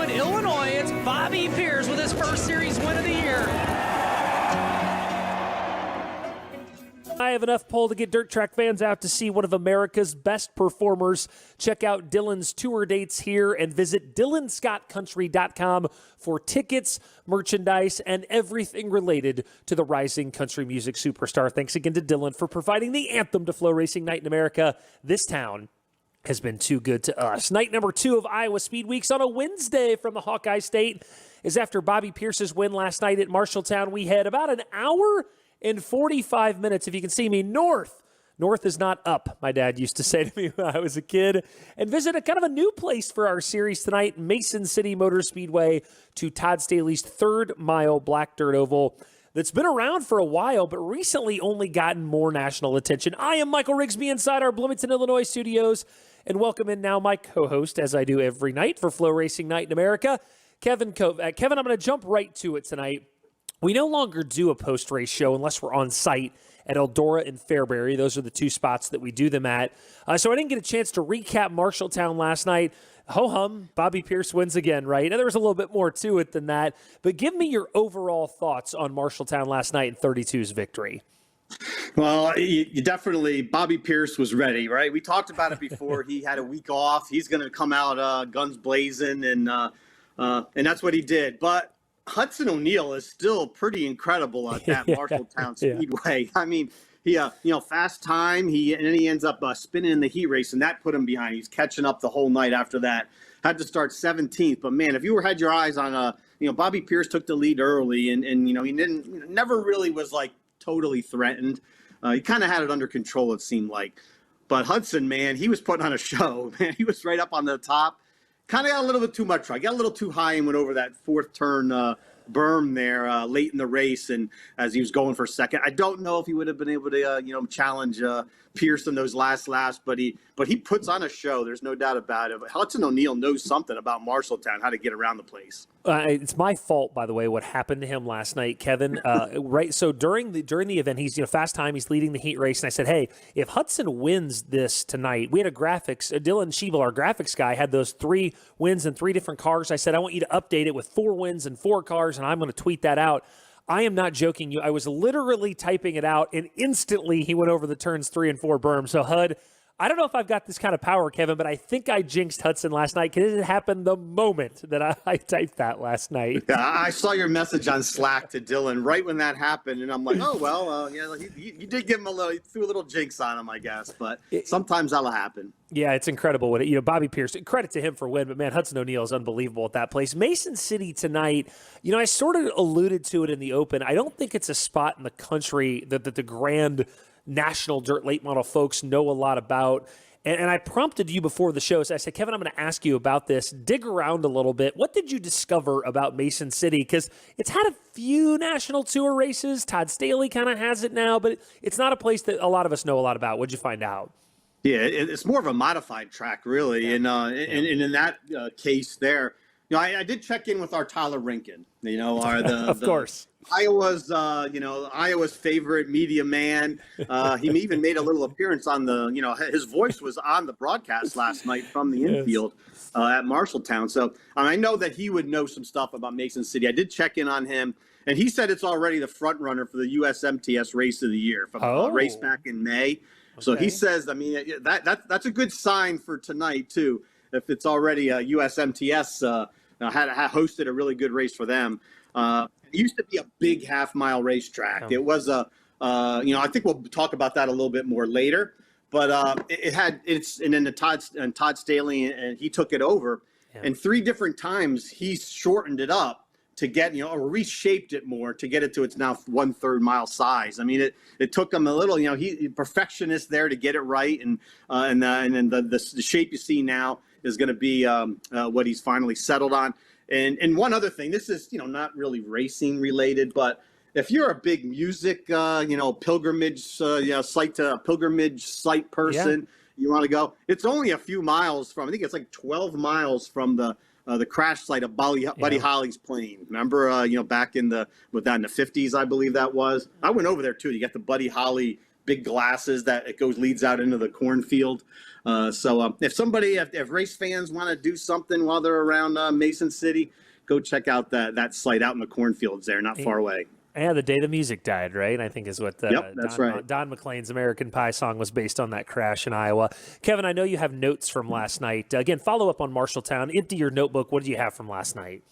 Elmwood, Illinois. It's Bobby Pierce with his first series win of the year. I have enough pull to get dirt track fans out to see one of America's best performers. Check out Dylan's tour dates here and visit DylanScottCountry.com for tickets, merchandise, and everything related to the rising country music superstar. Thanks again to Dylan for providing the anthem to FloRacing Night in America. This town has been too good to us. Night number 2 of Iowa Speed Weeks on a Wednesday from the Hawkeye State is after Bobby Pierce's win last night at Marshalltown. We had about an hour and 45 minutes, if you can see me, north. North is not up, my dad used to say to me when I was a kid. And visit a kind of a new place for our series tonight, Mason City Motor Speedway, to Todd Staley's third mile black dirt oval that's been around for a while, but recently only gotten more national attention. I am Michael Rigsby inside our Bloomington, Illinois studios, and welcome in now my co-host, as I do every night for FloRacing Night in America, Kevin Kovac. Kevin, I'm going to jump right to it tonight. We no longer do a post-race show unless we're on site at Eldora and Fairbury. Those are the two spots that we do them at. So I didn't get a chance to recap Marshalltown last night. Ho-hum, Bobby Pierce wins again, right? And there was a little bit more to it than that. But give me your overall thoughts on Marshalltown last night and 32's victory. Well, you definitely, Bobby Pierce was ready, right? We talked about it before. He had a week off. He's going to come out guns blazing, and that's what he did. But Hudson O'Neal is still pretty incredible at that Marshalltown Speedway. I mean, he, fast time. And then he ends up spinning in the heat race, and that put him behind. He's catching up the whole night after that. Had to start 17th. But man, if you had your eyes on, Bobby Pierce took the lead early, and he didn't, never really was like totally threatened. He kind of had it under control, it seemed like. But Hudson, man, he was putting on a show. Man, he was right up on the top. Kind of got a little bit too much right. Got a little too high and went over that fourth turn berm there late in the race, and as he was going for second. I don't know if he would have been able to challenge Pierce in those last laps, but he puts on a show. There's no doubt about it. But Hudson O'Neal knows something about Marshalltown, how to get around the place. It's my fault, by the way, what happened to him last night, Kevin. Right, so during the event, he's fast time, he's leading the heat race, and I said, hey, if Hudson wins this tonight, we had a graphics. Dylan Schiebel, our graphics guy, had those 3 wins in 3 different cars. I said, I want you to update it with 4 wins and 4 cars, and I'm going to tweet that out. I am not joking you. I was literally typing it out, and instantly he went over the turns 3 and 4 berm. So Hud, I don't know if I've got this kind of power, Kevin, but I think I jinxed Hudson last night because it happened the moment that I typed that last night. Yeah, I saw your message on Slack to Dylan right when that happened, and I'm like, oh, well, you did give him you threw a little jinx on him, I guess, but sometimes that'll happen. Yeah, it's incredible what Bobby Pierce, credit to him for win, but man, Hudson O'Neal is unbelievable at that place. Mason City tonight, I sort of alluded to it in the open. I don't think it's a spot in the country that the grand national dirt late model folks know a lot about. And I prompted you before the show. So I said, Kevin, I'm going to ask you about this. Dig around a little bit. What did you discover about Mason City? Because it's had a few national tour races. Todd Staley kind of has it now, but it's not a place that a lot of us know a lot about. What'd you find out? Yeah, it's more of a modified track, really. Yeah. And in that case there, I did check in with our Tyler Rinkin, of course. Iowa's favorite media man. He even made a little appearance on his voice was on the broadcast last night from the infield at Marshalltown. So I know that he would know some stuff about Mason City. I did check in on him, and he said it's already the front runner for the USMTS race of the year from the race back in May. Okay. So he says, that's a good sign for tonight too. If it's already a USMTS had hosted a really good race for them. It used to be a big half-mile racetrack. Oh. It was I think we'll talk about that a little bit more later. But Todd Staley, and he took it over, and 3 different times he shortened it up to get or reshaped it more to get it to its now 1/3 mile size. I mean, it took him a little. He perfectionist there to get it right, and then the shape you see now is going to be what he's finally settled on. And one other thing, this is, not really racing related, but if you're a big music, pilgrimage site person, you want to go, it's only a few miles from, I think it's like 12 miles from the crash site of Buddy Holly's plane. Remember, back in the 50s, I believe that was. I went over there too. You got the Buddy Holly big glasses that it leads out into the cornfield. If race fans want to do something while they're around Mason City, go check out that site out in the cornfields there, not far away. Yeah, the day the music died, right? I think is what right. Don McLean's American Pie song was based on, that crash in Iowa. Kevin, I know you have notes from last night. Again, follow up on Marshalltown. Empty your notebook. What did you have from last night?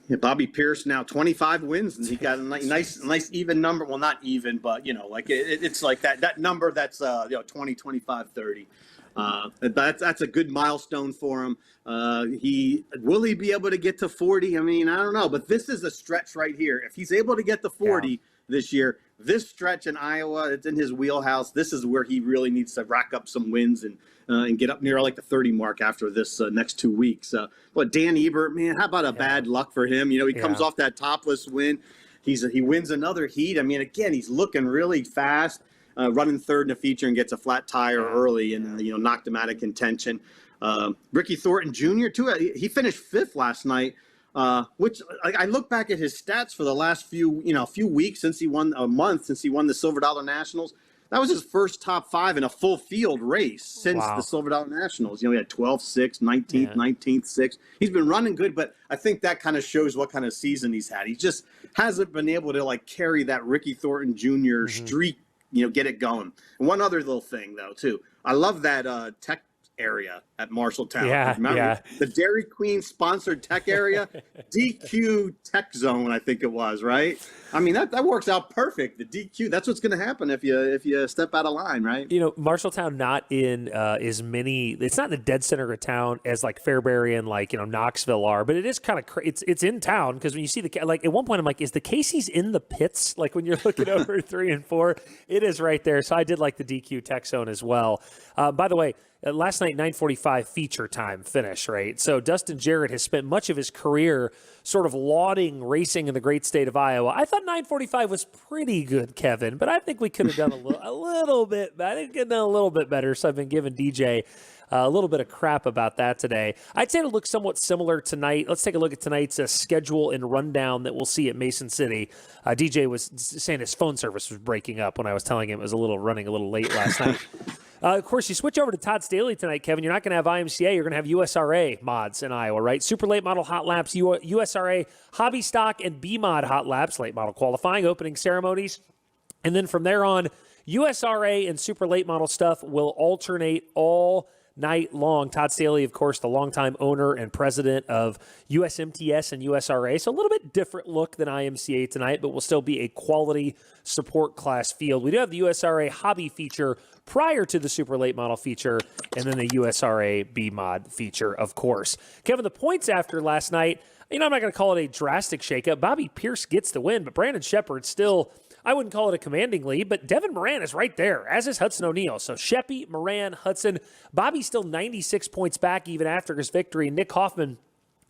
Yeah, Bobby Pierce now 25 wins, and he got a nice even number. Well, not even, but it's like that number that's 20, 25, 30. That's a good milestone for him. Will he be able to get to 40? I mean, I don't know, but this is a stretch right here. If he's able to get to 40 this year, this stretch in Iowa, it's in his wheelhouse. This is where he really needs to rack up some wins and get up near like the 30 mark after this next 2 weeks. But Dan Ebert, man, how about bad luck for him? He comes off that topless win. He wins another heat. I mean, again, he's looking really fast. Running third in the feature and gets a flat tire early and knocked him out of contention. Ricky Thornton Jr. too. He finished fifth last night, which I look back at his stats for the last few weeks since he won the Silver Dollar Nationals. That was his first top five in a full field race since the Silver Dollar Nationals. He had 12th, 6th, 19th, 19th, 6th. He's been running good, but I think that kind of shows what kind of season he's had. He just hasn't been able to carry that Ricky Thornton Jr. streak. Get it going. And one other little thing, though, too. I love that tech area at Marshalltown. Yeah, remember the Dairy Queen sponsored tech area? DQ Tech Zone, I think it was, right? I mean, that works out perfect. The DQ, that's what's going to happen if you step out of line, right? Marshalltown not in as many, it's not in the dead center of town as like Fairbury and Knoxville are, but it is kind of, it's in town because when you see at one point I'm like, is the Casey's in the pits? Like when you're looking over 3 and 4, it is right there. So I did like the DQ Tech Zone as well. By the way, last night, 9:45 feature time finish, right? So Dustin Jarrett has spent much of his career sort of lauding racing in the great state of Iowa. I thought 9:45 was pretty good, Kevin, but I think we could have done a little bit. I think we could have done a little bit better. So I've been giving DJ a little bit of crap about that today. I'd say it'll look somewhat similar tonight. Let's take a look at tonight's schedule and rundown that we'll see at Mason City. DJ was saying his phone service was breaking up when I was telling him it was running a little late last night. Of course, you switch over to Todd Staley tonight, Kevin. You're not going to have IMCA. You're going to have USRA mods in Iowa, right? Super late model hot laps, USRA hobby stock and B-mod hot laps, late model qualifying, opening ceremonies. And then from there on, USRA and super late model stuff will alternate all night long. Todd Staley, of course, the longtime owner and president of USMTS and USRA. So a little bit different look than IMCA tonight, but will still be a quality support class field. We do have the USRA hobby feature prior to the super late model feature, and then the USRA B-mod feature, of course. Kevin, the points after last night, I'm not going to call it a drastic shakeup. Bobby Pierce gets the win, but Brandon Shepard still, I wouldn't call it a commanding lead, but Devin Moran is right there, as is Hudson O'Neal. So Sheppy, Moran, Hudson. Bobby's still 96 points back even after his victory. Nick Hoffman,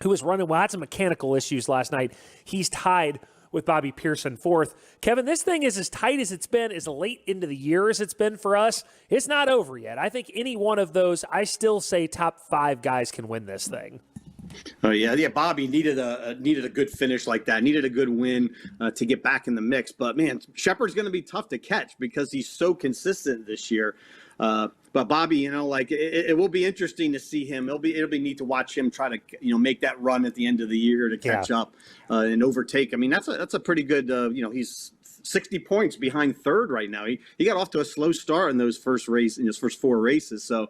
who was running, had some mechanical issues last night. He's tied with Bobby Pierce in fourth. Kevin, this thing is as tight as it's been, as late into the year as it's been for us. It's not over yet. I think any one of those, I still say top 5 guys can win this thing. Oh yeah. Bobby needed a good finish like that. Needed a good win to get back in the mix. But man, Shepard's going to be tough to catch because he's so consistent this year. But Bobby, it will be interesting to see him. It'll be neat to watch him try to make that run at the end of the year to catch up and overtake. I mean, that's a pretty good. He's 60 points behind third right now. He got off to a slow start in those first 4 races. So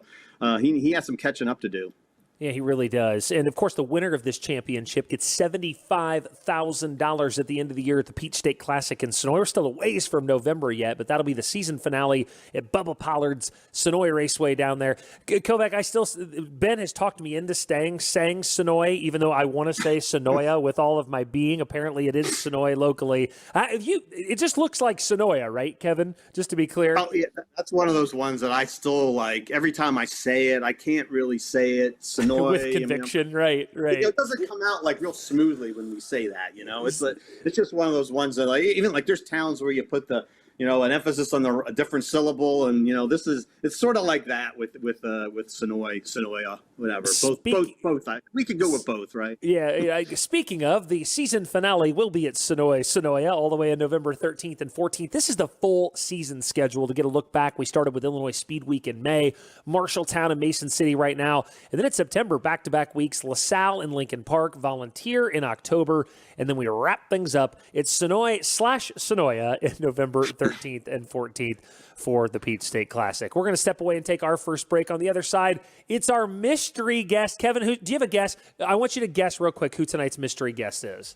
he has some catching up to do. Yeah, he really does. And, of course, the winner of this championship gets $75,000 at the end of the year at the Peach State Classic in Sonoy. We're still a ways from November yet, but that'll be the season finale at Bubba Pollard's Sonoy Raceway down there. Kovac, Ben has talked me into saying Sonoy, even though I want to say Sonoya with all of my being. Apparently, it is Sonoy locally. It just looks like Sonoya, right, Kevin? Just to be clear. Oh, yeah, that's one of those ones that I still like. Every time I say it, I can't really say it. With conviction, right. It doesn't come out real smoothly when we say that, It's just one of those ones that even there's towns where you put the an emphasis on a different syllable, and it's sort of like that with Sonoya, whatever. Both. We could go with both, right? Yeah. Speaking of, the season finale will be at Sonoya all the way on November 13th and 14th. This is the full season schedule. To get a look back, we started with Illinois Speed Week in May, Marshalltown and Mason City right now, and then in September, back-to-back weeks, LaSalle and Lincoln Park, Volunteer in October, and then we wrap things up. It's Sonoya in November 13th and 14th for the Peach State Classic. We're going to step away and take our first break. On the other side, it's our mystery guest. Kevin, do you have a guess? I want you to guess real quick who tonight's mystery guest is.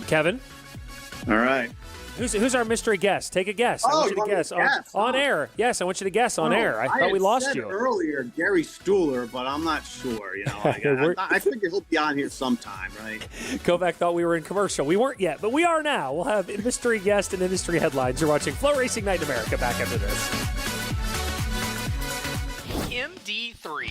Kevin? All right. Who's our mystery guest? Take a guess. I want you to guess. On air. Yes, I want you to guess on air. I thought we lost you earlier, Gary Stuhler, but I'm not sure. I figure he'll be on here sometime, right? Kovac thought we were in commercial. We weren't yet, but we are now. We'll have mystery guest and industry headlines. You're watching FloRacing Night in America. Back after this. MD3,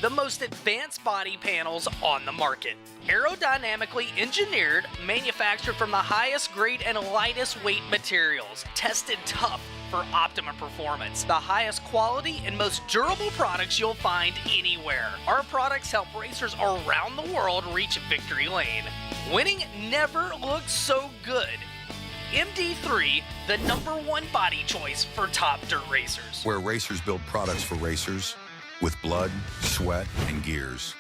the most advanced body panels on the market. Aerodynamically engineered, manufactured from the highest grade and lightest weight materials, tested tough for optimum performance. The highest quality and most durable products you'll find anywhere. Our products help racers around the world reach victory lane. Winning never looked so good. MD3, the #1 body choice for top dirt racers. Where racers build products for racers with blood, sweat, and gears.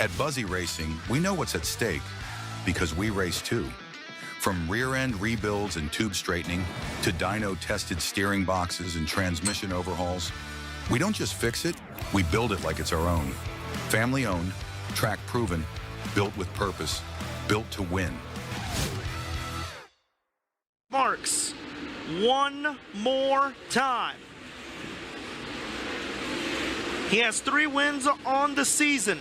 At Buzzy Racing, we know what's at stake because we race too. From rear-end rebuilds and tube straightening to dyno-tested steering boxes and transmission overhauls, we don't just fix it, we build it like it's our own. Family-owned, track-proven, built with purpose, built to win. Marks, one more time. He has 3 wins on the season.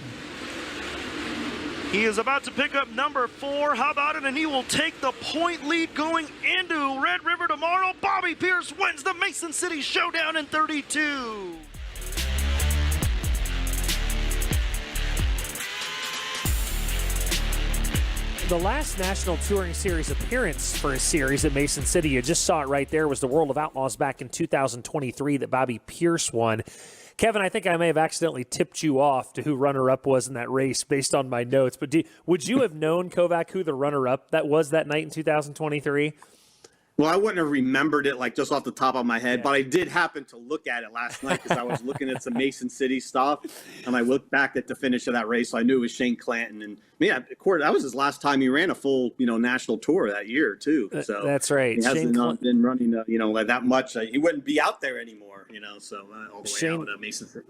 He is about to pick up number 4. How about it? And he will take the point lead going into Red River tomorrow. Bobby Pierce wins the Mason City Showdown in 32. The last National Touring Series appearance for a series at Mason City, you just saw it right there, was the World of Outlaws back in 2023 that Bobby Pierce won. Kevin, I think I may have accidentally tipped you off to who runner-up was in that race based on my notes, but would you have known, Kovac, who the runner-up that was that night in 2023? Well, I wouldn't have remembered it like just off the top of my head, but I did happen to look at it last night because I was looking at some Mason City stuff, and I looked back at the finish of that race, so I knew it was Shane Clanton. And that was his last time he ran a full, national tour that year too. So that's right. He hasn't been running, like that much. He wouldn't be out there anymore, so all the way out of Mason City.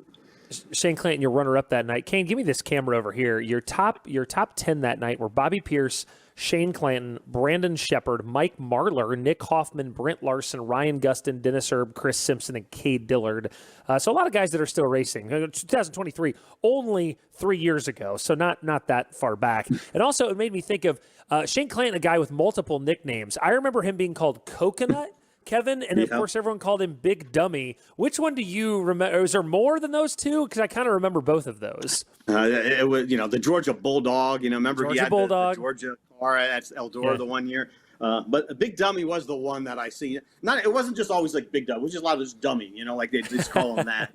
Shane Clanton, your runner-up that night. Kane, give me this camera over here. Your top 10 that night were Bobby Pierce, Shane Clanton, Brandon Shepard, Mike Marlar, Nick Hoffman, Brent Larson, Ryan Gustin, Dennis Erb, Chris Simpson, and Cade Dillard. So a lot of guys that are still racing. 2023, only 3 years ago, so not that far back. And also it made me think of Shane Clanton, a guy with multiple nicknames. I remember him being called Coconut, Kevin, and of course everyone called him Big Dummy. Which one do you remember? Is there more than those two? Because I kind of remember both of those. It was, the Georgia Bulldog. Remember Georgia he had Bulldog. the Georgia car at Eldora the one year. But Big Dummy was the one that I seen. It wasn't just always like Big Dummy. It was just a lot of this dummy. Like they just call him that.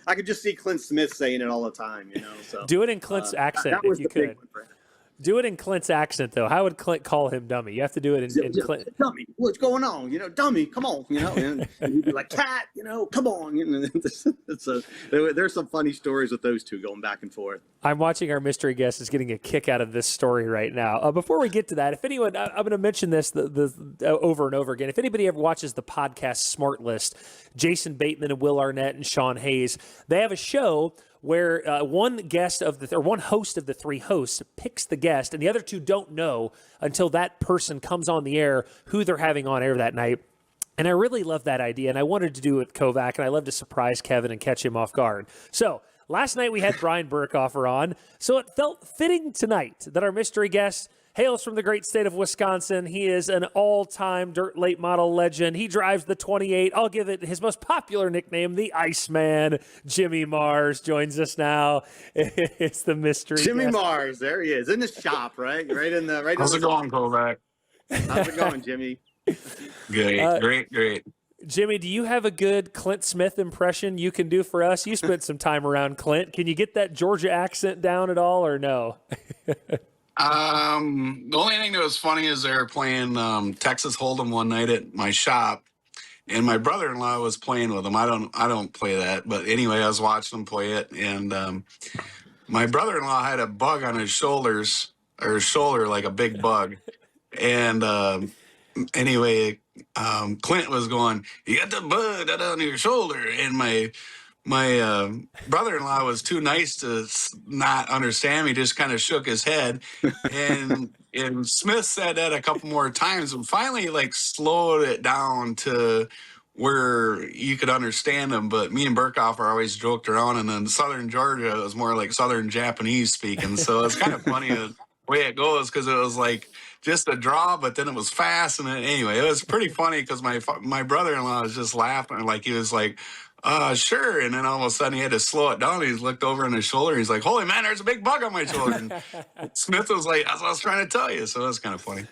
I could just see Clint Smith saying it all the time. So do it in Clint's accent if you could. Do it in Clint's accent, though. How would Clint call him dummy? You have to do it in Clint. Dummy, what's going on? Dummy, come on. And he'd be like, cat, come on. There's some funny stories with those two going back and forth. I'm watching our mystery guest is getting a kick out of this story right now. Before we get to that, if anyone, I'm going to mention this over and over again. If anybody ever watches the podcast Smart List, Jason Bateman and Will Arnett and Sean Hayes, they have a show where one host of the 3 hosts picks the guest, and the other 2 don't know until that person comes on the air who they're having on air that night. And I really love that idea, and I wanted to do it with Kovac, and I love to surprise Kevin and catch him off guard. So last night we had Brian Burkhofer on, so it felt fitting tonight that our mystery guest hails from the great state of Wisconsin. He is an all-time dirt late model legend. He drives the 28. I'll give it his most popular nickname, the Iceman. Jimmy Mars joins us now. It's the mystery Jimmy guest. Mars, there he is in the shop, right? How's it going, Kovac? How's it going, Jimmy? Great. Jimmy, do you have a good Clint Smith impression you can do for us? You spent some time around Clint. Can you get that Georgia accent down at all, or no? The only thing that was funny is they were playing Texas Hold'em one night at my shop, and my brother-in-law was playing with them. I don't play that, but anyway, I was watching them play it, and my brother-in-law had a bug on his shoulders, or his shoulder, like a big bug, and anyway, Clint was going, "You got the bug on your shoulder," and my brother-in-law was too nice to not understand me, just kind of shook his head, and Smith said that a couple more times, and finally like slowed it down to where you could understand him. But me and Burkhoff are always joked around, and then Southern Georgia it was more like Southern Japanese speaking, so it's kind of funny the way it goes, because it was like just a draw, but then it was fast, and anyway, it was pretty funny because my brother-in-law was just laughing, like he was like, sure. And then all of a sudden he had to slow it down. He's looked over on his shoulder. He's like, holy man, there's a big bug on my shoulder. And Smith was like, that's what I was trying to tell you. So that's kind of funny.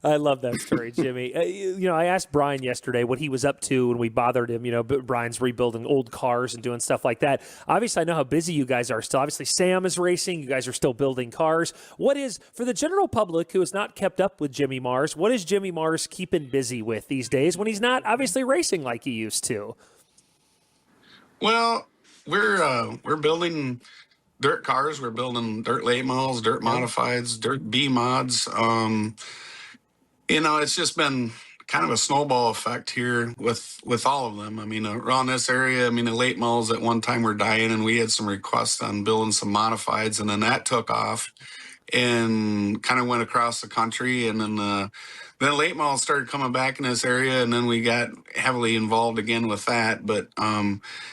I love that story, Jimmy. I asked Brian yesterday what he was up to when we bothered him. But Brian's rebuilding old cars and doing stuff like that. Obviously, I know how busy you guys are still. Obviously, Sam is racing. You guys are still building cars. What is, for the general public who has not kept up with Jimmy Mars, what is Jimmy Mars keeping busy with these days when he's not obviously racing like he used to? Well, we're building dirt cars. We're building dirt late models, dirt modifieds, dirt B mods. It's just been kind of a snowball effect here with all of them. I mean, around this area, the late models at one time were dying, and we had some requests on building some modifieds, and then that took off and kind of went across the country. And then late models started coming back in this area, and then we got heavily involved again with that. But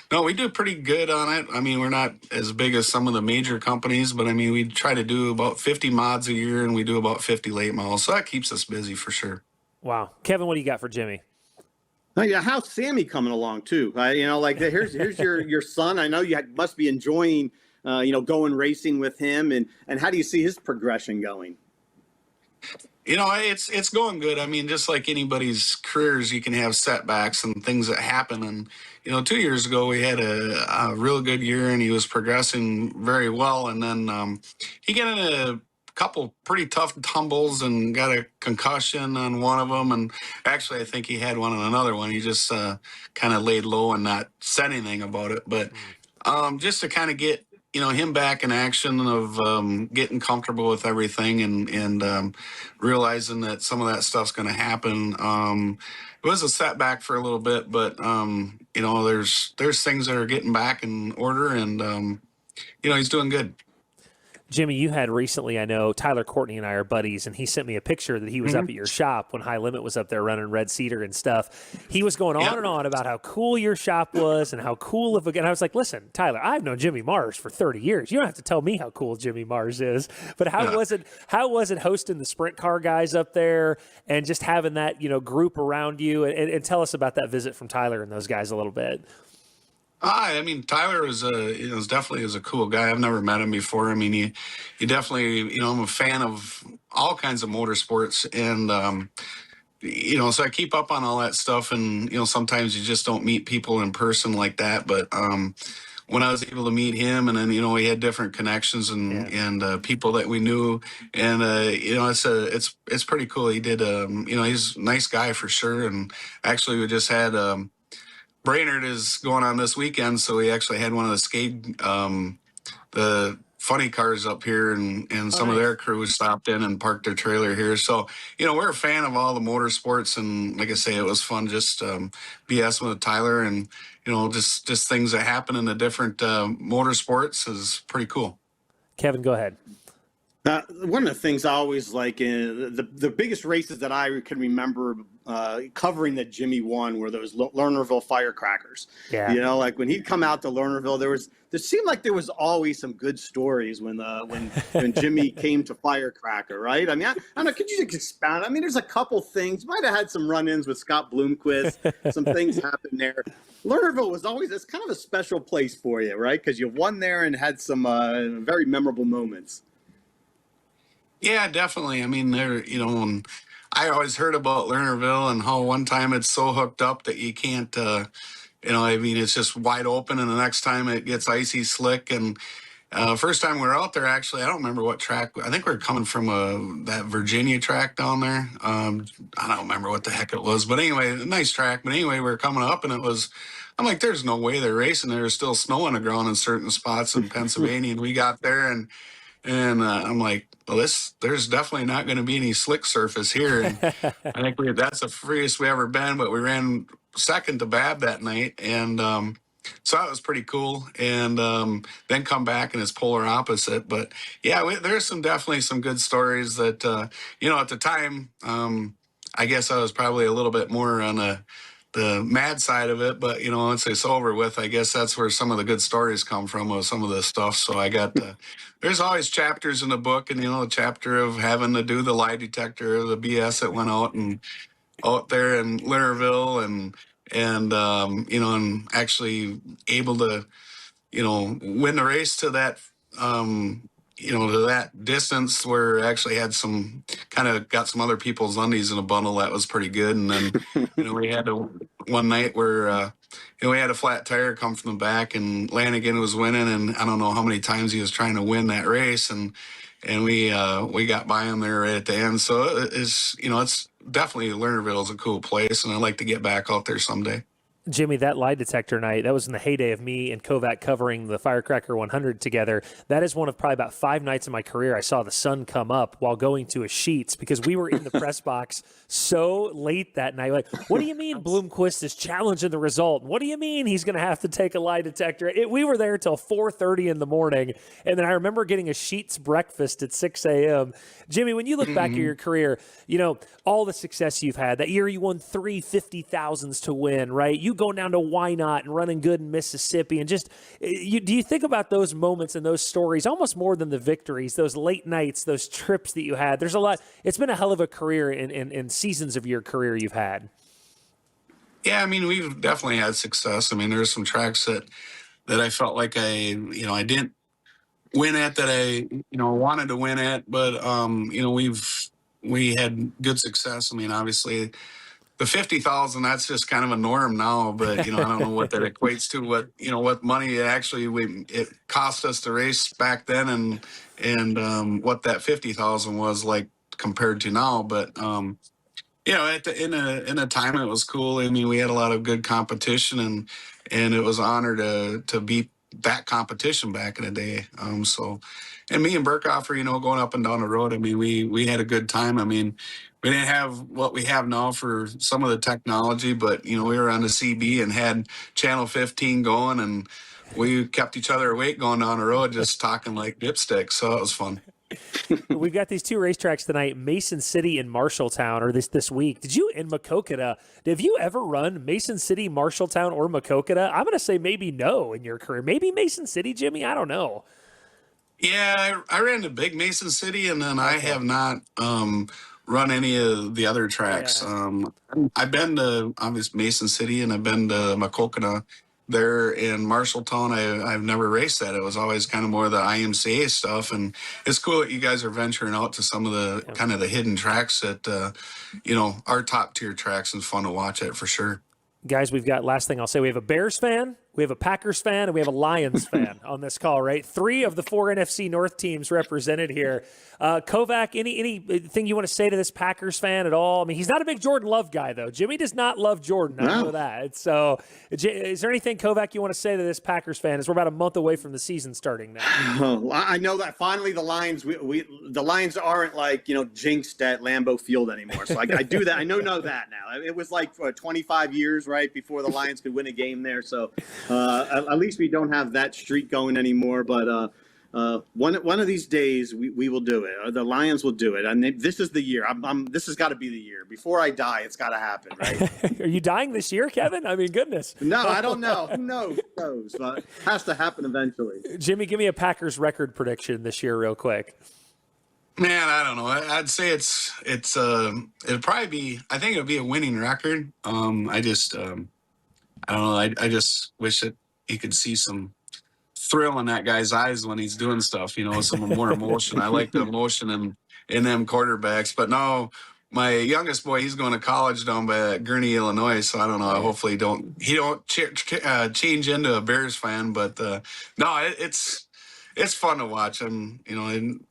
no, we do pretty good on it. We're not as big as some of the major companies, but we try to do about 50 mods a year, and we do about 50 late models. So that keeps us busy for sure. Wow. Kevin, what do you got for Jimmy? Oh, yeah, how's Sammy coming along too? Here's your son. I know you must be enjoying going racing with him, and how do you see his progression going? It's going good. Just like anybody's careers, you can have setbacks and things that happen. And 2 years ago we had a real good year, and he was progressing very well. And then he got in a couple pretty tough tumbles and got a concussion on one of them. And actually, I think he had one on another one. He just kind of laid low and not said anything about it. But just to kind of get him back in action of getting comfortable with everything and realizing that some of that stuff's going to happen. It was a setback for a little bit, but there's things that are getting back in order, and he's doing good. Jimmy, you had recently, I know, Tyler Courtney and I are buddies, and he sent me a picture that he was up at your shop when High Limit was up there running Red Cedar and stuff. He was going on and on about how cool your shop was and how cool and I was like, listen, Tyler, I've known Jimmy Mars for 30 years. You don't have to tell me how cool Jimmy Mars is. But how was it hosting the sprint car guys up there and just having that, group around you? And tell us about that visit from Tyler and those guys a little bit. Tyler is definitely a cool guy. I've never met him before. He definitely, I'm a fan of all kinds of motorsports, and so I keep up on all that stuff. And sometimes you just don't meet people in person like that. But when I was able to meet him, and then we had different connections and people that we knew, and it's pretty cool. He did he's a nice guy for sure. And actually, we just had Brainerd is going on this weekend, so we actually had one of the funny cars up here, and some of their crew stopped in and parked their trailer here. So, we're a fan of all the motorsports, and like I say, it was fun just BS with Tyler, and just things that happen in the different motorsports is pretty cool. Kevin, go ahead. One of the things I always like, the biggest races that I can remember covering that Jimmy won were those Lernerville firecrackers. Yeah. When he'd come out to Lernerville, there seemed like there was always some good stories when Jimmy came to Firecracker, right? I don't know, could you expound? There's a couple things. Might have had some run-ins with Scott Bloomquist. Some things happened there. Lernerville was always, it's kind of a special place for you, right? Because you won there and had some very memorable moments. Yeah, definitely. I always heard about Lernerville and how one time it's so hooked up that you can't, I mean, it's just wide open, and the next time it gets icy slick. And first time we were out there, actually, I don't remember what track. I think we were coming from that Virginia track down there. I don't remember what the heck it was, but anyway, a nice track. But anyway, we were coming up, and I'm like, there's no way they're racing. There's still snow on the ground in certain spots in Pennsylvania, and we got there, and I'm like, well, there's definitely not going to be any slick surface here. And I think that's the freest we ever been, but we ran second to Bab that night. And so that was pretty cool. And then come back and it's polar opposite. But yeah, there's definitely some good stories that, at the time, I guess I was probably a little bit more on the mad side of it, but once it's over with, I guess that's where some of the good stories come from, with some of this stuff. So I got there's always chapters in the book, and a chapter of having to do the lie detector, the BS that went out there in Lernerville, and actually able to win the race to that to that distance, where I actually had got some other people's undies in a bundle. That was pretty good. And then, we had one night where, we had a flat tire come from the back, and Lanigan was winning, and I don't know how many times he was trying to win that race. And we got by him there right at the end. So it's definitely, Lernerville is a cool place, and I'd like to get back out there someday. Jimmy, that lie detector night, that was in the heyday of me and Kovac covering the Firecracker 100 together. That is one of probably about 5 nights in my career I saw the sun come up while going to a Sheets, because we were in the press box so late that night. Like, what do you mean Bloomquist is challenging the result? What do you mean he's going to have to take a lie detector? We were there till 4:30 in the morning, and then I remember getting a Sheets breakfast at 6 a.m. Jimmy, when you look back at your career, all the success you've had. That year you won 3 50,000s to win, right? You going down to Why Not and running good in Mississippi. And just, do you think about those moments and those stories almost more than the victories, those late nights, those trips that you had? There's a lot. It's been a hell of a career in seasons of your career you've had. Yeah, I mean, we've definitely had success. I mean, there's some tracks that I felt like I didn't win at, that I, wanted to win at, but, we had good success. I mean, obviously the 50,000, that's just kind of a norm now, but, I don't know what that equates to, what money it cost us to race back then, and what that 50,000 was like compared to now. But, in a time it was cool. I mean, we had a lot of good competition, and it was an honor to beat that competition back in the day. And me and Burkhofer, going up and down the road, I mean, we had a good time. I mean, we didn't have what we have now for some of the technology, but, we were on the CB and had Channel 15 going, and we kept each other awake going down the road, just talking like dipsticks. So it was fun. We've got these 2 racetracks tonight, Mason City and Marshalltown, or this week. In Maquoketa, have you ever run Mason City, Marshalltown, or Maquoketa? I'm going to say maybe no in your career. Maybe Mason City, Jimmy? I don't know. Yeah, I ran to Big Mason City, and then I have not run any of the other tracks. Yeah. I've been to, obviously, Mason City, and I've been to Maquoketa. There in Marshalltown, I've never raced that. It was always kind of more of the IMCA stuff, and it's cool that you guys are venturing out to some of the kind of the hidden tracks that, our top tier tracks, and fun to watch it for sure. Guys, we've got, last thing I'll say, we have a Bears fan, we have a Packers fan, and we have a Lions fan on this call, right? 3 of the 4 NFC North teams represented here. Kovac, anything you want to say to this Packers fan at all? I mean, he's not a big Jordan Love guy, though. Jimmy does not love Jordan. I know that. So is there anything, Kovac, you want to say to this Packers fan as we're about a month away from the season starting now? Oh, I know that finally the Lions, the Lions aren't jinxed at Lambeau Field anymore. So I do that. I know that now. It was like 25 years, right, before the Lions could win a game there. So at least we don't have that streak going anymore. But one of these days we will do it. The Lions will do it. And this is the year. This has got to be the year. Before I die, it's got to happen, right? Are you dying this year, Kevin? I mean, goodness. No, I don't know. Who knows? But it has to happen eventually. Jimmy, give me a Packers record prediction this year real quick. Man, I don't know. I'd say it'd probably be, I think it would be a winning record. I don't know. I just wish that you could see some thrill in that guy's eyes when he's doing stuff, some more emotion. I like the emotion in them quarterbacks. But no, my youngest boy, he's going to college down by Gurney, Illinois. So I don't know. Hopefully he don't change into a Bears fan. But no, it's fun to watch, and it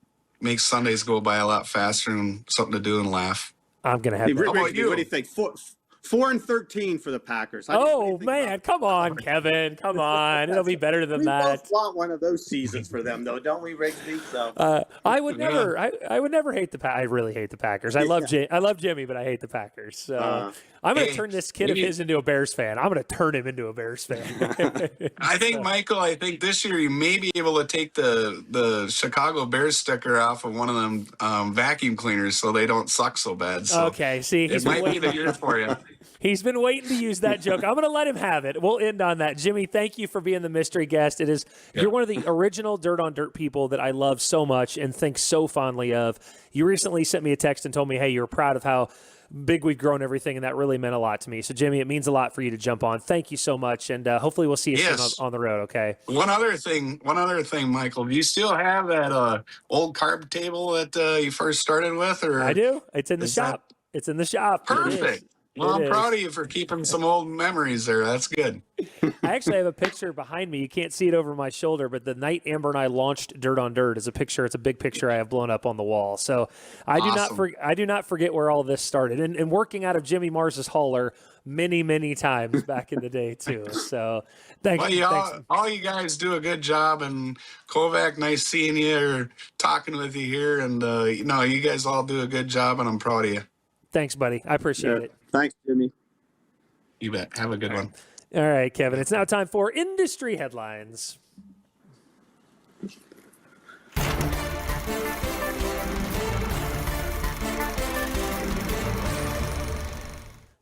makes Sundays go by a lot faster and something to do and laugh. I'm gonna have. What do you think? 4-13 for the Packers. Oh man, come on, Kevin, come on. It'll be better than that. We both want one of those seasons for them, though, don't we, Rigsby? So I would never. I would never hate the Packers. I really hate the Packers. I love Jimmy, but I hate the Packers. So I'm going to turn this kid of his into a Bears fan. I'm going to turn him into a Bears fan. I think, Michael, this year you may be able to take the Chicago Bears sticker off of one of them vacuum cleaners so they don't suck so bad. So okay, see, it might be the year for you. He's been waiting to use that joke. I'm going to let him have it. We'll end on that. Jimmy, thank you for being the mystery guest. You're one of the original Dirt on Dirt people that I love so much and think so fondly of. You recently sent me a text and told me, hey, you were proud of how big we've grown everything, and that really meant a lot to me. So, Jimmy, it means a lot for you to jump on. Thank you so much, and hopefully we'll see you soon on the road, okay? One other thing, Michael. Do you still have that old carb table that you first started with? Or I do. It's in the shop. It's in the shop. Perfect. Well, I'm proud of you for keeping some old memories there. That's good. I actually have a picture behind me. You can't see it over my shoulder, but the night Amber and I launched Dirt on Dirt is a picture. It's a big picture I have blown up on the wall. So I do not forget where all this started. And working out of Jimmy Mars's hauler many, many times back in the day too. So thanks. All you guys do a good job, and Kovac, nice seeing you or talking with you here. And you guys all do a good job, and I'm proud of you. Thanks, buddy. I appreciate it. Thanks, Jimmy. You bet. Have a good one. All right, Kevin. It's now time for industry headlines.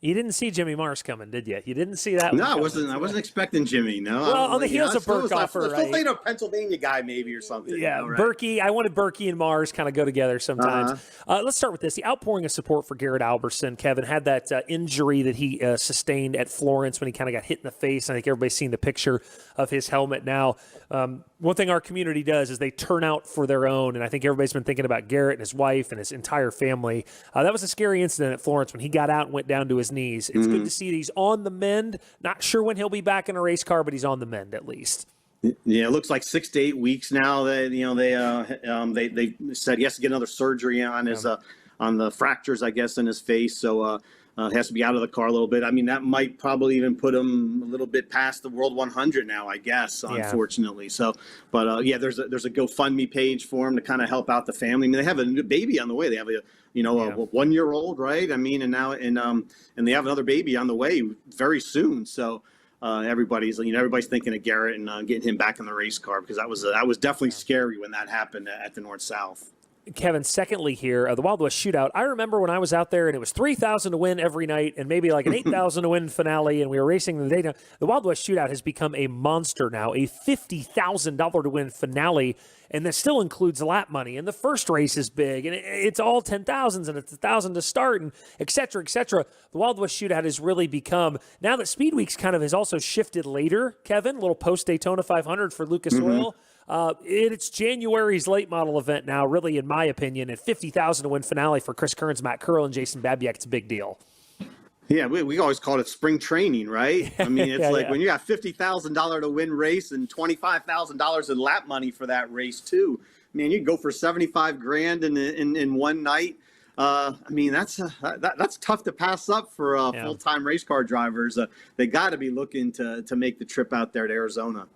You didn't see Jimmy Mars coming, did you? You didn't see that? No, I wasn't expecting Jimmy. No. Well, on the heels of Burkhofer, right? Still a Pennsylvania guy, maybe, or something. Yeah, right? Berkey. I wanted Berkey and Mars kind of go together sometimes. Let's start with this. The outpouring of support for Garrett Alberson. Kevin had that injury that he sustained at Florence when he kind of got hit in the face. I think everybody's seen the picture of his helmet now. One thing our community does is they turn out for their own, and I think everybody's been thinking about Garrett and his wife and his entire family. That was a scary incident at Florence when he got out and went down to his knees. It's good to see that he's on the mend. Not sure when he'll be back in a race car, but he's on the mend at least. Yeah, it looks like 6 to 8 weeks now. They said he has to get another surgery on his on the fractures, I guess, in his face. So has to be out of the car a little bit. I mean, that might probably even put him a little bit past the World 100 now, I guess, unfortunately. So, but there's a GoFundMe page for him to kind of help out the family. I mean, they have a new baby on the way. They have a 1-year-old, right? I mean, and now and they have another baby on the way very soon. So everybody's thinking of Garrett and getting him back in the race car, because that was definitely scary when that happened at the North South. Kevin, secondly here, the Wild West Shootout. I remember when I was out there and it was $3,000 to win every night and maybe like an $8,000 to win finale, and we were racing the day. The Wild West Shootout has become a monster now, a $50,000 to win finale, and that still includes lap money. And the first race is big, and it's all 10,000s, and it's 1,000 to start, and et cetera, et cetera. The Wild West Shootout has really become, now that Speed Weeks kind of has also shifted later, Kevin, a little post-Daytona 500 for Lucas Oil. It's January's late model event now, really, in my opinion, and $50,000 to win finale for Chris Kearns, Matt Curl, and Jason Babiak. It's a big deal. Yeah, we always called it spring training, right? I mean, it's when you got $50,000 to win race and $25,000 in lap money for that race too. Man, you go for $75,000 in one night. I mean, that's tough to pass up for full-time race car drivers. They got to be looking to make the trip out there to Arizona.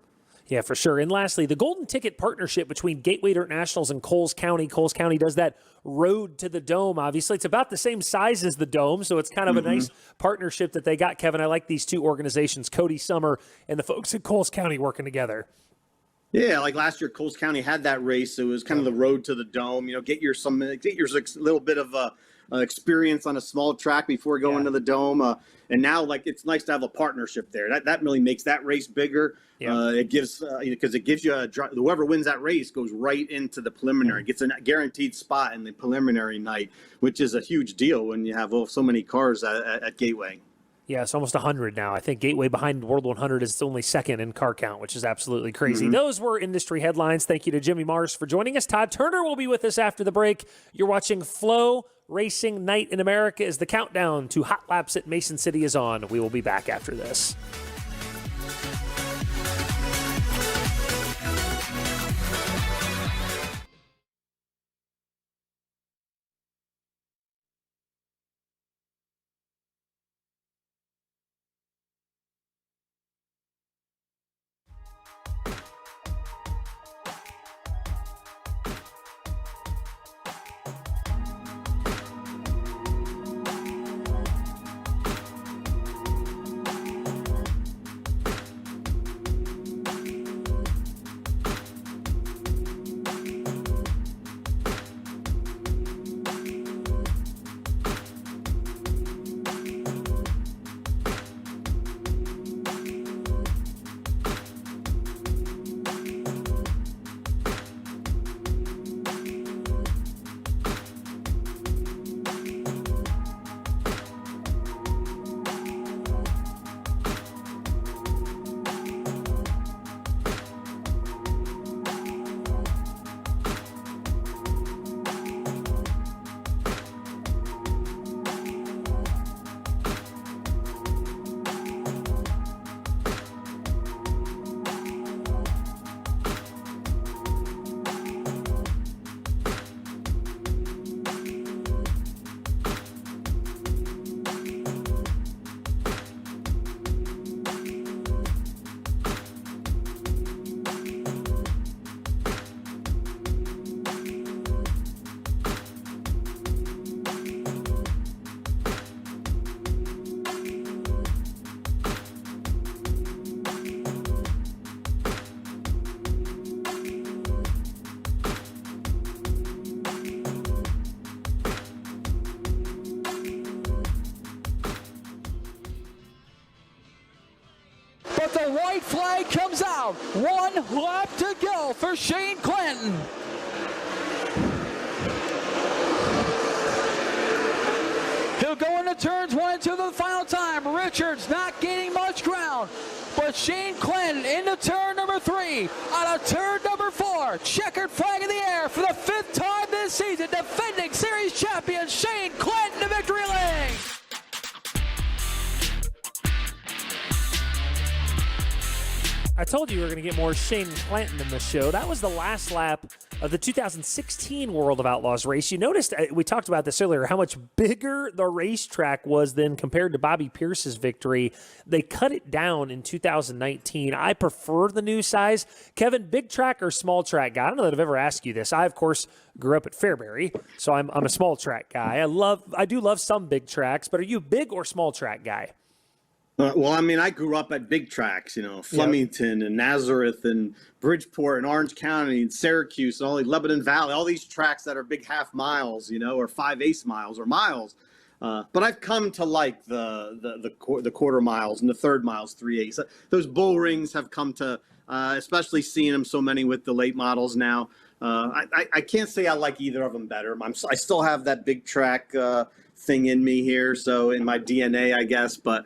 Yeah, for sure. And lastly, the Golden Ticket partnership between Gateway Dirt Nationals and Coles County. Coles County does that road to the Dome. Obviously, it's about the same size as the Dome, so it's kind of a nice partnership that they got, Kevin. I like these two organizations, Cody Summer and the folks at Coles County, working together. Yeah, like last year, Coles County had that race. It was kind of the road to the Dome. Get your little bit of experience on a small track before going to the Dome. And now, it's nice to have a partnership there. That really makes that race bigger. Yeah. It gives because it gives you whoever wins that race goes right into the preliminary, gets a guaranteed spot in the preliminary night, which is a huge deal when you have so many cars at Gateway. Yeah, it's almost 100 now. I think Gateway behind World 100 is only second in car count, which is absolutely crazy. Those were industry headlines. Thank you to Jimmy Mars for joining us. Todd Turner will be with us after the break. You're watching Flo racing night in America as the countdown to hot laps at Mason City is on. We will be back after this. But the white flag comes out. 1 lap to go for Shane Clinton. He'll go into turns 1 and 2 for the final time. Richards not gaining much ground. But Shane Clinton into turn number 3. Out of turn number 4. Checkered flag in the air for the 5th time this season. Defending series champion Shane Clinton to victory lane. I told you we were going to get more Shane Clanton in the show. That was the last lap of the 2016 World of Outlaws race. You noticed, we talked about this earlier, how much bigger the racetrack was then compared to Bobby Pierce's victory. They cut it down in 2019. I prefer the new size. Kevin, big track or small track guy? I don't know that I've ever asked you this. I, of course, grew up at Fairbury, so I'm a small track guy. I do love some big tracks, but are you a big or small track guy? Well, I mean, I grew up at big tracks, Flemington and Nazareth and Bridgeport and Orange County and Syracuse and all the Lebanon Valley, all these tracks that are big half miles, or 5/8 miles or miles. But I've come to like the quarter miles and the third miles, 3/8. Those bull rings have come to, especially seeing them so many with the late models now. I can't say I like either of them better. I still have that big track thing in me here, so in my DNA, I guess. But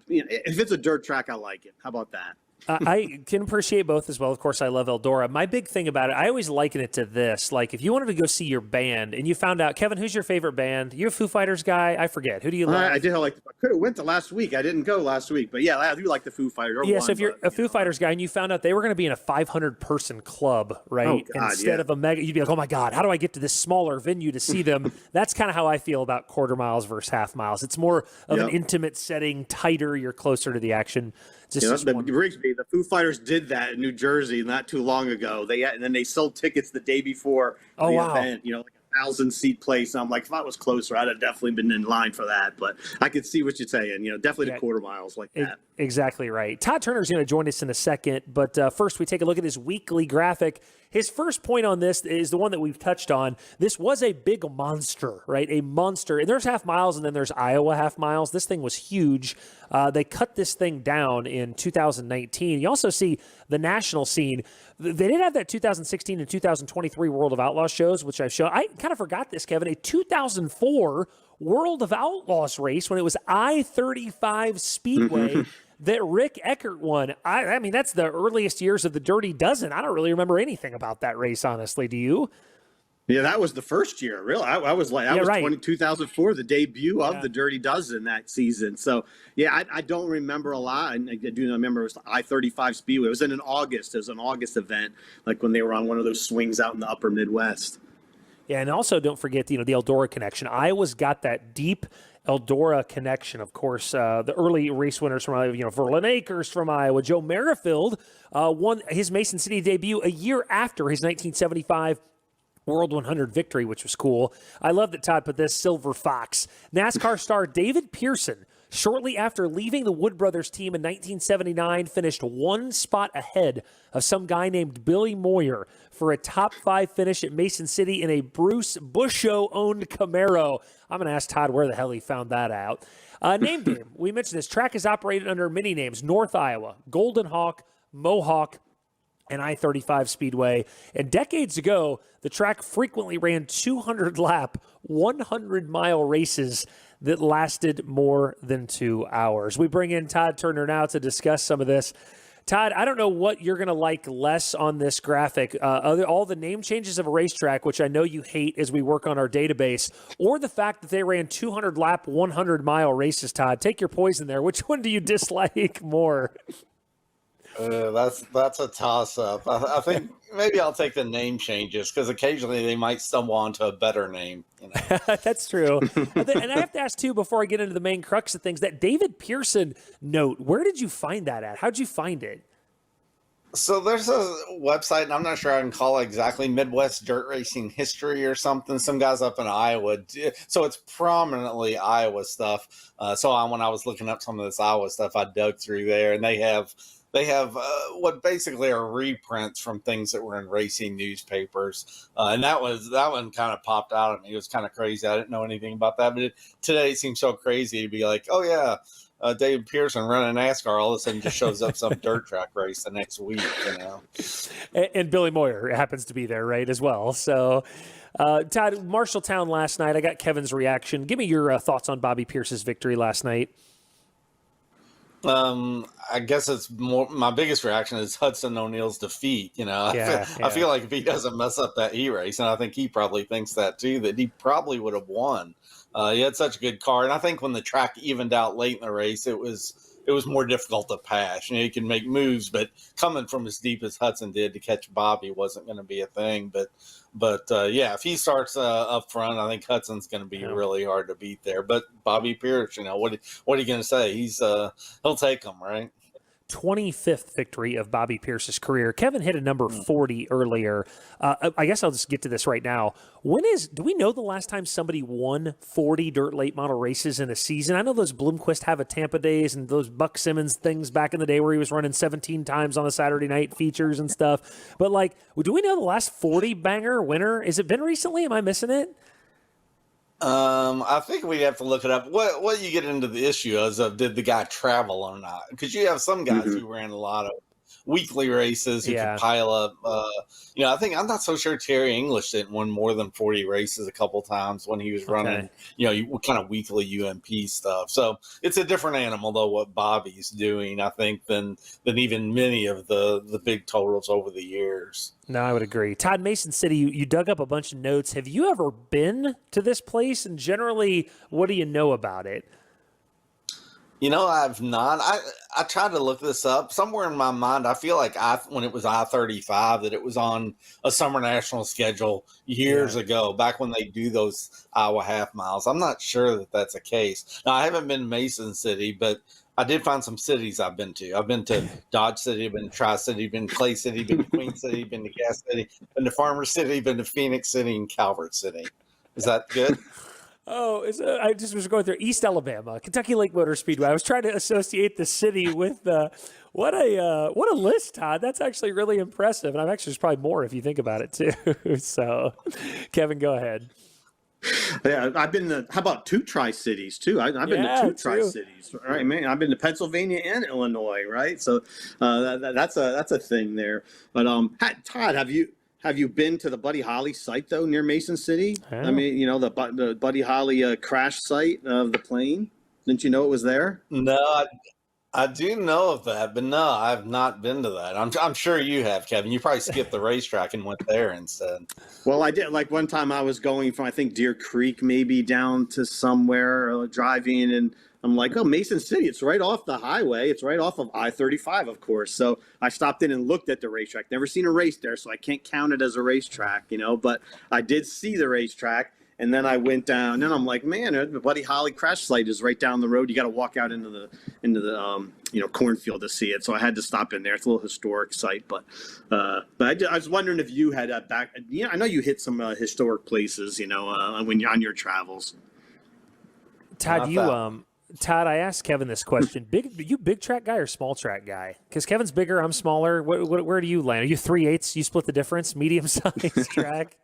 if it's a dirt track, I like it. How about that? I can appreciate both as well. Of course, I love Eldora. My big thing about it, I always liken it to this. Like, if you wanted to go see your band and you found out, Kevin, who's your favorite band? You're a Foo Fighters guy? I forget. Who do you like? I did like. I could have went to last week. I didn't go last week, but yeah, I do like the Foo Fighters. Yes, if you're a Foo Fighters guy and you found out they were going to be in a 500-person club, right? Oh, God, instead of a mega, you'd be like, oh my God, how do I get to this smaller venue to see them? That's kind of how I feel about quarter miles versus half miles. It's more of an intimate setting, tighter. You're closer to the action. Rigsby, the Foo Fighters did that in New Jersey not too long ago. And then they sold tickets the day before the event. Like 1,000-seat place. And I'm like, if I was closer, I'd have definitely been in line for that. But I could see what you're saying. Definitely the quarter miles like that. Exactly right. Todd Turner's going to join us in a second, but first we take a look at his weekly graphic. His first point on this is the one that we've touched on. This was a big monster, right? A monster. And there's half miles, and then there's Iowa half miles. This thing was huge. They cut this thing down in 2019. You also see the national scene. They did have that 2016 and 2023 World of Outlaws shows, which I've shown. I kind of forgot this, Kevin. A 2004 World of Outlaws race when it was I-35 Speedway that Rick Eckert won. I mean, that's the earliest years of the Dirty Dozen. I don't really remember anything about that race, honestly. Do you? Yeah, that was the first year. Really, I was like, that was right. 2004, the debut of the Dirty Dozen that season. So, yeah, I don't remember a lot. And I do remember it was I-35 Speedway. It was in August. It was an August event, like when they were on one of those swings out in the upper Midwest. Yeah, and also don't forget, the Eldora connection. Iowa's got that deep Eldora connection. Of course, the early race winners from Iowa, Verlin Akers from Iowa, Joe Merrifield won his Mason City debut a year after his 1975 World 100 victory, which was cool. I love that Todd put this, Silver Fox. NASCAR star David Pearson, shortly after leaving the Wood Brothers team in 1979, finished one spot ahead of some guy named Billy Moyer for a top 5 finish at Mason City in a Bruce Busho-owned Camaro. I'm going to ask Todd where the hell he found that out. Name game. We mentioned this. Track is operated under many names. North Iowa, Golden Hawk, Mohawk, and I-35 Speedway. And decades ago, the track frequently ran 200-lap, 100-mile races that lasted more than 2 hours. We bring in Todd Turner now to discuss some of this. Todd, I don't know what you're going to like less on this graphic, all the name changes of a racetrack, which I know you hate as we work on our database, or the fact that they ran 200-lap, 100-mile races, Todd. Take your poison there. Which one do you dislike more? That's a toss-up. I think maybe I'll take the name changes because occasionally they might stumble onto a better name. That's true. And I have to ask, too, before I get into the main crux of things, that David Pearson note, where did you find that at? How'd you find it? So there's a website, and I'm not sure I can call it exactly, Midwest Dirt Racing History or something. Some guys up in Iowa. So it's prominently Iowa stuff. When I was looking up some of this Iowa stuff, I dug through there, and they have what basically are reprints from things that were in racing newspapers. And that one kind of popped out at me. It was kind of crazy. I didn't know anything about that. But today it seems so crazy to be like, oh, yeah, David Pearson running NASCAR all of a sudden just shows up some dirt track race the next week, And Billy Moyer happens to be there, right, as well. So, Todd, Marshalltown last night, I got Kevin's reaction. Give me your thoughts on Bobby Pierce's victory last night. I guess it's more my biggest reaction is Hudson O'Neal's defeat. I feel like if he doesn't mess up that race, and I think he probably thinks that too, that he probably would have won. He had such a good car, and I think when the track evened out late in the race, it was more difficult to pass. You can make moves, but coming from as deep as Hudson did to catch Bobby wasn't going to be a thing. But if he starts up front, I think Hudson's going to be really hard to beat there. But Bobby Pierce, what are you going to say? He'll take him, right? 25th victory of Bobby Pierce's career. Kevin hit a number 40 earlier. I guess I'll just get to this right now. Do we know the last time somebody won 40 dirt late model races in a season? I know those Bloomquist have a Tampa days and those Buck Simmons things back in the day where he was running 17 times on a Saturday night features and stuff. But do we know the last 40 banger winner? Has it been recently? Am I missing it? I think we have to look it up. What you get into the issue is of did the guy travel or not? Because you have some guys who ran a lot of weekly races who could pile up. I think I'm not so sure Terry English didn't win more than 40 races a couple times when he was running, kind of weekly UMP stuff. So it's a different animal though what Bobby's doing, I think, than even many of the big totals over the years. No, I would agree. Todd, Mason City, you dug up a bunch of notes. Have you ever been to this place? And generally, what do you know about it? I've not. I tried to look this up. Somewhere in my mind, I feel like when it was I-35, that it was on a summer national schedule years ago, back when they do those Iowa half miles. I'm not sure that that's the case. Now, I haven't been to Mason City, but I did find some cities I've been to. I've been to Dodge City, I've been to Tri-City, been to Clay City, been to Queen City, been to Gas City, been to Farmer City, been to Phoenix City, and Calvert City. Is that good? Oh, I just was going through East Alabama, Kentucky Lake Motor Speedway. I was trying to associate the city with what a list, Todd. That's actually really impressive, and I'm actually there's probably more if you think about it too. So, Kevin, go ahead. Yeah, I've been to, how about 2 Tri-Cities too? I've been to 2 Tri-Cities, right, man? I've been to Pennsylvania and Illinois, right? So that's a thing there. But Todd, have you been to the Buddy Holly site though near Mason City? I mean, the Buddy Holly crash site of the plane. Didn't you know it was there? No, I do know of that, but no, I've not been to that. I'm sure you have, Kevin. You probably skipped the racetrack and went there instead. Well, I did. Like one time I was going from, I think, Deer Creek, maybe down to somewhere, driving, and I'm like, oh, Mason City, it's right off the highway. It's right off of I-35, of course. So I stopped in and looked at the racetrack. Never seen a race there, so I can't count it as a racetrack, but I did see the racetrack. And then I went down, and I'm like, man, Buddy Holly crash site is right down the road. You got to walk out into the cornfield to see it. So I had to stop in there. It's a little historic site, but I was wondering if you had back. I know you hit some historic places, when you're on your travels. Todd, Todd, I asked Kevin this question: you big track guy or small track guy? Because Kevin's bigger, I'm smaller. Where do you land? Are you 3/8? You split the difference? Medium size track?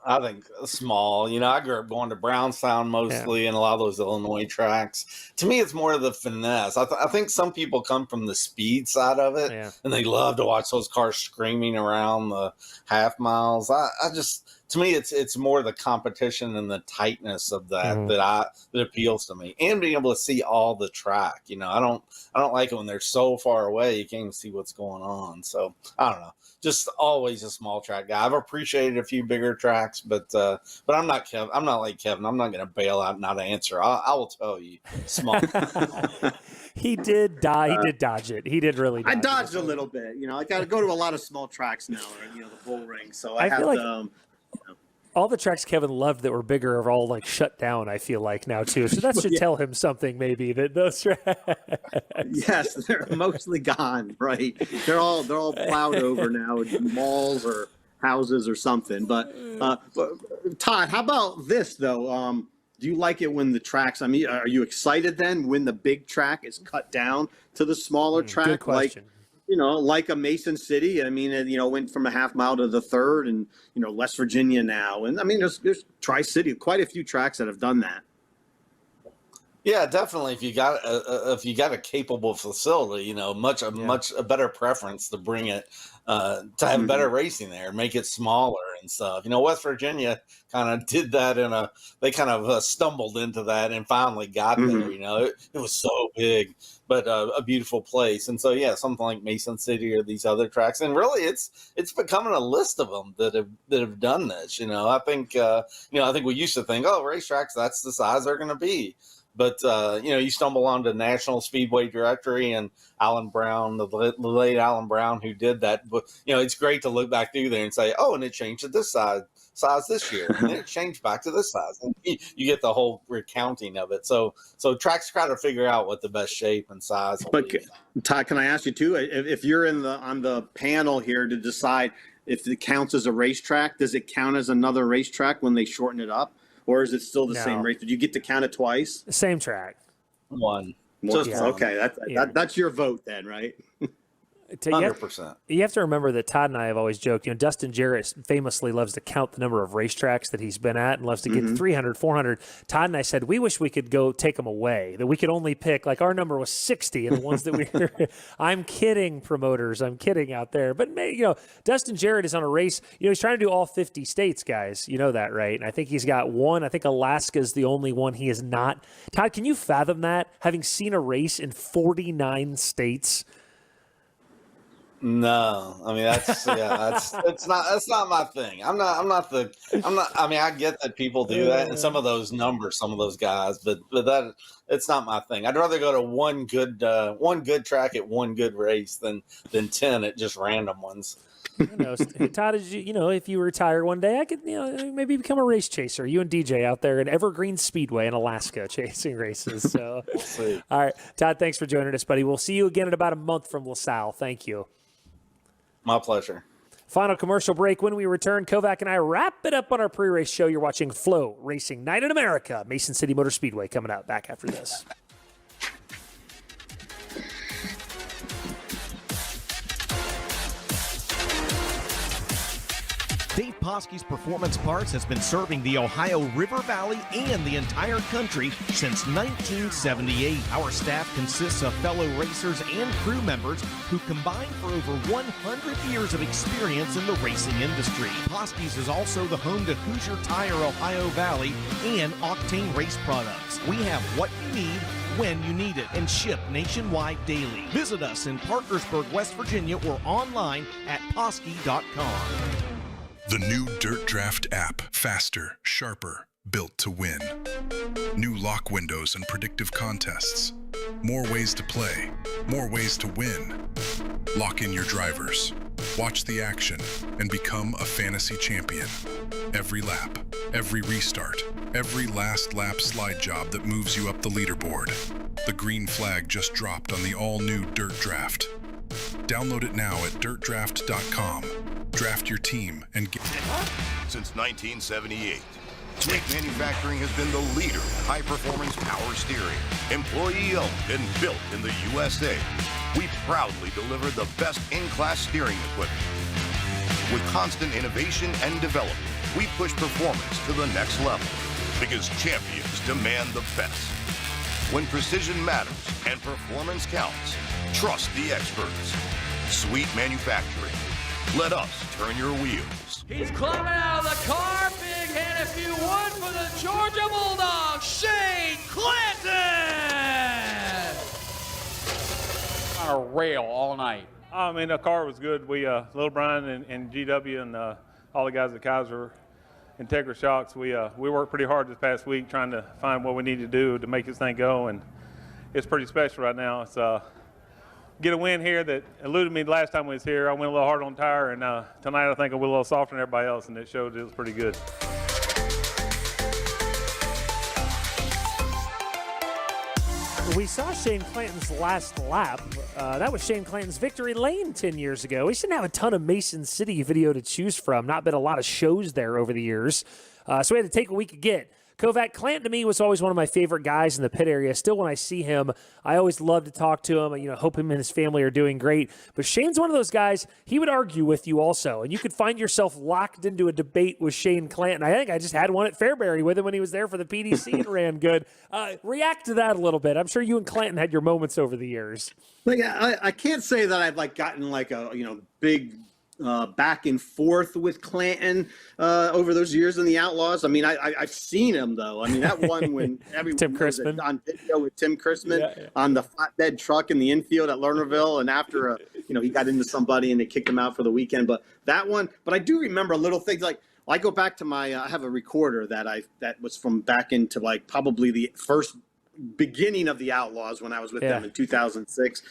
I think small. I grew up going to Brownstown mostly and a lot of those Illinois tracks. To me, it's more of the finesse. I think some people come from the speed side of it, and they love to watch those cars screaming around the half miles. To me, it's more the competition and the tightness of that that appeals to me, and being able to see all the track. I don't like it when they're so far away you can't even see what's going on. So I don't know. Just always a small track guy. I've appreciated a few bigger tracks, but I'm not Kevin. I'm not like Kevin. I'm not going to bail out and not answer. I will tell you, small. He did dodge it. He did really. I dodged a little bit. I got to go to a lot of small tracks now, or the bull ring. So I have feel like to. All the tracks Kevin loved that were bigger are all shut down, I feel like now too. So that should tell him something, maybe, that those tracks. Yes, they're mostly gone, right? They're all plowed over now in malls or houses or something. But Todd, how about this though? Do you like it when the tracks, are you excited then when the big track is cut down to the smaller track? Good question. Like a Mason City. It went from a half mile to the third, and West Virginia now, and there's Tri-City, quite a few tracks that have done that. Yeah, definitely. If you got a capable facility, much a better preference to bring it to have better racing there, make it smaller and stuff. West Virginia kind of did that they kind of stumbled into that and finally got there. It was so big, but a beautiful place. And so something like Mason City or these other tracks, and really it's becoming a list of them that have done this. I think we used to think, oh, racetracks, that's the size they're going to be. But, you stumble onto National Speedway Directory and Alan Brown, the late Alan Brown, who did that. But, it's great to look back through there and say, oh, and it changed to this size this year. And then it changed back to this size. And you get the whole recounting of it. So tracks try to figure out what the best shape and size will be. Todd, can I ask you, too, if you're on the panel here to decide if it counts as a racetrack, does it count as another racetrack when they shorten it up? Or is it still the same race? Did you get to count it twice? Same track. One. Okay, that's your vote then, right? 100%. You have to remember that Todd and I have always joked, Dustin Jarrett famously loves to count the number of racetracks that he's been at and loves to get 300, 400. Todd and I said, we wish we could go take them away, that we could only pick, our number was 60 and the ones that we were, I'm kidding, promoters, I'm kidding out there. But, Dustin Jarrett is on a race, he's trying to do all 50 states, guys. You know that, right? And I think he's got one. I think Alaska is the only one he is not. Todd, can you fathom that, having seen a race in 49 states? No, that's not my thing. I get that people do that, and some of those guys, but that it's not my thing. I'd rather go to one good track at one good race than 10 at just random ones. Todd, if you retire one day, I could, maybe become a race chaser. You and DJ out there in Evergreen Speedway in Alaska chasing races. So, we'll see. All right, Todd, thanks for joining us, buddy. We'll see you again in about a month from LaSalle. Thank you. My pleasure. Final commercial break. When we return, Kovac and I wrap it up on our pre-race show. You're watching FloRacing Night in America, Mason City Motor Speedway, coming out back after this. Dave Poske's Performance Parts has been serving the Ohio River Valley and the entire country since 1978. Our staff consists of fellow racers and crew members who combine for over 100 years of experience in the racing industry. Poske's is also the home to Hoosier Tire Ohio Valley and Octane Race Products. We have what you need when you need it and ship nationwide daily. Visit us in Parkersburg, West Virginia, or online at Posky.com. The new Dirt Draft app. Faster, sharper, built to win. New lock windows and predictive contests. More ways to play. More ways to win. Lock in your drivers. Watch the action and become a fantasy champion. Every lap, every restart, every last lap slide job that moves you up the leaderboard. The green flag just dropped on the all-new Dirt Draft. Download it now at dirtdraft.com. Draft your team and get... Since 1978, Sweet Manufacturing has been the leader in high-performance power steering. Employee-owned and built in the USA, we proudly deliver the best in-class steering equipment. With constant innovation and development, we push performance to the next level because champions demand the best. When precision matters and performance counts, trust the experts. Sweet Manufacturing. Let us turn your wheels. He's climbing out of the car. Big hand, if you would, for the Georgia Bulldogs, Shane Clanton! On a rail all night. I mean, the car was good. We, Little Brian and GW and all the guys at Kaiser, Integra Shocks, we worked pretty hard this past week trying to find what we need to do to make this thing go, and it's pretty special right now. It's get a win here that eluded me the last time we was here. I went a little hard on tire, and tonight I think I went a little softer than everybody else, and it showed it was pretty good. We saw Shane Clanton's last lap. That was Shane Clanton's victory lane 10 years ago. We shouldn't have a ton of Mason City video to choose from. Not been a lot of shows there over the years. So we had to take a week to get. Kovac Clanton, to me, was always one of my favorite guys in the pit area. Still, when I see him, I always love to talk to him. You know, hope him and his family are doing great. But Shane's one of those guys, he would argue with you also. And you could find yourself locked into a debate with Shane Clanton. I think I just had one at Fairbury with him when he was there for the PDC and ran good. React to that a little bit. I'm sure you and Clanton had your moments over the years. Like, I can't say that I've gotten a big back and forth with Clanton over those years in the Outlaws. I mean, I've seen him though. I mean, that one when everyone Tim Crispin on video with Tim Crispin on the flatbed truck in the infield at Lernerville, and after he got into somebody and they kicked him out for the weekend. But that one, but I do remember little things like I go back to my I have a recorder that was from back into probably the first beginning of the Outlaws when I was with them in 2006.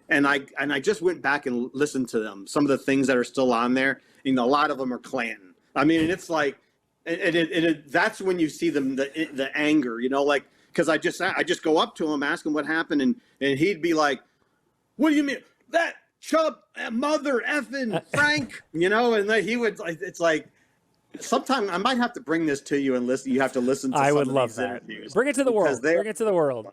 And I just went back and listened to them. Some of the things that are still on there, a lot of them are Clanton. I mean, and it's like, that's when you see them the anger, because I just go up to him, ask him what happened, and he'd be like, "What do you mean that chub mother effing Frank?" And he would. It's like, sometime I might have to bring this to you and listen. You have to listen to. I some would of love these that. interviews Bring it to the world. Bring it to the world.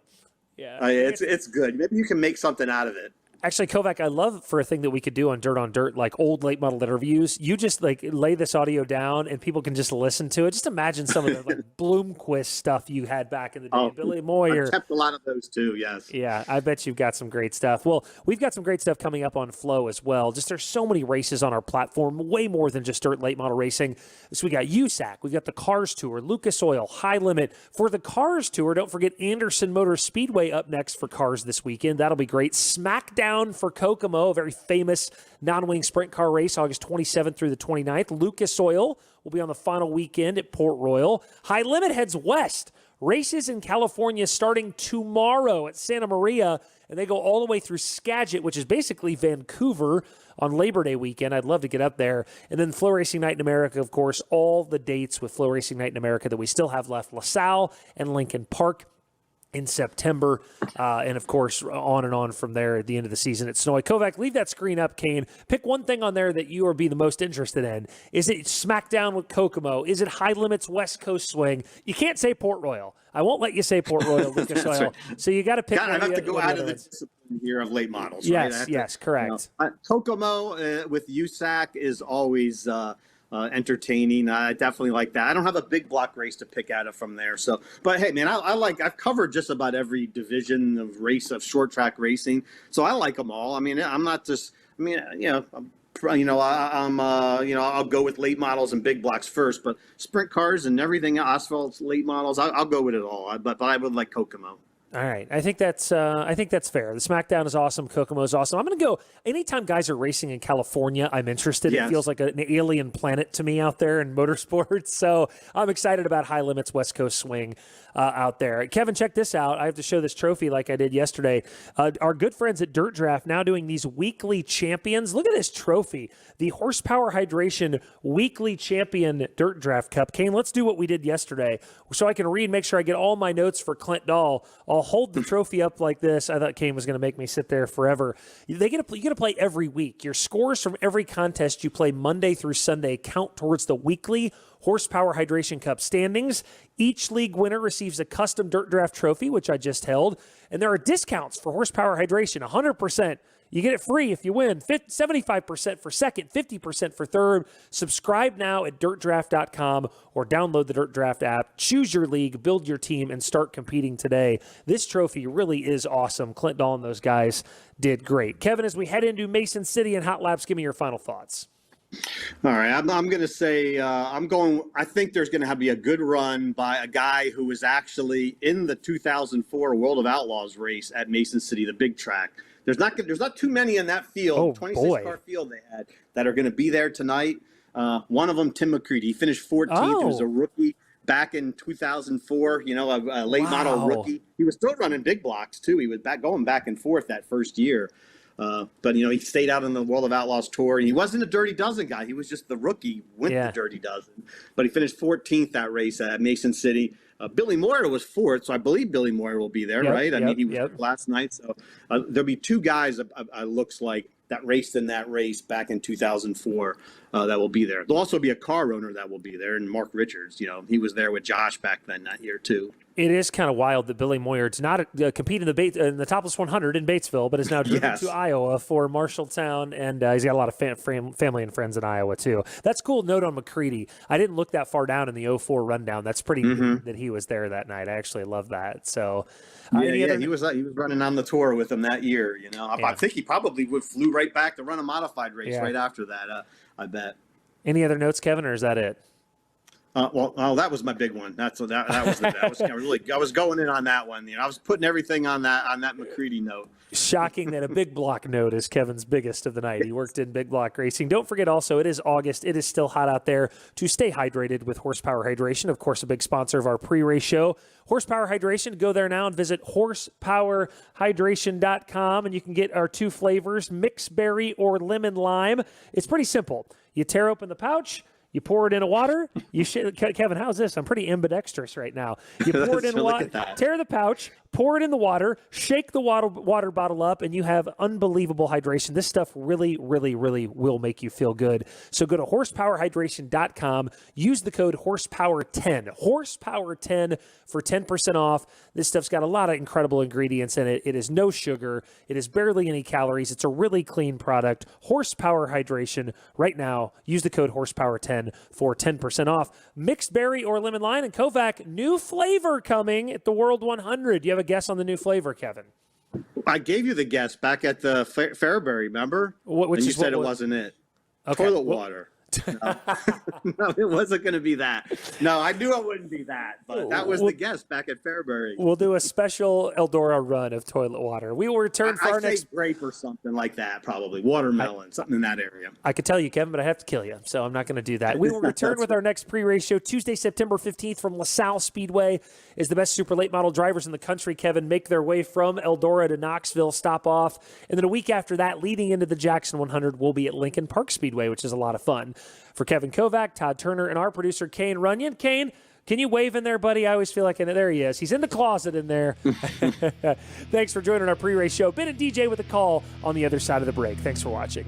Yeah, it's good. Maybe you can make something out of it. Actually, Kovac, I love for a thing that we could do on Dirt on Dirt, like old late model interviews. You just lay this audio down and people can just listen to it. Just imagine some of the Bloomquist stuff you had back in the day. Billy Moyer. I've kept a lot of those too, yes. Yeah, I bet you've got some great stuff. Well, we've got some great stuff coming up on Flow as well. Just there's so many races on our platform, way more than just Dirt late model racing. So we got USAC, we've got the Cars Tour, Lucas Oil, High Limit. For the Cars Tour, don't forget Anderson Motor Speedway up next for cars this weekend. That'll be great. Smackdown for Kokomo, a very famous non-wing sprint car race, August 27th through the 29th. Lucas Oil will be on the final weekend at Port Royal. High Limit heads west. Races in California starting tomorrow at Santa Maria, and they go all the way through Skagit, which is basically Vancouver, on Labor Day weekend. I'd love to get up there. And then FloRacing Night in America, of course, all the dates with FloRacing Night in America that we still have left. LaSalle and Lincoln Park in September, and of course, on and on from there at the end of the season at Snowy. Kovac, leave that screen up, Kane. Pick one thing on there that you would be the most interested in. Is it Smackdown with Kokomo? Is it High Limits West Coast Swing? You can't say Port Royal. I won't let you say Port Royal, Lucas Oil. Right. So you got to pick. I have to go out of the discipline here of late models. Yes, right? yes, correct. Kokomo with USAC is always entertaining. I definitely like that. I don't have a big block race to pick out of from there. So, but hey, man, I've covered just about every division of short track racing. So I like them all. I mean, I'm not just. I mean, I'll go with late models and big blocks first, but sprint cars and everything, asphalts, late models, I'll go with it all. But I would like Kokomo. All right, I think that's fair. The SmackDown is awesome. Kokomo is awesome. I'm going to go anytime guys are racing in California. I'm interested. Yes. It feels like an alien planet to me out there in motorsports. So I'm excited about High Limits West Coast Swing out there. Kevin, check this out. I have to show this trophy like I did yesterday. Our good friends at Dirt Draft now doing these weekly champions. Look at this trophy, the Horsepower Hydration Weekly Champion Dirt Draft Cup. Kane, let's do what we did yesterday, so I can read, make sure I get all my notes for Clint Dahl. I'll hold the trophy up like this. I thought Kane was going to make me sit there forever. You get to play every week. Your scores from every contest you play Monday through Sunday count towards the weekly Horsepower Hydration Cup standings. Each league winner receives a custom Dirt Draft trophy, which I just held. And there are discounts for Horsepower Hydration, 100%. You get it free if you win. 75% for second, 50% for third. Subscribe now at dirtdraft.com or download the Dirt Draft app. Choose your league, build your team, and start competing today. This trophy really is awesome. Clint Dahl and those guys did great. Kevin, as we head into Mason City and Hot Laps, give me your final thoughts. All right, I'm going to say I think there's going to be a good run by a guy who was actually in the 2004 World of Outlaws race at Mason City, the big track. There's not too many in that field, 26-car field they had, that are going to be there tonight. One of them, Tim McCready, he finished 14th. He was a rookie back in 2004, a late model rookie. He was still running big blocks, too. He was going back and forth that first year. But he stayed out on the World of Outlaws tour, and he wasn't a Dirty Dozen guy. He was just the rookie with the Dirty Dozen. But he finished 14th that race at Mason City. Billy Moyer was fourth, so I believe Billy Moyer will be there, right? I mean, he was there last night. So there'll be two guys, looks like, that raced in that race back in 2004 that will be there. There'll also be a car owner that will be there, and Mark Richards. He was there with Josh back then that year, too. It is kind of wild that Billy Moyer did not compete in the Topless 100 in Batesville, but is now driven to Iowa for Marshalltown, and he's got a lot of family and friends in Iowa, too. That's cool note on McCready. I didn't look that far down in the 04 rundown. That's pretty neat that he was there that night. I actually love that. So, he was running on the tour with him that year. I think he probably flew right back to run a modified race right after that. I bet. Any other notes, Kevin, or is that it? That was my big one. That was I was going in on that one. I was putting everything on that McCready note. Shocking that a big block note is Kevin's biggest of the night. He worked in big block racing. Don't forget also, it is August. It is still hot out there. To stay hydrated with Horsepower Hydration, of course, a big sponsor of our pre-race show. Horsepower Hydration, go there now and visit horsepowerhydration.com, and you can get our two flavors, mixed berry or lemon lime. It's pretty simple. You tear open the pouch, you pour it in water. Kevin, how's this? I'm pretty ambidextrous right now. You pour it in water, tear the pouch, pour it in the water, shake the water bottle up, and you have unbelievable hydration. This stuff really, really, really will make you feel good. So go to horsepowerhydration.com. Use the code horsepower10. Horsepower10 for 10% off. This stuff's got a lot of incredible ingredients in it. It is no sugar. It is barely any calories. It's a really clean product. Horsepower Hydration right now. Use the code horsepower10 for 10% off. Mixed berry or lemon lime. And Kovac, new flavor coming at the World 100. Do you have a guess on the new flavor, Kevin? I gave you the guess back at the Fairbury, remember? And you said it wasn't it. Okay. Toilet water. No. No, it wasn't going to be that. No, I knew it wouldn't be that, but that was the guess back at Fairbury. We'll do a special Eldora run of toilet water. We will return for our next grape or something like that, probably watermelon, something in that area. I could tell you, Kevin, but I have to kill you, so I'm not going to do that. We will return with our next pre-race show Tuesday, September 15th from LaSalle Speedway. Is the best super late model drivers in the country, Kevin, make their way from Eldora to Knoxville, stop off, and then a week after that, leading into the Jackson 100, we'll be at Lincoln Park Speedway, which is a lot of fun. For Kevin Kovac, Todd Turner, and our producer, Kane Runyon. Kane, can you wave in there, buddy? I always feel like, there he is. He's in the closet in there. Thanks for joining our pre-race show. Ben and DJ with a call on the other side of the break. Thanks for watching.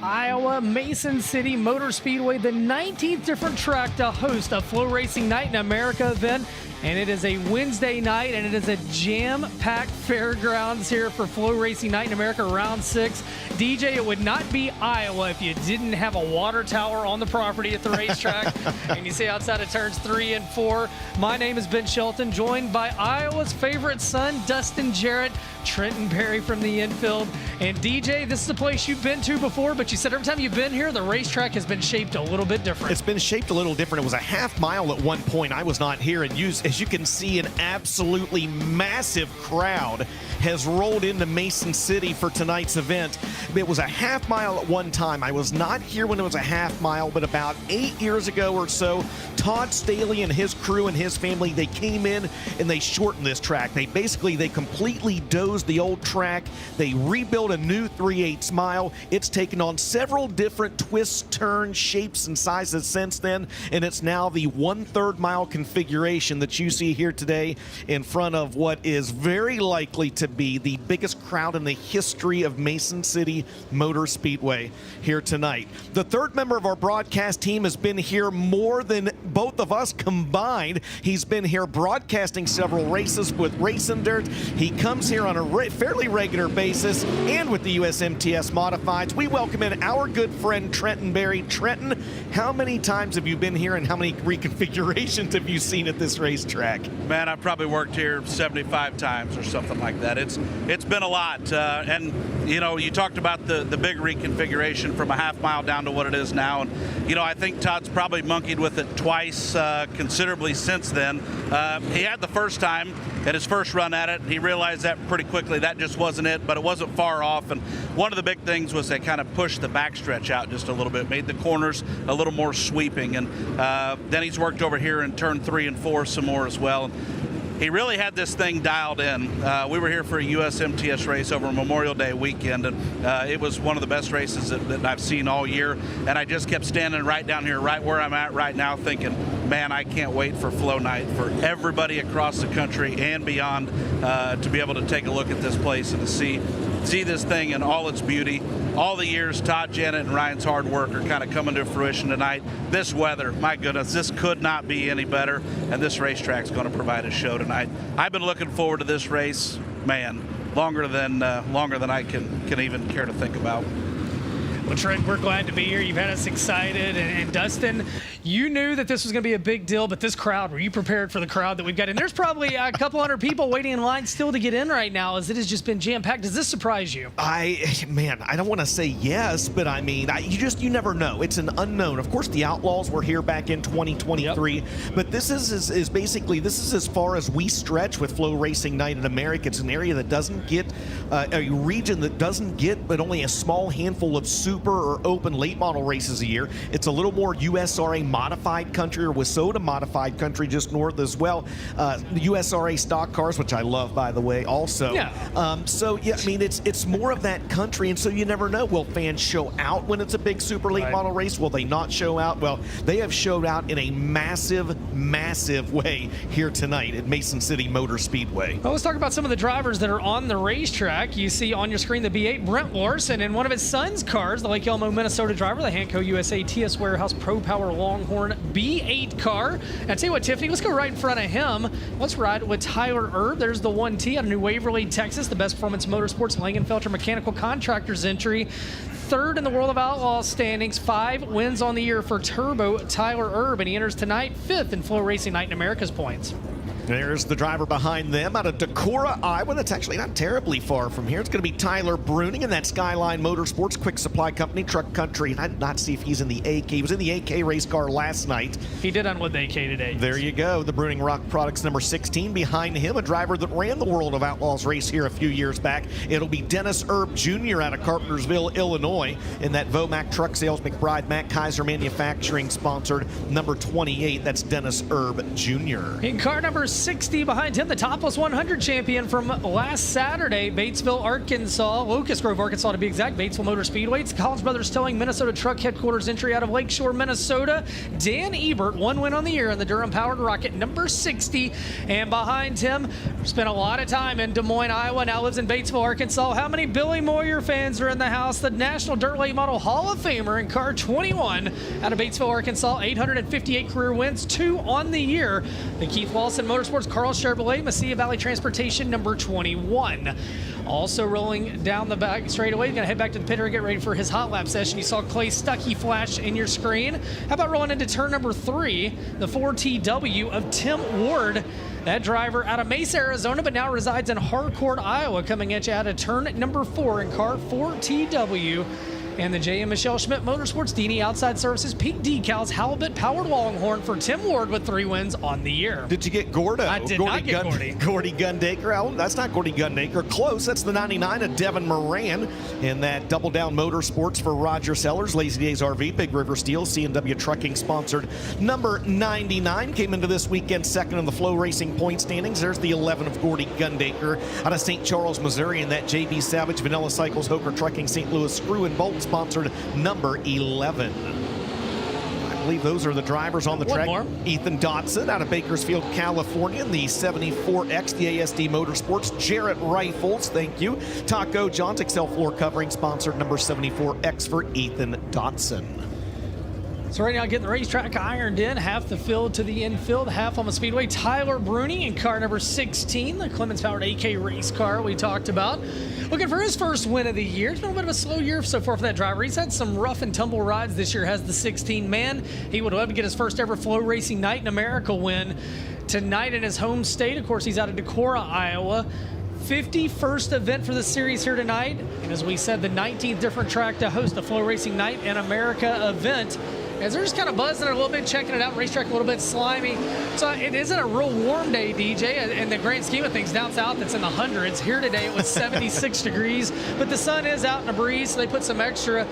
Iowa, Mason City Motor Speedway, the 19th different track to host a FloRacing Night in America event. And it is a Wednesday night, and it is a jam-packed fairgrounds here for FloRacing Night in America Round 6. DJ, it would not be Iowa if you didn't have a water tower on the property at the racetrack. And you see outside of turns 3 and 4. My name is Ben Shelton, joined by Iowa's favorite son, Dustin Jarrett, Trenton Perry from the infield. And DJ, this is a place you've been to before, but you said every time you've been here, the racetrack has been shaped a little bit different. It's been shaped a little different. It was a half mile at one point. I was not here, and as you can see, an absolutely massive crowd has rolled into Mason City for tonight's event. It was a half mile at one time. I was not here when it was a half mile, but about 8 years ago or so, Todd Staley and his crew and his family, they came in and they shortened this track. They completely dozed the old track. They rebuilt a new 3/8 mile. It's taken on several different twists, turns, shapes, and sizes since then, and it's now the 1/3 mile configuration that you see here today in front of what is very likely to be the biggest crowd in the history of Mason City Motor Speedway here tonight. The third member of our broadcast team has been here more than both of us combined. He's been here broadcasting several races with Racing Dirt. He comes here on a fairly regular basis and with the USMTS Modifieds. We welcome in our good friend Trenton Berry. Trenton, how many times have you been here and how many reconfigurations have you seen at this racetrack? Man, I've probably worked here 75 times or something like that. It's been a lot. And, you know, you talked about the big reconfiguration from a half mile down to what it is now. And, you know, I think Todd's probably monkeyed with it twice considerably since then. He had the first time at his first run at it. He realized that pretty quickly. That just wasn't it, but it wasn't far off. And one of the big things was they kind of pushed the backstretch out just a little bit, made the corners a little more sweeping. And then he's worked over here in turn 3 and 4 some more as well. He really had this thing dialed in. We were here for a USMTS race over Memorial Day weekend, and it was one of the best races that I've seen all year. And I just kept standing right down here, right where I'm at right now, thinking, man, I can't wait for Flow Night, for everybody across the country and beyond to be able to take a look at this place and to see this thing in all its beauty. All the years Todd, Janet, and Ryan's hard work are kind of coming to fruition tonight. This weather, my goodness, this could not be any better, and this racetrack's going to provide a show tonight. I've been looking forward to this race, man, longer than I can even care to think about. Well, Trent, we're glad to be here. You've had us excited. And Dustin, you knew that this was going to be a big deal, but this crowd, were you prepared for the crowd that we've got? And there's probably a couple hundred people waiting in line still to get in right now, as it has just been jam-packed. Does this surprise you? I don't want to say yes, but I mean, you never know. It's an unknown. Of course, the Outlaws were here back in 2023, yep. But this is basically as far as we stretch with FloRacing Night in America. It's an area that doesn't get, a region that doesn't get but only a small handful of super or open late model races a year. It's a little more USRA modified country, or WISSOTA modified country just north as well. The USRA stock cars, which I love, by the way, also. Yeah. So, yeah, I mean, it's more of that country, and so you never know. Will fans show out when it's a big super late model race? Will they not show out? Well, they have showed out in a massive, massive way here tonight at Mason City Motor Speedway. Well, let's talk about some of the drivers that are on the racetrack. You see on your screen the B8 Brent Larson and one of his son's cars, the Lake Elmo, Minnesota driver, the Hanco USA TS Warehouse Pro Power Longhorn B8 car. And I tell you what, Tiffany, let's go right in front of him. Let's ride with Tyler Erb. There's the 1T out of New Waverly, Texas, the Best Performance Motorsports Langenfelter Mechanical Contractors entry. Third in the World of Outlaws standings, 5 wins on the year for Turbo Tyler Erb, and he enters tonight 5th in FloRacing Night in America's points. There's the driver behind them out of Decorah, Iowa. That's actually not terribly far from here. It's going to be Tyler Bruning in that Skyline Motorsports Quick Supply Company Truck Country. I did not see if he's in the AK. He was in the AK race car last night. He did unload the AK today. There you go. The Bruning Rock Products number 16 behind him, a driver that ran the World of Outlaws race here a few years back. It'll be Dennis Erb Jr. out of Carpentersville, Illinois, in that Vomac Truck Sales McBride Mac Kaiser Manufacturing sponsored number 28. That's Dennis Erb Jr. In car number 60. Behind him, the Topless 100 champion from last Saturday, Batesville, Arkansas, Locust Grove, Arkansas to be exact, Batesville Motor Speedway. It's Collins Brothers Towing, Minnesota Truck Headquarters entry out of Lakeshore, Minnesota. Dan Ebert, 1 win on the year in the Durham-powered Rocket, number 60. And behind him, spent a lot of time in Des Moines, Iowa, now lives in Batesville, Arkansas. How many Billy Moyer fans are in the house? The National Dirt Late Model Hall of Famer in car 21 out of Batesville, Arkansas. 858 career wins, 2 on the year. The Keith Lawson Motorsports, Carl Chevrolet, Mesilla Valley Transportation, number 21. Also rolling down the back straightaway, going to head back to the pit and get ready for his hot lap session. You saw Clay Stuckey flash in your screen. How about rolling into turn number 3, the 4TW of Tim Ward. That driver out of Mesa, Arizona, but now resides in Harcourt, Iowa, coming at you out of turn number 4 in car 4TW. And the J.M. Michelle Schmidt Motorsports, Dini Outside Services, Peak Decals, Halibut Powered Longhorn for Tim Ward with 3 wins on the year. Did you get Gordo? I did not get Gordy. Gordy Gundaker. Oh, that's not Gordy Gundaker. Close. That's the 99 of Devin Moran. And that Double Down Motorsports for Roger Sellers, Lazy Days RV, Big River Steel, C&W Trucking sponsored. Number 99 came into this weekend second in the FloRacing point standings. There's the 11 of Gordy Gundaker out of St. Charles, Missouri. And that JB Savage, Vanilla Cycles, Hoker Trucking, St. Louis Screw and Bolt sponsored number 11. I believe those are the drivers on the track. More. Ethan Dotson out of Bakersfield, California, the 74X, the ASD Motorsports. Jarrett Rifles, thank you. Taco John's Excel Floor Covering sponsored number 74X for Ethan Dotson. So right now getting the racetrack ironed in, half the field to the infield, half on the speedway. Tyler Bruni in car number 16, the Clemens powered AK race car we talked about. Looking for his first win of the year. It's been a bit of a slow year so far for that driver. He's had some rough and tumble rides this year, has the 16 man. He would love to get his first ever FloRacing Night in America win tonight in his home state. Of course, he's out of Decorah, Iowa. 51st event for the series here tonight. And as we said, the 19th different track to host a FloRacing Night in America event. As they're just kind of buzzing it a little bit, checking it out, racetrack a little bit slimy. So it isn't a real warm day, DJ, in the grand scheme of things. Down south, it's in the hundreds. Here today, it was 76 degrees, but the sun is out in a breeze, so they put some extra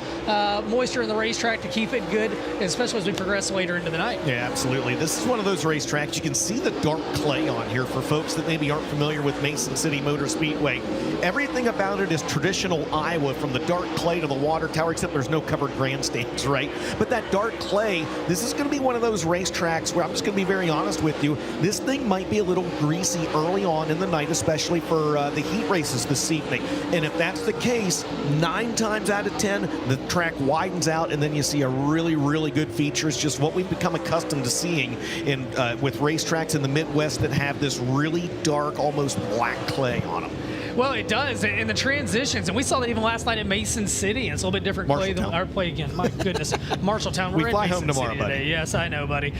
moisture in the racetrack to keep it good, especially as we progress later into the night. Yeah, absolutely. This is one of those racetracks. You can see the dark clay on here for folks that maybe aren't familiar with Mason City Motor Speedway. Everything about it is traditional Iowa, from the dark clay to the water tower, except there's no covered grandstands, right? But that dark clay, this is going to be one of those racetracks where I'm just going to be very honest with you. This thing might be a little greasy early on in the night, especially for the heat races this evening. And if that's the case, 9 times out of 10, the track widens out, and then you see a really, really good feature. It's just what we've become accustomed to seeing in with racetracks in the Midwest that have this really dark, almost black clay on them. Well, it does, and the transitions, and we saw that even last night at Mason City. It's a little bit different play than our play again. My goodness, Marshalltown. We fly home tomorrow, buddy. Yes, I know, buddy.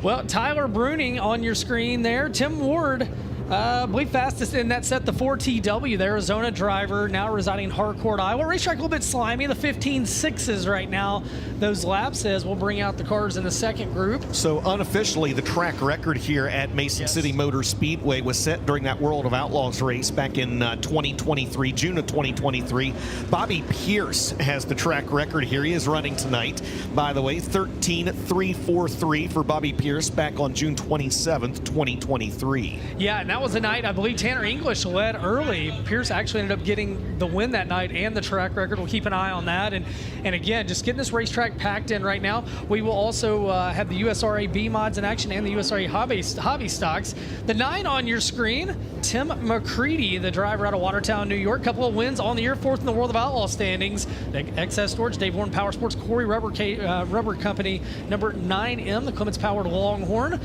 Well, Tyler Bruning on your screen there. Tim Ward, I believe fastest in that set, the 4TW, the Arizona driver, now residing in Harcourt, Iowa. Racetrack a little bit slimy, the 15.6s right now. Those laps as we'll bring out the cars in the second group. So unofficially, the track record here at Mason City Motor Speedway was set during that World of Outlaws race back in 2023, June of 2023. Bobby Pierce has the track record here. He is running tonight, by the way, 13.343 for Bobby Pierce back on June 27th, 2023. Yeah, and that was the night, I believe Tanner English led early. Pierce actually ended up getting the win that night and the track record. We'll keep an eye on that. And again, just getting this racetrack packed in right now. We will also have the USRA B mods in action and the USRA hobby stocks. The 9 on your screen, Tim McCready, the driver out of Watertown, New York. Couple of wins on the year, 4th in the World of Outlaw standings. The XS Storage, Dave Warren Power Sports, Corey Rubber Company, number 9M, the Clemens Powered Longhorn.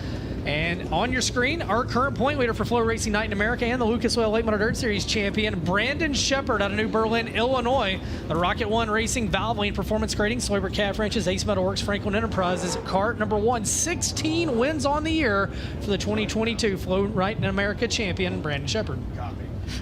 And on your screen, our current point leader for FloRacing Night in America and the Lucas Oil Late Model Dirt Series champion, Brandon Shepard out of New Berlin, Illinois. The Rocket One Racing, Valvoline Performance Grading, Soybert Cat Wrenches, Ace Metal Works, Franklin Enterprises, cart number 1. 16 wins on the year for the 2022 Flo Night in America champion, Brandon Shepard.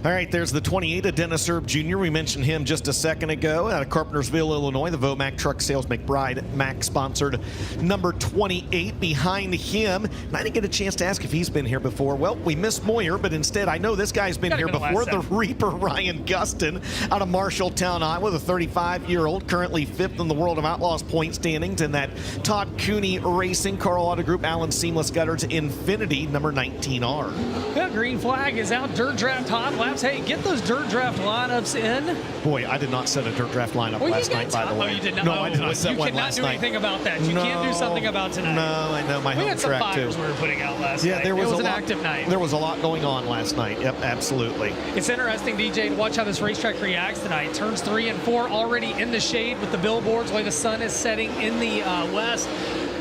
All right, there's the 28 of Dennis Erb Jr. We mentioned him just a second ago out of Carpentersville, Illinois. The Vomac Truck Sales McBride Mac sponsored number 28 behind him. And I didn't get a chance to ask if he's been here before. Well, we missed Moyer, but instead I know this guy's been here before. The Reaper Ryan Gustin out of Marshalltown, Iowa, the 35-year-old, currently 5th in the World of Outlaws point standings. And that Todd Cooney Racing, Carl Auto Group, Allen Seamless Gutters, Infinity, number 19R. The green flag is out. Dirt Draft hot laps. Hey, get those Dirt Draft lineups in. Boy, I did not set a Dirt Draft lineup last night, by the way. Oh, you did not? No, I did not set one last night. You cannot do anything about that. You can't do something about tonight. No, I know my home track, too. We had some fires we were putting out last night. There was an active night. There was a lot going on last night. Yep, absolutely. It's interesting, DJ, to watch how this racetrack reacts tonight. Turns 3 and 4 already in the shade with the billboards while the sun is setting in the west.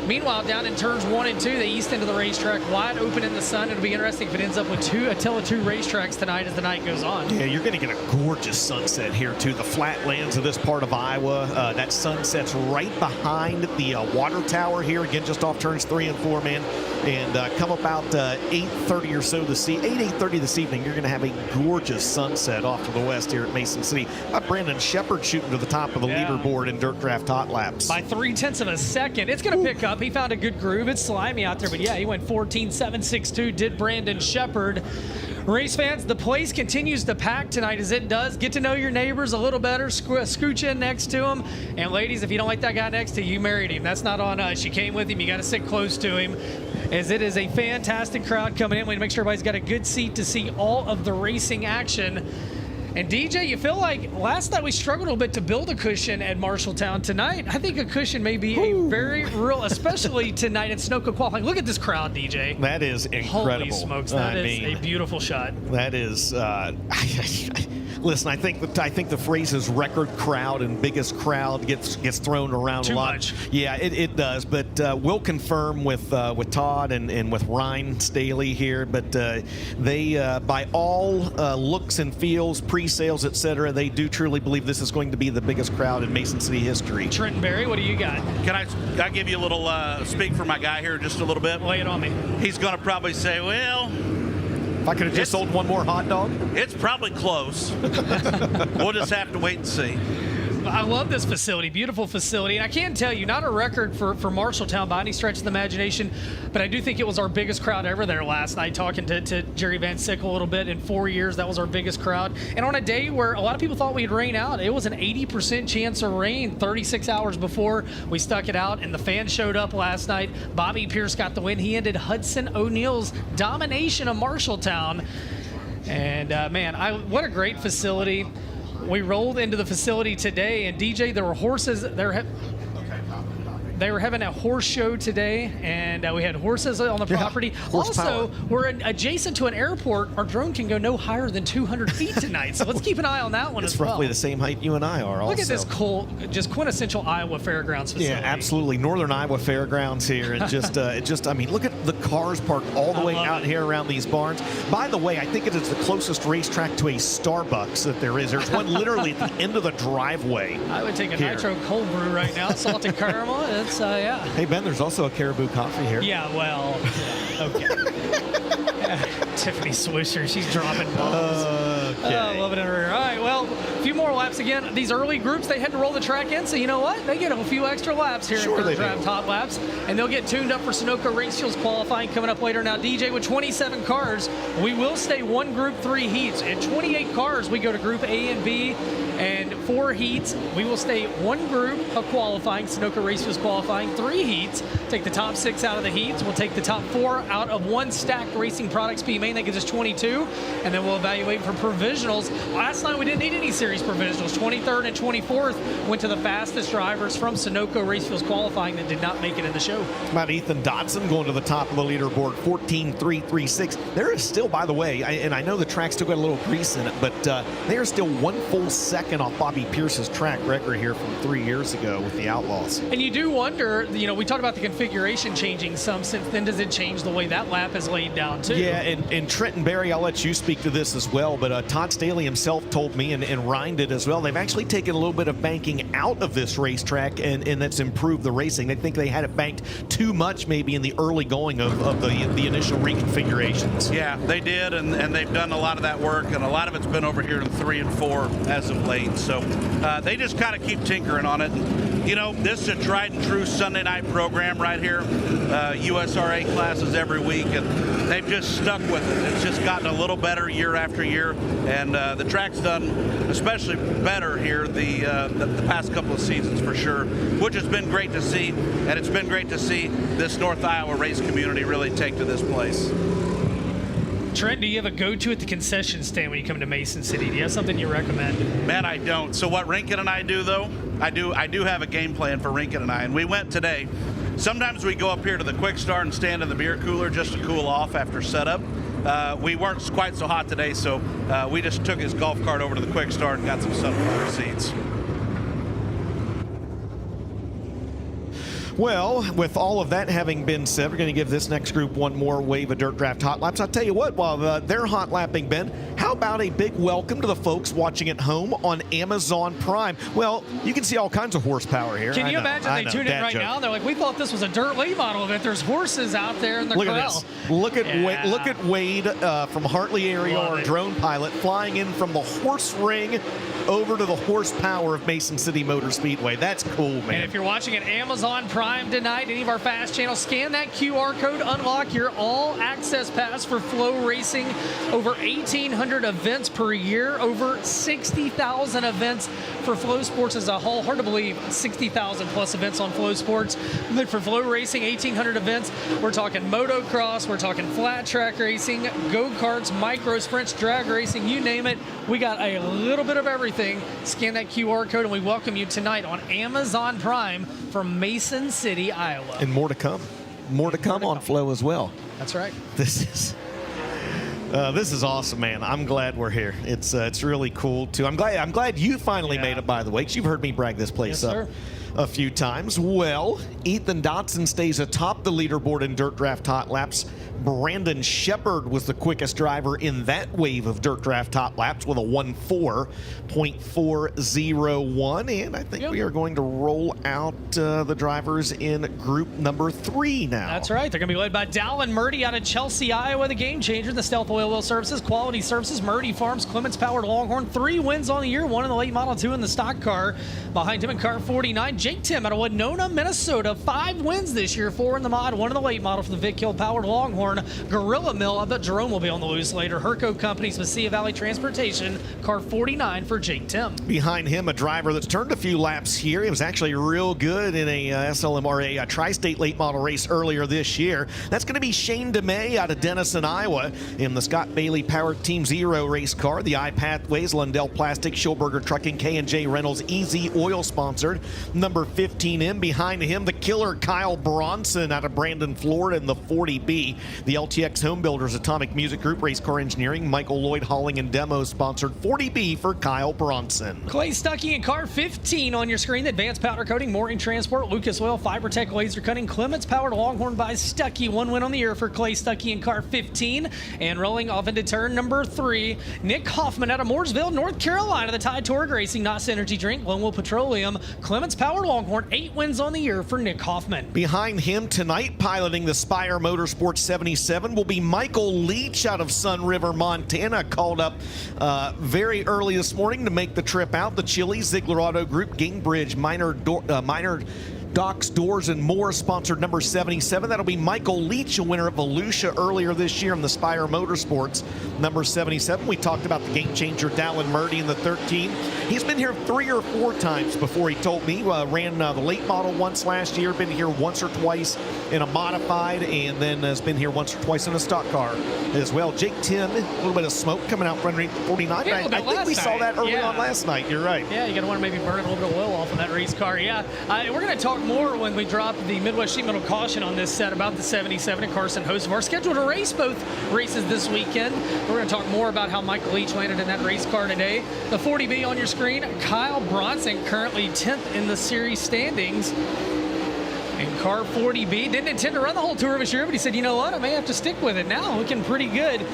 Meanwhile, down in turns 1 and 2, the east end of the racetrack, wide open in the sun. It'll be interesting if it ends up with two racetracks tonight as the night goes on. Yeah, you're going to get a gorgeous sunset here, too. The flatlands of this part of Iowa, that sunset's right behind the water tower here, again, just off turns 3 and 4, man. And come about 8:30 or so 8:30 this evening, you're going to have a gorgeous sunset off to the west here at Mason City. Brandon Shepard shooting to the top of the leaderboard in Dirt Draft Hot Laps. By 0.3 of a second. It's going to pick up. He found a good groove. It's slimy out there, but yeah, he went 14.762, did Brandon Shepard. Race fans, the place continues to pack tonight as it does. Get to know your neighbors a little better. Scooch in next to them. And ladies, if you don't like that guy next to you, you married him. That's not on us. You came with him. You got to sit close to him. As it is a fantastic crowd coming in. We need to make sure everybody's got a good seat to see all of the racing action. And DJ, you feel like last night we struggled a little bit to build a cushion at Marshalltown. Tonight, I think a cushion may be a very real, especially tonight in Sunoco qualifying. Look at this crowd, DJ. That is incredible. Holy smokes, that is a beautiful shot. That is, listen, I think the phrases record crowd and biggest crowd gets thrown around a lot. Too much. Yeah, it does. But we'll confirm with Todd and with Ryan Staley here. But they, by all looks and feels, pre-sales, etc., they do truly believe this is going to be the biggest crowd in Mason City history. Trenton Berry, what do you got? Can I give you a little speak for my guy here just a little bit? Lay it on me. He's going to probably say, well, if I could have just sold one more hot dog? It's probably close. We'll just have to wait and see. I love this facility, beautiful facility. And I can tell you, not a record for Marshalltown by any stretch of the imagination, but I do think it was our biggest crowd ever there last night. Talking to Jerry Van Sickle a little bit, in 4 years, that was our biggest crowd. And on a day where a lot of people thought we'd rain out, it was an 80% chance of rain 36 hours before we stuck it out, and the fans showed up last night. Bobby Pierce got the win. He ended Hudson O'Neill's domination of Marshalltown. And man, what a great facility. We rolled into the facility today, and DJ, there were horses. They were having a horse show today, and we had horses on the property. Also, we're adjacent to an airport. Our drone can go no higher than 200 feet tonight, so let's keep an eye on that one as well. It's roughly the same height you and I are. Look at this cool, just quintessential Iowa Fairgrounds facility. Yeah, absolutely. Northern Iowa Fairgrounds here. And I mean, look at the cars parked all the way out here around these barns. By the way, I think it is the closest racetrack to a Starbucks that there is. There's one literally at the end of the driveway. I would take a nitro cold brew right now, salted caramel. It's, yeah. Hey, Ben, there's also a Caribou coffee here. Yeah, well, okay. Tiffany Swisher, she's dropping balls. Okay. Love it in her ear. All right, well, a few more laps again. These early groups, they had to roll the track in, so you know what? They get a few extra laps here in Dirt Draft Hot Laps, and they'll get tuned up for Sunoco Race Fuels qualifying coming up later. Now, DJ, with 27 cars, we will stay one Group 3 heats. In 28 cars, we go to Group A and B, and 4 heats. We will stay one group of qualifying, Sunoco Race Fuels qualifying, 3 heats. Take the top 6 out of the heats. We'll take the top 4 out of one stacked Racing Products B main. That gives us 22, and then we'll evaluate for provisionals. Last night, we didn't need any series provisionals. 23rd and 24th went to the fastest drivers from Sunoco Race Fuels qualifying that did not make it in the show. About Ethan Dodson going to the top of the leaderboard, 14.336. There is still, by the way, and I know the track still got a little grease in it, but there is still 1 full second piggybacking off Bobby Pierce's track record here from 3 years ago with the Outlaws. And you do wonder, we talked about the configuration changing some since then. Does it change the way that lap is laid down too? Yeah, and Trenton Berry, I'll let you speak to this as well, but Todd Staley himself told me, and Ryan did as well, they've actually taken a little bit of banking out of this racetrack, and that's improved the racing. They think they had it banked too much maybe in the early going of the initial reconfigurations. Yeah, they did, and they've done a lot of that work, and a lot of it's been over here in 3 and 4 as of late. So they just kind of keep tinkering on it. And, this is a tried and true Sunday night program right here. USRA classes every week, and they've just stuck with it. It's just gotten a little better year after year, and the track's done especially better here the past couple of seasons for sure, which has been great to see, and it's been great to see this North Iowa race community really take to this place. Trent, do you have a go-to at the concession stand when you come to Mason City? Do you have something you recommend? Man, I don't. So what Rinkin and I do, though, I do have a game plan for Rinkin and I, and we went today. Sometimes we go up here to the Quick Start and stand in the beer cooler just to cool off after setup. We weren't quite so hot today, so we just took his golf cart over to the Quick Start and got some sunflower seeds. Well, with all of that having been said, we're going to give this next group one more wave of Dirt Draft Hot Laps. I'll tell you what, while they're hot lapping, Ben, how about a big welcome to the folks watching at home on Amazon Prime? Well, you can see all kinds of horsepoire here. Can you imagine they tuned in right now? They're like, we thought this was a dirt late model event. There's horses out there in the corral. Look at this. Look at Wade from Hartley area, our drone pilot, flying in from the horse ring over to the horsepower of Mason City Motor Speedway. That's cool, man. And if you're watching at Amazon Prime tonight, any of our fast channels, scan that QR code, unlock your all-access pass for FloRacing. Over 1,800 events per year, over 60,000 events for Flow Sports as a whole. Hard to believe, 60,000 plus events on Flow Sports. But for FloRacing, 1,800 events. We're talking motocross, we're talking flat track racing, go-karts, micro sprints, drag racing, you name it. We got a little bit of everything. Scan that QR code, and we welcome you tonight on Amazon Prime from Mason City, Iowa. And more to come. More to come on Flow as well. That's right. This is awesome, man. I'm glad we're here. It's really cool too. I'm glad you finally made it, by the way, because you've heard me brag this place up a few times. Well, Ethan Dotson stays atop the leaderboard in Dirt Draft Hot Laps. Brandon Shepard was the quickest driver in that wave of Dirt Draft Hot Laps with a 1:4.401. And I think we are going to roll out the drivers in group number 3 now. That's right. They're going to be led by Dallin Murdy out of Chelsea, Iowa, the game changer, the Stealth Oil Well Services, Quality Services, Murdy Farms, Clements Powered Longhorn. 3 wins on the year, 1 in the late model, 2 in the stock car. Behind him in car 49, Jake Tim out of Winona, Minnesota. 5 wins this year, 4 in the mod, 1 in the late model for the Vic Hill Powered Longhorn. Gorilla Mill, I bet Jerome will be on the loose later. Herco Companies, Mesilla Valley Transportation, car 49 for Jake Tim. Behind him, a driver that's turned a few laps here. He was actually real good in a SLMRA Tri-State late model race earlier this year. That's going to be Shane DeMay out of Denison, Iowa, in the Scott Bailey powered Team Zero race car. The iPathways, Lundell Plastic, Schilberger Trucking, K&J Reynolds, Easy Oil sponsored. Number 15 in. Behind him, the killer Kyle Bronson out of Brandon, Florida in the 40B. The LTX Home Builders Atomic Music Group, Race Car Engineering, Michael Lloyd Hauling and Demo sponsored 40B for Kyle Bronson. Clay Stuckey in car 15 on your screen. Advanced Powder Coating, Mooring Transport, Lucas Oil, FiberTech Laser Cutting, Clements Powered Longhorn by Stuckey. 1 win on the year for Clay Stuckey in car 15. And rolling off into turn number 3, Nick Hoffman out of Mooresville, North Carolina. The Tide Torg Racing, NOS Energy Drink, Lone Wolf Petroleum, Clements Powered Longhorn. 8 wins on the year for Nick Hoffman. Behind him tonight, piloting the Spire Motorsports 77 will be Michael Leach out of Sun River, Montana, called up very early this morning to make the trip out. The Chili, Ziegler Auto Group, Gingbridge, Minor Docks, Doors, and More sponsored number 77. That'll be Michael Leach, a winner of Volusia earlier this year in the Spire Motorsports number 77. We talked about the game changer Dallin Murdy in the 13. He's been here 3 or 4 times before, he told me. Ran the late model once last year, been here once or twice in a modified, and then has been here once or twice in a stock car as well. Jake Tim, a little bit of smoke coming out front 49. Yeah, I think we saw that early on last night. You're right. Yeah, you're going to want to maybe burn a little bit of oil off of that race car. Yeah, we're going to talk more when we drop the Midwest Sheet Metal caution on this set about the 77 and Carson Hocevar. Scheduled to race both races this weekend. We're going to talk more about how Michael Leach landed in that race car today. The 40B on your screen, Kyle Bronson currently 10th in the series standings. And car 40B didn't intend to run the whole tour this year, but he said, you know what, I may have to stick with it now. Looking pretty good.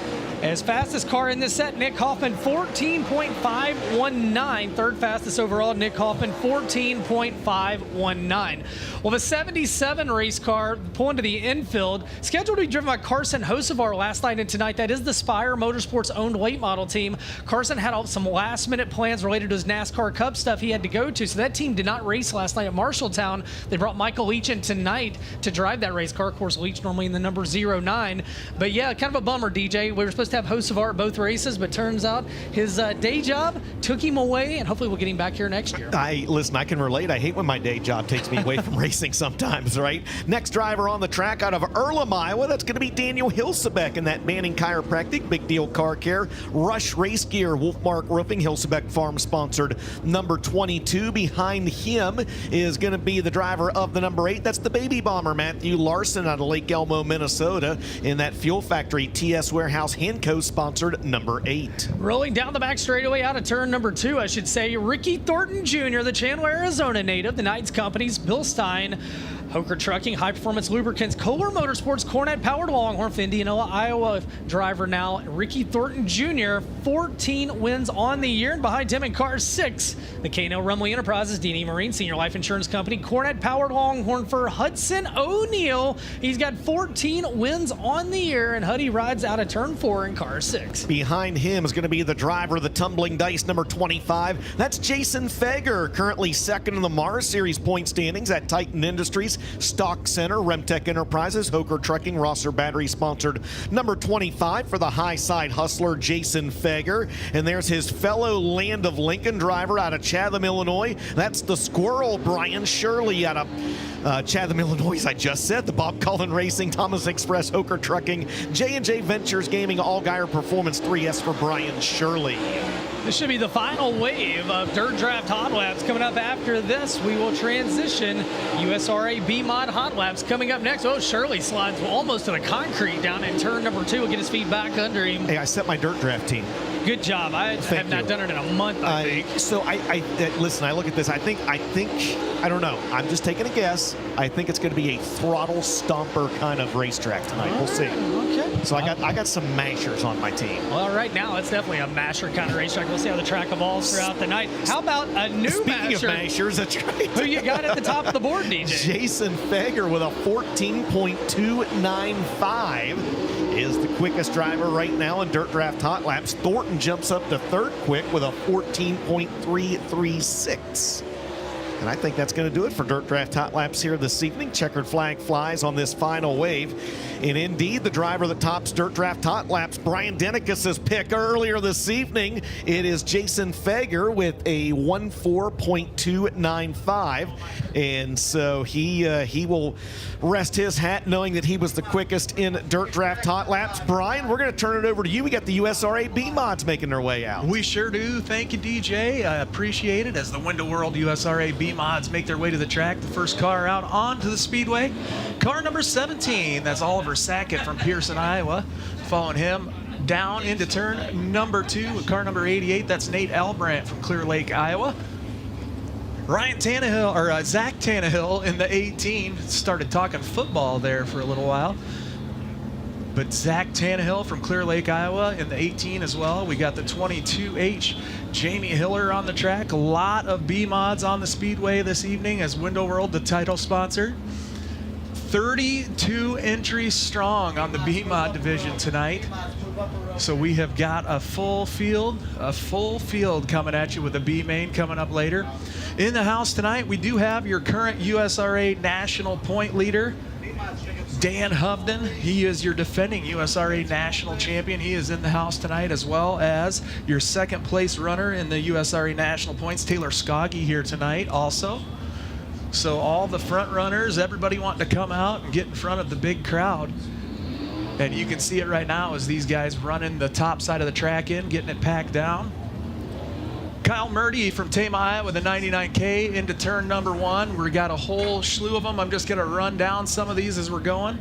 As fastest car in this set, Nick Hoffman, 14.519. Third fastest overall, Nick Hoffman, 14.519. Well, the 77 race car pulling to the infield, scheduled to be driven by Carson Hocevar last night and tonight. That is the Spire Motorsports owned late model team. Carson had some last minute plans related to his NASCAR Cup stuff he had to go to, so that team did not race last night at Marshalltown. They brought Michael Leach in tonight to drive that race car. Of course, Leach normally in the number 09. But yeah, kind of a bummer, DJ. We were supposed to have Hocevar at both races, but turns out his day job took him away, and hopefully we'll get him back here next year. Listen, I can relate. I hate when my day job takes me away from racing sometimes, right? Next driver on the track out of Earlham, Iowa, that's going to be Daniel Hilsebeck in that Manning Chiropractic, Big Deal Car Care, Rush Race Gear, Wolfmark Roofing, Hilsebeck Farm sponsored number 22. Behind him is going to be the driver of the number 8. That's the Baby Bomber, Matthew Larson out of Lake Elmo, Minnesota, in that Fuel Factory TS Warehouse Henco sponsored number 8. Rolling down the back straightaway out of turn number 2, I should say, Ricky Thornton Jr., the Chandler, Arizona native, the Knights Companies, Bill Stein, Hoker Trucking, High Performance Lubricants, Kohler Motorsports, Cornet Powered Longhorn, Indianola, Iowa driver now, Ricky Thornton Jr., 14 wins on the year. And behind him in car 6, the K&L Rumley Enterprises, D&E Marine, Senior Life Insurance Company, Cornet Powered Longhorn for Hudson O'Neill. He's got 14 wins on the year, and Huddy rides out of turn 4 in car 6. Behind him is going to be the driver of the Tumbling Dice, number 25. That's Jason Fager, currently second in the Mars Series point standings at Titan Industries, Stock Center, Remtech Enterprises, Hoker Trucking, Rosser Battery sponsored number 25 for the high side hustler Jason Fager. And there's his fellow Land of Lincoln driver out of Chatham, Illinois. That's the Squirrel Brian Shirley out of Chatham, Illinois, as I just said. The Bob Cullen Racing, Thomas Express, Hoker Trucking, J&J Ventures Gaming, Allgaier Performance 3S for Brian Shirley. This should be the final wave of Dirt Draft Hot Laps. Coming up after this, we will transition. USRA B-Mod Hot Laps coming up next. Oh, Shirley slides almost to the concrete down in turn number 2. We'll get his feet back under him. Hey, I set my Dirt Draft team. Good job. I have not done it in a month, I think. So listen, I look at this. I think, I don't know. I'm just taking a guess. I think it's going to be a throttle stomper kind of racetrack tonight. We'll see. Okay. So I got some mashers on my team. Well, right now it's definitely a masher kind of racetrack. We'll see how the track evolves throughout the night. How about a new Speaking of mashers, that's right. Who you got at the top of the board, DJ? Jason Fager with a 14.295 is the quickest driver right now in Dirt Draft Hot Laps. Thornton jumps up to third quick with a 14.336. And I think that's going to do it for Dirt Draft Hot Laps here this evening. Checkered flag flies on this final wave. And indeed, the driver that tops Dirt Draft Hot Laps, Brian Denicus's pick earlier this evening, it is Jason Fager with a 14.295. And so he will rest his hat knowing that he was the quickest in Dirt Draft Hot Laps. Brian, we're going to turn it over to you. We got the USRA B-Mods making their way out. We sure do. Thank you, DJ. I appreciate it as the Window World USRA B-Mods make their way to the track. The first car out onto the Speedway, car number 17. That's Oliver Sackett from Pearson, Iowa. Following him down into turn number 2 with car number 88. That's Nate Albrandt from Clear Lake, Iowa. Ryan Tannehill, or Zach Tannehill in the 18. Started talking football there for a little while. But Zach Tannehill from Clear Lake, Iowa in the 18 as well. We got the 22H, Jamie Hiller on the track. A lot of B-Mods on the Speedway this evening as Window World, the title sponsor. 32 entries strong on the B-Mod division tonight. So we have got a full field coming at you with a B-Main coming up later. In the house tonight, we do have your current USRA national point leader, Dan Hovden. He is your defending USRA national champion. He is in the house tonight, as well as your second place runner in the USRA national points, Taylor Skoggy, here tonight also. So all the front runners, everybody wanting to come out and get in front of the big crowd. And you can see it right now as these guys running the top side of the track in, getting it packed down. Kyle Murdy from Tama, Iowa with a 99K into turn number 1. We got a whole slew of them. I'm just going to run down some of these as we're going.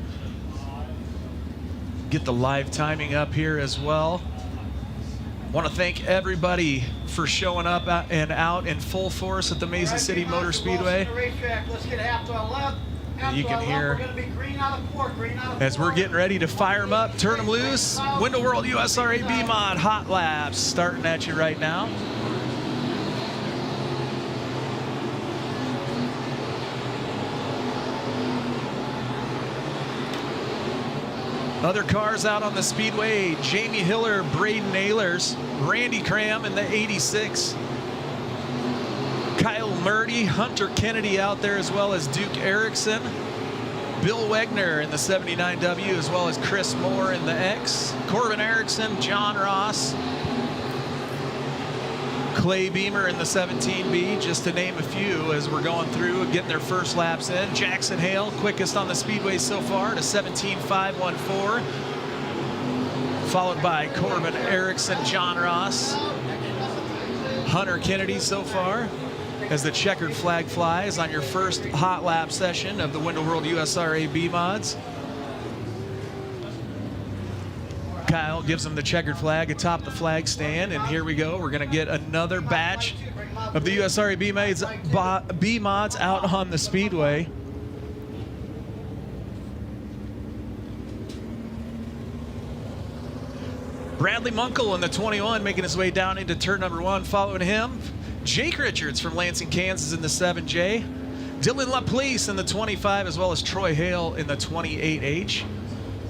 Get the live timing up here as well. Want to thank everybody for showing up and out in full force at the Mason City Motor Speedway. You can hear as we're getting ready to fire them up, turn them loose. Window World USRA B-Mod Hot Laps starting at you right now. Other cars out on the speedway, Jamie Hiller, Braden Ehlers, Randy Cram in the 86. Kyle Murdy, Hunter Kennedy out there, as well as Duke Erickson. Bill Wegner in the 79W, as well as Chris Moore in the X. Corbin Erickson, John Ross. Clay Beamer in the 17B, just to name a few as we're going through and getting their first laps in. Jackson Hale, quickest on the speedway so far, to 17.514. Followed by Corbin Erickson, John Ross. Hunter Kennedy so far, as the checkered flag flies on your first hot lap session of the Window World USRA B-Mods. Kyle gives them the checkered flag atop the flag stand, and here we go. We're going to get another batch of the USRA B-Mods out on the speedway. Bradley Munkle in the 21 making his way down into turn number 1. Following him, Jake Richards from Lansing, Kansas in the 7J. Dylan LaPlace in the 25, as well as Troy Hale in the 28H.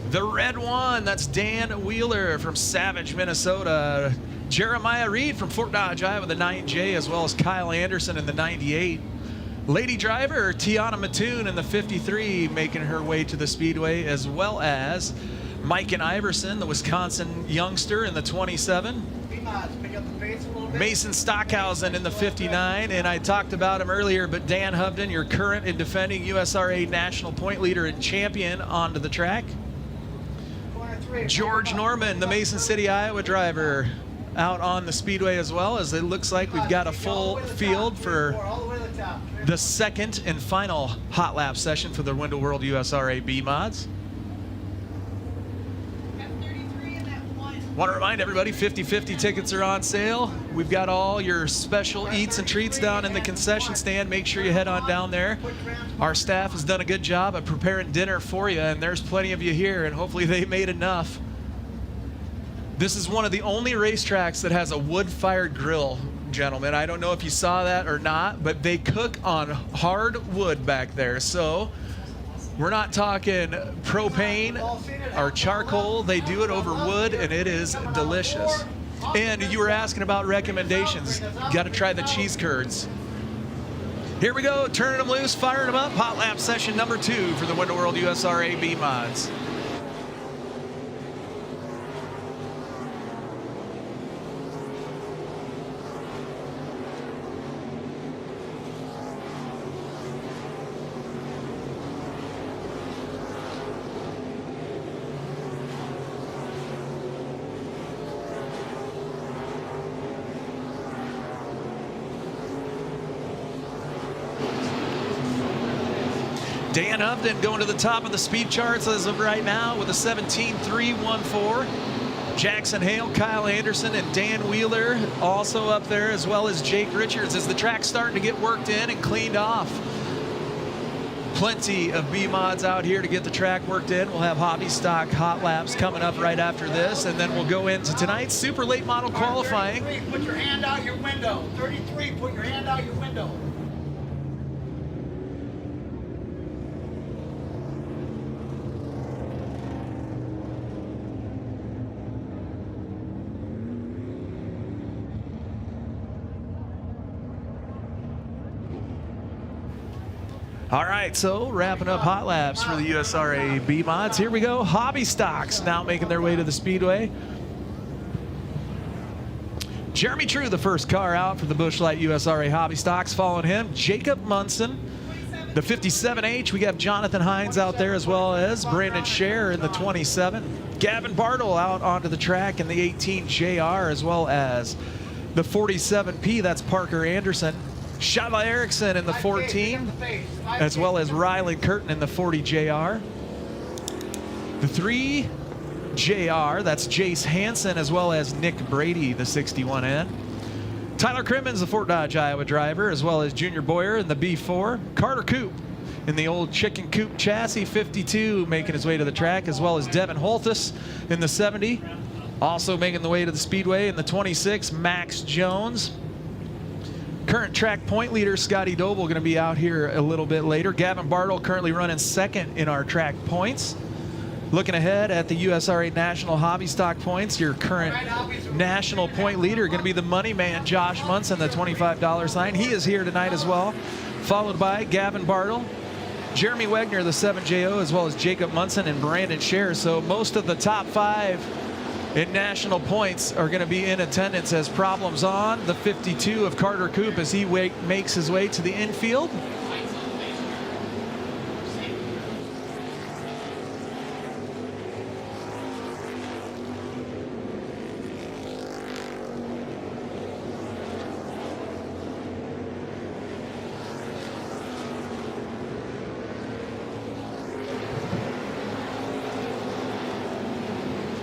The red one, that's Dan Wheeler from Savage, Minnesota. Jeremiah Reed from Fort Dodge, Iowa, the 9J, as well as Kyle Anderson in the 98. Lady driver Tiana Mattoon in the 53, making her way to the speedway, as well as Mike and Iverson, the Wisconsin youngster, in the 27. Mason Stockhausen in the 59, and I talked about him earlier, but Dan Hovden, your current and defending USRA national point leader and champion, onto the track. George Norman, the Mason City, Iowa driver, out on the speedway as well, as it looks like we've got a full field for the second and final hot lap session for the Window World USRA B-Mods. Want to remind everybody, 50/50 tickets are on sale. We've got all your special eats and treats down in the concession stand. Make sure you head on down there. Our staff has done a good job of preparing dinner for you, and there's plenty of you here, and hopefully they made enough. This is one of the only racetracks that has a wood-fired grill, gentlemen. I don't know if you saw that or not, but they cook on hard wood back there. So we're not talking propane or charcoal. They do it over wood, and it is delicious. And you were asking about recommendations. Got to try the cheese curds. Here we go, turning them loose, firing them up. Hot lap session number 2 for the Window World USRA B-Mods. Dan Upton going to the top of the speed charts as of right now with a 17.314. Jackson Hale, Kyle Anderson, and Dan Wheeler also up there, as well as Jake Richards, as the track's starting to get worked in and cleaned off. Plenty of B-Mods out here to get the track worked in. We'll have hobby stock hot laps coming up right after this, and then we'll go into tonight's super late model qualifying. 33, put your hand out your window. 33, put your hand out your window. All right, so wrapping up hot laps for the USRA B-Mods. Here we go. Hobby stocks now making their way to the speedway. Jeremy True, the first car out for the Busch Light USRA Hobby Stocks. Following him, Jacob Munson, the 57H. We got Jonathan Hines out there, as well as Brandon Scher in the 27. Gavin Bartle out onto the track in the 18 JR, as well as The 47P, that's Parker Anderson. Shala Erickson in the 14, as well as Rylan Curtin in the 40 JR. The 3 JR, that's Jace Hansen, as well as Nick Brady, the 61N. Tyler Crimmins, the Fort Dodge, Iowa driver, as well as Junior Boyer in the B4. Carter Coop in the old chicken coop chassis, 52, making his way to the track, as well as Devin Holtis in the 70. Also making the way to the Speedway in the 26, Max Jones. Current track point leader, Scotty Doble, going to be out here a little bit later. Gavin Bartle currently running second in our track points. Looking ahead at the USRA National Hobby Stock points, your current national point leader going to be the money man, Josh Munson, the $25 sign. He is here tonight as well, followed by Gavin Bartle, Jeremy Wegner, the 7JO, as well as Jacob Munson and Brandon Scher. So most of the top 5 in national points are going to be in attendance as problems on the 52 of Carter Coop as he makes his way to the infield.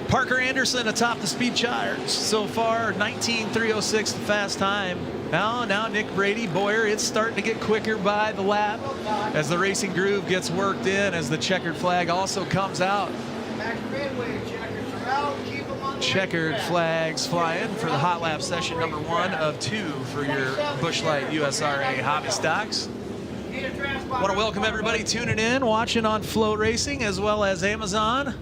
Parker Anderson atop the speed charts so far, 19.306 the fast time. Now Nick Brady, Boyer, it's starting to get quicker by the lap as the racing groove gets worked in, as the checkered flag also comes out. Checkered flags flying for the hot lap session number 1 of 2 for your Busch Light USRA hobby stocks. Want to welcome everybody tuning in, watching on FloRacing as well as Amazon.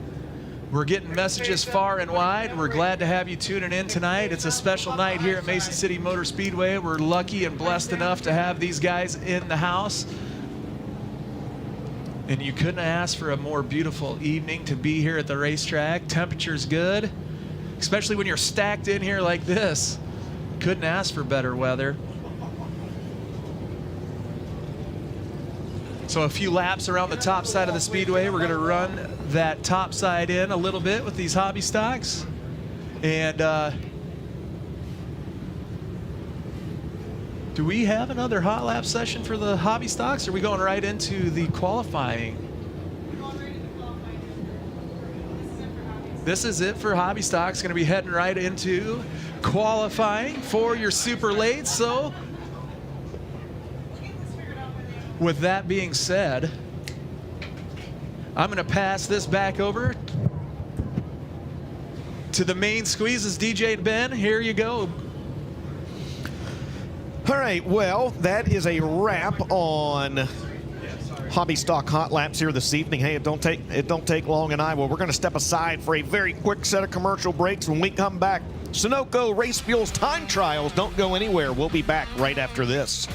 We're getting messages far and wide. We're glad to have you tuning in tonight. It's a special night here at Mason City Motor Speedway. We're lucky and blessed enough to have these guys in the house. And you couldn't ask for a more beautiful evening to be here at the racetrack. Temperature's good, especially when you're stacked in here like this. Couldn't ask for better weather. So a few laps around the top side of the Speedway. We're going to run that top side in a little bit with these hobby stocks. And do we have another hot lap session for the hobby stocks? Or are we going right into the qualifying? This is it for hobby stocks. Going to be heading right into qualifying for your super late. So with that being said, I'm going to pass this back over to the main squeezes. DJ Ben, here you go. All right, well, that is a wrap on hobby stock hot laps here this evening. Hey, it don't take long in Iowa. We're going to step aside for a very quick set of commercial breaks. When we come back, Sunoco Race Fuels time trials. Don't go anywhere. We'll be back right after this.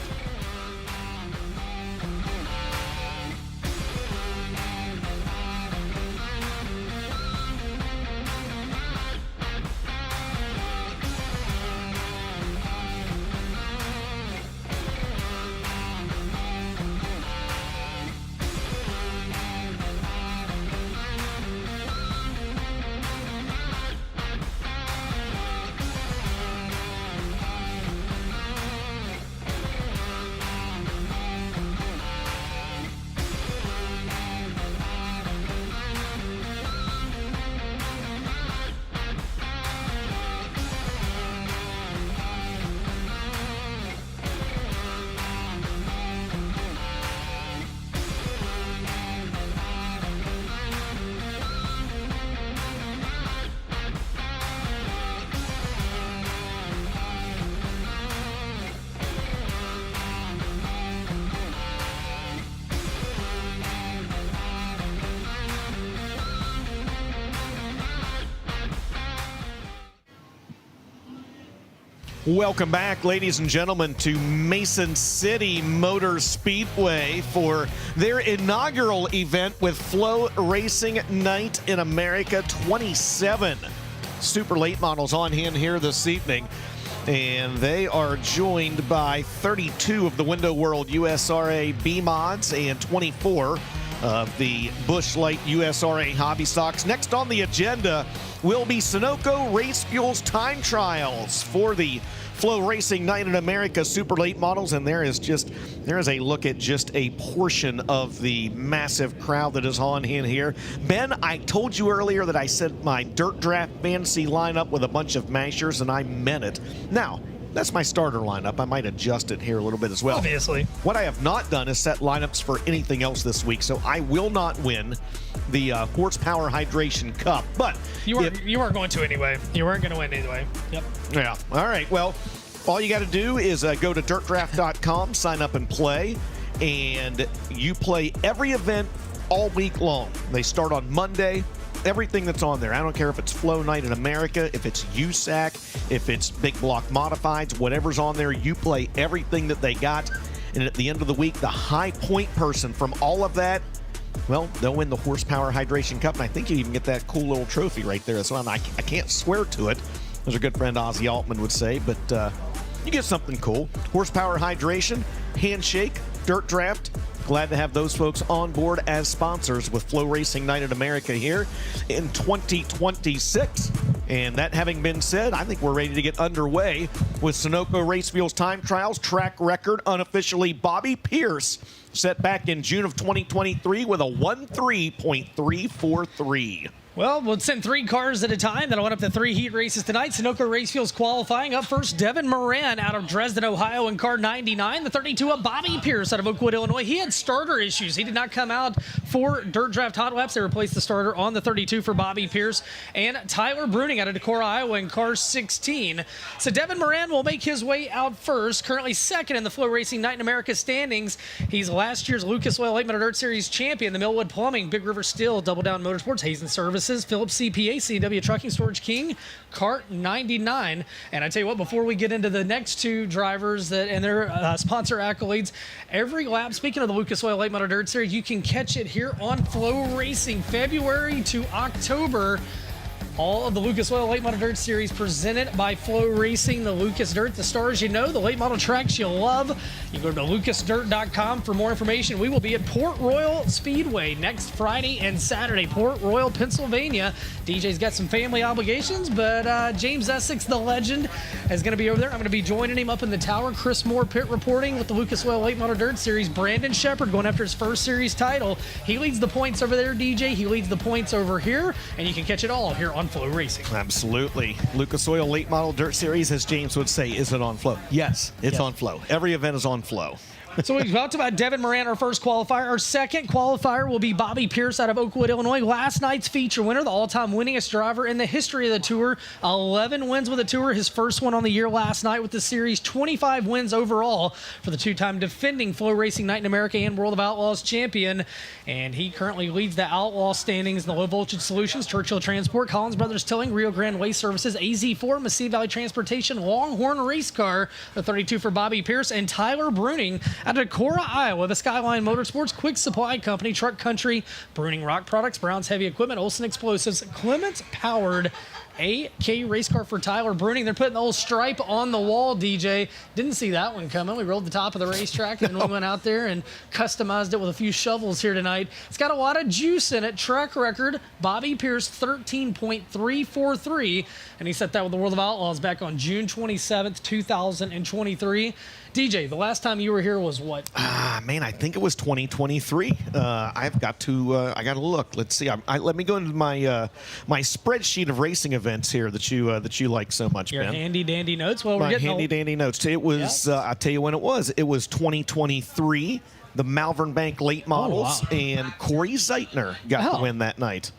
Welcome back, ladies and gentlemen, to Mason City Motor Speedway for their inaugural event with FloRacing Night in America. 27 super late models on hand here this evening, and they are joined by 32 of the Window World USRA B mods and 24 of the Busch Light USRA Hobby Stocks. Next on the agenda will be Sunoco Race Fuels time trials for the FloRacing Night in America Super Late Models, and there is a look at just a portion of the massive crowd that is on in here. Ben, I told you earlier that I said my Dirt Draft fantasy lineup with a bunch of mashers, and I meant it. Now, that's my starter lineup. I might adjust it here a little bit as well. Obviously. What I have not done is set lineups for anything else this week, so I will not win the Horsepower Hydration Cup. But you weren't going to anyway. You weren't going to win anyway. Yep. Yeah. All right. Well, all you got to do is go to dirtdraft.com, sign up and play, and you play every event all week long. They start on Monday. Everything that's on there. I don't care if it's Flow Night in America, if it's USAC, if it's Big Block Modifieds, whatever's on there, you play everything that they got. And at the end of the week, the high point person from all of that, well, they'll win the Horsepower Hydration Cup. And I think you even get that cool little trophy right there as well. I can't swear to it, as our good friend Ozzy Altman would say, but you get something cool. Horsepower Hydration, Handshake, Dirt Draft. Glad to have those folks on board as sponsors with FloRacing Night in America here in 2026. And that having been said, I think we're ready to get underway with Sunoco Race Fuels time trials. Track record unofficially Bobby Pierce set back in June of 2023 with a 1.343. Well, we'll send 3 cars at a time. That'll run up to 3 heat races tonight. Sunoco Race Fuels qualifying. Up first, Devin Moran out of Dresden, Ohio in car 99. The 32 of Bobby Pierce out of Oakwood, Illinois. He had starter issues. He did not come out for Dirt Draft Hot Laps. They replaced the starter on the 32 for Bobby Pierce. And Tyler Bruning out of Decorah, Iowa in car 16. So Devin Moran will make his way out first. Currently second in the FloRacing Night in America standings. He's last year's Lucas Oil Late Model Dirt Series champion. The Millwood Plumbing, Big River Steel, Double Down Motorsports, Hazen Services, Phillips CPA, CW Trucking, Storage King, Cart 99. And I tell you what, before we get into the next 2 drivers and their sponsor accolades, every lap, speaking of the Lucas Oil Late Model Dirt Series, you can catch it here on FloRacing, February to October. All of the Lucas Oil Late Model Dirt Series presented by FloRacing, the Lucas Dirt, the stars you know, the late model tracks you love. You go to lucasdirt.com for more information. We will be at Port Royal Speedway next Friday and Saturday, Port Royal, Pennsylvania. DJ's got some family obligations, but James Essex, the legend, is going to be over there. I'm going to be joining him up in the tower. Chris Moore pit reporting with the Lucas Oil Late Model Dirt Series. Brandon Shepard going after his first series title. He leads the points over there, DJ. He leads the points over here, and you can catch it all here on FloRacing. Absolutely. Lucas Oil Late Model Dirt Series, as James would say, is it on Flow? Yes, it's on Flow. Every event is on Flow. So we talked about Devin Moran, our first qualifier. Our second qualifier will be Bobby Pierce out of Oakwood, Illinois. Last night's feature winner, the all-time winningest driver in the history of the Tour. 11 wins with the Tour, his first one on the year last night with the series. 25 wins overall for the 2-time defending FloRacing Night in America and World of Outlaws champion. And he currently leads the Outlaw standings in the Low Voltage Solutions, Churchill Transport, Collins Brothers Towing, Rio Grande Waste Services, AZ4, Massey Valley Transportation, Longhorn Race Car, the 32 for Bobby Pierce, and Tyler Bruning out of Decorah, Iowa, the Skyline Motorsports, Quick Supply Company, Truck Country, Bruning Rock Products, Brown's Heavy Equipment, Olson Explosives, Clements Powered, AK Race Car for Tyler Bruning. They're putting the old stripe on the wall, DJ. Didn't see that one coming. We rolled the top of the racetrack and then we went out there and customized it with a few shovels here tonight. It's got a lot of juice in it. Track record, Bobby Pierce 13.343, and he set that with the World of Outlaws back on June 27th, 2023. DJ, the last time you were here was what? Man, I think it was 2023. I've got to look. Let's see. Let me go into my my spreadsheet of racing events here that you like so much, Your Ben. handy dandy notes. Well, we're My getting handy dandy notes. It was. I'll tell you when it was. It was 2023. The Malvern Bank late models, and Corey Zeitner got the win that night.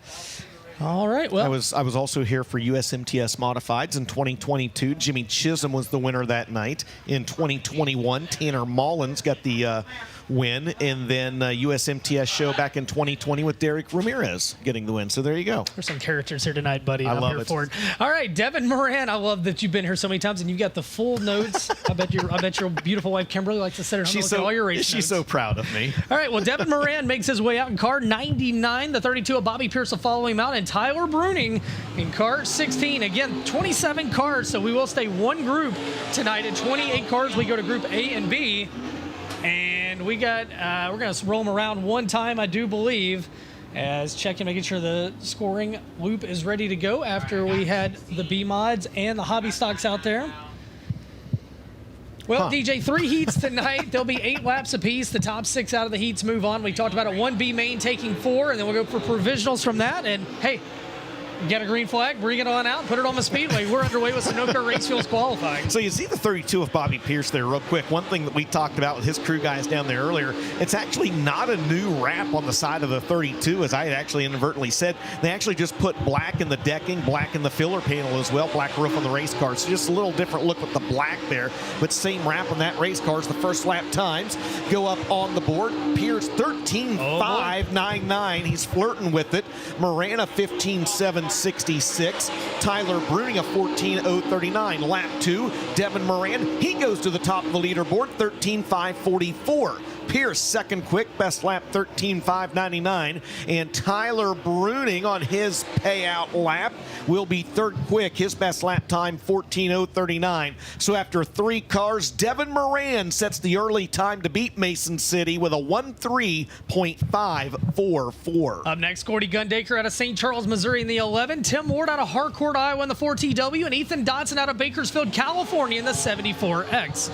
All right. Well, I was also here for USMTS Modifieds in 2022. Jimmy Chisholm was the winner that night. In 2021, Tanner Mullins got the win, and then USMTS show back in 2020 with Derek Ramirez getting the win. So there you go. There's some characters here tonight, buddy. I I'm love here it. for it. All right, Devin Moran. I love that you've been here so many times and you got the full notes. I bet your beautiful wife Kimberly likes to sit at home and look at all your race She's notes. so proud of me. All right, well, Devin Moran makes his way out in car 99. The 32 of Bobby Pierce will follow him out, and Tyler Bruning in car 16. Again, 27 cars, so we will stay one group tonight. At 28 cars, we go to Group A and B. And And we got, we're going to roll them around one time, I do believe, as checking, making sure the scoring loop is ready to go after we had the B-Mods and the hobby stocks out there. Well, DJ, 3 heats tonight. There'll be 8 laps apiece. The top 6 out of the heats move on. We talked about it. 1B main taking 4, and then we'll go for provisionals from that. And, hey, get a green flag, bring it on out, put it on the speedway. We're underway with Sunoco Race Fuels qualifying. So you see the 32 of Bobby Pierce there real quick. One thing that we talked about with his crew guys down there earlier, it's actually not a new wrap on the side of the 32, as I had actually inadvertently said. They actually just put black in the decking, black in the filler panel as well, black roof on the race car. So just a little different look with the black there, but same wrap on that race car. As the first lap times go up on the board. Pierce 13.599. He's flirting with it. Morana 15.766. Tyler Bruning a 14.039. Lap 2, Devin Moran, he goes to the top of the leaderboard, 13.544. Pierce second quick, best lap 13.599, and Tyler Bruning on his payout lap will be third quick, his best lap time 14.039. So after 3 cars, Devin Moran sets the early time to beat Mason City with a 1:3.544. Up next, Gordy Gundaker out of St. Charles, Missouri in the 11, Tim Ward out of Harcourt, Iowa in the 4TW, and Ethan Dotson out of Bakersfield, California in the 74X.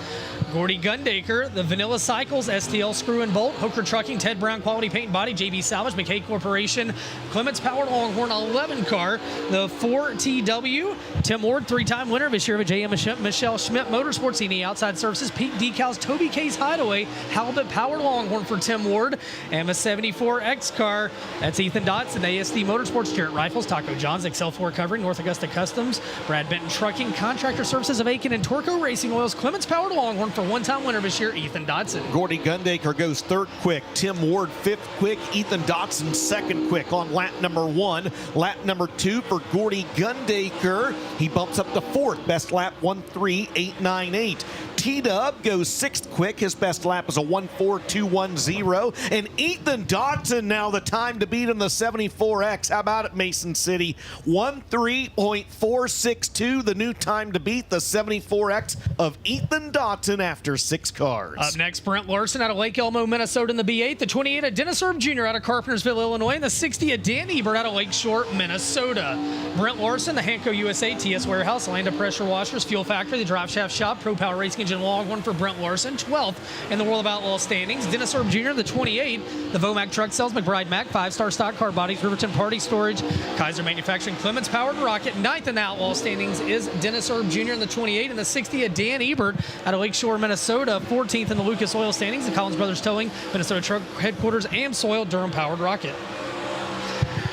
Gordy Gundaker, the Vanilla Cycles, STL Screw and Bolt, Hooker Trucking, Ted Brown Quality Paint and Body, JB Salvage, McKay Corporation, Clements Powered Longhorn 11 car, the 4TW, Tim Ward, 3-time winner this year of a JM Michelle Schmidt Motorsports, ENE Outside Services, Peak Decals, Toby K's Hideaway, Halibut Powered Longhorn for Tim Ward, and the 74X car, that's Ethan Dotson, ASD Motorsports, Jarrett Rifles, Taco John's, XL4 Covering, North Augusta Customs, Brad Benton Trucking, Contractor Services of Aiken and Torco Racing Oils, Clements Powered Longhorn for one-time winner this year, Ethan Dotson. Gordy Gundaker goes third quick. Tim Ward fifth quick. Ethan Dotson second quick on lap number 1. Lap number 2 for Gordy Gundaker. He bumps up to fourth. Best lap 1:3.898. T-Dub goes sixth quick. His best lap is a 1:4.210. And Ethan Dotson now the time to beat in the 74X. How about it, Mason City? 1:3.462, the new time to beat the 74X of Ethan Dotson after 6 cars. Up next, Brent Larson out of Lake Elmo, Minnesota in the B8. The 28 of Dennis Erb Jr. out of Carpentersville, Illinois. And the 60 of Dan Ebert out of Lakeshore, Minnesota. Brent Larson, the Hanco USA, TS Warehouse, Landa Pressure Washers, Fuel Factory, the Drive Shaft Shop, Pro Power Racing Engine Longhorn for Brent Larson. 12th in the World of Outlaw standings. Dennis Erb Jr., the 28. The Vomac Truck Sales, McBride Mac, 5-star Stock Car Bodies, Riverton Party Storage, Kaiser Manufacturing, Clements Powered Rocket. 9th in the Outlaw standings is Dennis Erb Jr. in the 28. And the 60 of Dan Ebert out of Lakeshore, Minnesota. 14th in the Lucas Oil standings. The Collins Brothers Towing, Minnesota Truck Headquarters, AmSoil, Durham Powered Rocket.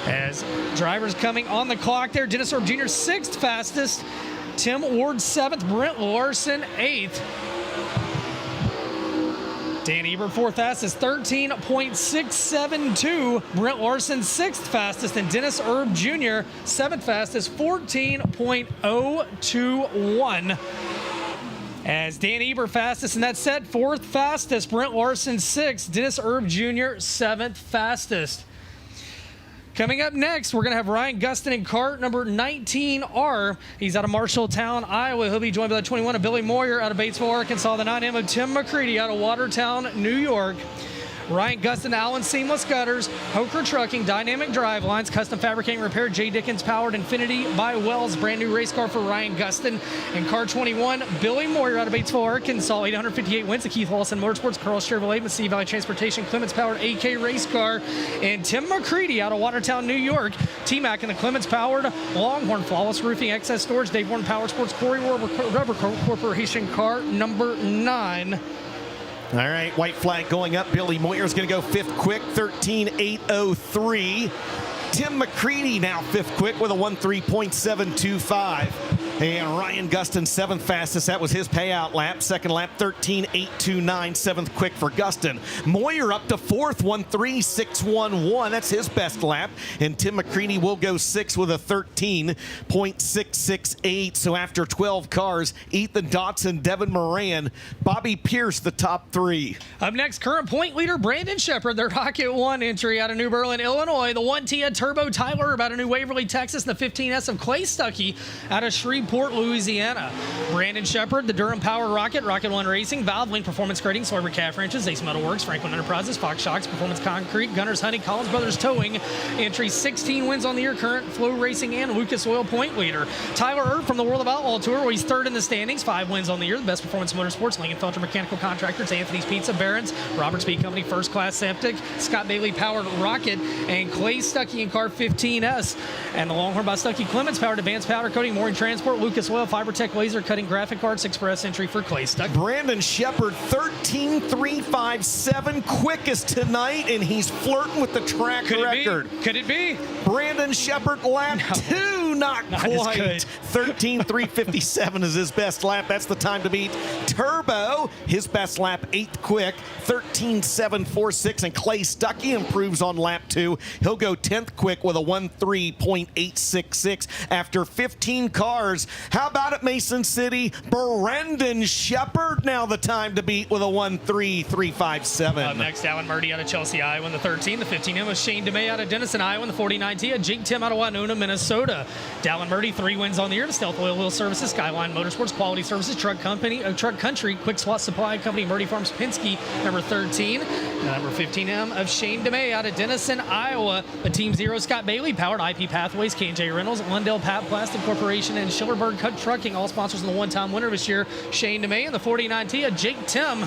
As drivers coming on the clock there, Dennis Erb Jr. 6th fastest. Tim Ward 7th, Brent Larson 8th. Dan Ebert 4th fastest, 13.672. Brent Larson 6th fastest, and Dennis Erb Jr. 7th fastest, 14.021. As Dan Ebert fastest in that set, 4th fastest, Brent Larson 6th, Dennis Erb Jr. 7th fastest. Coming up next, we're going to have Ryan Gustin in cart number 19R. He's out of Marshalltown, Iowa. He'll be joined by the 21 of Billy Moyer out of Batesville, Arkansas. The 9M of Tim McCready out of Watertown, New York. Ryan Gustin, Allen Seamless Gutters, Hoker Trucking, Dynamic Drive Lines, Custom Fabricating Repair, J. Dickens Powered Infinity by Wells, brand new race car for Ryan Gustin. And car 21, Billy Moyer out of Batesville, Arkansas, 858 wins. The Keith Lawson Motorsports, Carl Chevrolet, Mississippi Valley Transportation, Clements Powered AK Race Car. And Tim McCready out of Watertown, New York, T-Mac and the Clements Powered Longhorn, Flawless Roofing, Excess Storage, Dave Warren Power Sports, Corey Rubber Corporation, car number 9. All right, white flag going up. Billy Moyer's going to go 5th quick, 13.803. Tim McCready now 5th quick with a 1:3.725. And Ryan Gustin 7th fastest. That was his payout lap. Second lap 13.829. 7th quick for Gustin. Moyer up to 4th, 1:3.611. That's his best lap. And Tim McCready will go 6th with a 13.668. So after 12 cars, Ethan Dotson, Devin Moran, Bobby Pierce, the top 3. Up next, current point leader Brandon Shepard, their Rocket 1 entry out of New Berlin, Illinois. The 1T Turbo Tyler out of New Waverly, Texas. And the 15S of Clay Stuckey out of Shreveport, Shreveport, Louisiana. Brandon Shepard, the Durham Power Rocket, Rocket One Racing, Valvoline Performance Grading, Sawyer Calf Ranches, Ace Metal Works, Franklin Enterprises, Fox Shocks, Performance Concrete, Gunners Honey, Collins Brothers Towing. Entry 16 wins on the year, current FloRacing and Lucas Oil point leader. Tyler Erb from the World of Outlaw Tour, where he's third in the standings, 5 wins on the year. The Best Performance Motorsports, Lingenfelter Mechanical Contractors, Anthony's Pizza, Barron's, Robert Speed Company, First Class Septic, Scott Bailey Powered Rocket, and Clay Stuckey in car 15S. And the Longhorn by Stuckey Clements, Powered Advanced Powder Coating, Mooring Transport, Lucas Oil, FiberTech Laser Cutting, Graphic Arts, Express Entry for Clay Stuckey. Brandon Shepard, 13.357, quickest tonight, and he's flirting with the track record. Could it be? Brandon Shepard, lap 2, not quite. 13.357 is his best lap. That's the time to beat. Turbo, his best lap, 8th quick, 13.746, and Clay Stuckey improves on lap 2. He'll go 10th quick with a 13.866 after 15 cars. How about it, Mason City? Brandon Shepard now the time to beat with a 13.357. Up next, Alan Murdy out of Chelsea, Iowa in the 13. The 15M was Shane DeMay out of Denison, Iowa in the 49T. Jake Tim out of Winona, Minnesota. Dallin Murdy, 3 wins on the year. The Stealth Oil Wheel Services, Skyline Motorsports, Quality Services, Truck Country, Quick Slot Supply Company, Murdy Farms, Penske, number 13. Number 15M of Shane DeMay out of Denison, Iowa. The Team Zero, Scott Bailey, Powered IP Pathways, K&J Reynolds, Lundell Pat Plastic Corporation, and Schillerberg Cut Trucking, all sponsors in the one-time winner this year. Shane DeMay in the 49T, Jake Tim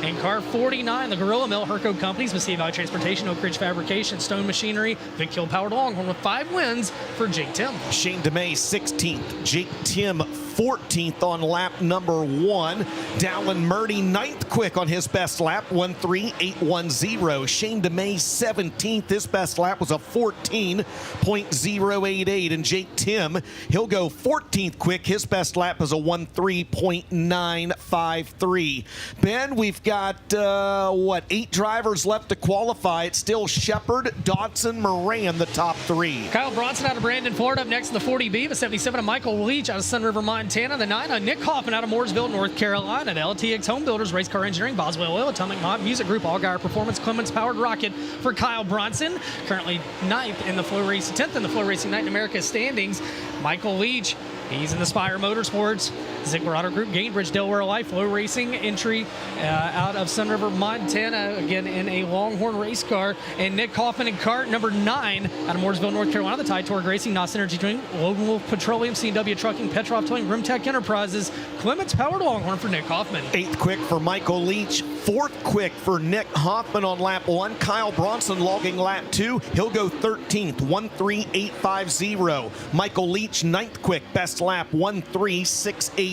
in car 49. The Gorilla Mill, Herco Companies, Mississippi Valley Transportation, Oak Ridge Fabrication, Stone Machinery, Vic Hill Powered Longhorn with 5 wins for Jake Tim. Shane DeMay, 16th. Jake Tim, 14th on lap number 1. Dallin Murdy, 9th quick on his best lap, 13.810. Shane DeMay, 17th. His best lap was a 14.088. And Jake Tim, he'll go 14th quick. His best lap is a 13.953. Ben, we've got, 8 drivers left to qualify. It's still Shepard, Dodson, Moran, the top 3. Kyle Bronson out of Brandon, Florida, up next in the 40B. The 77 of Michael Leach out of Sun River, Montana. The 9 of Nick Hoffman out of Mooresville, North Carolina. The LTX Home Builders, Race Car Engineering, Boswell Oil, Atomic Mob, Music Group, Allgaier Performance, Clements Powered Rocket for Kyle Bronson. Currently 9th in the FloRacing, 10th in the FloRacing Night in America standings. Michael Leach, he's in the Spire Motorsports. Ziegler Auto Group, Gainbridge, Delaware Life, FloRacing entry out of Sun River, Montana, again in a Longhorn race car. And Nick Hoffman in cart number 9 out of Mooresville, North Carolina. The Tide Torque Racing, NOS Energy Drink, Logan Wolf Petroleum, C&W Trucking, Petrov Towing, Rimtech Enterprises, Clements Powered Longhorn for Nick Hoffman. 8th quick for Michael Leach, 4th quick for Nick Hoffman on lap 1. Kyle Bronson logging lap 2. He'll go 13th, 13.850. Michael Leach, 9th quick, best lap 13.688.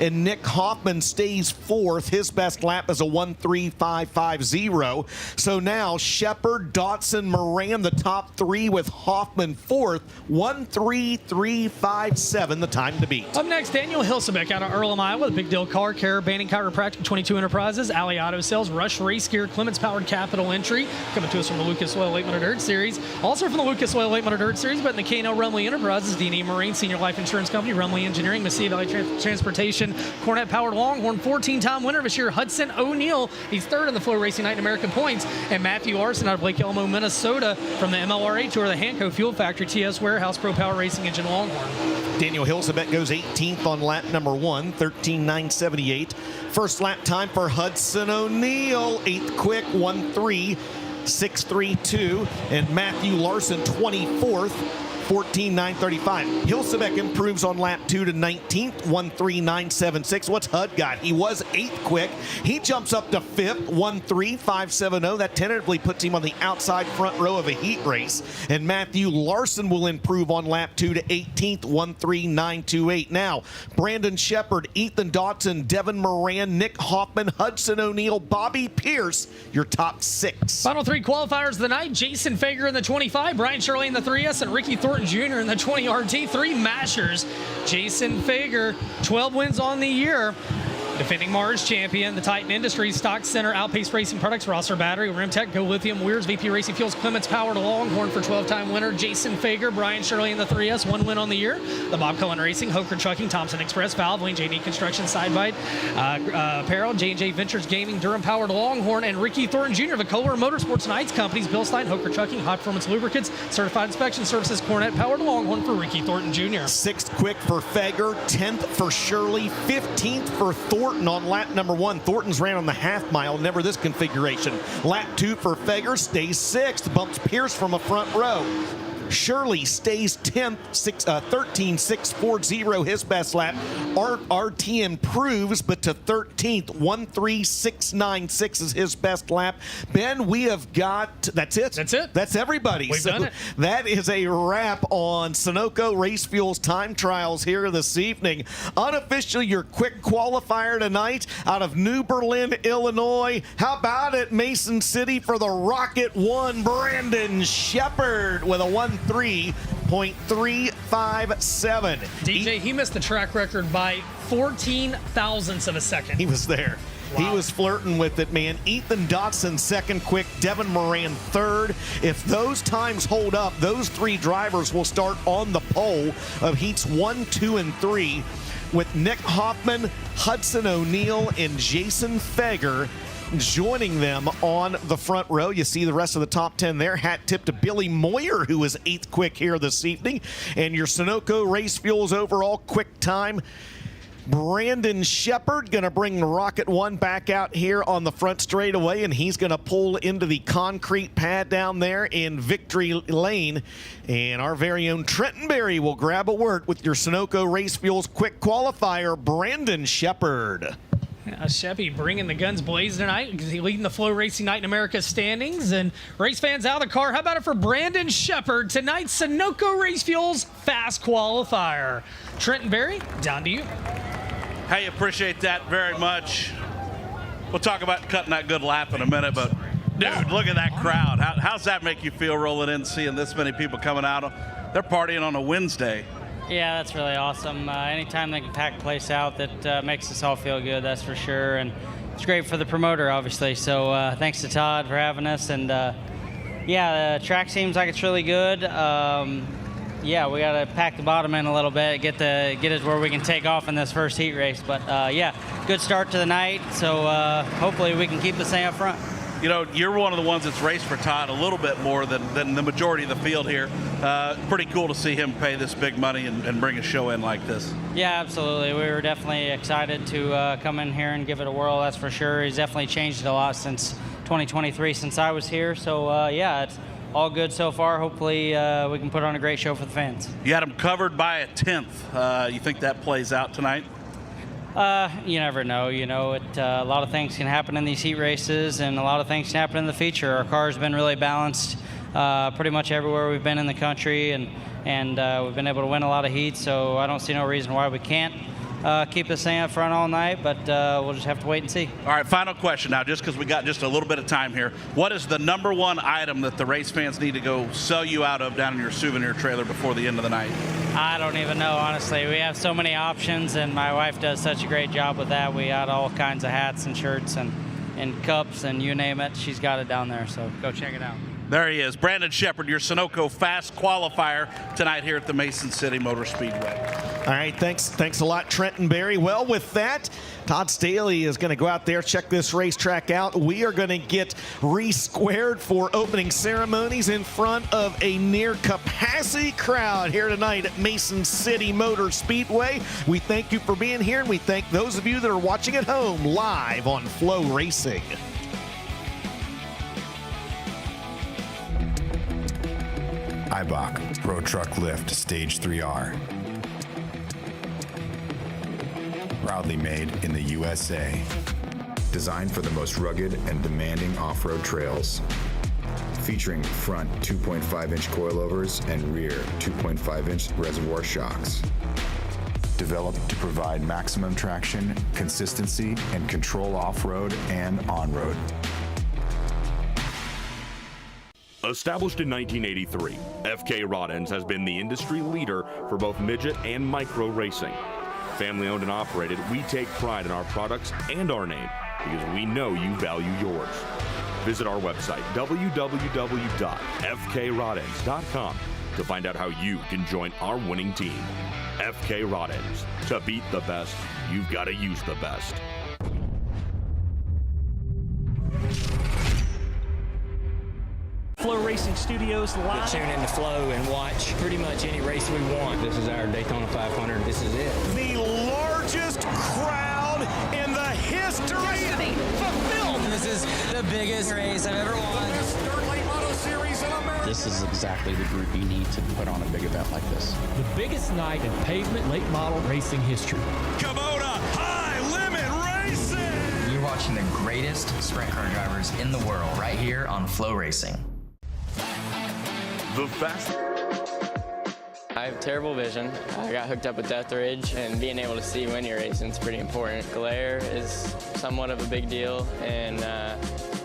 And Nick Hoffman stays 4th. His best lap is a 13.550. So now Shepard, Dotson, Moran, the top 3 with Hoffman 4th, 13.357, the time to beat. Up next, Daniel Hilsebeck out of Earlham, Iowa. The Big Deal Car Care, Banning Chiropractic, 22 Enterprises, Alley Auto Sales, Rush Race Gear, Clements Powered Capital Entry. Coming to us from the Lucas Oil Late Model Dirt Series. Also from the Lucas Oil Late Model Dirt Series, but in the K&L Rumley Enterprises, D&E Marine, Senior Life Insurance Company, Rumley Engineering, Mississippi Valley Transportation, Cornette Powered Longhorn, 14-time winner this year, Hudson O'Neill. He's 3rd in the FloRacing Night in America points. And Matthew Arson out of Lake Elmo, Minnesota, from the MLRA Tour, the Hanco Fuel Factory, TS Warehouse, Pro Power Racing Engine Longhorn. Daniel Hilsebeck goes 18th on lap number 1, 13.978. First lap time for Hudson O'Neill, 8th quick, 1.3632. And Matthew Larson, 24th. 14.935. Hilsebeck improves on lap 2 to 19th, 13.976. What's Hud got? He was 8th quick. He jumps up to 5th, 13.570. That tentatively puts him on the outside front row of a heat race. And Matthew Larson will improve on lap 2 to 18th, 13.928. Now, Brandon Shepard, Ethan Dotson, Devin Moran, Nick Hoffman, Hudson O'Neill, Bobby Pierce, your top 6. Final 3 qualifiers of the night. Jason Fager in the 25, Brian Shirley in the 3S, and Ricky Thornton Jr. in the 20 RT. 3 mashers. Jason Fager, 12 wins on the year. Defending Mars champion, the Titan Industries, Stock Center, Outpace Racing Products, Rosser Battery, Rimtech, Go Lithium, Weir's, VP Racing Fuels, Clements Power to Longhorn for 12-time winner, Jason Fager, Brian Shirley in the 3S, 1 win on the year. The Bob Cullen Racing, Hoker Trucking, Thompson Express, Valvoline, JD Construction, Sidebite, Apparel, J&J Ventures Gaming, Durham Power to Longhorn, and Ricky Thornton Jr. of the Kohler Motorsports and Heights Companies, Bill Stein, Hoker Trucking, High Performance Lubricants, Certified Inspection Services, Cornet Power to Longhorn for Ricky Thornton Jr. 6th quick for Fager, 10th for Shirley, 15th for Thornton on lap number 1. Thornton's ran on the half mile, never this configuration. Lap 2 for Fager, stays 6th, bumps Pierce from a front row. Shirley stays 10th, 13.640, his best lap. RT improves, but to 13th, 1.3696 is his best lap. Ben, we have got, that's it. That's it. That's everybody. We've done it. That is a wrap on Sunoco Race Fuels time trials here this evening. Unofficially, your quick qualifier tonight out of New Berlin, Illinois. How about it, Mason City for the Rocket 1, Brandon Shepard with a 1.357. DJ, he missed the track record by 14 thousandths of a second. He was there. Wow. He was flirting with it, man. Ethan Dotson, 2nd quick. Devin Moran, 3rd. If those times hold up, those 3 drivers will start on the pole of heats 1, 2, and 3 with Nick Hoffman, Hudson O'Neal, and Jason Fager joining them on the front row. You see the rest of the top 10 there. Hat tip to Billy Moyer, who was 8th quick here this evening. And your Sunoco Race Fuels overall quick time, Brandon Shepard going to bring the Rocket 1 back out here on the front straightaway, and he's going to pull into the concrete pad down there in Victory Lane. And our very own Trenton Berry will grab a word with your Sunoco Race Fuels quick qualifier, Brandon Shepard. Sheppy bringing the guns blazing tonight because he's leading the FloRacing Night in America standings. And race fans out of the car, how about it for Brandon Shepard, tonight's Sunoco Race Fuels fast qualifier. Trenton Berry, down to you. Hey, appreciate that very much. We'll talk about cutting that good lap in a minute, but dude, look at that crowd. How's that make you feel rolling in, seeing this many people coming out? They're partying on a Wednesday. Yeah, that's really awesome. Anytime they can pack a place out, that makes us all feel good, that's for sure. And it's great for the promoter, obviously. So thanks to Todd for having us. And yeah, the track seems like it's really good. Yeah, we got to pack the bottom in a little bit, get it where we can take off in this first heat race. But yeah, good start to the night. So hopefully we can keep this thing up front. You know, you're one of the ones that's raced for Todd a little bit more than the majority of the field here. Pretty cool to see him pay this big money and bring a show in like this. Yeah, absolutely. We were definitely excited to come in here and give it a whirl, that's for sure. He's definitely changed it a lot since 2023, since I was here. So, yeah, it's all good so far. Hopefully we can put on a great show for the fans. You had him covered by a 10th. You think that plays out tonight? You never know. You know, a lot of things can happen in these heat races, and a lot of things can happen in the feature. Our car's been really balanced pretty much everywhere we've been in the country, and we've been able to win a lot of heats, so I don't see no reason why we can't keep this thing up front all night, but we'll just have to wait and see. All right, final question now, just because we got just a little bit of time here. What is the #1 item that the race fans need to go sell you out of down in your souvenir trailer before the end of the night? I don't even know, honestly. We have so many options, and my wife does such a great job with that. We got all kinds of hats and shirts and cups and you name it. She's got it down there, so go check it out. There he is, Brandon Shepard, your Sunoco fast qualifier tonight here at the Mason City Motor Speedway. All right, thanks a lot, Trenton Berry. Well, with that, Todd Staley is going to go out there, check this racetrack out. We are going to get re-squared for opening ceremonies in front of a near-capacity crowd here tonight at Mason City Motor Speedway. We thank you for being here, and we thank those of you that are watching at home live on FloRacing. Eibach Pro Truck Lift Stage 3R. Proudly made in the USA. Designed for the most rugged and demanding off-road trails. Featuring front 2.5-inch coilovers and rear 2.5-inch reservoir shocks. Developed to provide maximum traction, consistency, and control off-road and on-road. Established in 1983, FK Rod Ends has been the industry leader for both midget and micro racing. family owned and operated, we take pride in our products and our name because we know you value yours. Visit our website, www.fkrodends.com, to find out how you can join our winning team. FK Rod Ends. To beat the best, you've got to use the best. FloRacing Studios live. Tune into Flo and watch pretty much any race we want. This is our Daytona 500. This is it. The largest crowd in the history fulfilled. This is the biggest race I've ever won. This is exactly the group you need to put on a big event like this. The biggest night in pavement late model racing history. Kubota High Limit Racing. You're watching the greatest sprint car drivers in the world right here on FloRacing. The fast. I have terrible vision. I got hooked up with Death Ridge, and being able to see when you're racing is pretty important. Glare is somewhat of a big deal, and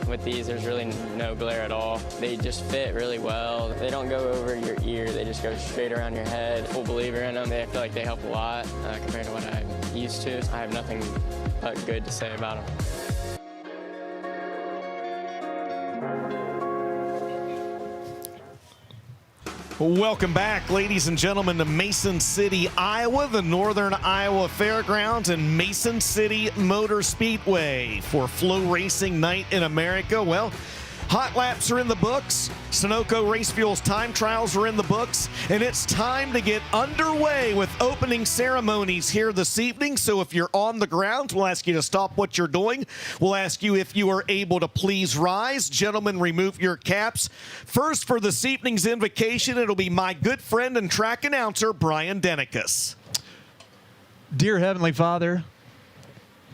with these, there's really no glare at all. They just fit really well. They don't go over your ear. They just go straight around your head. Full believer in them. I feel like they help a lot compared to what I'm used to. I have nothing but good to say about them. Welcome back, ladies and gentlemen, to Mason City, Iowa, the Northern Iowa Fairgrounds and Mason City Motor Speedway for FloRacing Night in America. Well, hot laps are in the books. Sunoco Race Fuels time trials are in the books, and it's time to get underway with opening ceremonies here this evening. So if you're on the ground, we'll ask you to stop what you're doing. We'll ask you if you are able to please rise. Gentlemen, remove your caps. First, for this evening's invocation, it'll be my good friend and track announcer, Brian Denikus. Dear Heavenly Father,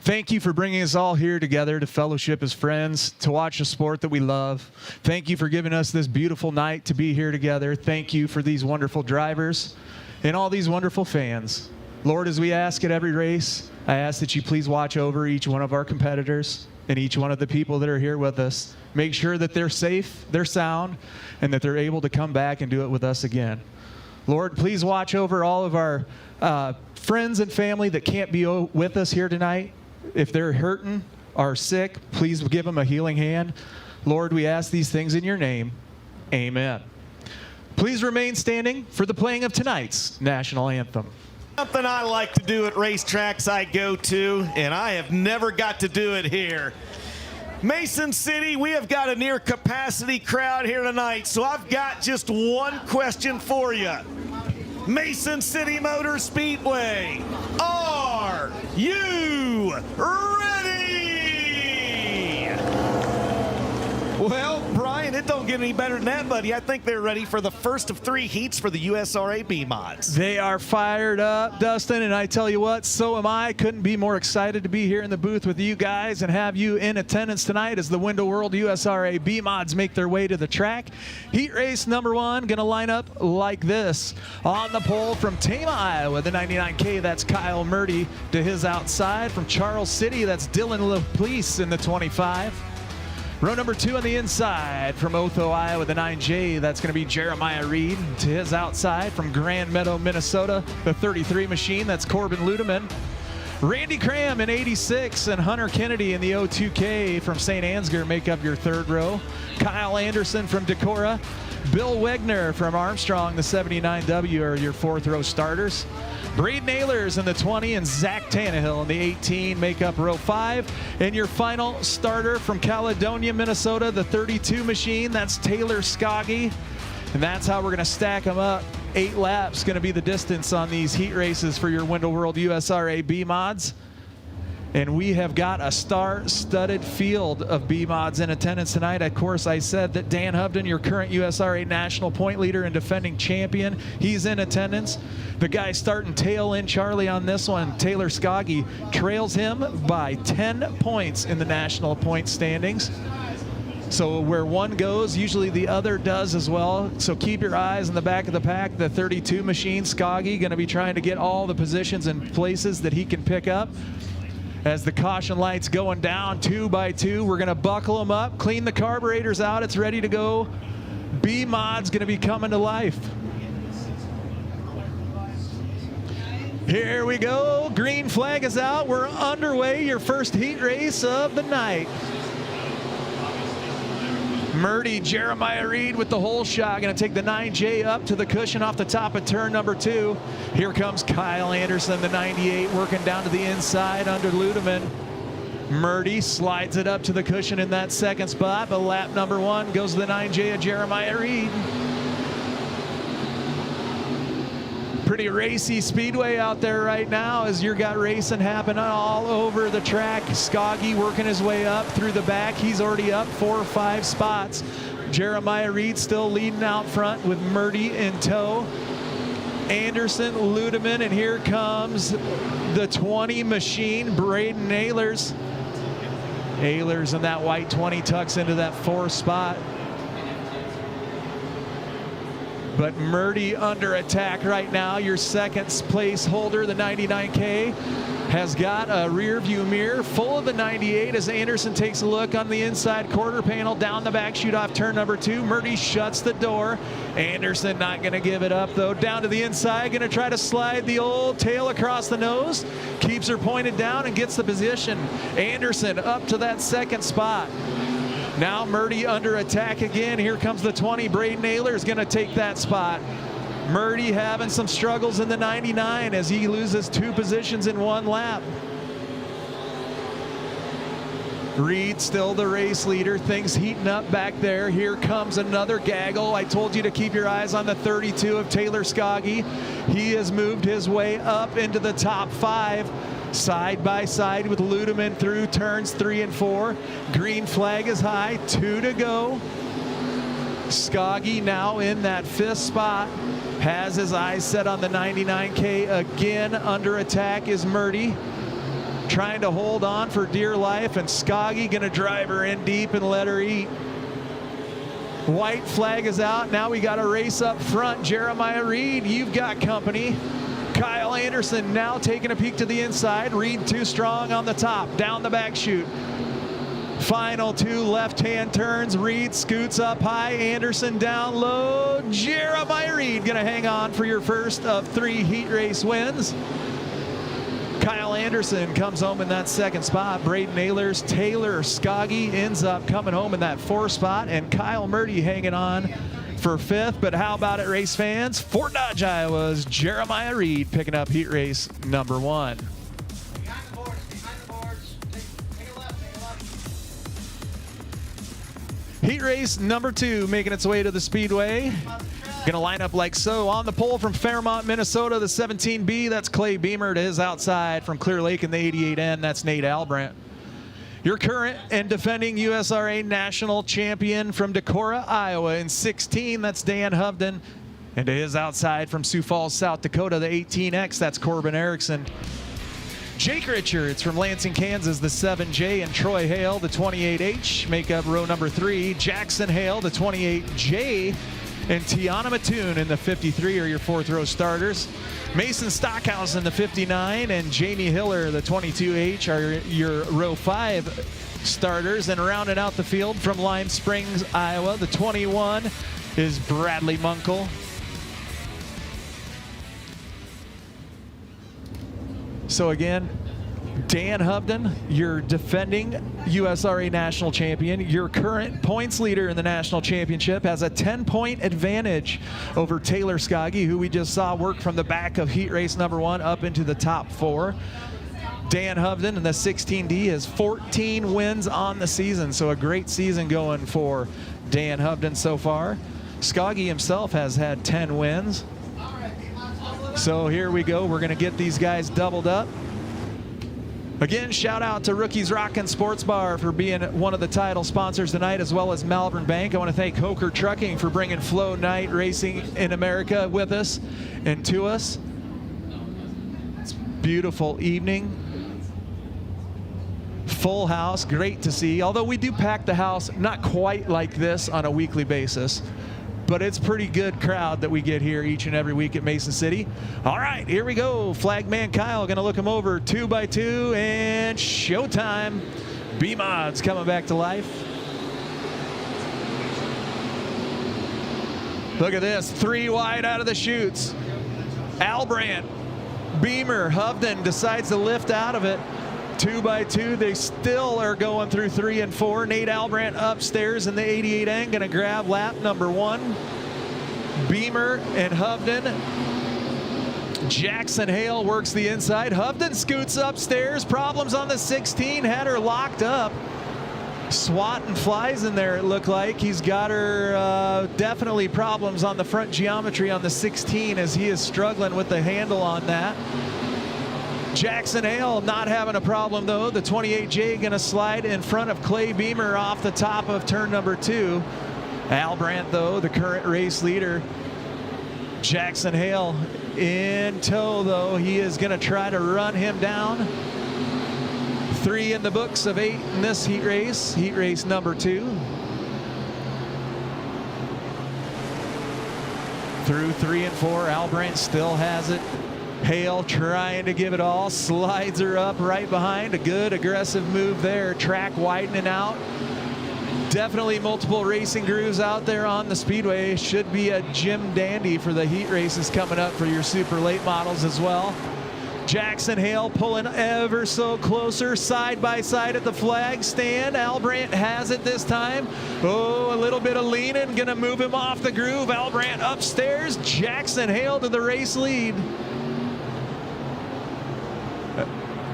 thank you for bringing us all here together to fellowship as friends, to watch a sport that we love. Thank you for giving us this beautiful night to be here together. Thank you for these wonderful drivers and all these wonderful fans. Lord, as we ask at every race, I ask that you please watch over each one of our competitors and each one of the people that are here with us. Make sure that they're safe, they're sound, and that they're able to come back and do it with us again. Lord, please watch over all of our friends and family that can't be with us here tonight. If they're hurting or sick, please give them a healing hand. Lord, we ask these things in your name. Amen. Please remain standing for the playing of tonight's national anthem. Something I like to do at racetracks I go to, and I have never got to do it here. Mason City, we have got a near capacity crowd here tonight, so I've got just one question for you. Mason City Motor Speedway, are you ready? Well, Brian, it don't get any better than that, buddy. I think they're ready for the first of 3 heats for the USRA B mods. They are fired up, Dustin, and I tell you what, so am I. Couldn't be more excited to be here in the booth with you guys and have you in attendance tonight as the Window World USRA B mods make their way to the track. Heat race number 1 going to line up like this. On the pole from Tama, Iowa, the 99K, that's Kyle Murdy to his outside. From Charles City, that's Dylan LaPolice in the 25. Row number 2 on the inside from Otho, Iowa, the 9J, that's going to be Jeremiah Reed to his outside. From Grand Meadow, Minnesota, the 33 machine, that's Corbin Ludeman. Randy Cram in 86 and Hunter Kennedy in the 02K from St. Ansgar make up your 3rd row. Kyle Anderson from Decorah. Bill Wegner from Armstrong, the 79W, are your 4th row starters. Braden Ehlers in the 20 and Zach Tannehill in the 18 make up row 5. And your final starter from Caledonia, Minnesota, the 32 machine, that's Taylor Skoggy. And that's how we're going to stack them up. 8 laps going to be the distance on these heat races for your Window World USRA B mods. And we have got a star-studded field of B mods in attendance tonight. Of course, I said that Dan Hubden, your current USRA national point leader and defending champion, he's in attendance. The guy starting tail end Charlie on this one, Taylor Skoggy, trails him by 10 points in the national point standings. So where one goes, usually the other does as well. So keep your eyes in the back of the pack. The 32 machine, Skoggy, going to be trying to get all the positions and places that he can pick up. As the caution lights going down 2 by 2, we're going to buckle them up, clean the carburetors out. It's ready to go. B mod's going to be coming to life. Here we go. Green flag is out. We're underway. Your first heat race of the night. Murdy, Jeremiah Reed with the hole shot. Going to take the 9J up to the cushion off the top of turn number 2. Here comes Kyle Anderson, the 98, working down to the inside under Ludeman. Murdy slides it up to the cushion in that second spot, but lap number 1 goes to the 9J of Jeremiah Reed. Pretty racy Speedway out there right now as you got racing happening all over the track. Skoggy working his way up through the back. He's already up 4 or 5 spots. Jeremiah Reed still leading out front with Murdy in tow. Anderson, Ludeman, and here comes the 20 machine, Braden Ehlers. Ehlers in that white 20 tucks into that 4th spot. But Murdy under attack right now. Your second place holder, the 99K, has got a rear view mirror full of the 98 as Anderson takes a look on the inside quarter panel down the back chute off turn number 2. Murdy shuts the door. Anderson not going to give it up though. Down to the inside, going to try to slide the old tail across the nose. Keeps her pointed down and gets the position. Anderson up to that 2nd spot. Now Murdy under attack again. Here comes the 20. Braden Ehlers is going to take that spot. Murdy having some struggles in the 99 as he loses 2 positions in 1 lap. Reed still the race leader. Things heating up back there. Here comes another gaggle. I told you to keep your eyes on the 32 of Taylor Skoggy. He has moved his way up into the top 5. Side by side with Ludeman through turns 3 and 4. Green flag is high, 2 to go. Skoggy now in that 5th spot. Has his eyes set on the 99K. Again under attack is Murdy. Trying to hold on for dear life, and Skoggy gonna drive her in deep and let her eat. White flag is out. Now we got a race up front. Jeremiah Reed, you've got company. Kyle Anderson now taking a peek to the inside. Reed too strong on the top, down the back chute. Final 2 left-hand turns. Reed scoots up high, Anderson down low. Jeremiah Reed gonna hang on for your first of 3 heat race wins. Kyle Anderson comes home in that 2nd spot. Braden Ehlers, Taylor Skoggy ends up coming home in that 4th spot, and Kyle Murdy hanging on for 5th. But how about it, race fans? Fort Dodge, Iowa's Jeremiah Reed picking up heat race number 1. Heat race number 2 making its way to the Speedway. Going to line up like so. On the pole from Fairmont, Minnesota, the 17B, that's Clay Beamer. To his outside from Clear Lake in the 88N, that's Nate Albrandt. Your current and defending USRA national champion from Decorah, Iowa in 16, that's Dan Hovden. And to his outside from Sioux Falls, South Dakota, the 18X, that's Corbin Erickson. Jake Richards from Lansing, Kansas, the 7J, and Troy Hale, the 28H, make up row number 3. Jackson Hale, the 28J, and Tiana Mattoon in the 53 are your 4th row starters. Mason Stockhausen, the 59, and Jamie Hiller, the 22H, are your row 5 starters. And rounding out the field from Lime Springs, Iowa, the 21 is Bradley Munkle. So again, Dan Hovden, your defending USRA national champion, your current points leader in the national championship, has a 10-point advantage over Taylor Skoggy, who we just saw work from the back of heat race number 1 up into the top 4. Dan Hovden in the 16D has 14 wins on the season, so a great season going for Dan Hovden so far. Skoggy himself has had 10 wins. So here we go. We're going to get these guys doubled up. Again, shout out to Rookies Rockin' Sports Bar for being one of the title sponsors tonight, as well as Malvern Bank. I want to thank Hoker Trucking for bringing Flow Night Racing in America with us and to us. It's a beautiful evening. Full house, great to see. Although we do pack the house, not quite like this on a weekly basis, but it's pretty good crowd that we get here each and every week at Mason City. All right, here we go. Flagman Kyle gonna look him over 2 by 2 and showtime. B-Mods coming back to life. Look at this, 3 wide out of the chutes. Albrandt Beamer, Hovden decides to lift out of it. 2 by 2, they still are going through 3 and 4. Nate Albrandt upstairs in the 88N, gonna grab lap number 1. Beamer and Hovden. Jackson Hale works the inside. Hovden scoots upstairs. Problems on the 16, had her locked up. Swatting flies in there, it looked like. He's got her definitely problems on the front geometry on the 16 as he is struggling with the handle on that. Jackson Hale not having a problem though. The 28J gonna slide in front of Clay Beamer off the top of turn number 2. Albrandt though, the current race leader. Jackson Hale in tow though. He is gonna try to run him down. 3 in the books of 8 in this heat race number 2. Through 3 and 4, Albrandt still has it. Hale trying to give it all, slides her up right behind. A good aggressive move there. Track widening out. Definitely multiple racing grooves out there on the Speedway. Should be a gym dandy for the heat races coming up for your super late models as well. Jackson Hale pulling ever so closer, side by side at the flag stand. Albrandt has it this time. Oh, a little bit of leaning, gonna move him off the groove. Albrandt upstairs, Jackson Hale to the race lead.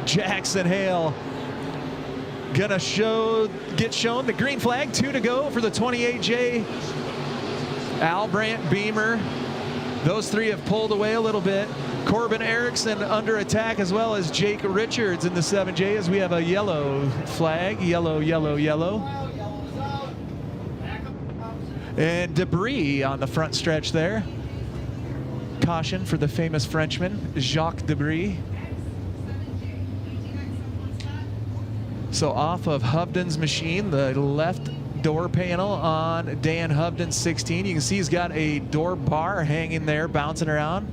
Jackson Hale gonna get shown the green flag. 2 to go for the 28J. Albrandt, Beamer, those 3 have pulled away a little bit. Corbin Erickson under attack, as well as Jake Richards in the 7J, as we have a yellow flag. Yellow, yellow, yellow. And debris on the front stretch there. Caution for the famous Frenchman, Jacques Debris. So off of Hovden's machine, the left door panel on Dan Hovden's 16. You can see he's got a door bar hanging there, bouncing around.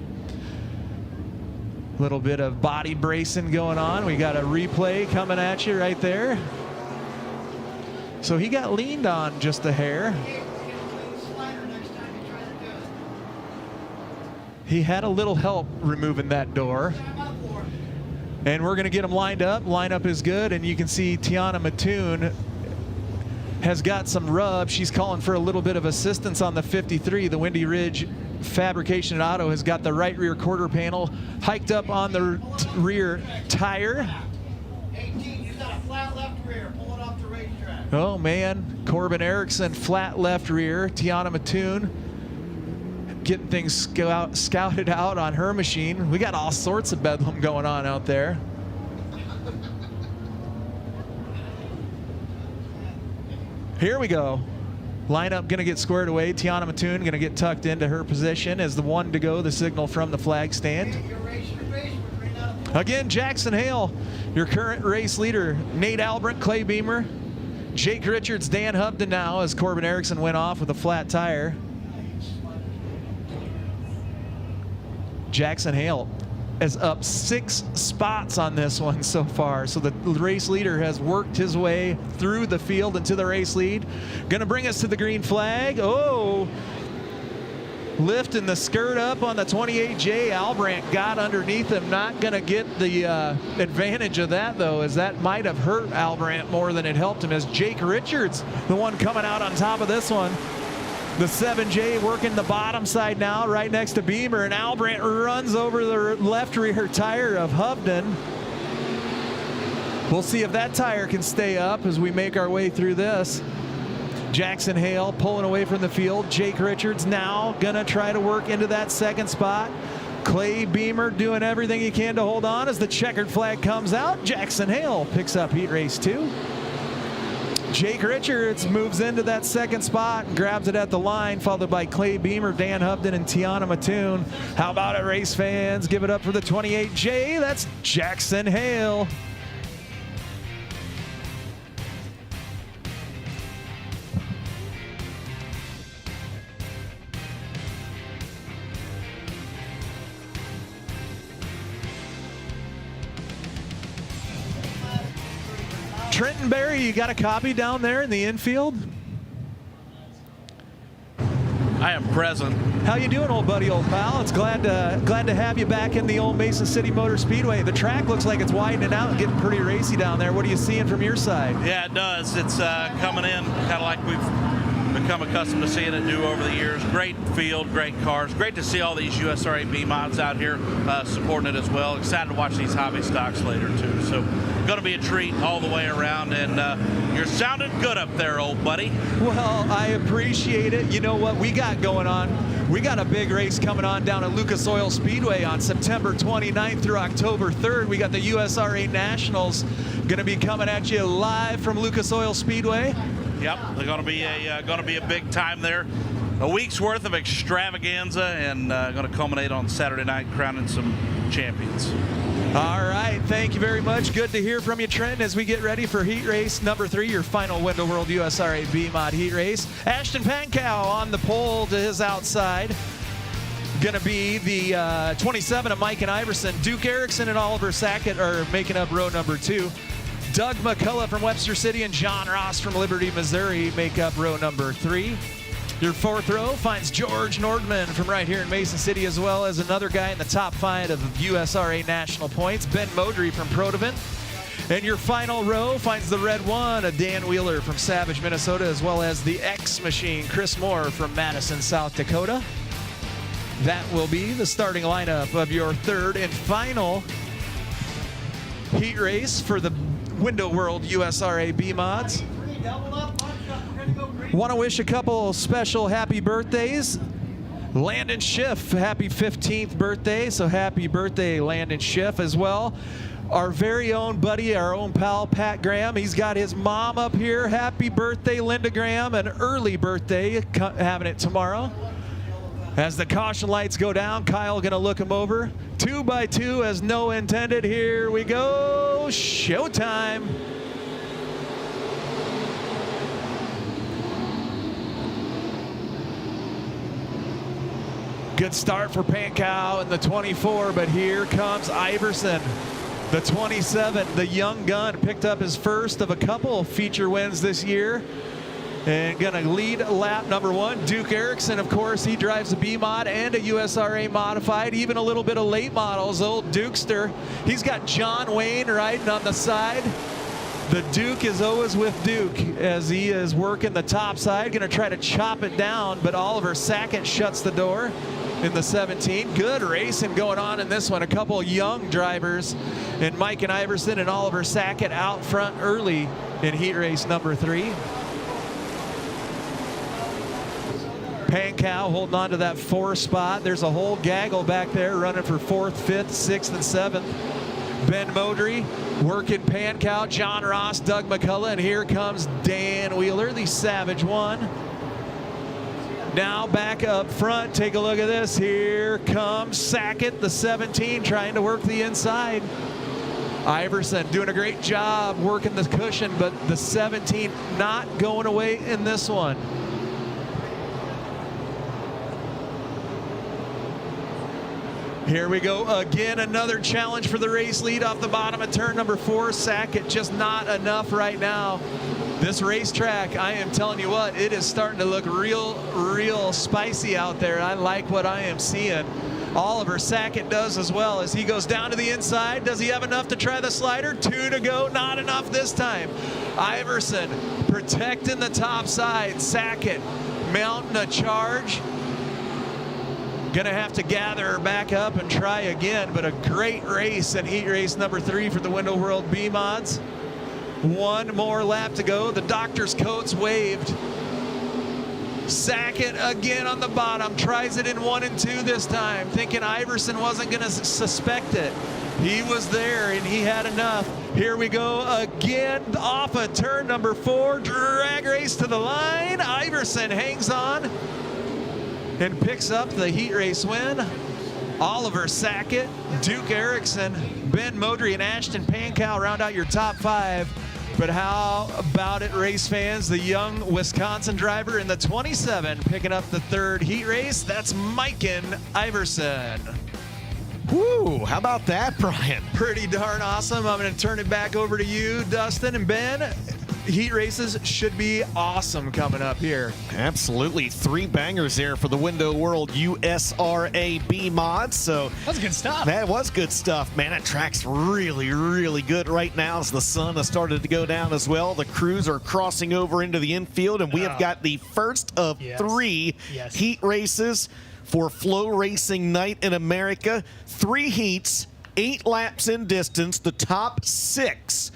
A little bit of body bracing going on. We got a replay coming at you right there. So he got leaned on just a hair. He had a little help removing that door. And we're going to get him lined up. Lineup is good, and you can see Tiana Mattoon has got some rub. She's calling for a little bit of assistance on the 53. The Windy Ridge Fabrication and Auto has got the right rear quarter panel hiked up on the rear tire. 18, you got a flat left rear. Pull it off the racetrack. Oh man, Corbin Erickson, flat left rear. Tiana Mattoon getting things scouted out on her machine. We got all sorts of bedlam going on out there. Here we go. Lineup gonna get squared away. Tiana Mattoon gonna get tucked into her position as the 1 to go, the signal from the flag stand. Again, Jackson Hale, your current race leader. Nate Albrandt, Clay Beamer, Jake Richards, Dan Hovden now as Corbin Erickson went off with a flat tire. Jackson Hale is up 6 spots on this one so far. So the race leader has worked his way through the field into the race lead. Gonna bring us to the green flag. Oh, lifting the skirt up on the 28J. Albrandt got underneath him. Not gonna get the advantage of that though, as that might have hurt Albrandt more than it helped him, as Jake Richards, the one coming out on top of this one. The 7J working the bottom side now, right next to Beamer, and Albrandt runs over the left rear tire of Hovden. We'll see if that tire can stay up as we make our way through this. Jackson Hale pulling away from the field. Jake Richards now gonna try to work into that 2nd spot. Clay Beamer doing everything he can to hold on as the checkered flag comes out. Jackson Hale picks up heat race 2. Jake Richards moves into that 2nd spot and grabs it at the line, followed by Clay Beamer, Dan Hovden, and Tiana Mattoon. How about it, race fans? Give it up for the 28J. That's Jackson Hale. Trenton Berry, you got a copy down there in the infield? I am present. How you doing, old buddy, old pal? It's glad to have you back in the old Mason City Motor Speedway. The track looks like it's widening out and getting pretty racy down there. What are you seeing from your side? Yeah, it does. It's coming in kind of like we've become accustomed to seeing it do over the years. Great field, great cars. Great to see all these USRA B mods out here supporting it as well. Excited to watch these hobby stocks later too. So going to be a treat all the way around, and you're sounding good up there, old buddy. Well, I appreciate it. You know what we got going on? We got a big race coming on down at Lucas Oil Speedway on September 29th through October 3rd. We got the USRA Nationals going to be coming at you live from Lucas Oil Speedway. Yep, they're going to be a big time there. A week's worth of extravaganza, and going to culminate on Saturday night, crowning some champions. All right, thank you very much. Good to hear from you, Trenton, as we get ready for heat race number 3, your final Window World USRA B-Mod heat race. Ashton Pankow on the pole to his outside. Going to be the 27 of Mike and Iverson. Duke Erickson and Oliver Sackett are making up row number 2. Doug McCullough from Webster City and John Ross from Liberty, Missouri make up row number 3. Your 4th row finds George Nordman from right here in Mason City, as well as another guy in the top 5 of USRA national points, Ben Modry from Protivin. And your final row finds the red 1 of Dan Wheeler from Savage, Minnesota, as well as the X Machine, Chris Moore from Madison, South Dakota. That will be the starting lineup of your 3rd and final heat race for the Window World USRA B-Mods. Want to wish a couple special happy birthdays. Landon Schiff, happy 15th birthday, so happy birthday, Landon Schiff, as well. Our very own buddy, our own pal, Pat Graham, he's got his mom up here. Happy birthday, Linda Graham, an early birthday, having it tomorrow. As the caution lights go down, Kyle gonna look him over. 2 by 2 as no intended. Here we go, showtime. Good start for Pankow in the 24, but here comes Iverson. The 27, the young gun, picked up his first of a couple feature wins this year. And gonna lead lap number 1. Duke Erickson, of course, he drives a B-Mod and a USRA modified, even a little bit of late models, old Dukester. He's got John Wayne riding on the side. The Duke is always with Duke as he is working the top side, gonna try to chop it down, but Oliver Sackett shuts the door in the 17. Good racing going on in this one. A couple young drivers, and Mike and Iverson and Oliver Sackett out front early in heat race number 3. Pankow holding on to that 4 spot. There's a whole gaggle back there running for 4th, 5th, 6th, and 7th. Ben Modry working Pankow, John Ross, Doug McCullough, and here comes Dan Wheeler, the Savage 1. Now back up front, take a look at this. Here comes Sackett, the 17, trying to work the inside. Iverson doing a great job working the cushion, but the 17 not going away in this one. Here we go again, another challenge for the race lead off the bottom of turn number 4. Sackett just not enough right now. This racetrack, I am telling you what, it is starting to look real spicy out there. I like what I am seeing. Oliver Sackett does as well as he goes down to the inside. Does he have enough to try the slider? 2 to go, not enough this time. Iverson protecting the top side. Sackett mounting a charge. Gonna have to gather her back up and try again, but a great race in heat race number 3 for the Window World B-Mods. 1 more lap to go. The doctor's coat's waved. Sackett again on the bottom, tries it in 1 and 2 this time, thinking Iverson wasn't gonna suspect it. He was there and he had enough. Here we go again off of turn number 4, drag race to the line. Iverson hangs on and picks up the heat race win. Oliver Sackett, Duke Erickson, Ben Modry, and Ashton Pankow round out your top 5. But how about it, race fans? The young Wisconsin driver in the 27 picking up the 3rd heat race. That's Maiken Iverson. Woo, how about that, Brian? Pretty darn awesome. I'm going to turn it back over to you, Dustin and Ben. heat races should be awesome coming up here. Absolutely. 3 bangers there for the Window World USRA B mods. So that's good stuff. That was good stuff, man. That track's really, really good right now as the sun has started to go down as well. The crews are crossing over into the infield, and we have got the first of 3 heat races for FloRacing Night in America. 3 heats, 8 laps in distance. The top 6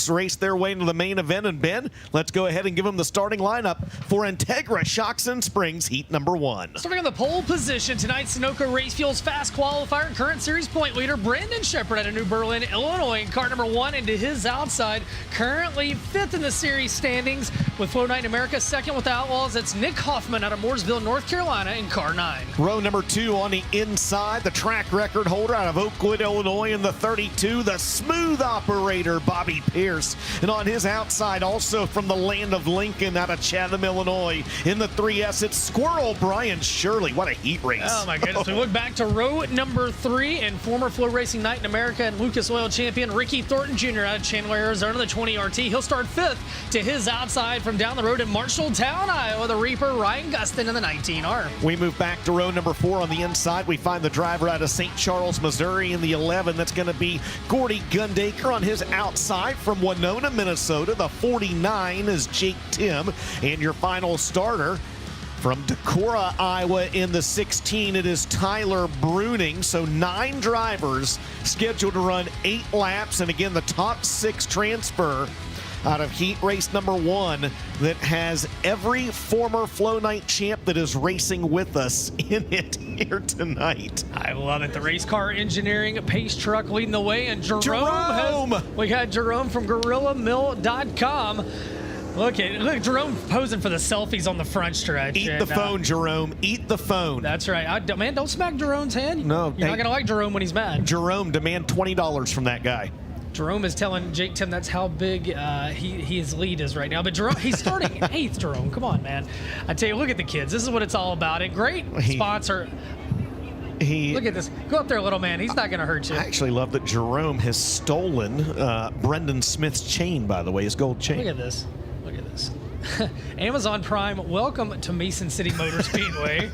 race their way into the main event. And Ben, let's go ahead and give them the starting lineup for Integra Shocks and Springs Heat number 1. Starting on the pole position, tonight's Sunoco Race Fuels Fast Qualifier and current series point leader Brandon Shepard out of New Berlin, Illinois, in car number 1 into his outside. Currently 5th in the series standings with Flow Night in America. 2nd with the Outlaws, it's Nick Hoffman out of Mooresville, North Carolina, in car 9. Row number 2 on the inside, the track record holder out of Oakwood, Illinois, in the 32, the smooth operator Bobby Pierce. And on his outside, also from the land of Lincoln out of Chatham, Illinois, in the 3S, it's Squirrel Brian Shirley. What a heat race. Oh my goodness. We look back to row number 3 and former FloRacing Night in America and Lucas Oil champion Ricky Thornton Jr. out of Chandler, Arizona, the 20 RT. He'll start 5th to his outside from down the road in Marshalltown, Iowa, the Reaper Ryan Gustin in the 19R. We move back to row number 4 on the inside. We find the driver out of St. Charles, Missouri in the 11. That's going to be Gordy Gundaker. On his outside from Winona, Minnesota, the 49 is Jake Tim. And your final starter from Decorah, Iowa in the 16, it is Tyler Bruning. So 9 drivers scheduled to run 8 laps. And again, the top 6 transfer out of heat race number 1 that has every former Flow Night champ that is racing with us in it here tonight. I love it. The race car engineering pace truck leading the way, and Jerome! We got Jerome from GorillaMill.com. Look, Jerome posing for the selfies on the front stretch. Eat the phone, Jerome. Eat the phone. That's right. Man, don't smack Jerome's hand. No. You're not going to like Jerome when he's mad. Jerome, demand $20 from that guy. Jerome is telling Jake Tim that's how big his lead is right now. But Jerome, he's starting 8th, Jerome. Come on, man. I tell you, look at the kids. This is what it's all about. A great sponsor. Look at this. Go up there, little man. He's not going to hurt you. I actually love that Jerome has stolen Brendan Smith's chain, by the way, his gold chain. Look at this. Look at this. Amazon Prime, welcome to Mason City Motor Speedway.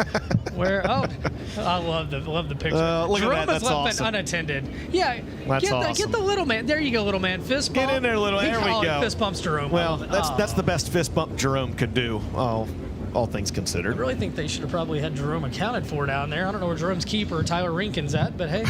Where I love the picture. Look Jerome at that. That's has left awesome. unattended. Yeah, that's awesome. Get the little man. There you go, little man. Fist bump. Get in there, little. There we go. Fist bumps Jerome. Well, that's the best fist bump Jerome could do. All things considered. I really think they should have probably had Jerome accounted for down there. I don't know where Jerome's keeper, Tyler Rinkin's at, but hey.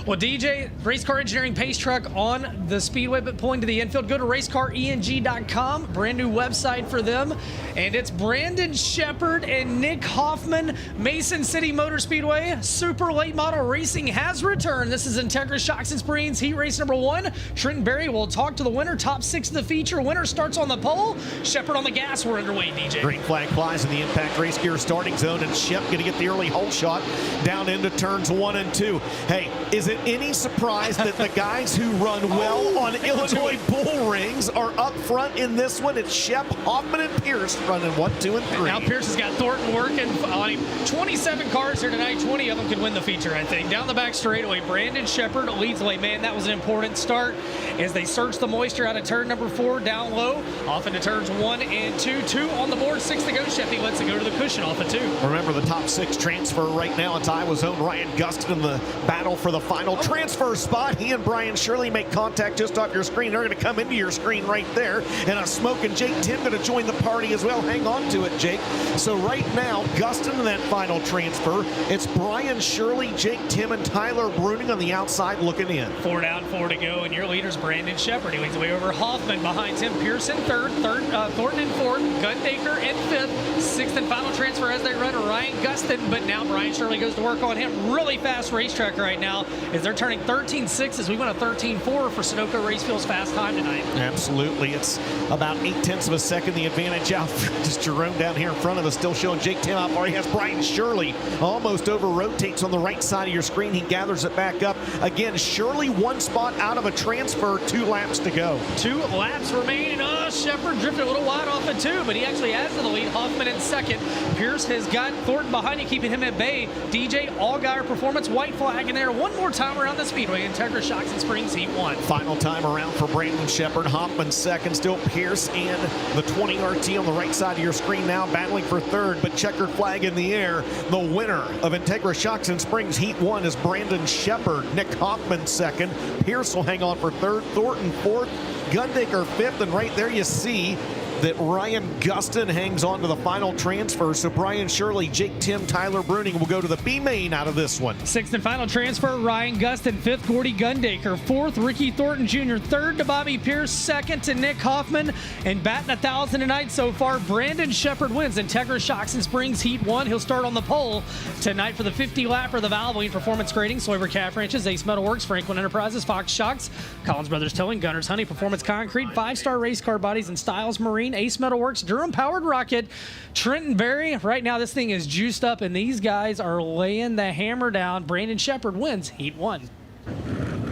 Well, DJ, Race Car Engineering Pace Truck on the Speedway, but pulling to the infield. Go to racecareng.com, brand new website for them. And it's Brandon Shepard and Nick Hoffman. Mason City Motor Speedway, super late model racing has returned. This is Integra Shocks and Springs Heat Race number 1. Trenton Berry will talk to the winner. Top 6 of the feature. Winner starts on the pole. Shepard on the gas. We're underway, DJ. Green flag flies in the impact race gear starting zone, and Shep going to get the early hole shot down into turns 1 and 2. Hey, is it any surprise that the guys who run well on Illinois bull rings are up front in this one? It's Shep, Hoffman, and Pierce running 1, 2, and 3. Now Pierce has got Thornton working on him. 27 cars here tonight. 20 of them could win the feature, I think. Down the back straightaway, Brandon Shepard leads the way. Man, that was an important start as they search the moisture out of turn number 4 down low. Off into turns 1 and 2. 2 on the board, 6 to go. Sheppy lets it go to the cushion off of 2. Remember the top 6 transfer right now. It's Iowa's own Ryan Gustin in the battle for the final transfer spot. He and Brian Shirley make contact just off your screen. They're going to come into your screen right there. And a smoking Jake Tim going to join the party as well. Hang on to it, Jake. So right now, Gustin in that final transfer. It's Brian Shirley, Jake Tim, and Tyler Bruning on the outside looking in. 4 down, 4 to go. And your leader's Brandon Shepard. He leads the way over Hoffman. Behind him, Pearson third, Thornton in 4th, Gundaker in 5th. 6th and final transfer as they run Ryan Gustin. But now Brian Shirley goes to work on him. Really fast racetrack right now as they're turning 13.6 as we went a 13.4 for Sunoco Race Fuels fast time tonight. Absolutely. It's about 0.8 of a second the advantage out. Just Jerome down here in front of us still showing Jake Tim how far he has. Brian Shirley almost over rotates on the right side of your screen. He gathers it back up. Again, Shirley 1 spot out of a transfer, 2 laps to go. 2 laps remain. Shepard drifted a little wide off of 2, but he actually adds to the lead. Hoffman in 2nd. Pierce has got Thornton behind him, keeping him at bay. DJ Allgaier Performance, white flag in there. One more time time around the Speedway. Integra Shocks and Springs Heat 1. Final time around for Brandon Shepard. Hoffman second, still Pierce and the 20 RT on the right side of your screen now battling for third, but checkered flag in the air. The winner of Integra Shocks and Springs Heat 1 is Brandon Shepard. Nick Hoffman second. Pierce will hang on for third. Thornton fourth. Gundaker fifth, and right there you see that Ryan Gustin hangs on to the final transfer. So Brian Shirley, Jake Tim, Tyler Bruning will go to the B main out of this one. Sixth and final transfer, Ryan Gustin. Fifth, Gordy Gundaker. Fourth, Ricky Thornton Jr. Third to Bobby Pierce. Second to Nick Hoffman. And batting 1,000 tonight so far, Brandon Shepard wins Integra Shocks and Springs Heat 1. He'll start on the pole tonight for the 50-lapper, the Valvoline Performance Grading, Sawyer Calf Ranches, Ace Metalworks, Franklin Enterprises, Fox Shocks, Collins Brothers Towing, Gunners Honey, Performance Concrete, 5-Star Race Car Bodies and Styles Marine, Ace Metalworks, Durham Powered Rocket, Trenton Berry. Right now this thing is juiced up and these guys are laying the hammer down. Brandon Shepard wins Heat 1.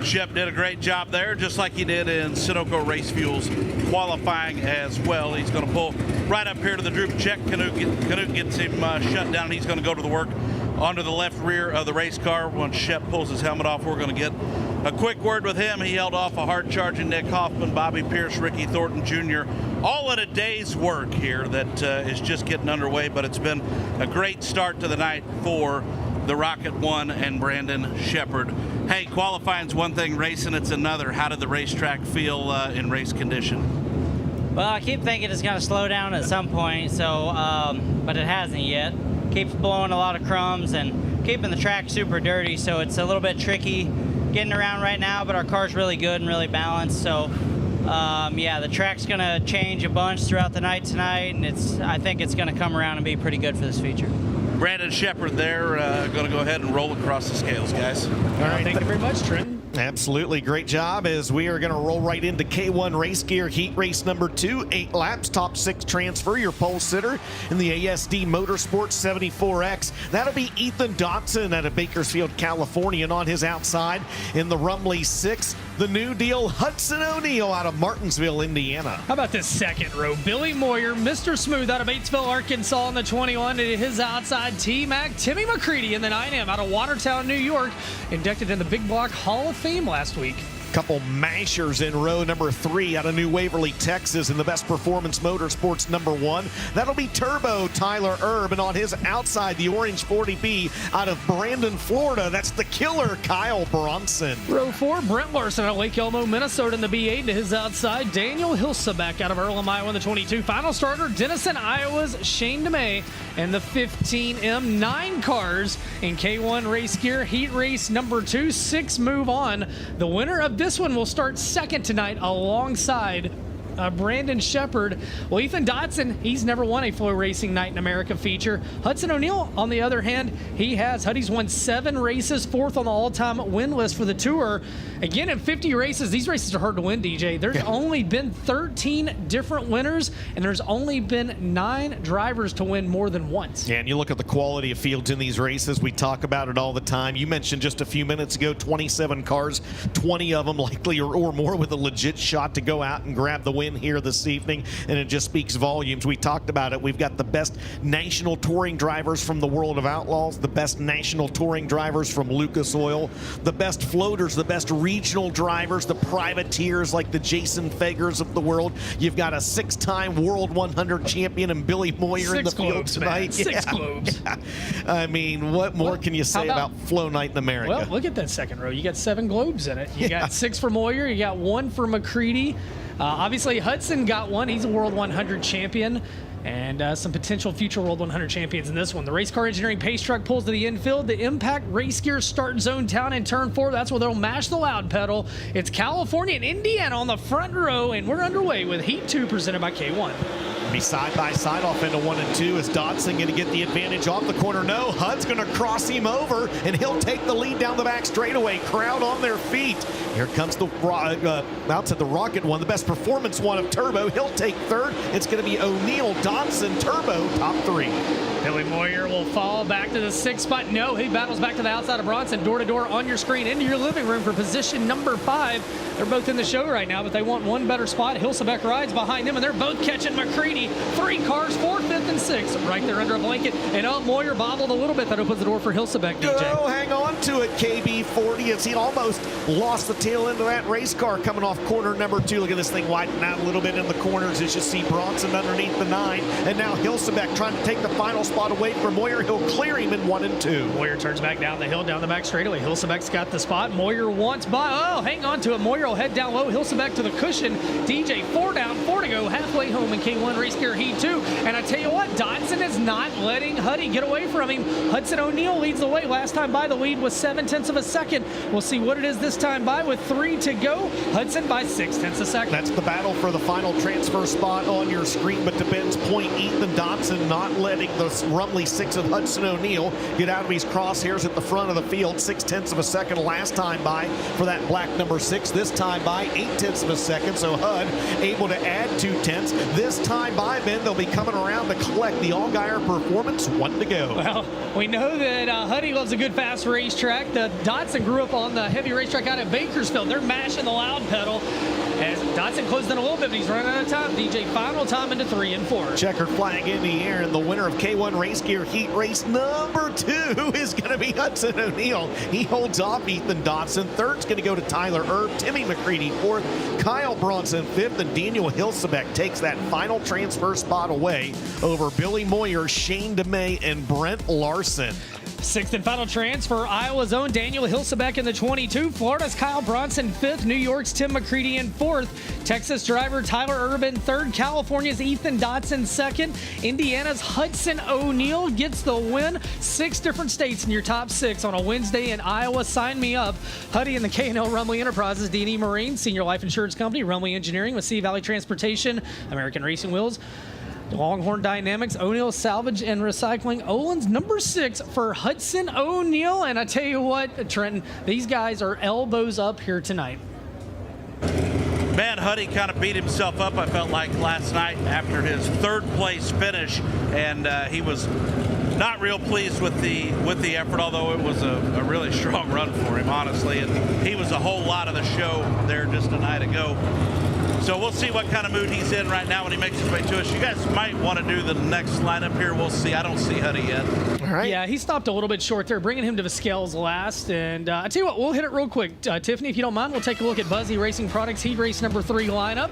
Shep did a great job there, just like he did in Sunoco Race Fuels qualifying as well. He's going to pull right up here to the droop check. Canute gets him shut down, and he's going to go to the work onto the left rear of the race car. Once Shep pulls his helmet off, we're going to get a quick word with him. He held off a hard-charging Nick Hoffman, Bobby Pierce, Ricky Thornton Jr., all in a day's work here that is just getting underway, but it's been a great start to the night for the Rocket 1 and Brandon Shepard. Hey, qualifying's one thing, racing it's another. How did the racetrack feel in race condition? Well, I keep thinking it's going to slow down at some point, so but it hasn't yet. Keeps blowing a lot of crumbs and keeping the track super dirty, so it's a little bit tricky getting around right now, but our car's really good and really balanced, so yeah, the track's going to change a bunch throughout the night tonight, and I think it's going to come around and be pretty good for this feature. Brandon Shepard there, going to go ahead and roll across the scales, guys. All right, thank you very much, Trenton. Absolutely. Great job as we are going to roll right into K1 Race Gear Heat Race number 2. 8 laps, top 6 transfer, your pole sitter in the ASD Motorsports 74X. That'll be Ethan Dotson out of Bakersfield, California. And on his outside in the Rumley 6, the new deal, Hudson O'Neal out of Martinsville, Indiana. How about this second row? Billy Moyer, Mr. Smooth out of Batesville, Arkansas in the 21. And his outside, T-Mac, Timmy McCready in the 9M out of Watertown, New York. Inducted in the Big Block Hall of Fame last week. Couple mashers in row number 3 out of New Waverly, Texas in the Best Performance Motorsports number 1. That'll be Turbo Tyler Erb, and on his outside, the Orange 40B out of Brandon, Florida. That's the killer Kyle Bronson. Row 4, Brent Larson out of Lake Elmo, Minnesota in the B8. To his outside, Daniel Hilsebeck out of Earlham, Iowa in the 22. Final starter, Denison, Iowa's Shane DeMay and the 15M. 9 cars in K1 Race Gear Heat Race number 2. 6 move on. The winner of this one will start second tonight alongside Brandon Shepard. Well, Ethan Dotson, he's never won a FloRacing Night in America feature. Hudson O'Neal, on the other hand, he has. Huddy's won 7 races, 4th on the all-time win list for the Tour. Again, in 50 races, these races are hard to win, DJ. There's only been 13 different winners, and there's only been 9 drivers to win more than once. Yeah, and you look at the quality of fields in these races. We talk about it all the time. You mentioned just a few minutes ago, 27 cars, 20 of them likely or more with a legit shot to go out and grab the win here this evening, and it just speaks volumes. We talked about it. We've got the best national touring drivers from the World of Outlaws, the best national touring drivers from Lucas Oil, the best floaters, the best regional drivers, the privateers like the Jason Fagers of the world. You've got a 6-time World 100 champion and Billy Moyer in the field tonight. 6 globes. Yeah. I mean, what more can you say about Flow Night in America? Well, look at that second row. You got 7 globes in it. You got 6 for Moyer. You got 1 for McCready. Obviously, Hudson got 1. He's a World 100 champion. And some potential future World 100 champions in this one. The Race Car Engineering Pace Truck pulls to the infield. The Impact Race Gear start zone down in turn 4. That's where they'll mash the loud pedal. It's California and Indiana on the front row, and we're underway with Heat 2 presented by K1. Be side by side off into 1 and 2. Is Dodson going to get the advantage off the corner? No. Hud's going to cross him over, and he'll take the lead down the back straightaway. Crowd on their feet. Here comes the outside the Rocket 1, the Best Performance 1 of Turbo. He'll take 3rd. It's going to be O'Neal, Dodson, Turbo, top 3. Billy Moyer will fall back to the 6th spot. No, he battles back to the outside of Bronson. Door to door on your screen into your living room for position number 5. They're both in the show right now, but they want one better spot. Hilsebeck rides behind them, and they're both catching McCready 3. 3 cars, 4th, 5th, and 6th, right there under a blanket. And Moyer bobbled a little bit. That opens the door for Hilsebeck, DJ. Oh, hang on to it, KB40, as he almost lost the tail end of that race car coming off corner number 2. Look at this thing widening out a little bit in the corners as you see Bronson underneath the 9. And now Hilsebeck trying to take the final spot away from Moyer. He'll clear him in 1 and 2. Moyer turns back down the hill, down the back straightaway. Hilsebeck's got the spot. Moyer wants by. Oh, hang on to it. Moyer will head down low. Hilsebeck to the cushion. DJ 4 down, 4 to go, halfway home in K1 Race Gear Heat 2. And I tell you what, Dodson is not letting Huddy get away from him. Hudson O'Neal leads the way. Last time by, the lead was 0.7 of a second. We'll see what it is this time by with 3 to go. Hudson by 0.6 a second. That's the battle for the final transfer spot on your screen. But to Ben's point, Ethan Dodson not letting the Rumley 6 of Hudson O'Neal get out of his crosshairs at the front of the field. 0.6 of a second last time by for that black number 6. This time by 0.8 of a second. So Hud able to add 0.2. This time by, Ben, they'll be coming around to collect the Allgaier Performance. 1 to go. Well, we know that Huddy loves a good fast racetrack. The Dodson grew up on the heavy racetrack out at Bakersfield. They're mashing the loud pedal. As Dodson closed in a little bit, but he's running out of time. DJ final time into 3 and 4. Checkered flag in the air, and the winner of K1 Race Gear Heat Race number 2 is going to be Hudson O'Neal. He holds off Ethan Dodson. Third's going to go to Tyler Erb, Timmy McCready 4th, Kyle Bronson 5th, and Daniel Hilsebeck takes that final transfer spot away over Billy Moyer, Shane DeMay, and Brent Larson. 6th and final transfer, Iowa's own Daniel Hilsebeck in the 22. Florida's Kyle Bronson 5th. New York's Tim McCready in 4th. Texas driver Tyler Urban 3rd. California's Ethan Dodson 2nd. Indiana's Hudson O'Neal gets the win. 6 different states in your top 6 on a Wednesday in Iowa. Sign me up. Huddy and the K&L Rumley Enterprises, D&E Marine, Senior Life Insurance Company, Rumley Engineering with Sea Valley Transportation, American Racing Wheels, Longhorn Dynamics, O'Neal Salvage and Recycling. Olin's number 6 for Hudson O'Neal. And I tell you what, Trenton, these guys are elbows up here tonight. Man, Huddy kind of beat himself up, I felt like, last night after his 3rd place finish. And he was not real pleased with the effort, although it was a really strong run for him, honestly. And he was a whole lot of the show there just a night ago. So we'll see what kind of mood he's in right now when he makes his way to us. You guys might want to do the next lineup here. We'll see. I don't see Huddy yet. All right. Yeah, he stopped a little bit short there, bringing him to the scales last. And I tell you what, we'll hit it real quick. Tiffany, if you don't mind, we'll take a look at Buzzy Racing Products Heat Race number 3 lineup.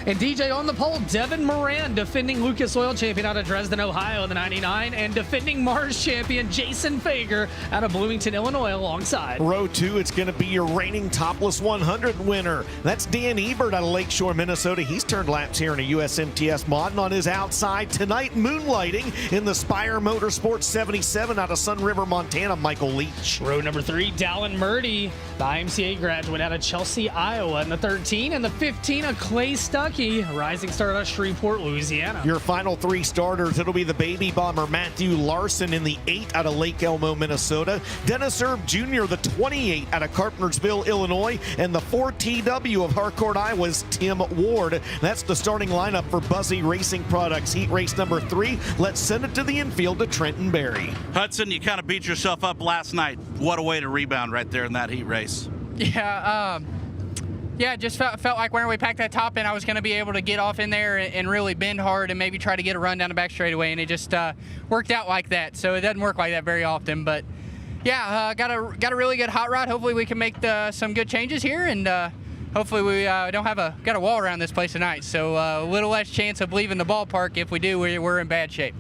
And DJ on the pole, Devin Moran, defending Lucas Oil champion out of Dresden, Ohio in the 99, and defending Mars champion Jason Fager out of Bloomington, Illinois alongside. Row 2, it's going to be your reigning Topless 100 winner. That's Dan Ebert out of Lakeshore, Minnesota. He's turned laps here in a USMTS mod, and on his outside tonight, moonlighting in the Spire Motorsports 77 out of Sun River, Montana, Michael Leach. Row number 3, Dallin Murdy, the IMCA graduate out of Chelsea, Iowa in the 13, and the 15, a Clay Stuckey, rising star out of Shreveport, Louisiana. Your final 3 starters, it'll be the baby bomber Matthew Larson in the 8 out of Lake Elmo, Minnesota, Dennis Erb Jr., the 28 out of Carpentersville, Illinois, and the 4TW of Harcourt, Iowa's Tim Ward. That's the starting lineup for Buzzy Racing Products Heat Race number 3. Let's send it to the infield to Trenton Berry. Hudson, you kind of beat yourself up last night. What a way to rebound right there in that heat race. Yeah, just felt like when we packed that top in, I was going to be able to get off in there and really bend hard and maybe try to get a run down the back straightaway, and it just worked out like that. So it doesn't work like that very often, but yeah, got a really good hot rod. Hopefully we can make some good changes here, and hopefully we don't have got a wall around this place tonight. So a little less chance of leaving the ballpark. If we do, we're in bad shape.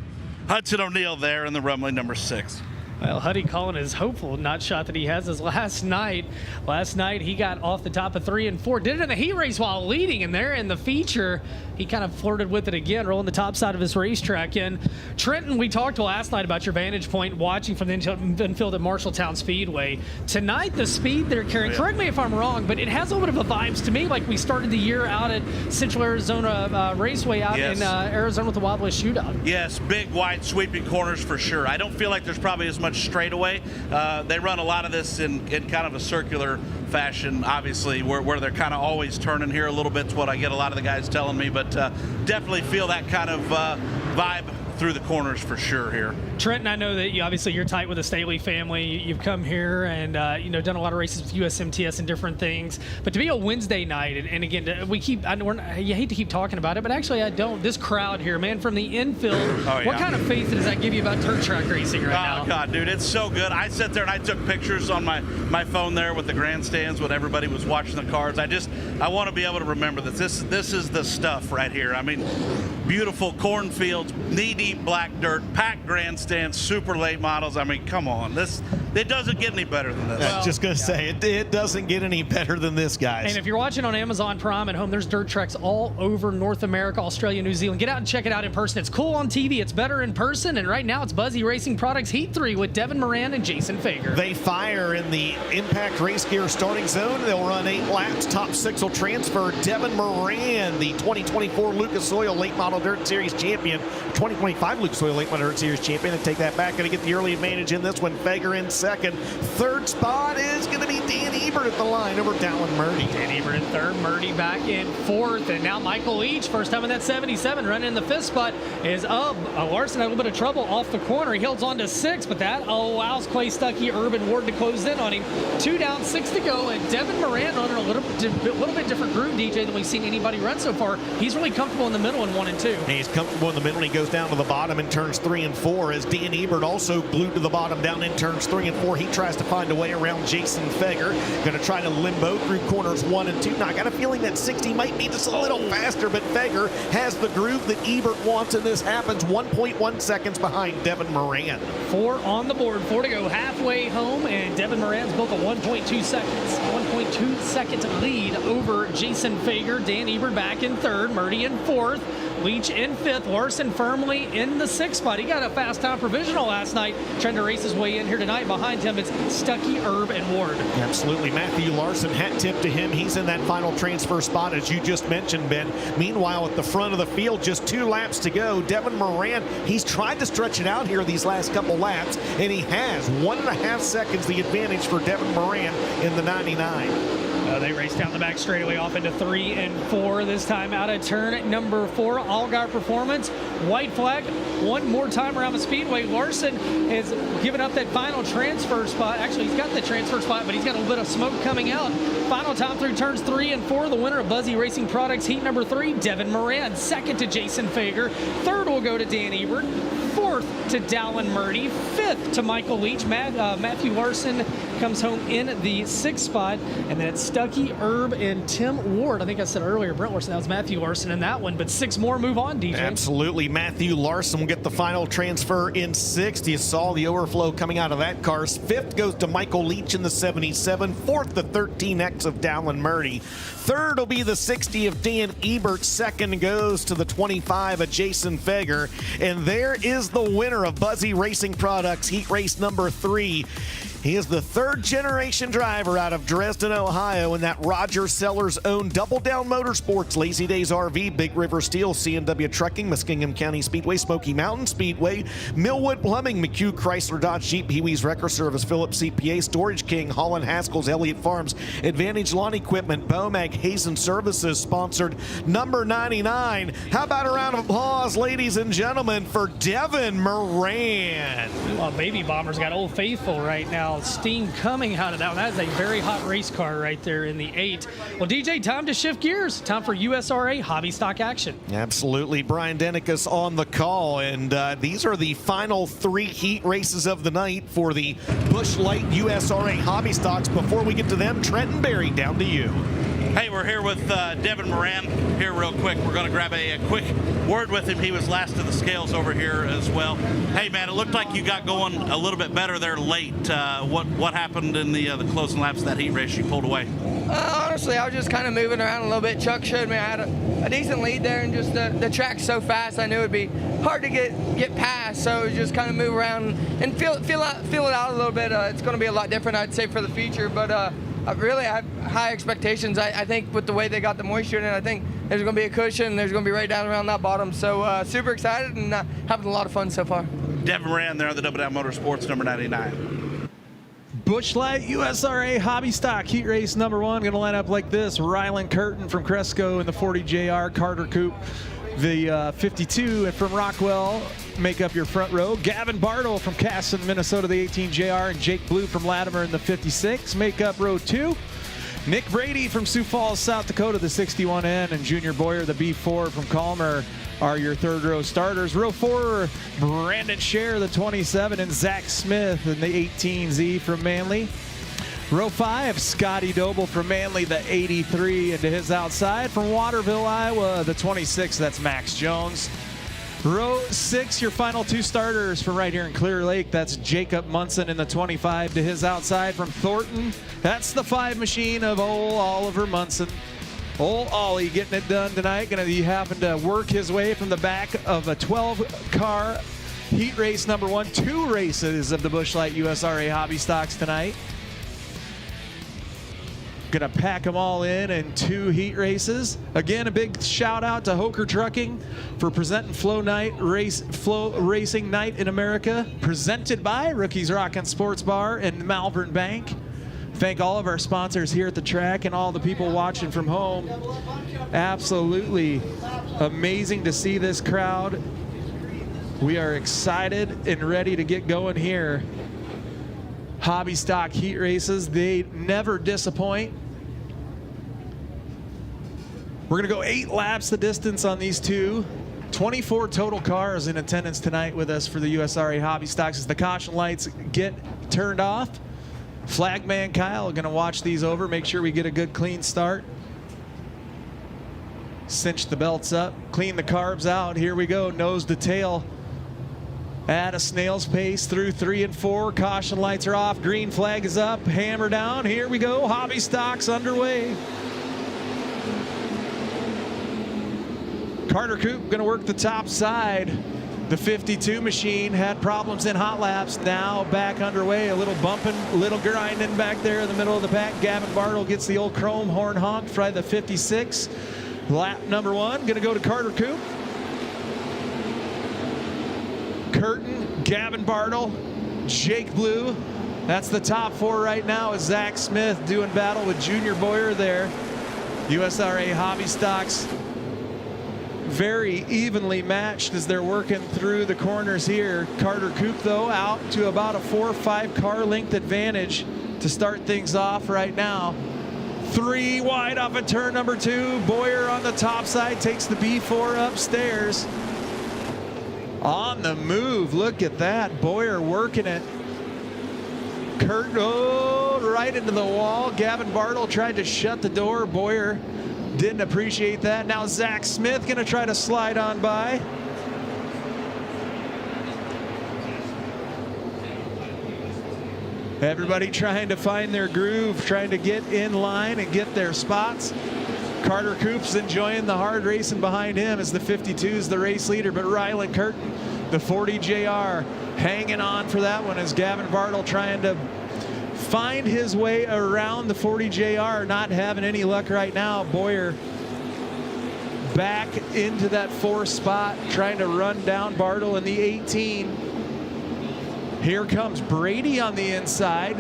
Hudson O'Neal there in the Rumley number 6. Well, Huddy Cullen is hopeful, not shot that he has his last night. Last night, he got off the top of 3 and 4. Did it in the heat race while leading, and there in the feature, he kind of flirted with it again, rolling the top side of his racetrack in. Trenton, we talked last night about your vantage point watching from the infield at Marshalltown Speedway. Tonight, the speed they're carrying, correct me if I'm wrong, but it has a little bit of a vibes to me like we started the year out at Central Arizona Raceway out in Arizona with the Wild West Shootout. Yes, big, wide, sweeping corners for sure. I don't feel like there's probably as much straightaway. They run a lot of this in kind of a circular fashion, obviously, where they're kind of always turning here a little bit. It's what I get a lot of the guys telling me, but definitely feel that kind of vibe through the corners for sure here. Trenton, I know that obviously you're tight with the Staley family. You've come here and done a lot of races with USMTS and different things. But to be a Wednesday night, and again, you hate to keep talking about it, but actually I don't. This crowd here, man, from the infield, what kind of faith does that give you about dirt track racing right now? Oh, God, dude, it's so good. I sat there and I took pictures on my phone there with the grandstands when everybody was watching the cars. I want to be able to remember that this is the stuff right here. I mean, beautiful cornfields, knee-deep black dirt, packed grandstands, super late models. I mean, come on. It doesn't get any better than this. I was just going to say, it doesn't get any better than this, guys. And if you're watching on Amazon Prime at home, there's dirt tracks all over North America, Australia, New Zealand. Get out and check it out in person. It's cool on TV. It's better in person. And right now, it's Buzzy Racing Products Heat 3 with Devin Moran and Jason Fager. They fire in the Impact Race Gear starting zone. They'll run 8 laps. Top 6 will transfer. Devin Moran, the 2024 Lucas Oil Late Model Dirt Series champion. 2025 Lucas Oil Late Model Dirt Series champion. And take that back. Going to get the early advantage in this one. Fager in second. Third spot is going to be Dan Ebert at the line over Dallin Murdy. Dan Ebert in third. Murdy back in fourth. And now Michael Leach, first time in that 77, running in the fifth spot, is up. Larson had a little bit of trouble off the corner. He holds on to 6, but that allows Clay Stuckey, Urban Ward to close in on him. 2 down, 6 to go. And Devin Moran running a little bit different groove, DJ, than we've seen anybody run so far. He's really comfortable in the middle in 1 and 2. He's comfortable in the middle. He goes down to the bottom in turns 3 and 4 as Dan Ebert also glued to the bottom down in turns 3 and 4. He tries to find a way around Jason Fager. Going to try to limbo through corners 1 and 2. Now, I got a feeling that 60 might be just a little faster, but Fager has the groove that Ebert wants, and this happens 1.1 seconds behind Devin Moran. 4 on the board, 4 to go halfway home, and Devin Moran's built a 1.2 second lead over Jason Fager. Dan Ebert back in third, Murdy in fourth, Leach in fifth, Larson firmly in the 6th spot. He got a fast time provisional last night, trying to race his way in here tonight. Behind him, it's Stuckey, Erb, and Ward. Absolutely. Matthew Larson, hat tip to him. He's in that final transfer spot, as you just mentioned, Ben. Meanwhile, at the front of the field, just 2 laps to go. Devin Moran, he's tried to stretch it out here these last couple laps, and he has 1.5 seconds the advantage for Devin Moran in the 99. They race down the back straightaway off into 3 and 4. This time out of turn number 4. Allgaier Performance. White flag. One more time around the Speedway. Larson has given up that final transfer spot. Actually, he's got the transfer spot, but he's got a little bit of smoke coming out. Final time through turns 3 and 4. The winner of Buzzy Racing Products Heat number 3, Devin Moran. Second to Jason Fager. Third will go to Dan Ebert. 4th to Dallin Murdy. 5th to Michael Leach. Matthew Larson comes home in the 6th spot. And then it's Stuckey, Erb, and Tim Ward. I think I said earlier, Brent Larson, that was Matthew Larson in that one. But 6 more move on, DJ. Absolutely. Matthew Larson will get the final transfer in 6th. You saw the overflow coming out of that car. 5th goes to Michael Leach in the 77. 4th, the 13X of Dallin Murdy. 3rd will be the 60 of Dan Ebert. 2nd goes to the 25 of Jason Fager. And there is the winner of Buzzy Racing Products Heat Race number 3. He is the 3rd generation driver out of Dresden, Ohio, in that Roger Sellers owned Double Down Motorsports, Lazy Days RV, Big River Steel, C&W Trucking, Muskingum County Speedway, Smoky Mountain Speedway, Millwood Plumbing, McHugh Chrysler Dodge Jeep, Pee Wee's Wrecker Service, Phillips CPA, Storage King, Holland Haskell's, Elliott Farms, Advantage Lawn Equipment, Bomag, Hazen Services, sponsored number 99. How about a round of applause, ladies and gentlemen, for Devin Moran? Well, Baby Bomber's got Old Faithful right now. Steam coming out of that one. That is a very hot race car right there in the 8. Well, DJ, time to shift gears. Time for USRA hobby stock action. Absolutely. Brian Denikus on the call. And these are the final 3 heat races of the night for the Busch Light USRA hobby stocks. Before we get to them, Trenton Berry, down to you. Hey, we're here with Devin Moran here real quick. We're going to grab a quick word with him. He was last to the scales over here as well. Hey, man, it looked like you got going a little bit better there late. What happened in the closing laps of that heat race you pulled away? Honestly, I was just kind of moving around a little bit. Chuck showed me I had a decent lead there, and just the track's so fast, I knew it'd be hard to get past. So just kind of move around and feel it out a little bit. It's going to be a lot different, I'd say, for the future. But I have high expectations. I think with the way they got the moisture in it, I think there's going to be a cushion. There's going to be right down around that bottom. So super excited and having a lot of fun so far. Devin Moran there on the Double Down Motorsports, number 99. Busch Light USRA Hobby Stock Heat Race number 1. Going to line up like this. Rylan Curtin from Cresco in the 40 JR Carter Coupe. The 52 and from Rockwell make up your front row. Gavin Bartle from Casson, Minnesota, the 18 JR, and Jake Blue from Latimer in the 56 make up row 2. Nick Brady from Sioux Falls, South Dakota, the 61N, and Junior Boyer, the B4 from Calmer, are your third row starters. Row 4, Brandon Scher, the 27, and Zach Smith in the 18Z from Manly. Row 5, Scotty Doble from Manly, the 83, into his outside. From Waterville, Iowa, the 26, that's Max Jones. Row 6, your final 2 starters from right here in Clear Lake. That's Jacob Munson in the 25 to his outside. From Thornton, that's the 5 machine of old Oliver Munson. Old Ollie getting it done tonight. Going to be having to work his way from the back of a 12-car heat race number 1. 2 races of the Busch Light USRA Hobby Stocks tonight. Gonna pack them all in 2 heat races. Again, a big shout out to Hoker Trucking for presenting Flow Racing Night in America, presented by Rookies Rockin' Sports Bar and Malvern Bank. Thank all of our sponsors here at the track and all the people watching from home. Absolutely amazing to see this crowd. We are excited and ready to get going here. Hobby stock heat races, they never disappoint. We're gonna go 8 laps the distance on these 2. 24 total cars in attendance tonight with us for the USRA Hobby Stocks as the caution lights get turned off. Flagman Kyle gonna watch these over, make sure we get a good clean start. Cinch the belts up, clean the carbs out. Here we go, nose to tail. At a snail's pace through 3 and 4. Caution lights are off. Green flag is up. Hammer down. Here we go. Hobby stocks underway. Carter Coop going to work the top side. The 52 machine had problems in hot laps. Now back underway. A little bumping, a little grinding back there in the middle of the pack. Gavin Bartle gets the old chrome horn honk for the 56. Lap number 1 going to go to Carter Coop. Curtin, Gavin Bartle, Jake Blue. That's the top 4 right now with Zach Smith doing battle with Junior Boyer there. USRA Hobby Stocks very evenly matched as they're working through the corners here. Carter Coop, though, out to about a 4 or 5 car length advantage to start things off right now. 3 wide off of turn number 2. Boyer on the top side takes the B4 upstairs. On the move, look at that. Boyer working it. Curtin, right into the wall. Gavin Bartle tried to shut the door. Boyer didn't appreciate that. Now Zach Smith gonna try to slide on by. Everybody trying to find their groove, trying to get in line and get their spots. Carter Coop's enjoying the hard racing behind him as the 52 is the race leader, but Rylan Curtin, the 40 JR, hanging on for that one as Gavin Bartle trying to find his way around the 40 JR, not having any luck right now. Boyer back into that 4th spot, trying to run down Bartle in the 18. Here comes Brady on the inside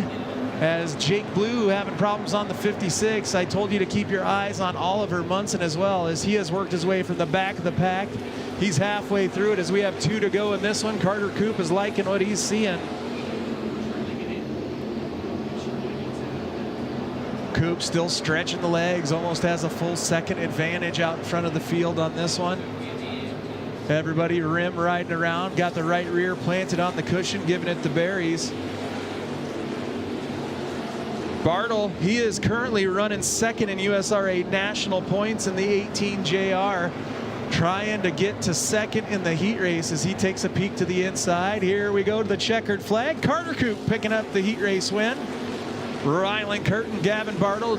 as Jake Blue having problems on the 56. I told you to keep your eyes on Oliver Munson as well, as he has worked his way from the back of the pack. He's halfway through it as we have 2 to go in this one. Carter Coop is liking what he's seeing. Coop still stretching the legs, almost has a full second advantage out in front of the field on this one. Everybody rim riding around, got the right rear planted on the cushion, giving it the berries. Bartle, he is currently running second in USRA national points in the 18 JR, trying to get to second in the heat race as he takes a peek to the inside. Here we go to the checkered flag. Carter Coop picking up the heat race win. Rylan Curtin, Gavin Bartle,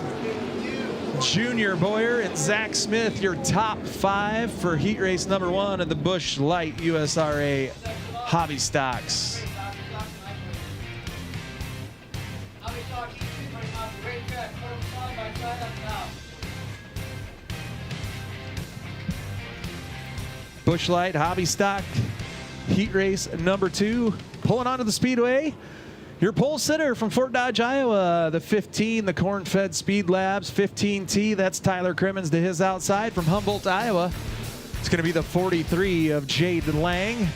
Junior Boyer, and Zach Smith, your top 5 for heat race number 1 of the Busch Light USRA Hobby Stocks. Busch Light Hobby Stock heat race number 2, pulling onto the Speedway. Your pole sitter from Fort Dodge, Iowa, the 15, the Corn-Fed Speed Labs 15T. That's Tyler Crimmins to his outside. From Humboldt, Iowa, It's going to be the 43 of Jade Lang.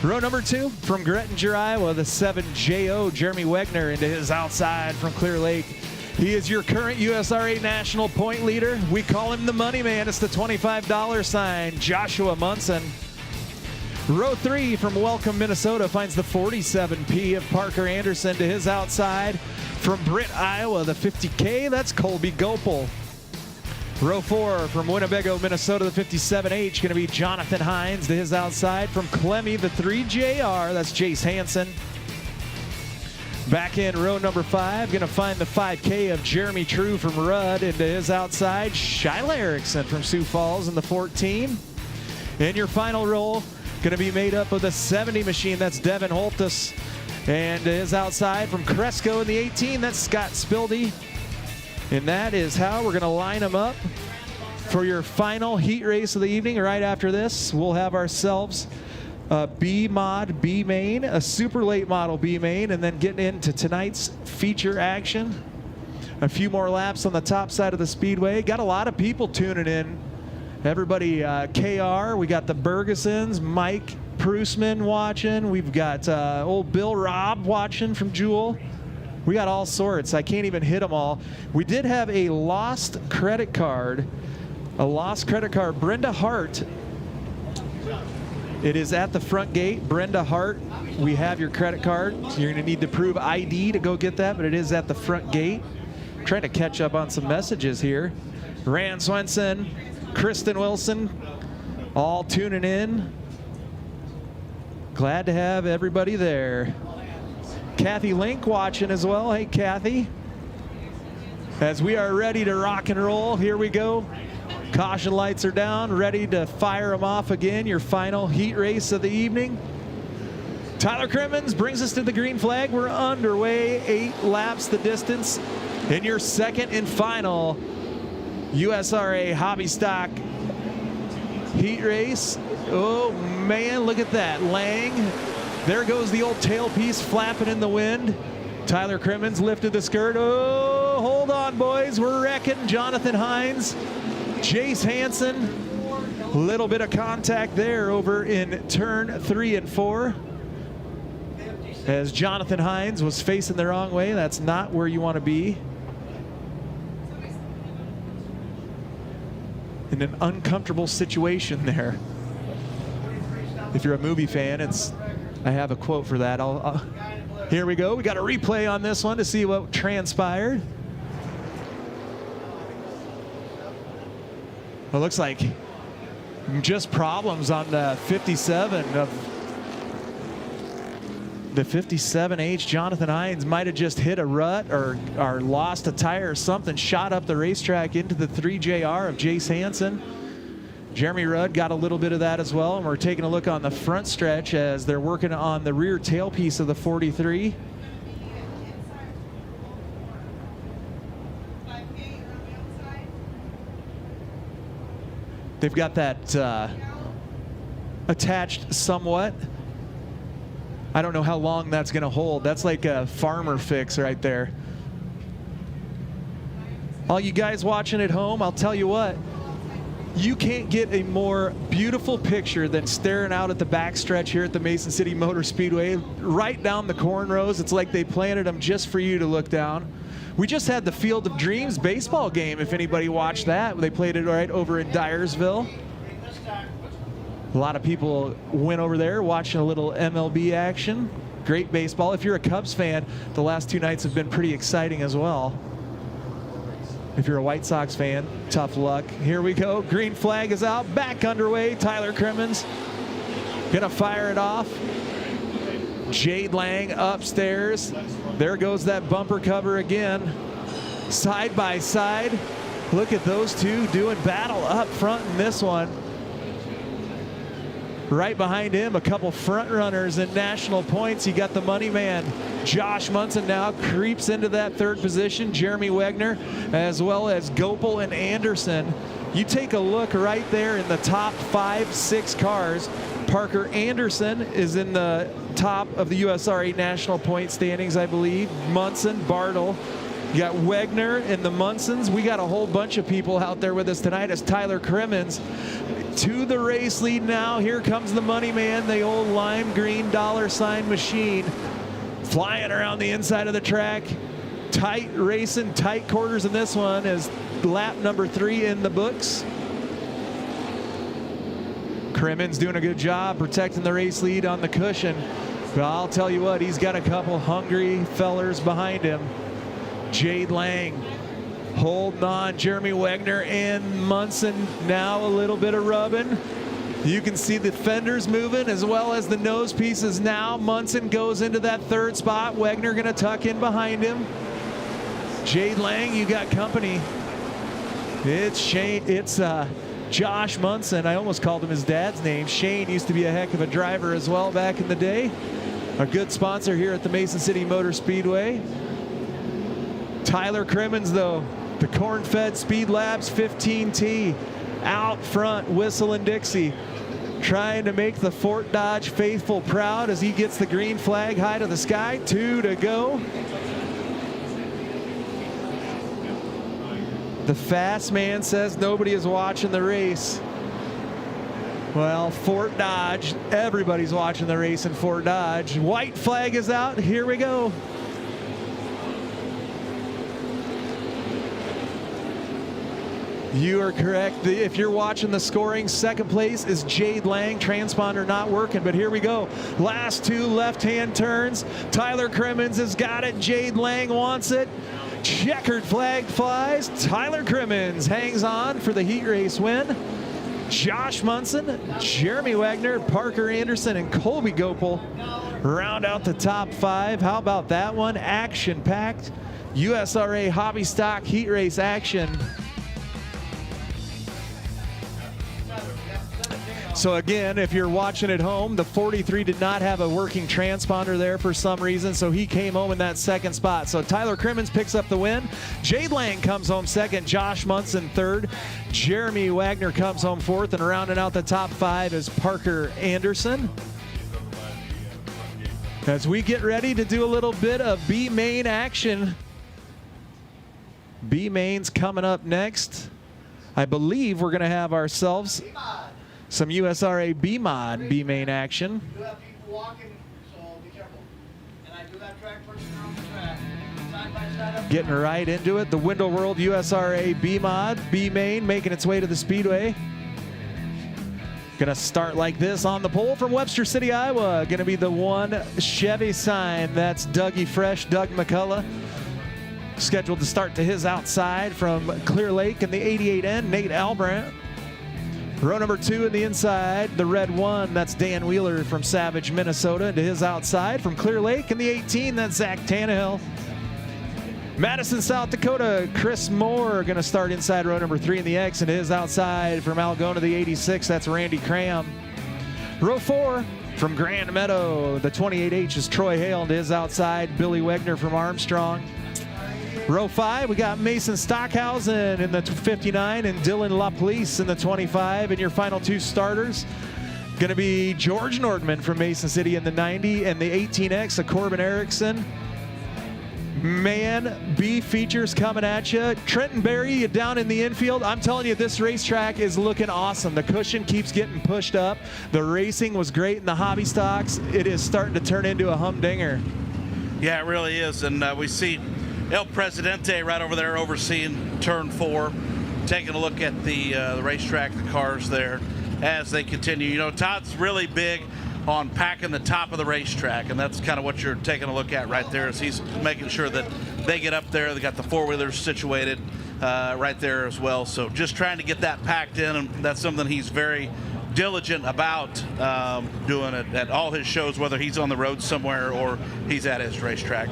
Row number 2 from Grettinger, Iowa, the 7 JO Jeremy Wegner into his outside from Clear Lake. He is your current USRA national point leader. We call him the money man. It's the $25 sign, Joshua Munson. Row 3 from Welcome, Minnesota finds the 47P of Parker Anderson to his outside. From Britt, Iowa, the 50K, that's Colby Gopel. Row 4 from Winnebago, Minnesota, the 57H, going to be Jonathan Hines to his outside. From Clemmy, the 3JR, that's Jace Hansen. Back in row number 5, going to find the 5K of Jeremy True from Rudd into his outside. Shyla Erickson from Sioux Falls in the 14. In your final roll, going to be made up of the 70 machine, that's Devin Holtus. And his outside from Cresco in the 18, that's Scott Spildy. And that is how we're going to line them up for your final heat race of the evening. Right after this, we'll have ourselves a B mod B main, a super late model B main, and then getting into tonight's feature action. A few more laps on the top side of the speedway. Got a lot of people tuning in. Everybody, KR, we got the Bergesons, Mike Prusman watching. We've got old Bill Robb watching from Jewel. We got all sorts. I can't even hit them all. We did have a lost credit card. Brenda Hart. It is at the front gate. Brenda Hart, we have your credit card. So you're going to need to prove ID to go get that, but it is at the front gate. Trying to catch up on some messages here. Rand Swenson, Kristen Wilson, all tuning in. Glad to have everybody there. Kathy Link watching as well. Hey, Kathy. As we are ready to rock and roll, here we go. Caution lights are down, ready to fire them off again. Your final heat race of the evening. Tyler Crimmins brings us to the green flag. We're underway, 8 laps the distance in your second and final USRA Hobby Stock heat race. Oh man, look at that. Lang. There goes the old tailpiece flapping in the wind. Tyler Crimmins lifted the skirt. Oh, hold on, boys. We're wrecking. Jonathan Hines, Jace Hansen. A little bit of contact there over in turn 3 and 4. As Jonathan Hines was facing the wrong way. That's not where you want to be. In an uncomfortable situation there. If you're a movie fan, I have a quote for that. Here we go. We got a replay on this one to see what transpired. Well, looks like just problems on the 57 of the 57H. Jonathan Hines might have just hit a rut or lost a tire or something, shot up the racetrack into the 3JR of Jace Hansen. Jeremy Rudd got a little bit of that as well, and we're taking a look on the front stretch as they're working on the rear tailpiece of the 43. They've got that attached somewhat. I don't know how long that's going to hold. That's like a farmer fix right there. All you guys watching at home, I'll tell you what. You can't get a more beautiful picture than staring out at the backstretch here at the Mason City Motor Speedway, right down the corn rows. It's like they planted them just for you to look down. We just had the Field of Dreams baseball game, if anybody watched that. They played it right over in Dyersville. A lot of people went over there watching a little MLB action. Great baseball. If you're a Cubs fan, the last 2 nights have been pretty exciting as well. If you're a White Sox fan, tough luck. Here we go. Green flag is out. Back underway. Tyler Crimmins gonna fire it off. Jade Lang upstairs. There goes that bumper cover again. Side by side. Look at those two doing battle up front in this one. Right behind him, a couple front runners in national points. You got the money man, Josh Munson, now creeps into that 3rd position. Jeremy Wegner, as well as Gopel and Anderson. You take a look right there in the top 5-6 cars. Parker Anderson is in the top of the USRA national point standings, I believe. Munson, Bartle, You got Wegner and the Munsons. We got a whole bunch of people out there with us tonight as Tyler Crimmins to the race lead now. Here comes the money man, the old lime green $ machine, flying around the inside of the track. Tight racing, tight quarters in this one as lap number 3 in the books. Crimmins doing a good job protecting the race lead on the cushion. But I'll tell you what, he's got a couple hungry fellers behind him. Jade Lang holding on. Jeremy Wegner and Munson now a little bit of rubbing. You can see the fenders moving as well as the nose pieces now. Munson goes into that 3rd spot. Wegner going to tuck in behind him. Jade Lang, you got company. It's Shane. It's Josh Munson. I almost called him his dad's name. Shane used to be a heck of a driver as well back in the day. A good sponsor here at the Mason City Motor Speedway. Tyler Crimmins, though, the corn-fed Speed Labs 15T out front, whistling Dixie, trying to make the Fort Dodge faithful proud as he gets the green flag high to the sky. 2 to go. The fast man says nobody is watching the race. Well, Fort Dodge, everybody's watching the race in Fort Dodge. White flag is out. Here we go. You are correct. If you're watching the scoring, 2nd place is Jade Lang. Transponder not working, but here we go. Last 2 left-hand turns. Tyler Crimmins has got it. Jade Lang wants it. Checkered flag flies. Tyler Crimmins hangs on for the heat race win. Josh Munson, Jeremy Wagner, Parker Anderson, and Colby Gopel round out the top 5. How about that one? Action-packed USRA Hobby Stock heat race action. So again, if you're watching at home, the 43 did not have a working transponder there for some reason, so he came home in that 2nd spot. So Tyler Crimmins picks up the win. Jade Lang comes home 2nd. Josh Munson 3rd. Jeremy Wagner comes home 4th, and rounding out the top 5 is Parker Anderson. As we get ready to do a little bit of B-Main action. B-Main's coming up next. I believe we're going to have ourselves some USRA B-Mod B-Main action. You do have people walking, so be careful. And I do have track person on the track. Side by side up. Getting right into it. The Window World USRA B-Mod B-Main making its way to the Speedway. Gonna start like this on the pole from Webster City, Iowa. Gonna be the 1 Chevy sign. That's Dougie Fresh, Doug McCullough. Scheduled to start to his outside from Clear Lake in the 88N, Nate Albrandt. Row number 2 in the inside, the red 1, that's Dan Wheeler from Savage, Minnesota, to his outside. From Clear Lake in the 18, that's Zach Tannehill. Madison, South Dakota, Chris Moore going to start inside row number 3 in the X, and to his outside from Algona, the 86, that's Randy Cram. Row 4 from Grand Meadow, the 28H is Troy Hale, and to his outside, Billy Wegner from Armstrong. Row 5, we got Mason Stockhausen in the 59 and Dylan LaPolice in the 25. And your final 2 starters going to be George Nordman from Mason City in the 90 and the 18X of Corbin Erickson. Man, B features coming at you. Trenton Berry, you down in the infield. I'm telling you, this racetrack is looking awesome. The cushion keeps getting pushed up. The racing was great in the hobby stocks. It is starting to turn into a humdinger. Yeah, it really is. And we see El Presidente right over there overseeing turn 4, taking a look at the racetrack, the cars there as they continue. You know, Todd's really big on packing the top of the racetrack, and that's kind of what you're taking a look at right there, as he's making sure that they get up there. They got the 4-wheelers situated right there as well. So just trying to get that packed in, and that's something he's very diligent about doing it at all his shows, whether he's on the road somewhere or he's at his racetrack.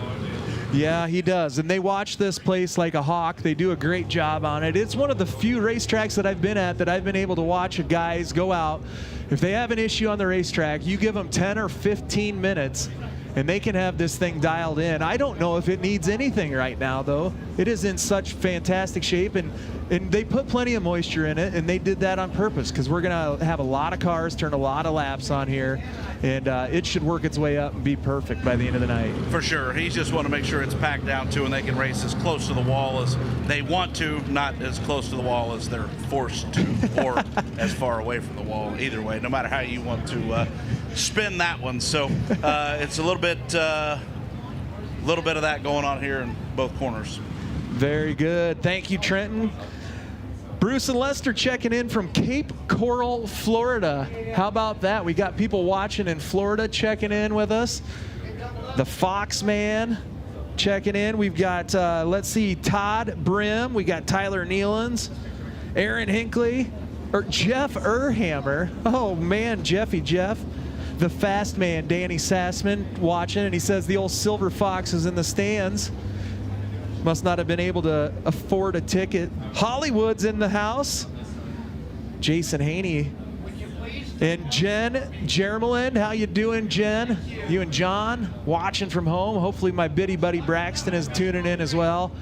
Yeah, he does. And they watch this place like a hawk. They do a great job on it. It's one of the few racetracks that I've been at that I've been able to watch guys go out. If they have an issue on the racetrack, you give them 10 or 15 minutes and they can have this thing dialed in. I don't know if it needs anything right now, though. It is in such fantastic shape, and they put plenty of moisture in it, and they did that on purpose because we're going to have a lot of cars turn a lot of laps on here, and it should work its way up and be perfect by the end of the night. For sure. He just want to make sure it's packed down too, and they can race as close to the wall as they want to, not as close to the wall as they're forced to, or as far away from the wall. Either way, no matter how you want to spin that one. So it's a little bit of that going on here in both corners. Very good. Thank you, Trenton. Bruce and Lester checking in from Cape Coral, Florida. How about that? We got people watching in Florida checking in with us. The Fox Man checking in. We've got, let's see, Todd Brim. We got Tyler Nealons, Aaron Hinckley, or Jeff Erhammer. Oh, man, Jeff. The Fast Man, Danny Sassman, watching, and he says the old Silver Fox is in the stands. Must not have been able to afford a ticket. Hollywood's in the house. Jason Haney. And Jen Jermelin, how you doing, Jen? You and John watching from home. Hopefully my biddy buddy Braxton is tuning in as well.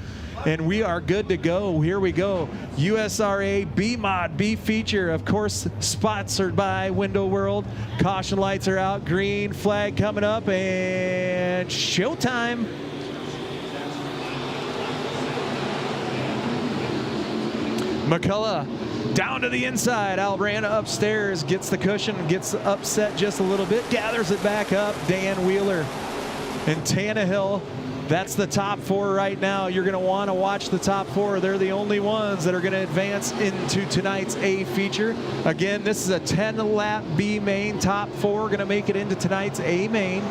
And we are good to go. Here we go. USRA B-Mod B feature, of course, sponsored by Window World. Caution lights are out. Green flag coming up, and showtime. McCullough down to the inside. Albrana upstairs, gets the cushion, gets upset just a little bit, gathers it back up. Dan Wheeler and Tannehill. That's the top four right now. You're going to want to watch the top four. They're the only ones that are going to advance into tonight's A feature. Again, this is a 10-lap B main. Top four going to make it into tonight's A main.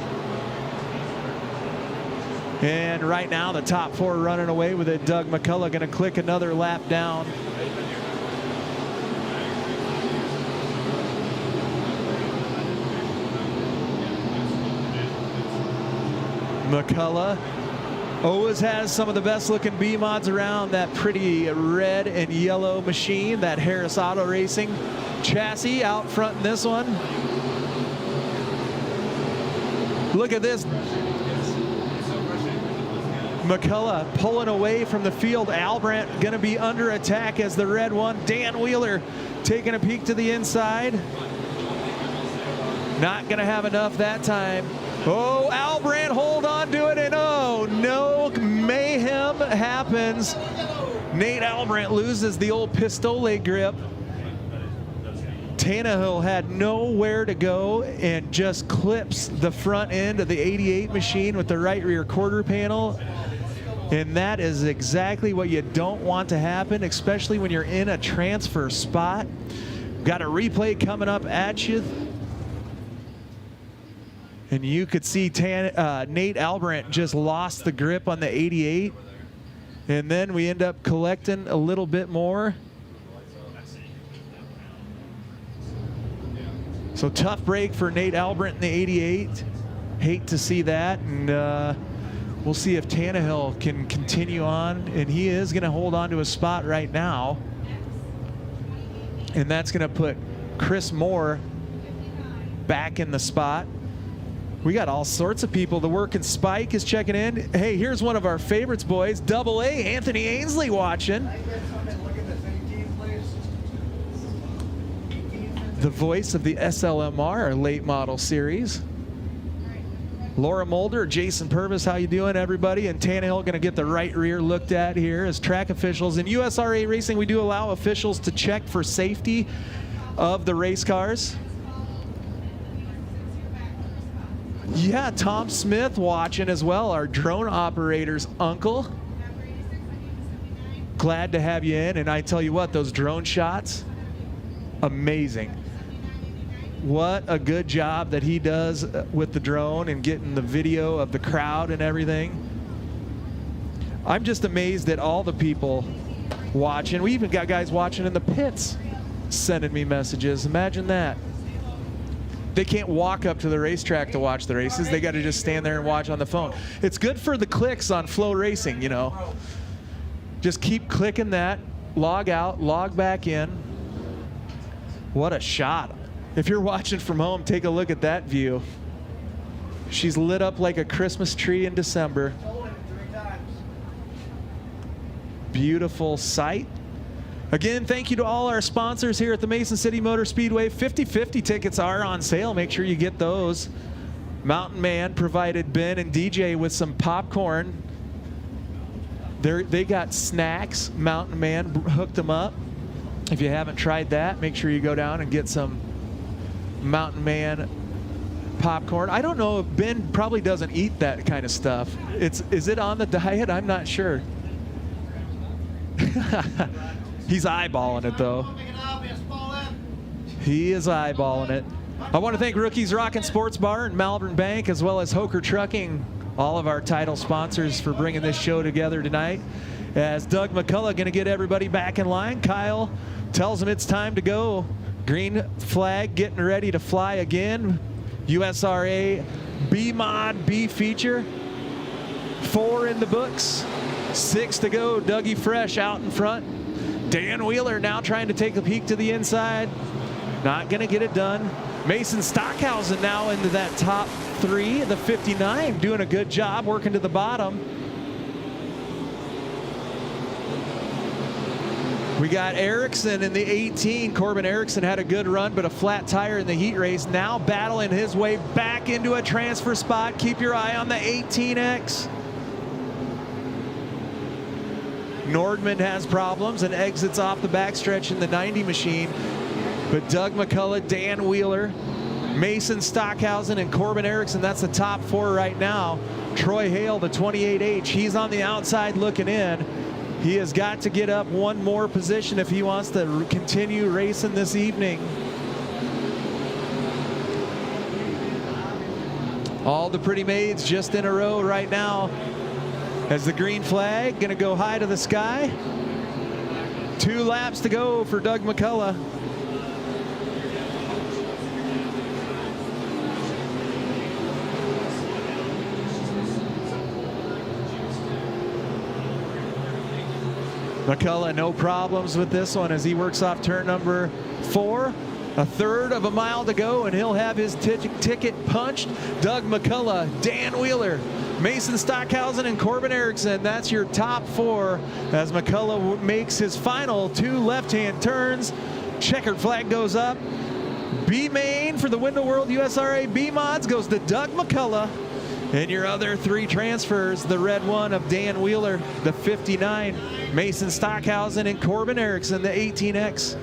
And right now, the top four running away with it. Doug McCullough going to click another lap down. McCullough always has some of the best looking B-Mods around. That pretty red and yellow machine, that Harris Auto Racing chassis out front in this one. Look at this. McCullough pulling away from the field. Albrandt going to be under attack as the red one. Dan Wheeler taking a peek to the inside. Not going to have enough that time. Oh, Albrandt, hold on to it, and oh no, mayhem happens. Nate Albrandt loses the old pistole grip. Tannehill had nowhere to go and just clips the front end of the 88 machine with the right rear quarter panel. And that is exactly what you don't want to happen, especially when you're in a transfer spot. Got a replay coming up at you. And you could see Nate Albrandt just lost the grip on the 88. And then we end up collecting a little bit more. So tough break for Nate Albrandt in the 88. Hate to see that. And we'll see if Tannehill can continue on. And he is going to hold on to a spot right now. And that's going to put Chris Moore back in the spot. We got all sorts of people. The Working Spike is checking in. Hey, here's one of our favorites, boys. Double A, Anthony Ainsley watching. The voice of the SLMR late model series. Laura Mulder, Jason Purvis, how you doing, everybody? And Tannehill going to get the right rear looked at here as track officials. In USRA Racing, we do allow officials to check for safety of the race cars. Yeah, Tom Smith watching as well, our drone operator's uncle. Glad to have you in, and I tell you what, those drone shots, amazing. What a good job that he does with the drone and getting the video of the crowd and everything. I'm just amazed at all the people watching. We even got guys watching in the pits sending me messages. Imagine that. They can't walk up to the racetrack to watch the races. They got to just stand there and watch on the phone. It's good for the clicks on FloRacing, you know. Just keep clicking that, log out, log back in. What a shot. If you're watching from home, take a look at that view. She's lit up like a Christmas tree in December. Beautiful sight. Again, thank you to all our sponsors here at the Mason City Motor Speedway. 50/50 tickets are on sale. Make sure you get those. Mountain Man provided Ben and DJ with some popcorn. They got snacks. Mountain Man hooked them up. If you haven't tried that, make sure you go down and get some Mountain Man popcorn. I don't know if Ben probably doesn't eat that kind of stuff. Is it on the diet? I'm not sure. He's eyeballing it though. He is eyeballing it. I want to thank Rookies Rockin' Sports Bar and Malvern Bank, as well as Hoker Trucking, all of our title sponsors, for bringing this show together tonight. As Doug McCullough going to get everybody back in line. Kyle tells him it's time to go. Green flag getting ready to fly again. USRA B-Mod B feature. 4 in the books. 6 to go. Dougie Fresh out in front. Dan Wheeler now trying to take a peek to the inside. Not going to get it done. Mason Stockhausen now into that top 3. The 59 doing a good job working to the bottom. We got Erickson in the 18. Corbin Erickson had a good run, but a flat tire in the heat race. Now battling his way back into a transfer spot. Keep your eye on the 18X. Nordman has problems and exits off the backstretch in the 90 machine. But Doug McCullough, Dan Wheeler, Mason Stockhausen, and Corbin Erickson, that's the top 4 right now. Troy Hale, the 28H, he's on the outside looking in. He has got to get up one more position if he wants to continue racing this evening. All the pretty maids just in a row right now. As the green flag gonna go high to the sky. 2 laps to go for Doug McCullough. McCullough, no problems with this one as he works off turn number 4. A third of a mile to go and he'll have his ticket punched. Doug McCullough, Dan Wheeler, Mason Stockhausen, and Corbin Erickson. That's your top 4 as McCullough makes his final 2 left-hand turns. Checkered flag goes up. B-Main for the Window World USRA B-Mods goes to Doug McCullough. And your other 3 transfers, the red one of Dan Wheeler, the 59, Mason Stockhausen, and Corbin Erickson, the 18X,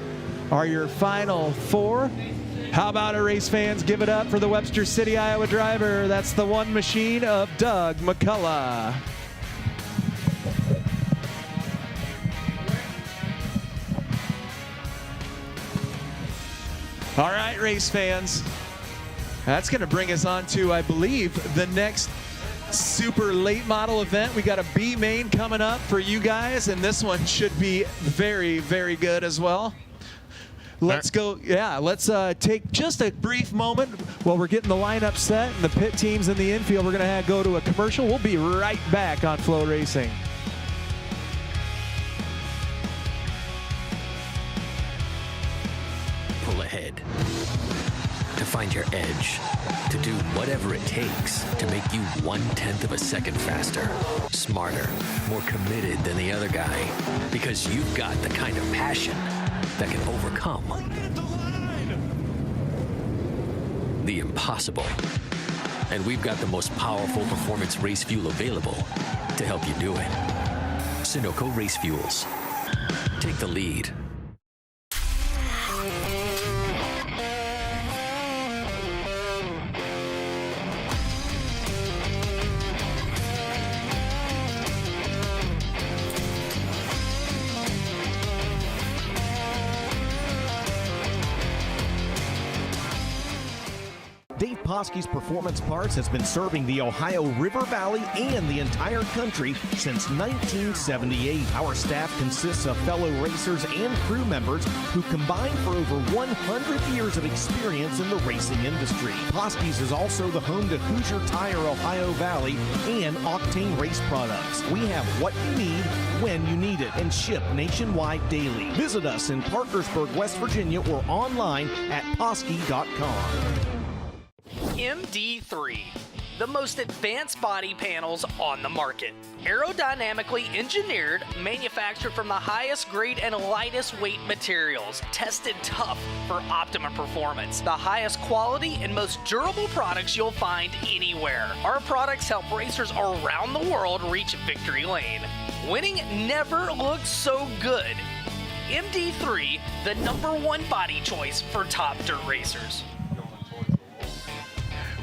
are your final 4. How about it, race fans? Give it up for the Webster City, Iowa driver. That's the one machine of Doug McCullough. All right, race fans. That's going to bring us on to, I believe, the next super late model event. We got a B-Main coming up for you guys, and this one should be very, very good as well. Let's go. Yeah, let's take just a brief moment while we're getting the lineup set and the pit teams in the infield. We're going to go to a commercial. We'll be right back on FloRacing. Pull ahead. To find your edge. To do whatever it takes to make you 1/10 of a second faster. Smarter. More committed than the other guy. Because you've got the kind of passion that can overcome the impossible. And we've got the most powerful performance race fuel available to help you do it. Sunoco Race Fuels. Take the lead. Dave Poske's Performance Parts has been serving the Ohio River Valley and the entire country since 1978. Our staff consists of fellow racers and crew members who combine for over 100 years of experience in the racing industry. Poske's is also the home to Hoosier Tire Ohio Valley and Octane Race Products. We have what you need when you need it and ship nationwide daily. Visit us in Parkersburg, West Virginia or online at Poske.com. MD3. the most advanced body panels on the market. Aerodynamically engineered, manufactured from the highest grade and lightest weight materials, tested tough for optimum performance. The highest quality and most durable products you'll find anywhere. Our products help racers around the world reach victory lane. Winning never looked so good. MD3, the #1 body choice for top dirt racers.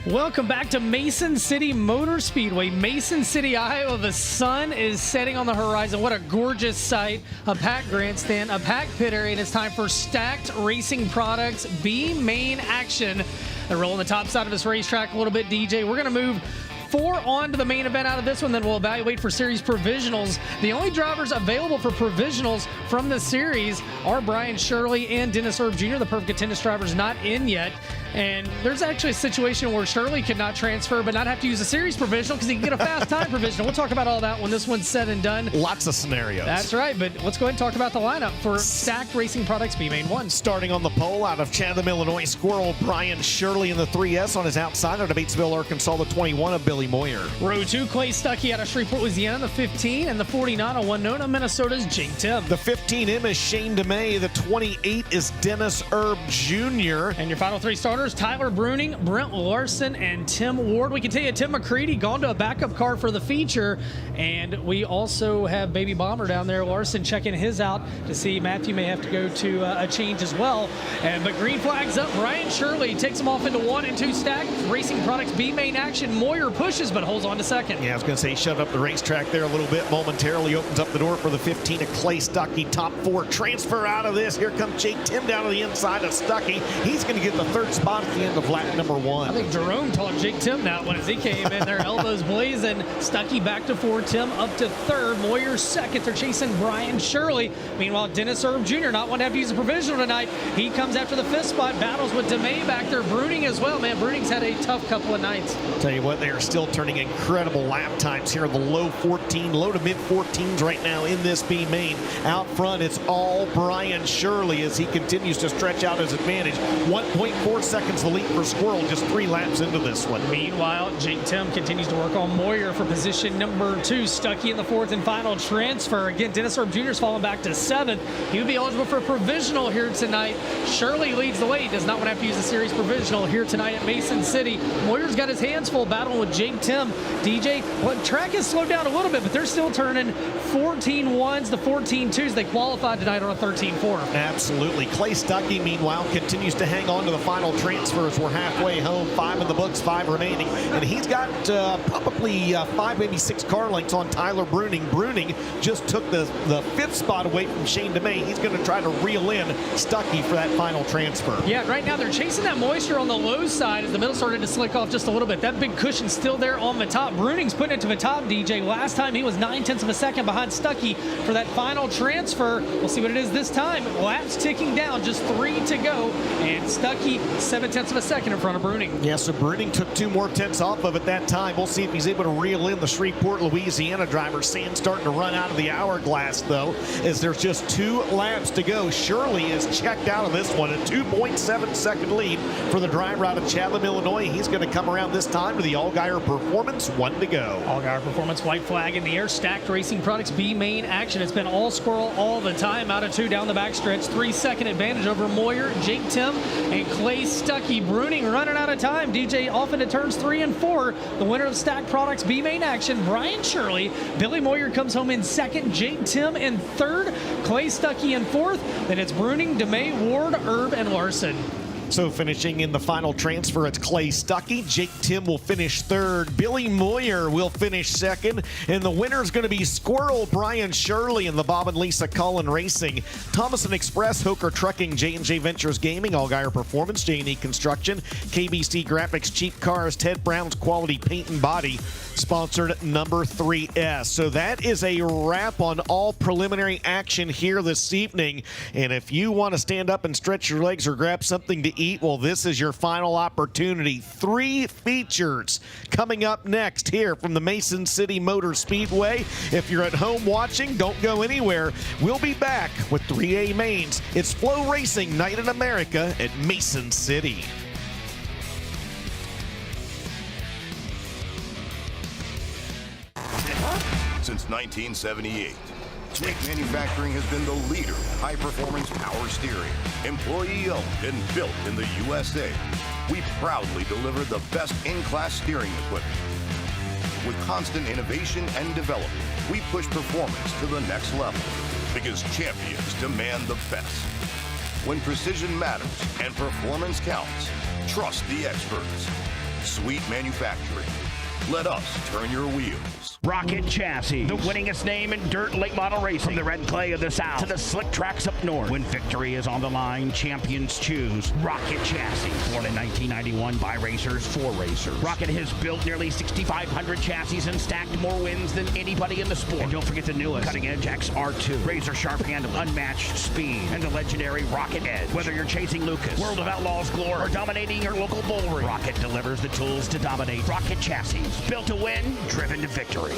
Welcome back to Mason City Motor Speedway, Mason City, Iowa. The sun is setting on the horizon. What a gorgeous sight. A packed grandstand, a packed pit area, and it's time for Stacked Racing Products B main action. They're rolling the top side of this racetrack a little bit, DJ. We're going to move 4 on to the main event out of this one, then we'll evaluate for series provisionals. The only drivers available for provisionals from the series are Brian Shirley and Dennis Erb Jr., the Perfect Attendance drivers, not in yet. And there's actually a situation where Shirley could not transfer but not have to use a series provisional because he can get a fast time provisional. We'll talk about all that when this one's said and done. Lots of scenarios. That's right, but let's go ahead and talk about the lineup for Stacked Racing Products B Main 1. Starting on the pole out of Chatham, Illinois, Squirrel Brian Shirley in the 3S. On his outside out of Batesville, Arkansas, the 21 of Billy Moyer. Row 2, Clay Stuckey out of Shreveport, Louisiana, the 15, and the 49 of Winona, Minnesota's Jake Tim. The 15M is Shane DeMay. The 28 is Dennis Erb Jr. And your final 3 starters, Tyler Bruning, Brent Larson, and Tim Ward. We can tell you Tim McCready gone to a backup car for the feature, and we also have Baby Bomber down there. Larson checking his out to see Matthew may have to go to a change as well. But green flags up. Brian Shirley takes him off into 1 and 2 stack. Racing Products B main action. Moyer pushes but holds on to second. Yeah, I was going to say he shoved up the racetrack there a little bit momentarily. Opens up the door for the 15 of Clay Stuckey. Top 4 transfer out of this. Here comes Jake Tim down to the inside of Stuckey. He's going to get the 3rd spot at the end of lap number 1. I think Jerome taught Jake Tim that one as he came in there, elbows blazing. Stuckey back to 4, Tim up to 3rd, Moyer 2nd. They're chasing Brian Shirley. Meanwhile, Dennis Erb Jr. not one to have to use a provisional tonight. He comes after the 5th spot, battles with DeMay back there. Bruning as well, man. Bruning's had a tough couple of nights. Tell you what, they are still turning incredible lap times here in the low to mid 14s right now in this B main. Out front, it's all Brian Shirley as he continues to stretch out his advantage. 1.4 seconds the lead for Squirrel, just 3 laps into this one. Meanwhile, Jake Tim continues to work on Moyer for position number 2. Stuckey in the 4th and final transfer. Again, Dennis Erb Jr. is falling back to 7th. He would be eligible for a provisional here tonight. Shirley leads the way. He does not want to have to use a series provisional here tonight at Mason City. Moyer's got his hands full battling with Jake Tim. DJ, well, track has slowed down a little bit, but they're still turning 14-1s to 14-2s. They qualified tonight on a 13-4. Absolutely. Clay Stuckey, meanwhile, continues to hang on to the final transfers. We're halfway home, 5 in the books, 5 remaining. And he's got probably 5, maybe 6 car lengths on Tyler Bruning. Bruning just took the 5th spot away from Shane DeMay. He's going to try to reel in Stuckey for that final transfer. Yeah, right now they're chasing that moisture on the low side as the middle started to slick off just a little bit. That big cushion's still there on the top. Bruning's putting it to the top, DJ. Last time he was 9/10 of a second behind Stuckey for that final transfer. We'll see what it is this time. Laps ticking down, just 3 to go. And Stuckey 7/10 of a second in front of Bruning. Yeah, so Bruning took 2 more tenths off of it that time. We'll see if he's able to reel in the Shreveport, Louisiana driver. Sand starting to run out of the hourglass, though, as there's just 2 laps to go. Shirley is checked out of this one. A 2.7-second lead for the driver out of Chatham, Illinois. He's going to come around this time to the Allgaier Performance. 1 to go. Allgaier Performance, white flag in the air. Stacked Racing Products B main action. It's been all Squirrel all the time. Out of 2 down the backstretch. 3-second advantage over Moyer, Jake Tim, and Clay Stuckey. Bruning running out of time. DJ off into turns 3 and 4. The winner of Stacked Products B main action, Brian Shirley. Billy Moyer comes home in 2nd. Jake Tim in 3rd. Clay Stuckey in 4th. Then it's Bruning, DeMay, Ward, Erb, and Larson. So finishing in the final transfer, it's Clay Stuckey. Jake Tim will finish 3rd. Billy Moyer will finish 2nd. And the winner is going to be Squirrel Brian Shirley in the Bob and Lisa Cullen Racing. Thomason Express, Hooker Trucking, J&J Ventures Gaming, Allgaier Performance, J&E Construction, KBC Graphics, Cheap Cars, Ted Brown's Quality Paint and Body, sponsored number 3S. So that is a wrap on all preliminary action here this evening. And if you want to stand up and stretch your legs or grab something to eat, well, this is your final opportunity. 3 features coming up next here from the Mason City Motor Speedway. If you're at home watching, don't go anywhere. We'll be back with 3A Mains. It's FloRacing Night in America at Mason City. since 1978. Sweet Manufacturing has been the leader in high-performance power steering. Employee-owned and built in the USA. We proudly deliver the best in-class steering equipment. With constant innovation and development, we push performance to the next level because champions demand the best. When precision matters and performance counts, trust the experts. Sweet Manufacturing. Let us turn your wheels. Rocket Chassis, the winningest name in dirt late model racing. From the red clay of the south to the slick tracks up north. When victory is on the line, champions choose Rocket Chassis. Born in 1991 by racers for racers. Rocket has built nearly 6,500 chassis and stacked more wins than anybody in the sport. And don't forget the newest cutting-edge XR2. Razor sharp handle, unmatched speed, and the legendary Rocket Edge. Whether you're chasing Lucas, World of Outlaws glory, or dominating your local bull ring, Rocket delivers the tools to dominate. Rocket Chassis. Built to win, driven to victory.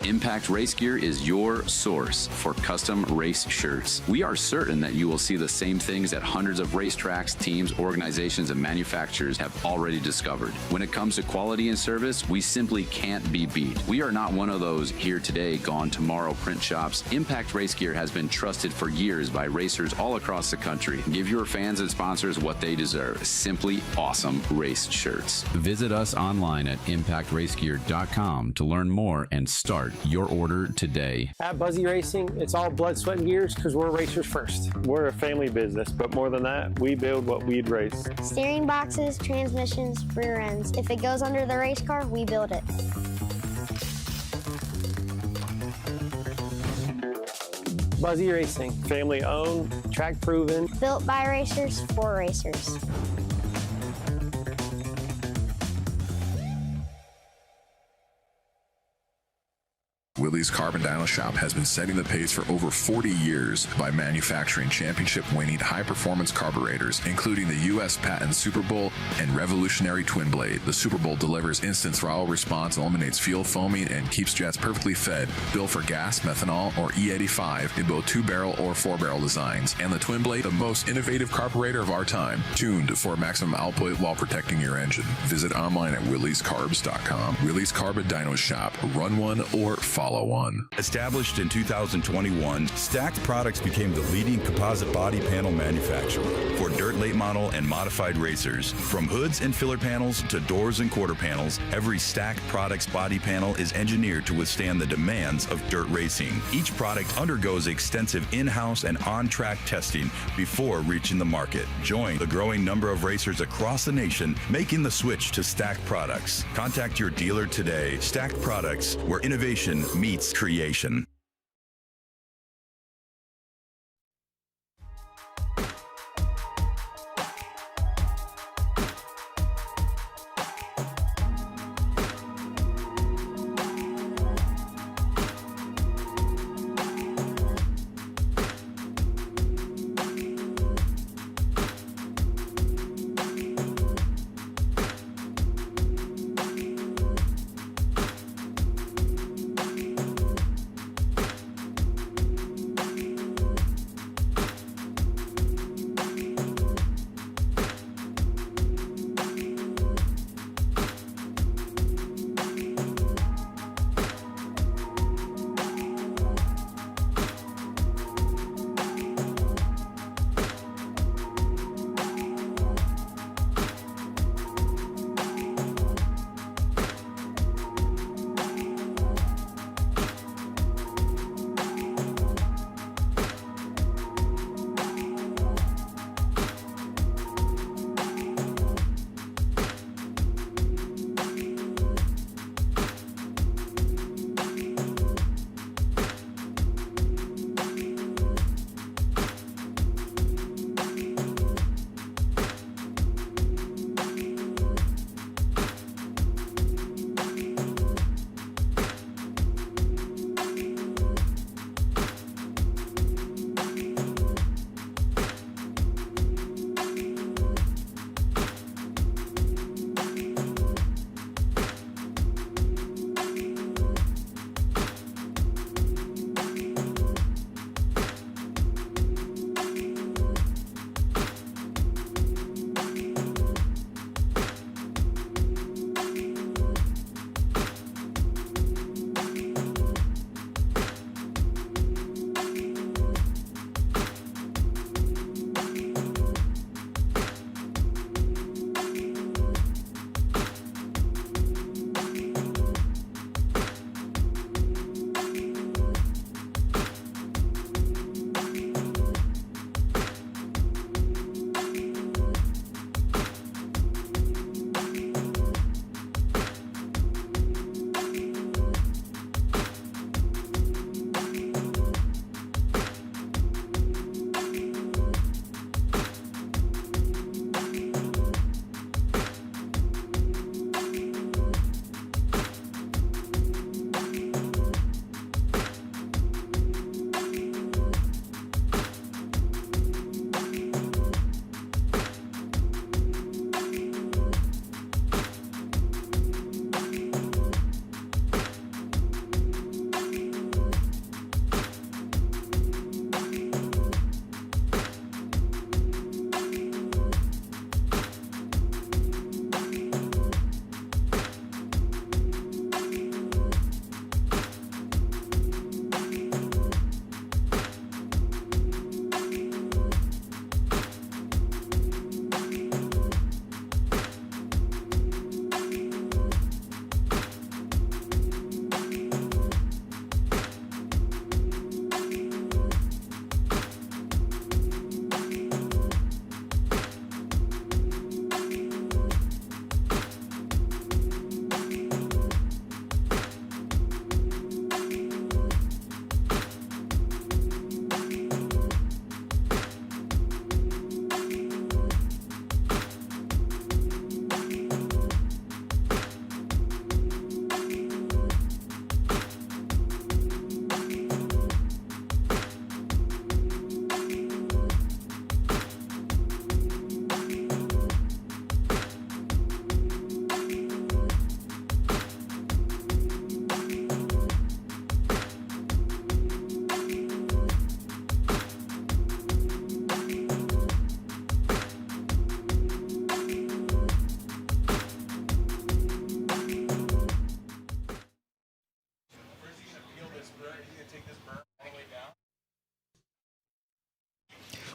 Impact Race Gear is your source for custom race shirts. We are certain that you will see the same things that hundreds of racetracks, teams, organizations, and manufacturers have already discovered. When it comes to quality and service, we simply can't be beat. We are not one of those here today, gone tomorrow print shops. Impact Race Gear has been trusted for years by racers all across the country. Give your fans and sponsors what they deserve. Simply awesome race shirts. Visit us online at impactracegear.com to learn more and start your order today. At Buzzy Racing, it's all blood, sweat, and gears because we're racers first. We're a family business, but more than that, we build what we'd race. Steering boxes, transmissions, rear ends. If it goes under the race car, we build it. Buzzy Racing, family owned, track proven. Built by racers for racers. Willys Carbon Dyno Shop has been setting the pace for over 40 years by manufacturing championship-winning high-performance carburetors, including the U.S. patent Super Bowl and revolutionary Twin Blade. The Super Bowl delivers instant throttle response, eliminates fuel foaming, and keeps jets perfectly fed, built for gas, methanol, or E85 in both 2-barrel or 4-barrel designs. And the Twin Blade, the most innovative carburetor of our time, tuned for maximum output while protecting your engine. Visit online at WillysCarbs.com. Willys Carbon Dyno Shop. Run one or follow one. Established in 2021, Stacked Products became the leading composite body panel manufacturer for dirt late model and modified racers. From hoods and filler panels to doors and quarter panels, every Stacked Products body panel is engineered to withstand the demands of dirt racing. Each product undergoes extensive in-house and on-track testing before reaching the market. Join the growing number of racers across the nation making the switch to Stacked Products. Contact your dealer today. Stacked Products, where innovation meets creation.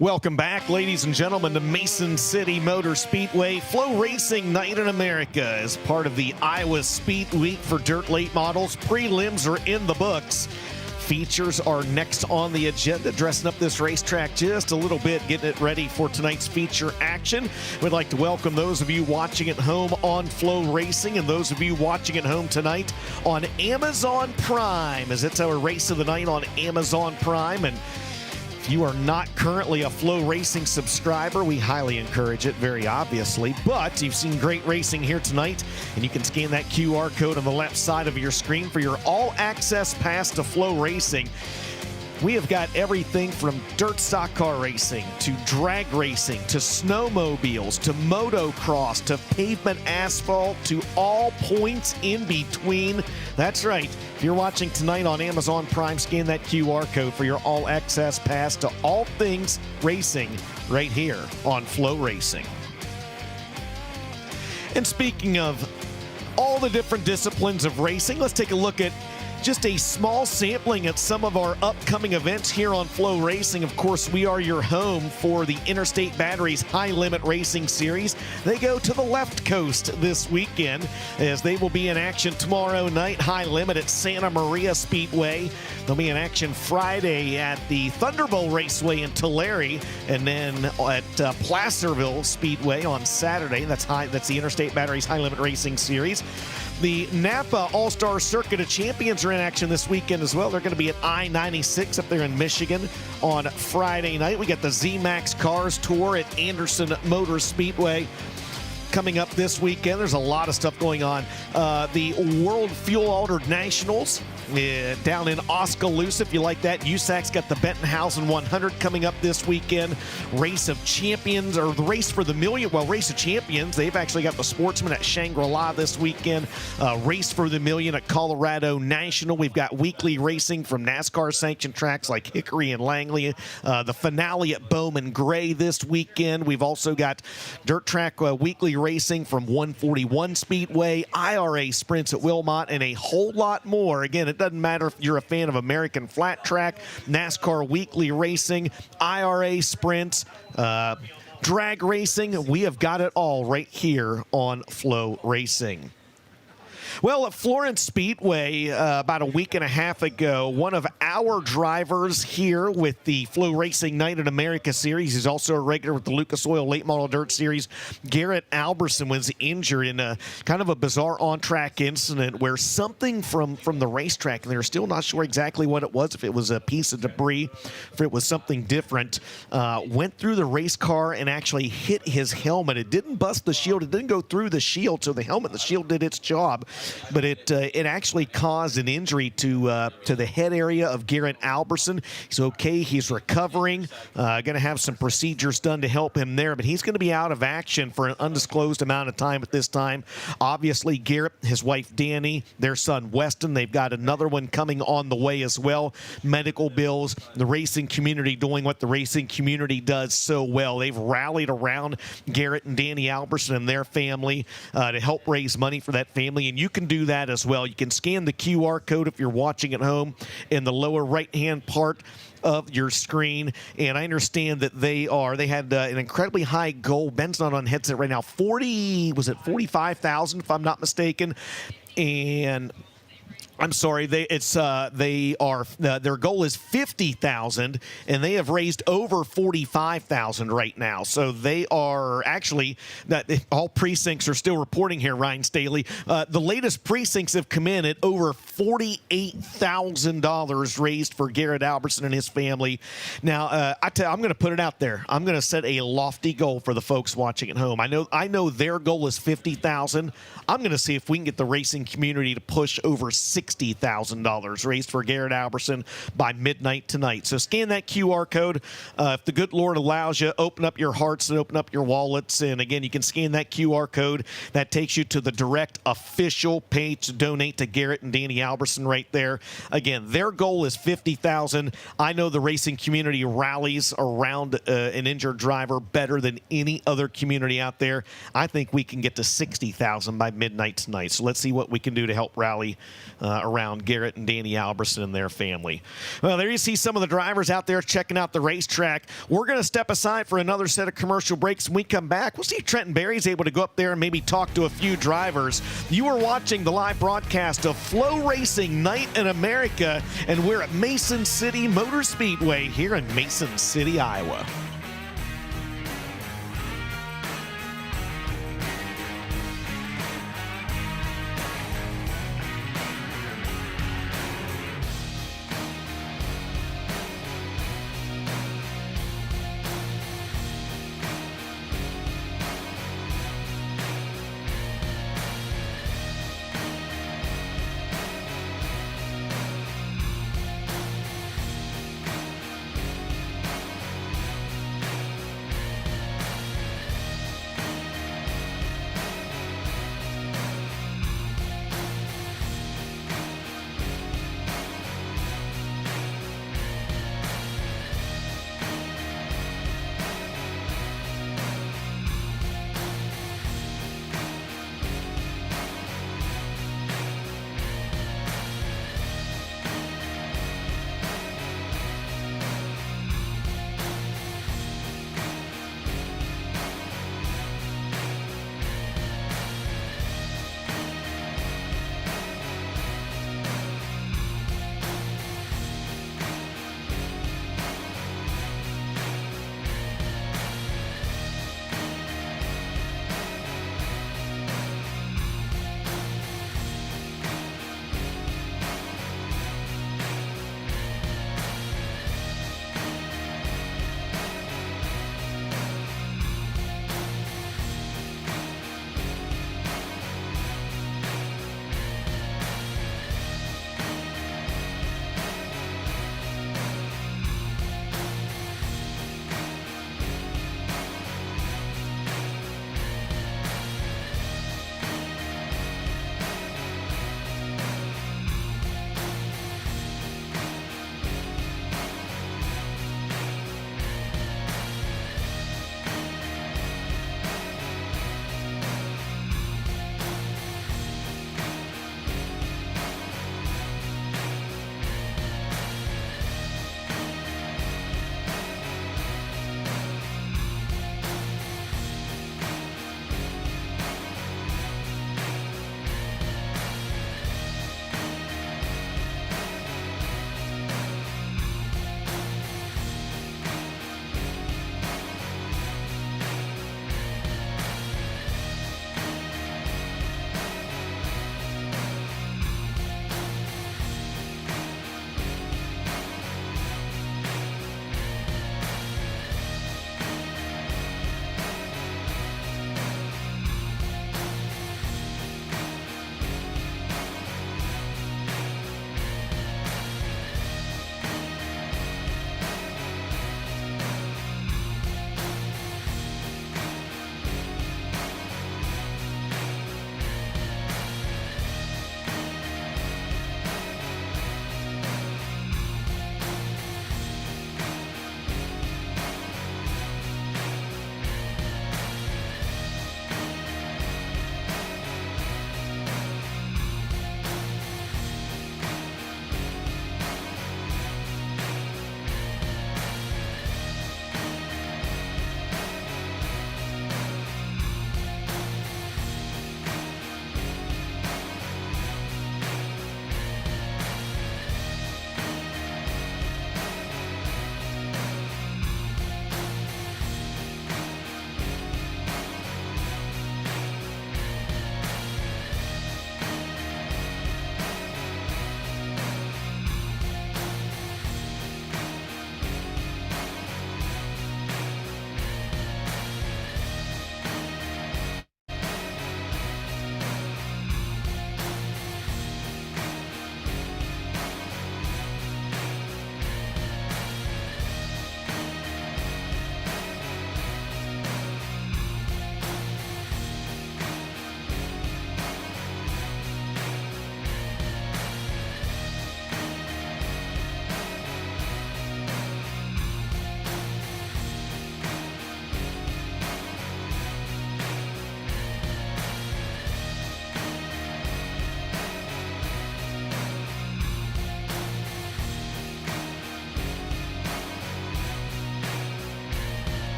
Welcome back, ladies and gentlemen, to Mason City Motor Speedway. FloRacing Night in America is part of the Iowa Speed Week for dirt late models. Prelims are in the books. Features are next on the agenda, dressing up this racetrack just a little bit, getting it ready for tonight's feature action. We'd like to welcome those of you watching at home on FloRacing and those of you watching at home tonight on Amazon Prime, as it's our race of the night on Amazon Prime. And if you are not currently a FloRacing subscriber, we highly encourage it, very obviously. But you've seen great racing here tonight, and you can scan that QR code on the left side of your screen for your all-access pass to FloRacing. We have got everything from dirt stock car racing to drag racing to snowmobiles to motocross to pavement asphalt to all points in between. That's right. If you're watching tonight on Amazon Prime, scan that QR code for your all-access pass to all things racing right here on FloRacing. And speaking of all the different disciplines of racing, let's take a look at just a small sampling at some of our upcoming events here on FloRacing. Of course, we are your home for the Interstate Batteries High Limit Racing Series. They go to the left coast this weekend as they will be in action tomorrow night, High Limit at Santa Maria Speedway. They'll be in action Friday at the Thunderbolt Raceway in Tulare, and then at Placerville Speedway on Saturday. That's the Interstate Batteries High Limit Racing Series. The Napa All-Star Circuit of Champions are in action this weekend as well. They're going to be at I-96 up there in Michigan on Friday night. We got the Z-Max Cars Tour at Anderson Motor Speedway coming up this weekend. There's a lot of stuff going on. The World Fuel Altered Nationals down in Oskaloosa, if you like that. USAC's got the Bentonhausen 100 coming up this weekend. Race of Champions, or the Race for the Million. Well, Race of Champions, they've actually got the Sportsman at Shangri-La this weekend. Race for the Million at Colorado National. We've got weekly racing from NASCAR sanctioned tracks like Hickory and Langley. The finale at Bowman Gray this weekend. We've also got dirt track weekly racing from 141 Speedway, IRA sprints at Wilmot, and a whole lot more. Again, it doesn't matter if you're a fan of American flat track, NASCAR weekly racing, IRA sprints, drag racing. We have got it all right here on FloRacing. Well, at Florence Speedway about a week and a half ago, one of our drivers here with the FloRacing Night in America Series, he's also a regular with the Lucas Oil Late Model Dirt Series, Garrett Alberson was injured in a kind of a bizarre on-track incident where something from the racetrack, and they're still not sure exactly what it was, if it was a piece of debris, if it was something different, went through the race car and actually hit his helmet. It didn't bust the shield. It didn't go through the shield, so the helmet, the shield did its job. But it actually caused an injury to the head area of Garrett Alberson. He's okay. He's recovering. Going to have some procedures done to help him there, but he's going to be out of action for an undisclosed amount of time at this time. Obviously, Garrett, his wife Danny, their son Weston, they've got another one coming on the way as well. Medical bills, the racing community doing what the racing community does so well. They've rallied around Garrett and Danny Alberson and their family to help raise money for that family, and you can do that as well. You can scan the QR code if you're watching at home in the lower right-hand part of your screen. And I understand that they had an incredibly high goal. Ben's not on headset right now. 45,000 if I'm not mistaken. And I'm sorry, their goal is 50,000, and they have raised over 45,000 right now. So they are actually, all precincts are still reporting here, Ryan Staley. The latest precincts have come in at over $48,000 raised for Garrett Alberson and his family. Now, I'm going to put it out there. I'm going to set a lofty goal for the folks watching at home. I know their goal is 50,000. I'm going to see if we can get the racing community to push over $60,000 raised for Garrett Alberson by midnight tonight. So scan that QR code. If the good Lord allows you, open up your hearts and open up your wallets. And again, you can scan that QR code. That takes you to the direct official page to donate to Garrett and Danny Alberson right there. Again, their goal is 50,000. I know the racing community rallies around an injured driver better than any other community out there. I think we can get to 60,000 by midnight tonight. So let's see what we can do to help rally around Garrett and Danny Alberson and their family. Well, there you see some of the drivers out there checking out the racetrack. We're going to step aside for another set of commercial breaks. When we come back, we'll see if Trenton Berry's able to go up there and maybe talk to a few drivers. You are watching the live broadcast of FloRacing Night in America, and we're at Mason City Motor Speedway here in Mason City, Iowa.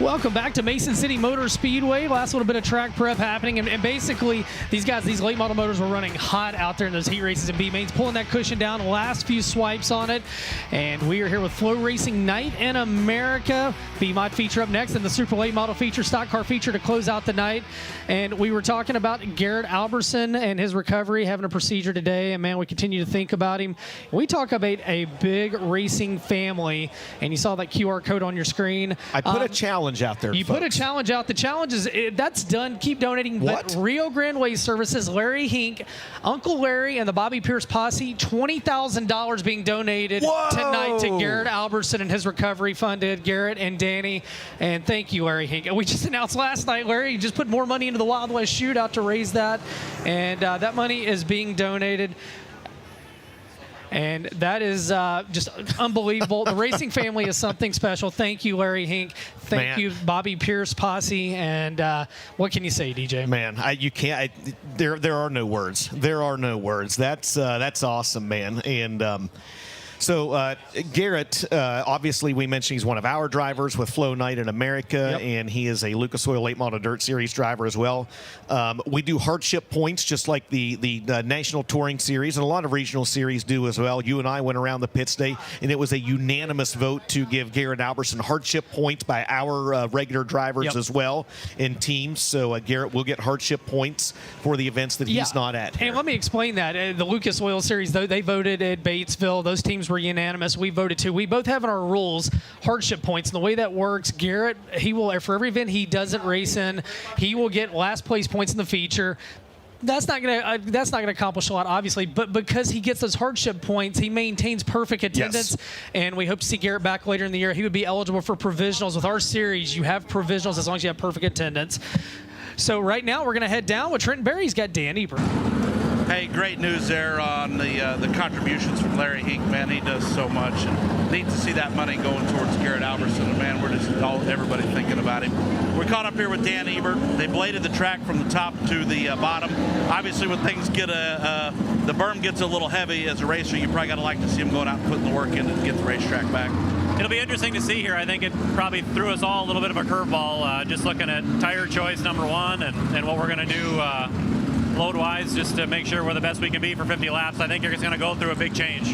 Welcome back to Mason City Motor Speedway. Last little bit of track prep happening, and basically these guys, these late model motors were running hot out there in those heat races and B-mains, pulling that cushion down, last few swipes on it, and we are here with FloRacing Night in America. B-Mod feature up next, and the Super Late Model feature, stock car feature to close out the night. And we were talking about Garrett Alberson and his recovery, having a procedure today, and man, we continue to think about him. We talk about a big racing family, and you saw that QR code on your screen. I put a challenge out there. You put a challenge out. The challenge is that's done. Keep donating. What? But Rio Grande Waste Services, Larry Hink, Uncle Larry, and the Bobby Pierce posse, $20,000 being donated tonight to Garrett Alberson and his recovery funded. Garrett and Danny, and thank you, Larry Hink. And we just announced last night, Larry just put more money into the Wild West Shootout to raise that, and that money is being donated. And that is just unbelievable. The racing family is something special. Thank you, Larry Hink. Thank you, Bobby Pierce posse. And what can you say, DJ? Man, you can't. There are no words. There are no words. That's awesome, man. And so Garrett, obviously we mentioned he's one of our drivers with Flow Night in America, and he is a Lucas Oil Late Model Dirt Series driver as well. We do hardship points just like the National Touring Series, and a lot of regional series do as well. You and I went around the pits day, and it was a unanimous vote to give Garrett Alberson hardship points by our regular drivers as well in teams. So Garrett will get hardship points for the events that he's not at here. And let me explain that. The Lucas Oil Series, though, they voted at Batesville. Those teams were unanimous. We voted too. We both have in our rules hardship points, and the way that works, Garrett, he will, for every event he doesn't race in, he will get last place points in the feature. That's not gonna accomplish a lot, obviously, but because he gets those hardship points, he maintains perfect attendance, and we hope to see Garrett back later in the year. He would be eligible for provisionals. With our series, you have provisionals as long as you have perfect attendance. So right now, we're gonna head down with Trenton Berry. He's got Dan Eber. Hey, great news there on the contributions from Larry Hink, man. He does so much, and neat to see that money going towards Garrett Alberson. And man, we're just everybody thinking about him. We're caught up here with Dan Ebert. They bladed the track from the top to the bottom. Obviously, when things get the berm gets a little heavy as a racer, you probably got to like to see him going out and putting the work in to get the racetrack back. It'll be interesting to see here. I think it probably threw us all a little bit of a curveball, just looking at tire choice number one and what we're going to do load-wise, just to make sure we're the best we can be for 50 laps. I think it's going to go through a big change.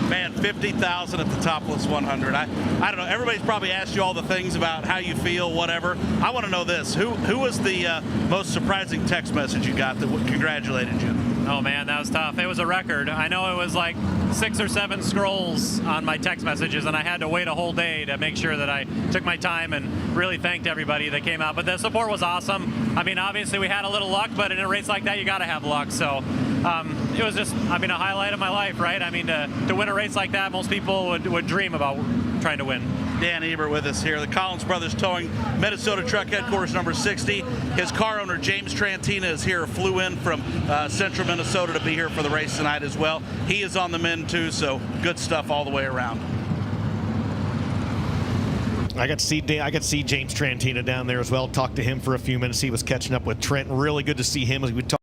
Man, 50,000 at the topless 100. I don't know. Everybody's probably asked you all the things about how you feel, whatever. I want to know this. Who was the most surprising text message you got that congratulated you? Oh, man, that was tough. It was a record. I know it was like 6 or 7 scrolls on my text messages, and I had to wait a whole day to make sure that I took my time and really thanked everybody that came out. But the support was awesome. I mean, obviously we had a little luck, but in a race like that, you got to have luck. So it was just, I mean, a highlight of my life, right? I mean, to win a race like that, most people would dream about trying to win. Dan Ebert with us here. The Collins Brothers Towing Minnesota Truck Headquarters number 60. His car owner, James Trantina, is here, flew in from central Minnesota to be here for the race tonight as well. He is on the men too, so good stuff all the way around. I got to see James Trantina down there as well. Talked to him for a few minutes. He was catching up with Trent. Really good to see him as we talk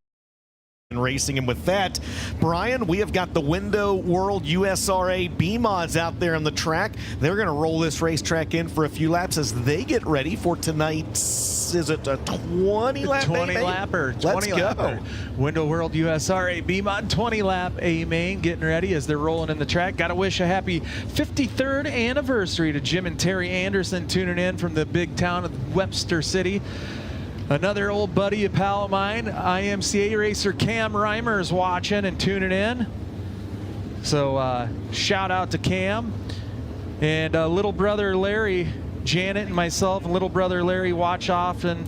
racing. And with that, Brian, we have got the Window World USRA B-Mods out there on the track. They're going to roll this racetrack in for a few laps as they get ready for tonight's, is it a 20-lap? 20-lapper. Let's go. Window World USRA B-Mod 20-lap A-Main getting ready as they're rolling in the track. Got to wish a happy 53rd anniversary to Jim and Terry Anderson tuning in from the big town of Webster City. Another old buddy, a pal of mine, IMCA racer Cam Reimer is watching and tuning in. So shout out to Cam. And little brother Larry, Janet and myself, and little brother Larry watch often.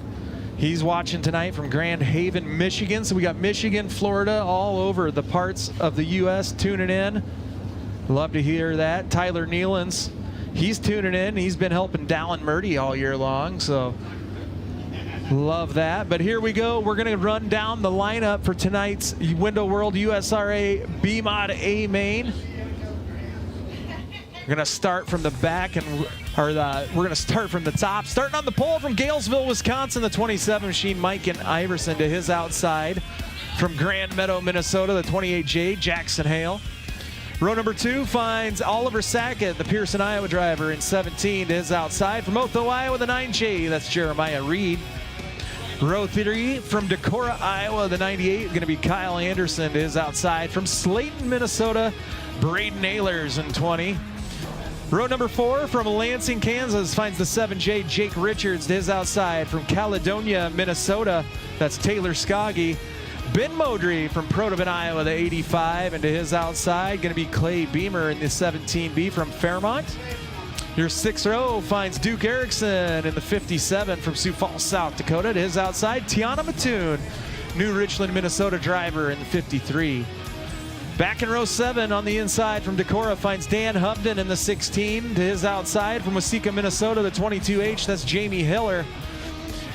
He's watching tonight from Grand Haven, Michigan. So we got Michigan, Florida, all over the parts of the U.S. tuning in. Love to hear that. Tyler Nealons, he's tuning in. He's been helping Dallin Murdy all year long. So love that. But here we go. We're going to run down the lineup for tonight's Window World USRA B-Mod A-Main. We're going to start from the back, and we're going to start from the top. Starting on the pole from Galesville, Wisconsin, the 27 machine, Mike and Iverson to his outside. From Grand Meadow, Minnesota, the 28J, Jackson Hale. Row number 2 finds Oliver Sackett, the Pearson, Iowa driver, in 17 to his outside. From Otho, Iowa, the 9J, that's Jeremiah Reed. Row 3 from Decorah, Iowa, the 98, going to be Kyle Anderson to his outside. From Slayton, Minnesota, Braden Ehlers in 20. Row number 4 from Lansing, Kansas finds the 7J, Jake Richards to his outside. From Caledonia, Minnesota, that's Taylor Skaggy. Ben Modry from Protivin, Iowa, the 85, and to his outside, going to be Clay Beamer in the 17B from Fairmont. Your 6th row finds Duke Erickson in the 57 from Sioux Falls, South Dakota. To his outside, Tiana Mattoon, New Richland, Minnesota driver in the 53. Back in row 7 on the inside from Decorah finds Dan Hubden in the 16. To his outside from Waseca, Minnesota, the 22H, that's Jamie Hiller.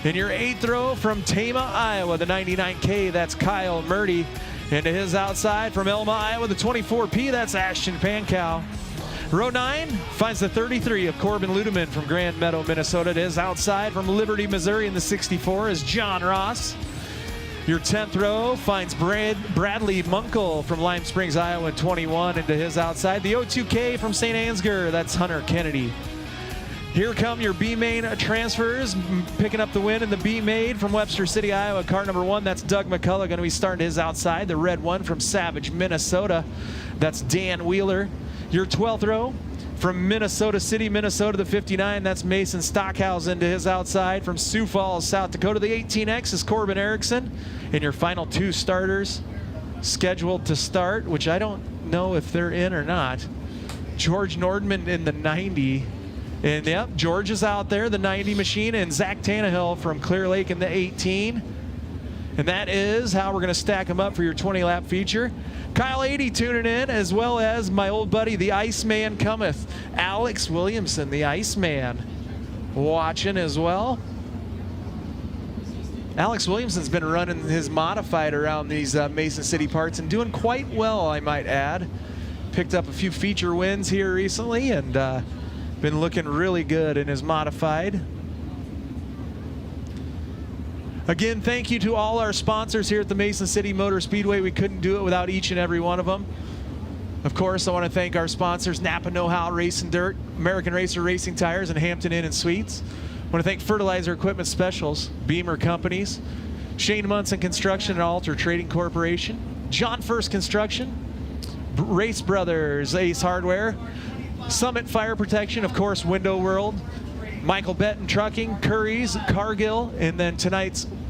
In your 8th row from Tama, Iowa, the 99K, that's Kyle Murdy. And to his outside from Elma, Iowa, the 24P, that's Ashton Pankow. Row 9 finds the 33 of Corbin Ludeman from Grand Meadow, Minnesota. To his outside from Liberty, Missouri in the 64 is John Ross. Your 10th row finds Bradley Munkle from Lime Springs, Iowa in 21. And to his outside, the 02K from St. Ansgar, that's Hunter Kennedy. Here come your B-Main transfers, picking up the win in the B-Main from Webster City, Iowa. Car number 1, that's Doug McCullough, going to be starting his outside. The red one from Savage, Minnesota, that's Dan Wheeler. Your 12th row from Minnesota City, Minnesota, the 59, that's Mason Stockhausen to his outside. From Sioux Falls, South Dakota, the 18X is Corbin Erickson. And your final 2 starters scheduled to start, which I don't know if they're in or not. George Nordman in the 90. And yep, George is out there, the 90 machine, and Zach Tannehill from Clear Lake in the 18. And that is how we're going to stack them up for your 20-lap feature. Kyle 80 tuning in, as well as my old buddy, the Iceman cometh. Alex Williamson, the Iceman, watching as well. Alex Williamson's been running his modified around these Mason City parts and doing quite well, I might add. Picked up a few feature wins here recently and been looking really good in his modified. Again, thank you to all our sponsors here at the Mason City Motor Speedway. We couldn't do it without each and every one of them. Of course, I want to thank our sponsors, Napa Know-How Racing Dirt, American Racer Racing Tires, and Hampton Inn and Suites. I want to thank Fertilizer Equipment Specials, Beamer Companies, Shane Munson Construction and Alter Trading Corporation, John First Construction, Race Brothers, Ace Hardware, Summit Fire Protection, of course, Window World, Michael Benton Trucking, Curry's, Cargill, and then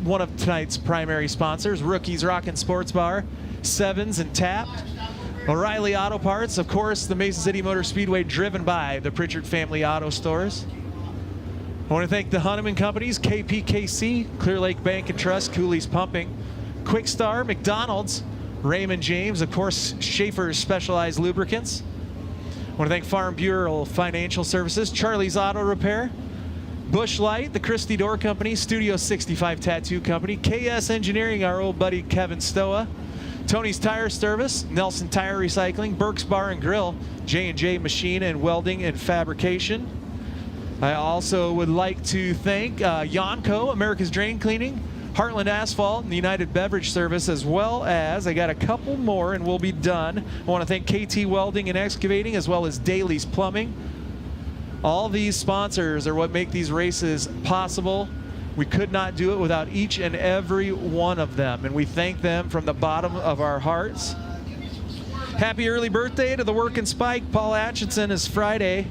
one of tonight's primary sponsors, Rookies Rockin' Sports Bar, Sevens and Tapped, O'Reilly Auto Parts, of course, the Mason City Motor Speedway, driven by the Pritchard Family Auto Stores. I want to thank the Hunneman Companies, KPKC, Clear Lake Bank and Trust, Cooley's Pumping, Quick Star, McDonald's, Raymond James, of course, Schaefer's Specialized Lubricants. I want to thank Farm Bureau Financial Services, Charlie's Auto Repair, Busch Light, the Christie Door Company, Studio 65 Tattoo Company, KS Engineering, our old buddy Kevin Stoa, Tony's Tire Service, Nelson Tire Recycling, Burke's Bar and Grill, J&J Machine and Welding and Fabrication. I also would like to thank Yonco, America's Drain Cleaning, Heartland Asphalt, and the United Beverage Service, as well as, I got a couple more and we'll be done. I want to thank KT Welding and Excavating, as well as Daly's Plumbing. All these sponsors are what make these races possible. We could not do it without each and every one of them, and we thank them from the bottom of our hearts. Happy early birthday to the Workin' Spike. Paul Atchison is Friday.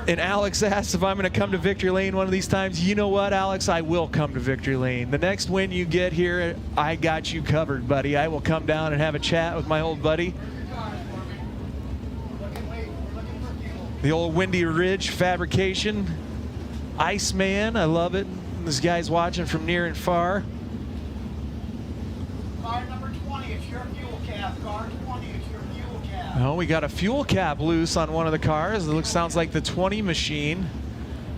And Alex asked if I'm going to come to Victory Lane one of these times. You know what, Alex? I will come to Victory Lane. The next win you get here, I got you covered, buddy. I will come down and have a chat with my old buddy. The old Windy Ridge Fabrication. Iceman, I love it. This guy's watching from near and far. Car number 20, it's your fuel cap. Car 20, it's your fuel cap. Oh, we got a fuel cap loose on one of the cars. It sounds like the 20 machine.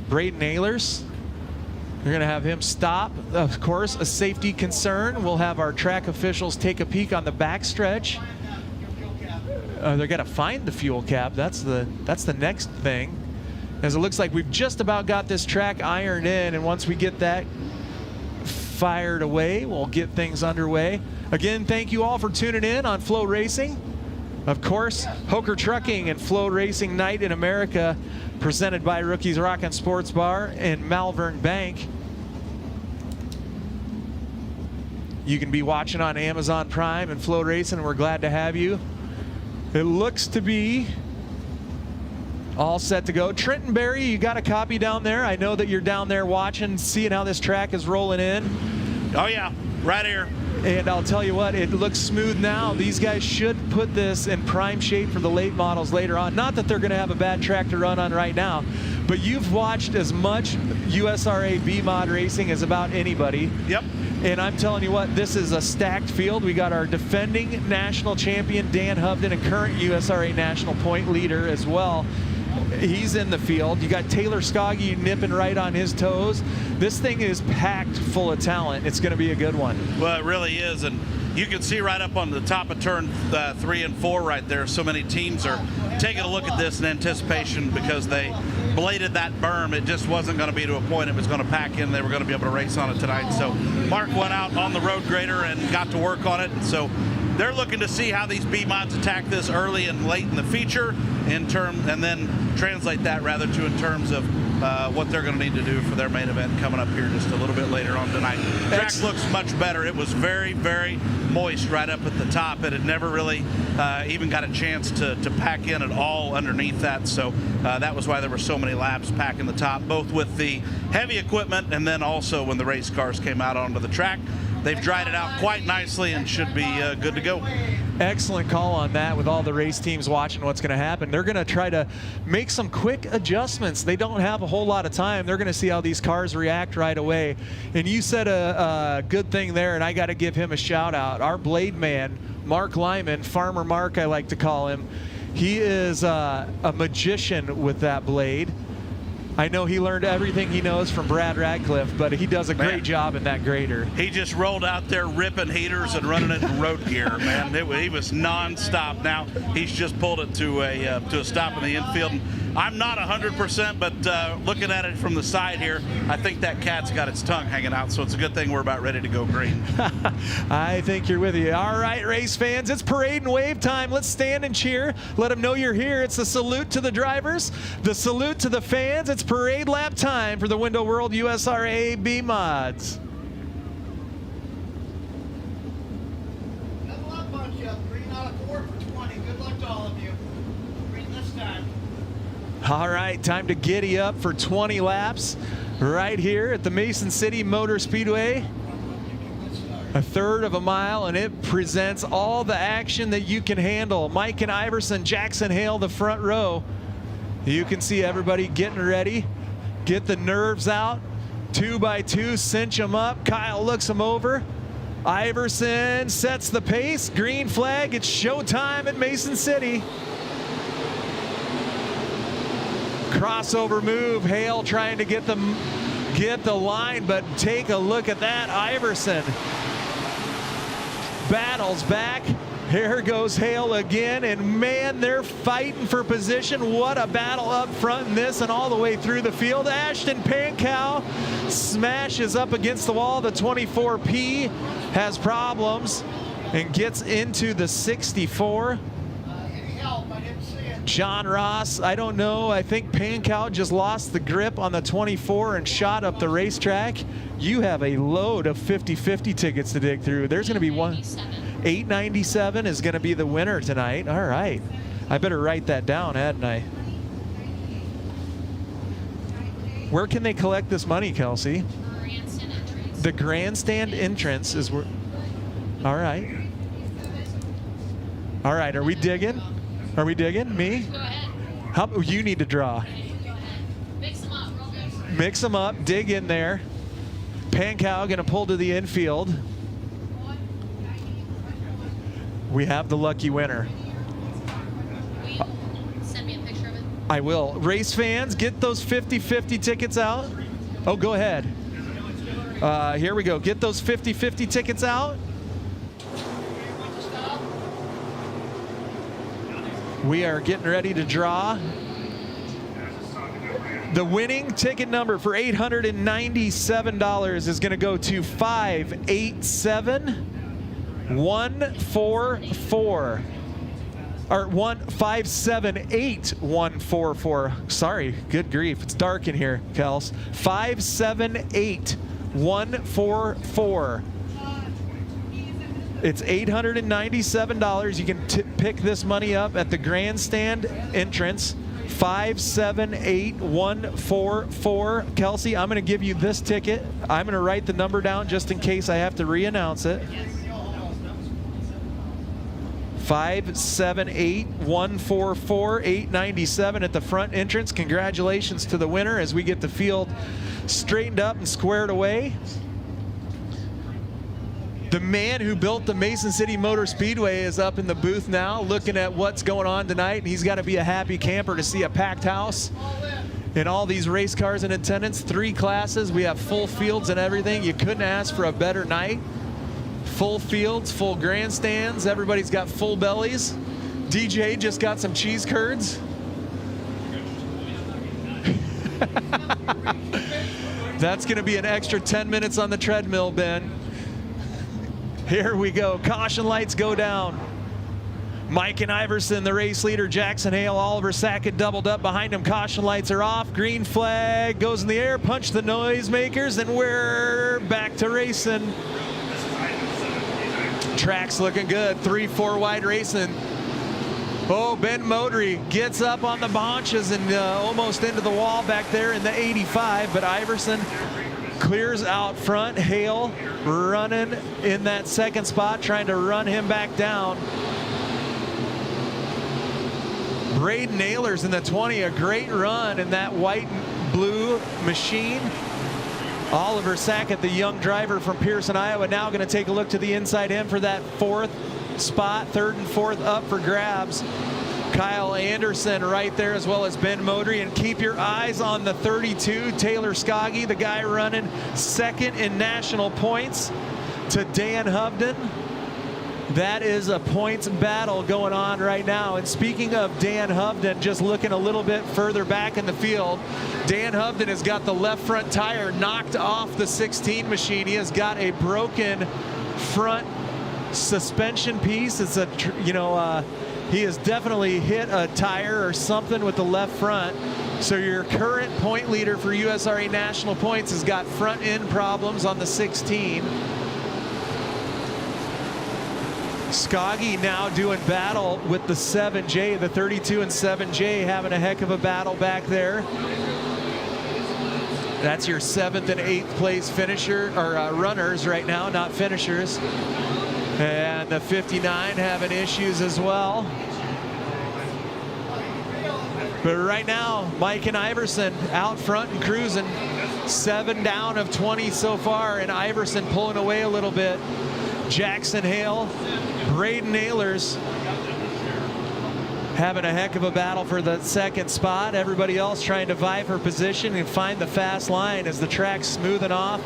Braden Ehlers. They're going to have him stop. Of course, a safety concern. We'll have our track officials take a peek on the backstretch. They're going to find the fuel cap. That's the next thing. As it looks like we've just about got this track ironed in, and once we get that fired away, we'll get things underway. Again, thank you all for tuning in on FloRacing. Of course, Hoker Trucking and FloRacing Night in America, presented by Rookies Rockin' Sports Bar and Malvern Bank. You can be watching on Amazon Prime and FloRacing. We're glad to have you. It looks to be all set to go. Trenton Berry, you got a copy down there. I know that you're down there watching, seeing how this track is rolling in. Oh yeah, right here. And I'll tell you what, it looks smooth now. These guys should put this in prime shape for the late models later on. Not that they're going to have a bad track to run on right now, but you've watched as much USRA B-Mod racing as about anybody. Yep. And I'm telling you what, this is a stacked field. We got our defending national champion, Dan Hovden, and current USRA national point leader as well. He's in the field. You got Taylor Skoggy nipping right on his toes. This thing is packed full of talent. It's going to be a good one. Well, it really is. And you can see right up on the top of turn 3 and 4 right there, so many teams are taking a look at this in anticipation because they bladed that berm. It just wasn't going to be to a point it was going to pack in. They were going to be able to race on it tonight. So Mark went out on the road grader and got to work on it. And so they're looking to see how these B-Mods attack this early and late in the feature and then translate that rather to in terms of what they're going to need to do for their main event coming up here just a little bit later on tonight. Track looks much better. It was very, very moist right up at the top. It had never really even got a chance to pack in at all underneath that. So that was why there were so many laps packing the top, both with the heavy equipment and then also when the race cars came out onto the track. They've dried it out quite nicely and should be good to go. Excellent call on that with all the race teams watching what's going to happen. They're going to try to make some quick adjustments. They don't have a whole lot of time. They're going to see how these cars react right away. And you said a good thing there, and I got to give him a shout out. Our blade man, Mark Lyman, Farmer Mark I like to call him, he is a magician with that blade. I know he learned everything he knows from Brad Radcliffe, but he does a great job in that grader. He just rolled out there ripping heaters and running it in road gear, man. He was nonstop. Now he's just pulled it to a stop in the infield. And I'm not 100%, but looking at it from the side here, I think that cat's got its tongue hanging out, so it's a good thing we're about ready to go green. I think you're with you. All right, race fans, it's parade and wave time. Let's stand and cheer. Let them know you're here. It's the salute to the drivers, the salute to the fans. It's parade lap time for the Window World USRA B-Mods. Double up bunch up. Green out of 4 for 20. Good luck to all of you. Green this time. All right, time to giddy up for 20 laps right here at the Mason City Motor Speedway. A third of a mile, and it presents all the action that you can handle. Mike and Iverson, Jackson Hale, the front row. You can see everybody getting ready. Get the nerves out. 2 by 2, cinch them up. Kyle looks them over. Iverson sets the pace. Green flag. It's showtime at Mason City. Crossover move. Hale trying to get the line, but take a look at that. Iverson battles back. Here goes Hale again, and man, they're fighting for position. What a battle up front in this and all the way through the field. Ashton Pankow smashes up against the wall. The 24P has problems and gets into the 64. John Ross, I don't know. I think Pankow just lost the grip on the 24 and shot up the racetrack. You have a load of 50-50 tickets to dig through. There's going to be one. 897 is going to be the winner tonight. All right. I better write that down, hadn't I? Where can they collect this money, Kelsey? The grandstand entrance is where. All right. All right. Are we digging? Are we digging? Me? Go ahead. How, you need to draw. Mix them up. Mix them up. Dig in there. Pankow going to pull to the infield. We have the lucky winner. Send me a picture of it. I will. Race fans, get those 50-50 tickets out. Oh, go ahead. Here we go. Get those 50-50 tickets out. We are getting ready to draw. The winning ticket number for $897 is going to go to 587144. or 578-144. Sorry, good grief, it's dark in here, Kels. 578-144. It's $897. You can pick this money up at the grandstand entrance. 578-144. Kelsey, I'm going to give you this ticket. I'm going to write the number down just in case I have to re-announce it. 578-144, $897 at the front entrance. Congratulations to the winner as we get the field straightened up and squared away. The man who built the Mason City Motor Speedway is up in the booth now looking at what's going on tonight, and he's got to be a happy camper to see a packed house and all these race cars in attendance. 3 classes. We have full fields and everything. You couldn't ask for a better night. Full fields, full grandstands. Everybody's got full bellies. DJ just got some cheese curds. That's going to be an extra 10 minutes on the treadmill, Ben. Here we go. Caution lights go down. Mike and Iverson, the race leader. Jackson Hale, Oliver Sackett doubled up behind him. Caution lights are off. Green flag goes in the air. Punch the noisemakers, and we're back to racing. Track's looking good. 3-4 wide racing. Oh, Ben Modry gets up on the haunches and almost into the wall back there in the 85, but Iverson clears out front. Hale running in that second spot, trying to run him back down. Braden Naylor's in the 20, a great run in that white and blue machine. Oliver Sackett, the young driver from Pearson, Iowa, now going to take a look to the inside him for that 4th spot. 3rd and 4th up for grabs. Kyle Anderson right there, as well as Ben Modry. And keep your eyes on the 32, Taylor Skoggy, the guy running 2nd in national points to Dan Hovden. That is a points battle going on right now. And speaking of Dan Hovden, just looking a little bit further back in the field, Dan Hovden has got the left front tire knocked off the 16 machine. He has got a broken front suspension piece. It's a, he has definitely hit a tire or something with the left front. So your current point leader for USRA national points has got front end problems on the 16. Skoggy now doing battle with the 7J, the 32 and 7J having a heck of a battle back there. That's your 7th and 8th place finisher, or runners right now, not finishers. And the 59 having issues as well. But right now, Mike and Iverson out front and cruising. 7 down of 20 so far, and Iverson pulling away a little bit. Jackson Hale, Braden Naylor's having a heck of a battle for the 2nd spot. Everybody else trying to vie for position and find the fast line as the track's smoothing off.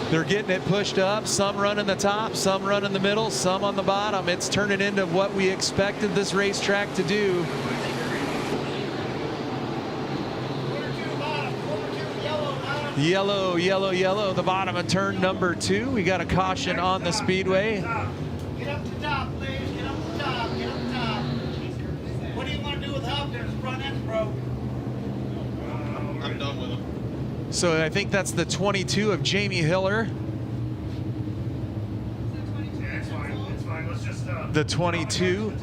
They're getting it pushed up. Some running the top, some running the middle, some on the bottom. It's turning into what we expected this racetrack to do. Yellow, yellow, yellow, the bottom of turn number 2. We got a caution on the speedway. Get up to the top, please. Get up to the top. Get up to the top. What do you want to do with Hovden? His front end's broke. I'm done with him. So I think that's the 22 of Jamie Hiller. It's fine. Let's just The 22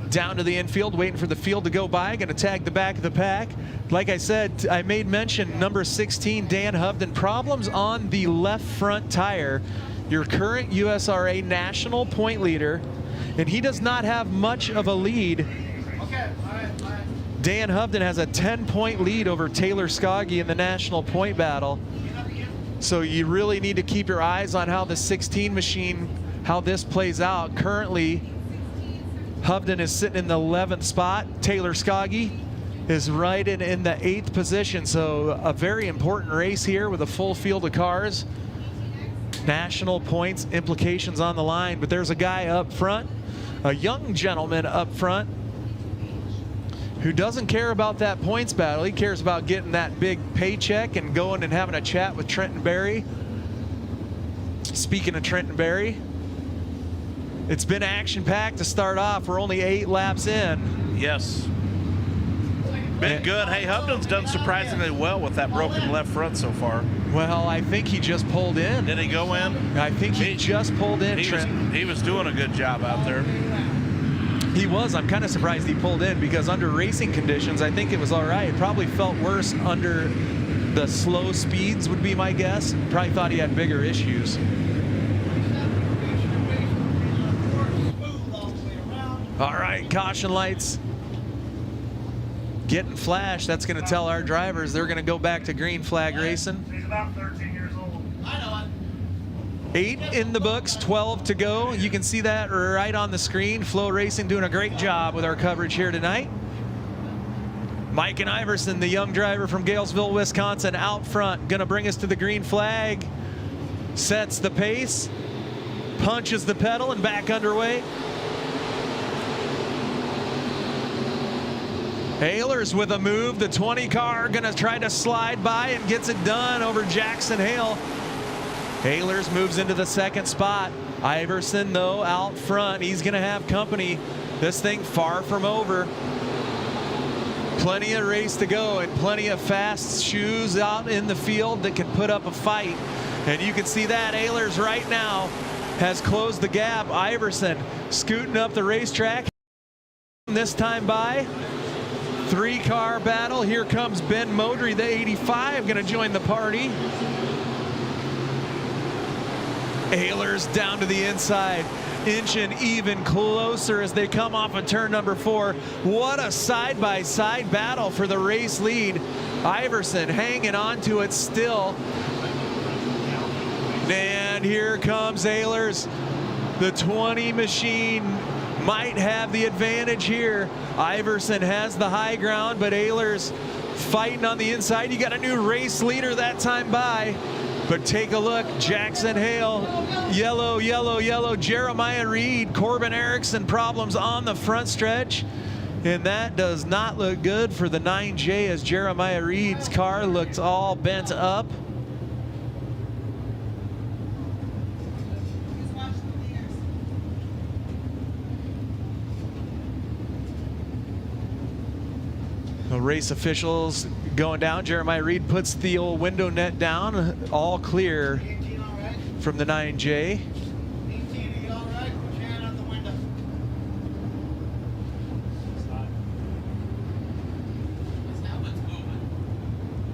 down to the infield, waiting for the field to go by. Going to tag the back of the pack. Like I said, I made mention number 16, Dan Hovden. Problems on the left front tire. Your current USRA national point leader, and he does not have much of a lead. Okay, all right. Dan Hovden has a 10-point lead over Taylor Skoggy in the national point battle. So you really need to keep your eyes on how the 16 machine, how this plays out. Currently, Hovden is sitting in the 11th spot. Taylor Skoggy is right in the 8th position. So a very important race here with a full field of cars. National points implications on the line, but there's a guy up front, a young gentleman up front who doesn't care about that points battle. He cares about getting that big paycheck and going and having a chat with Trenton Berry. Speaking of Trenton Berry, It's been action-packed to start off. We're only 8 laps in. Yes. Been good. Hey, Hubden's done surprisingly well with that broken left front so far. Well, I think he just pulled in. Did he go in? I think he just pulled in, Trent. He was doing a good job out there. He was. I'm kind of surprised he pulled in because under racing conditions, I think it was all right. It probably felt worse under the slow speeds would be my guess. Probably thought he had bigger issues. All right, caution lights getting flashed. That's going to tell our drivers they're going to go back to green flag racing. He's about 13 years old. I know it. 8 in the books, 12 to go. You can see that right on the screen. FloRacing doing a great job with our coverage here tonight. Mike and Iverson, the young driver from Galesville, Wisconsin, out front, going to bring us to the green flag. Sets the pace, punches the pedal, and back underway. Ehlers with a move. The 20 car going to try to slide by and gets it done over Jackson Hale. Ehlers moves into the second spot. Iverson, though, out front. He's going to have company. This thing far from over. Plenty of race to go and plenty of fast shoes out in the field that can put up a fight. And you can see that Ehlers right now has closed the gap. Iverson scooting up the racetrack. This time by. 3-car battle. Here comes Ben Modry, the 85, going to join the party. Ehlers down to the inside, inching even closer as they come off of turn number 4. What a side-by-side battle for the race lead. Iverson hanging on to it still. And here comes Ehlers. The 20 machine might have the advantage here. Iverson has the high ground, but Ehlers fighting on the inside. You got a new race leader that time by. But take a look, Jackson Hale, yellow, yellow, yellow. Jeremiah Reed, Corbin Erickson problems on the front stretch. And that does not look good for the 9J as Jeremiah Reed's car looks all bent up. The race officials going down. Jeremiah Reed puts the old window net down. All clear from the 9J.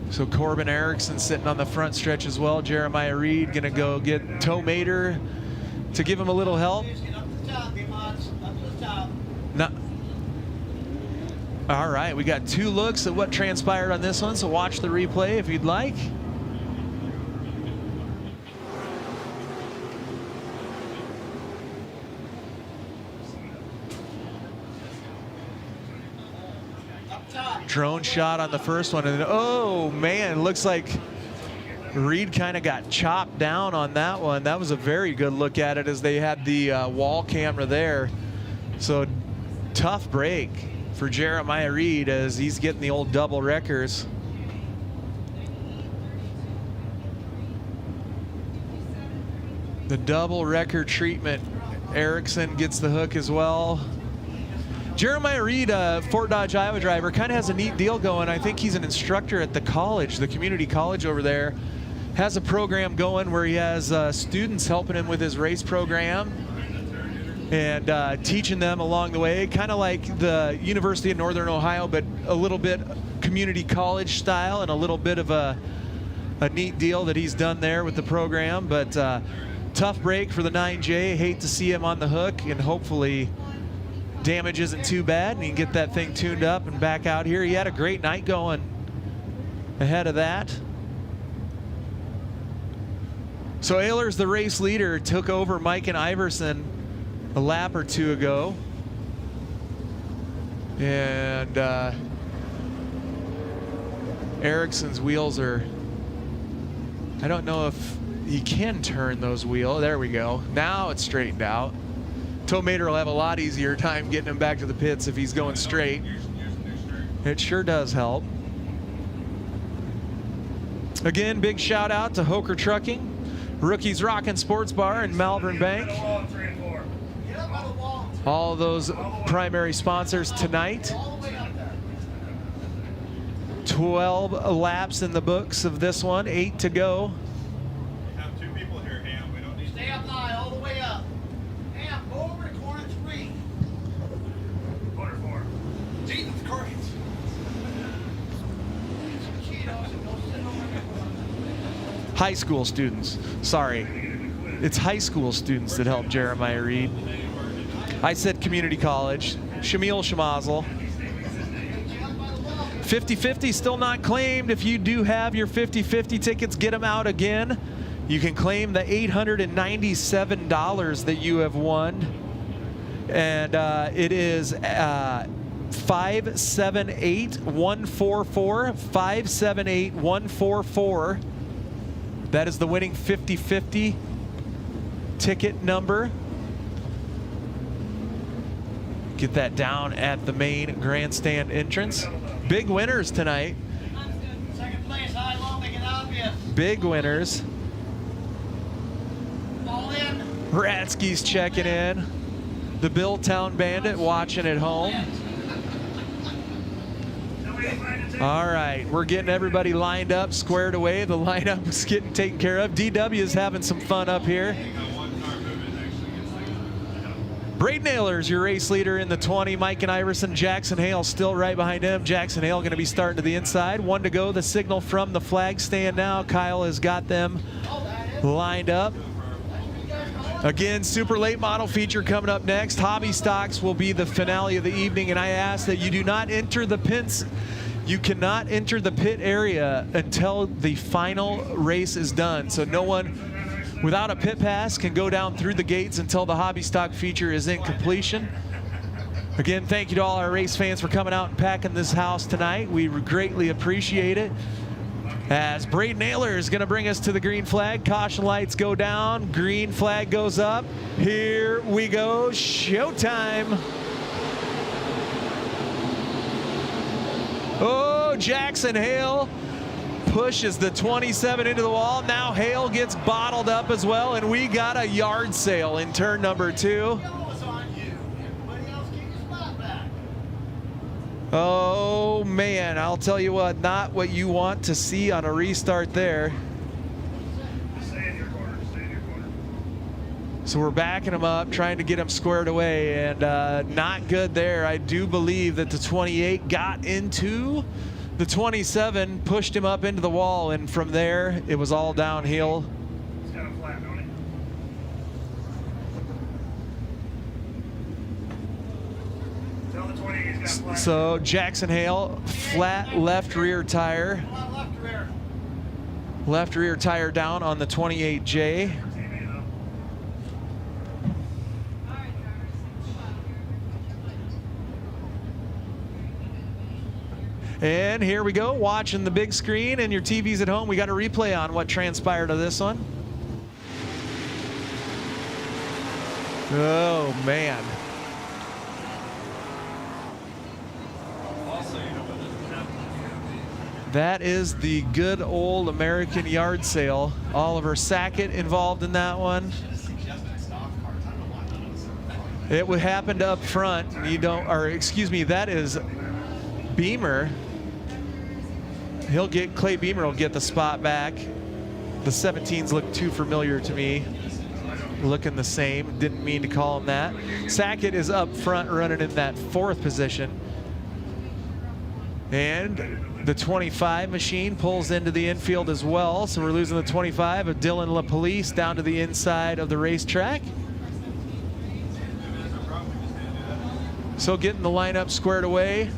So Corbin Erickson sitting on the front stretch as well. Jeremiah Reed gonna go get Toe Mater to give him a little help. Not. All right, we got 2 looks at what transpired on this one, so watch the replay if you'd like. Drone shot on the first one, and oh man, looks like Reed kind of got chopped down on that one. That was a very good look at it as they had the wall camera there. So tough break for Jeremiah Reed as he's getting the old double wreckers. The double wrecker treatment. Erickson gets the hook as well. Jeremiah Reed, Fort Dodge, Iowa driver, kind of has a neat deal going. I think he's an instructor at the college, the community college over there. Has a program going where he has students helping him with his race program and teaching them along the way, kind of like the University of Northern Ohio, but a little bit community college style and a little bit of a neat deal that he's done there with the program. But tough break for the 9J. Hate to see him on the hook, and hopefully damage isn't too bad and he can get that thing tuned up and back out here. He had a great night going ahead of that. So Ehlers, the race leader, took over Mike and Iverson a lap or 2 ago. And Erickson's wheels are, I don't know if he can turn those wheels. There we go. Now it's straightened out. Toe Mater will have a lot easier time getting him back to the pits if he's going straight. It sure does help. Again, big shout out to Hoker Trucking, Rookies Rockin' Sports Bar in Malvern Bank. all those primary sponsors tonight. 12 laps in the books of this one, 8 to go. Stay up high, all the way up. Ham, go over to corner 3. Corner 4. Jesus Christ. High school students, sorry. It's high school students that helped Jeremiah Reed. I said community college. Shamil Shamazel. 50-50 still not claimed. If you do have your 50-50 tickets, get them out again. You can claim the $897 that you have won. And it is 578144. 578144. That is the winning 50-50 ticket number. Get that down at the main grandstand entrance. Big winners tonight. Second place, high, low, make it obvious. Big winners. All in. Ratsky's checking in. The Billtown Bandit watching at home. All right, we're getting everybody lined up, squared away. The lineup is getting taken care of. DW is having some fun up here. Braden Naylor's your race leader in the 20. Mike and Iverson. Jackson Hale still right behind him. Jackson Hale going to be starting to the inside. 1 to go. The signal from the flag stand now. Kyle has got them lined up. Again, super late model feature coming up next. Hobby stocks will be the finale of the evening, and I ask that you do not enter the pits. You cannot enter the pit area until the final race is done. So no one without a pit pass can go down through the gates until the hobby stock feature is in completion. Again, thank you to all our race fans for coming out and packing this house tonight. We greatly appreciate it. As Braden Naylor is going to bring us to the green flag. Caution lights go down. Green flag goes up. Here we go. Showtime. Oh, Jackson Hale pushes the 27 into the wall. Now Hale gets bottled up as well, and we got a yard sale in turn number 2. Oh man, I'll tell you what, not what you want to see on a restart there. So we're backing him up, trying to get him squared away, and not good there. I do believe that the 28 got into the 27, pushed him up into the wall, and from there, it was all downhill. It's kind of flat, don't it? Tell the 28 he's got flat. So Jackson Hale, flat left rear tire. Left rear tire down on the 28J. And here we go, watching the big screen and your TVs at home. We got a replay on what transpired of this one. Oh, man. That is the good old American yard sale. Oliver Sackett involved in that one. It would happen up front. You don't, or excuse me, that is Beamer. Clay Beamer will get the spot back. The 17s look too familiar to me. Looking the same, didn't mean to call him that. Sackett is up front running in that 4th position. And the 25 machine pulls into the infield as well. So we're losing the 25 of Dylan LaPolice down to the inside of the racetrack. So getting the lineup squared away.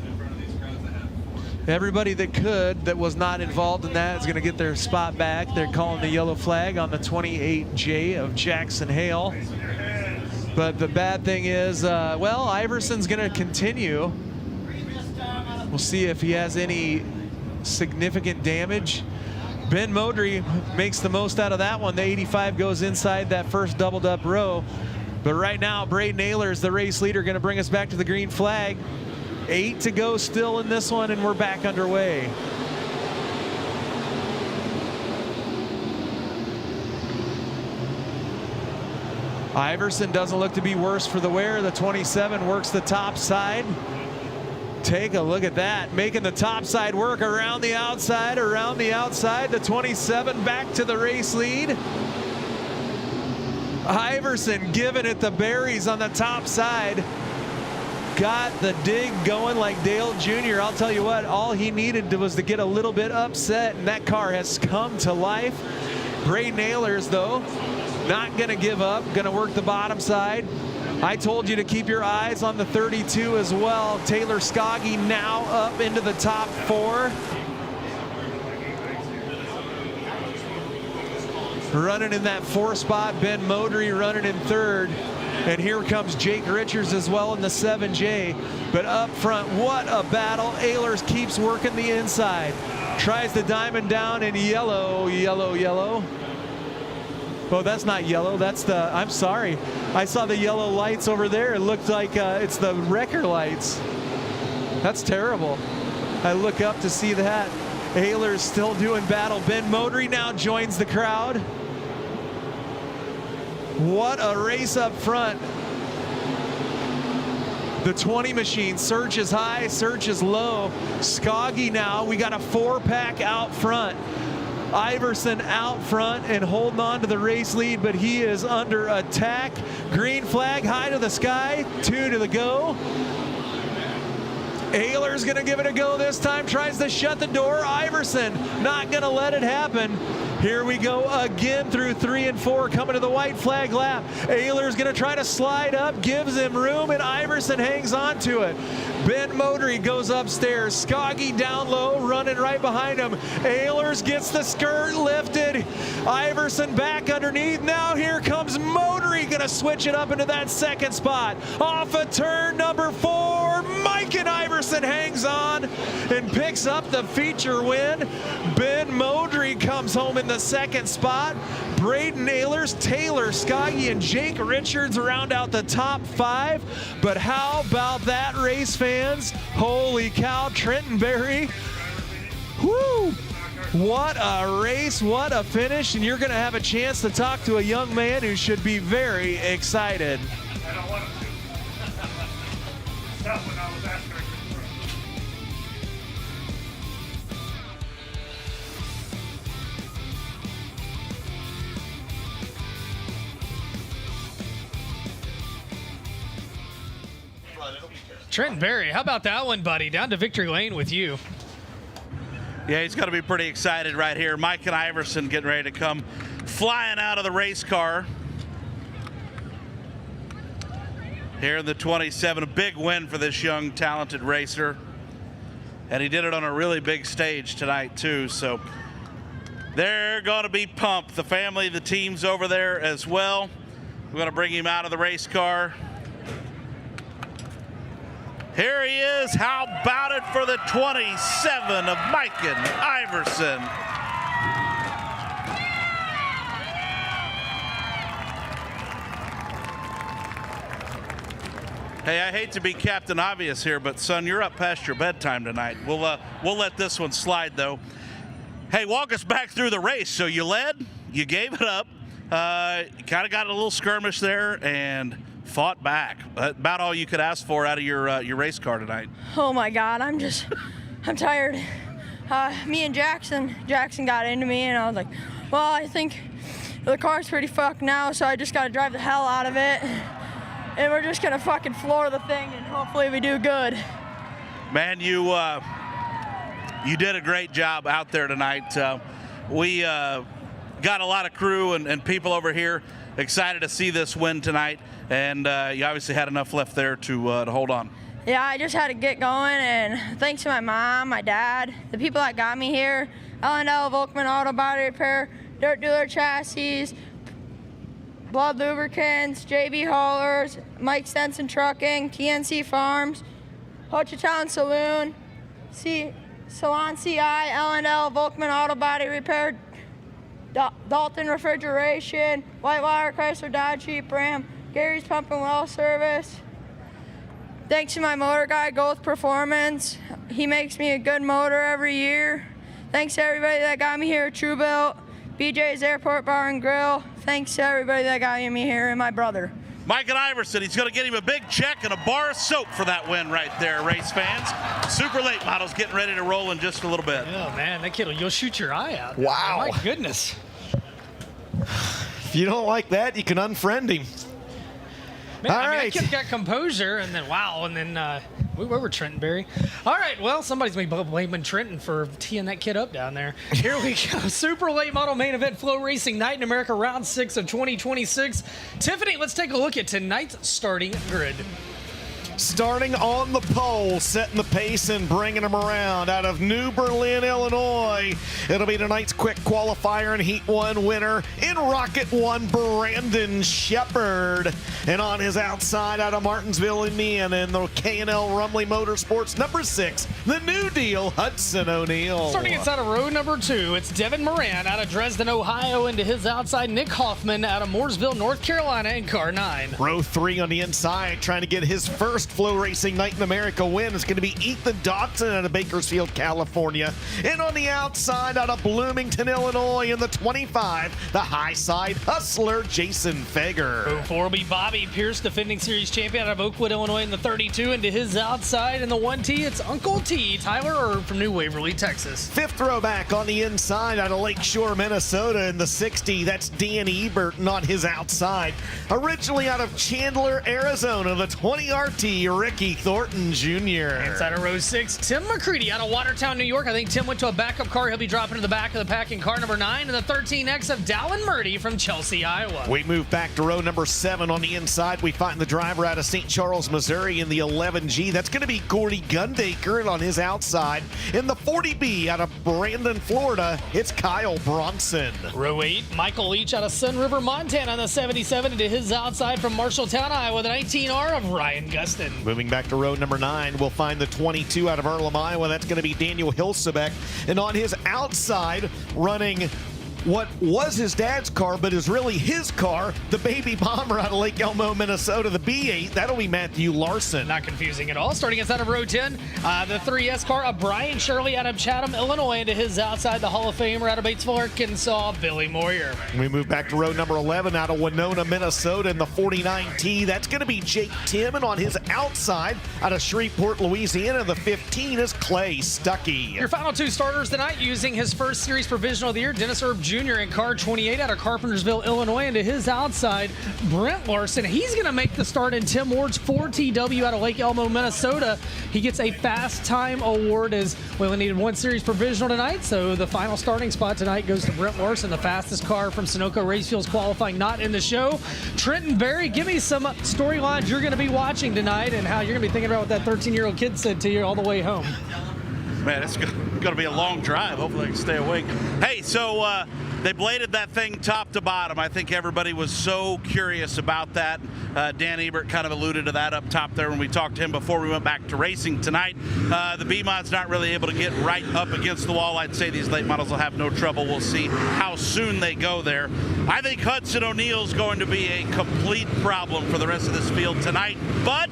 Everybody that was not involved in that is going to get their spot back. They're calling the yellow flag on the 28J of Jackson Hale. But the bad thing is, well, Iverson's going to continue. We'll see if he has any significant damage. Ben Modry makes the most out of that one. The 85 goes inside that first doubled up row. But right now, Braden Naylor is the race leader, going to bring us back to the green flag. 8 to go still in this one, and we're back underway. Iverson doesn't look to be worse for the wear. The 27 works the top side. Take a look at that, making the top side work around the outside, The 27 back to the race lead. Iverson giving it the berries on the top side. Got the dig going like Dale Jr. I'll tell you what, all he needed was to get a little bit upset, and that car has come to life. Braden Ehlers, though, not going to give up, going to work the bottom side. I told you to keep your eyes on the 32 as well. Taylor Skoggy now up into the top 4. Running in that 4 spot, Ben Modry running in 3rd. And here comes Jake Richards as well in the 7J. But up front, what a battle. Ehlers keeps working the inside. Tries the diamond down in yellow. Oh, that's not yellow. That's the, I'm sorry. I saw the yellow lights over there. It looked like it's the wrecker lights. That's terrible. I look up to see that. Ehlers still doing battle. Ben Modry now joins the crowd. What a race up front. The 20 machine searches high, searches low. Skoggy now, we got a 4-pack out front. Iverson out front and holding on to the race lead, but he is under attack. Green flag high to the sky, 2 to the go. Ehlers gonna give it a go this time, tries to shut the door. Iverson not gonna let it happen. Here we go again through 3 and 4, coming to the white flag lap. Ehlers gonna try to slide up, gives him room, and Iverson hangs on to it. Ben Modry goes upstairs. Skoggy down low, running right behind him. Ehlers gets the skirt lifted. Iverson back underneath. Now here comes Modry, gonna switch it up into that 2nd spot. Off of turn number 4, Mike and Iverson hangs on and picks up the feature win. Ben Modry comes home in the 2nd spot. Braden Ehlers, Taylor Skoggy, and Jake Richards round out the top 5. But how about that, race fans? Holy cow, Trenton Berry. Woo! What a race, what a finish, and you're going to have a chance to talk to a young man who should be very excited. I don't want him to. Stop when I was asking. Trent Berry, how about that one, buddy? Down to victory lane with you. Yeah, he's going to be pretty excited right here. Mike and Iverson getting ready to come flying out of the race car. Here in the 27, a big win for this young, talented racer. And he did it on a really big stage tonight, too. So they're going to be pumped. The family, the team's over there as well. We're going to bring him out of the race car. Here he is. How about it for the 27 of Mike and Iverson? Hey, I hate to be Captain Obvious here, but son, you're up past your bedtime tonight. We'll let this one slide though. Hey, walk us back through the race. So you led, you gave it up, you kind of got a little skirmish there, and fought back. About all you could ask for out of your race car tonight. Oh my God, I'm tired. Me and Jackson got into me, and I was like, well, I think the car's pretty fucked now, so I just got to drive the hell out of it, and we're just gonna fucking floor the thing, and hopefully we do good. Man, you did a great job out there tonight. We got a lot of crew and people over here excited to see this win tonight, and you obviously had enough left there to hold on. Yeah, I just had to get going, and thanks to my mom, my dad, the people that got me here, L&L Volkman Auto Body Repair, Dirt Dealer Chassis, Blood Lubricants, JB Haulers, Mike Stenson Trucking, TNC Farms, Ho Chi Town Saloon, Salon CI, L&L Volkman Auto Body Repair, Dalton Refrigeration, Whitewire Chrysler Dodge Jeep Ram, Gary's Pump and Well Service. Thanks to my motor guy, Goth Performance. He makes me a good motor every year. Thanks to everybody that got me here at Truebilt, BJ's Airport Bar and Grill. Thanks to everybody that got me here and my brother. Mike and Iverson, he's going to get him a big check and a bar of soap for that win right there, race fans. Super Late Models getting ready to roll in just a little bit. Oh, man, that kid, you'll shoot your eye out. Wow. Oh, my goodness. If you don't like that, you can unfriend him. Man, All I mean, right. that kid got composure, and then, wow, and then where were Trenton Berry? All right, well, somebody's going to be blaming Trenton for teeing that kid up down there. Here we go. Super Late Model main event, FloRacing Night in America, round 6 of 2026. Tiffany, let's take a look at tonight's starting grid. Starting on the pole, setting the pace and bringing them around out of New Berlin, Illinois. It'll be tonight's quick qualifier and Heat 1 winner in Rocket 1, Brandon Shepard. And on his outside out of Martinsville, Indiana, in the K&L Rumley Motorsports, number 6, the New Deal, Hudson O'Neal. Starting inside of row number 2, it's Devin Moran out of Dresden, Ohio, into his outside. Nick Hoffman out of Mooresville, North Carolina, in car 9. Row 3 on the inside, trying to get his first FloRacing Night in America win is going to be Ethan Dotson out of Bakersfield, California. And on the outside, out of Bloomington, Illinois, in the 25, the high side hustler, Jason Fager. Row 4 will be Bobby Pierce, defending series champion out of Oakwood, Illinois, in the 32. Into his outside in the 1T, it's Uncle T, Tyler Erb from New Waverly, Texas. 5th row back on the inside out of Lakeshore, Minnesota, in the 60. That's Dan Eberton on his outside. Originally out of Chandler, Arizona, the 20 RT, Ricky Thornton Jr. Inside of row 6, Tim McCready out of Watertown, New York. I think Tim went to a backup car. He'll be dropping to the back of the pack in car number 9. And the 13X of Dallin Murdy from Chelsea, Iowa. We move back to row number 7 on the inside. We find the driver out of St. Charles, Missouri in the 11G. That's going to be Gordy Gundaker on his outside. In the 40B out of Brandon, Florida, it's Kyle Bronson. Row 8, Michael Leach out of Sun River, Montana on the 77. Into his outside from Marshalltown, Iowa, the 19R of Ryan Gustin. Moving back to row number 9, we'll find the 22 out of Earlham, Iowa. That's going to be Daniel Hilsebeck. And on his outside, running what was his dad's car, but is really his car, the Baby Bomber out of Lake Elmo, Minnesota, the B8. That'll be Matthew Larson. Not confusing at all. Starting inside of row 10, the 3S car of Brian Shirley out of Chatham, Illinois. Into his outside, the Hall of Famer out of Batesville, Arkansas, Billy Moyer. We move back to row number 11 out of Winona, Minnesota in the 49T. That's going to be Jake Timon. On his outside out of Shreveport, Louisiana, the 15 is Clay Stuckey. Your final 2 starters tonight using his first series provisional of the year, Dennis Erb Jr. in car 28 out of Carpentersville, Illinois. Into his outside, Brent Larson. He's going to make the start in Tim Ward's 4TW out of Lake Elmo, Minnesota. He gets a fast time award as we only needed 1 series provisional tonight, so the final starting spot tonight goes to Brent Larson, the fastest car from Sunoco Racefields qualifying, not in the show. Trenton Berry, give me some storylines you're going to be watching tonight and how you're going to be thinking about what that 13-year-old kid said to you all the way home. Man, it's going to be a long drive. Hopefully I can stay awake. Hey, so they bladed that thing top to bottom. I think everybody was so curious about that. Dan Ebert kind of alluded to that up top there when we talked to him before we went back to racing tonight. The B-Mod's not really able to get right up against the wall. I'd say these late models will have no trouble. We'll see how soon they go there. I think Hudson O'Neal's going to be a complete problem for the rest of this field tonight, but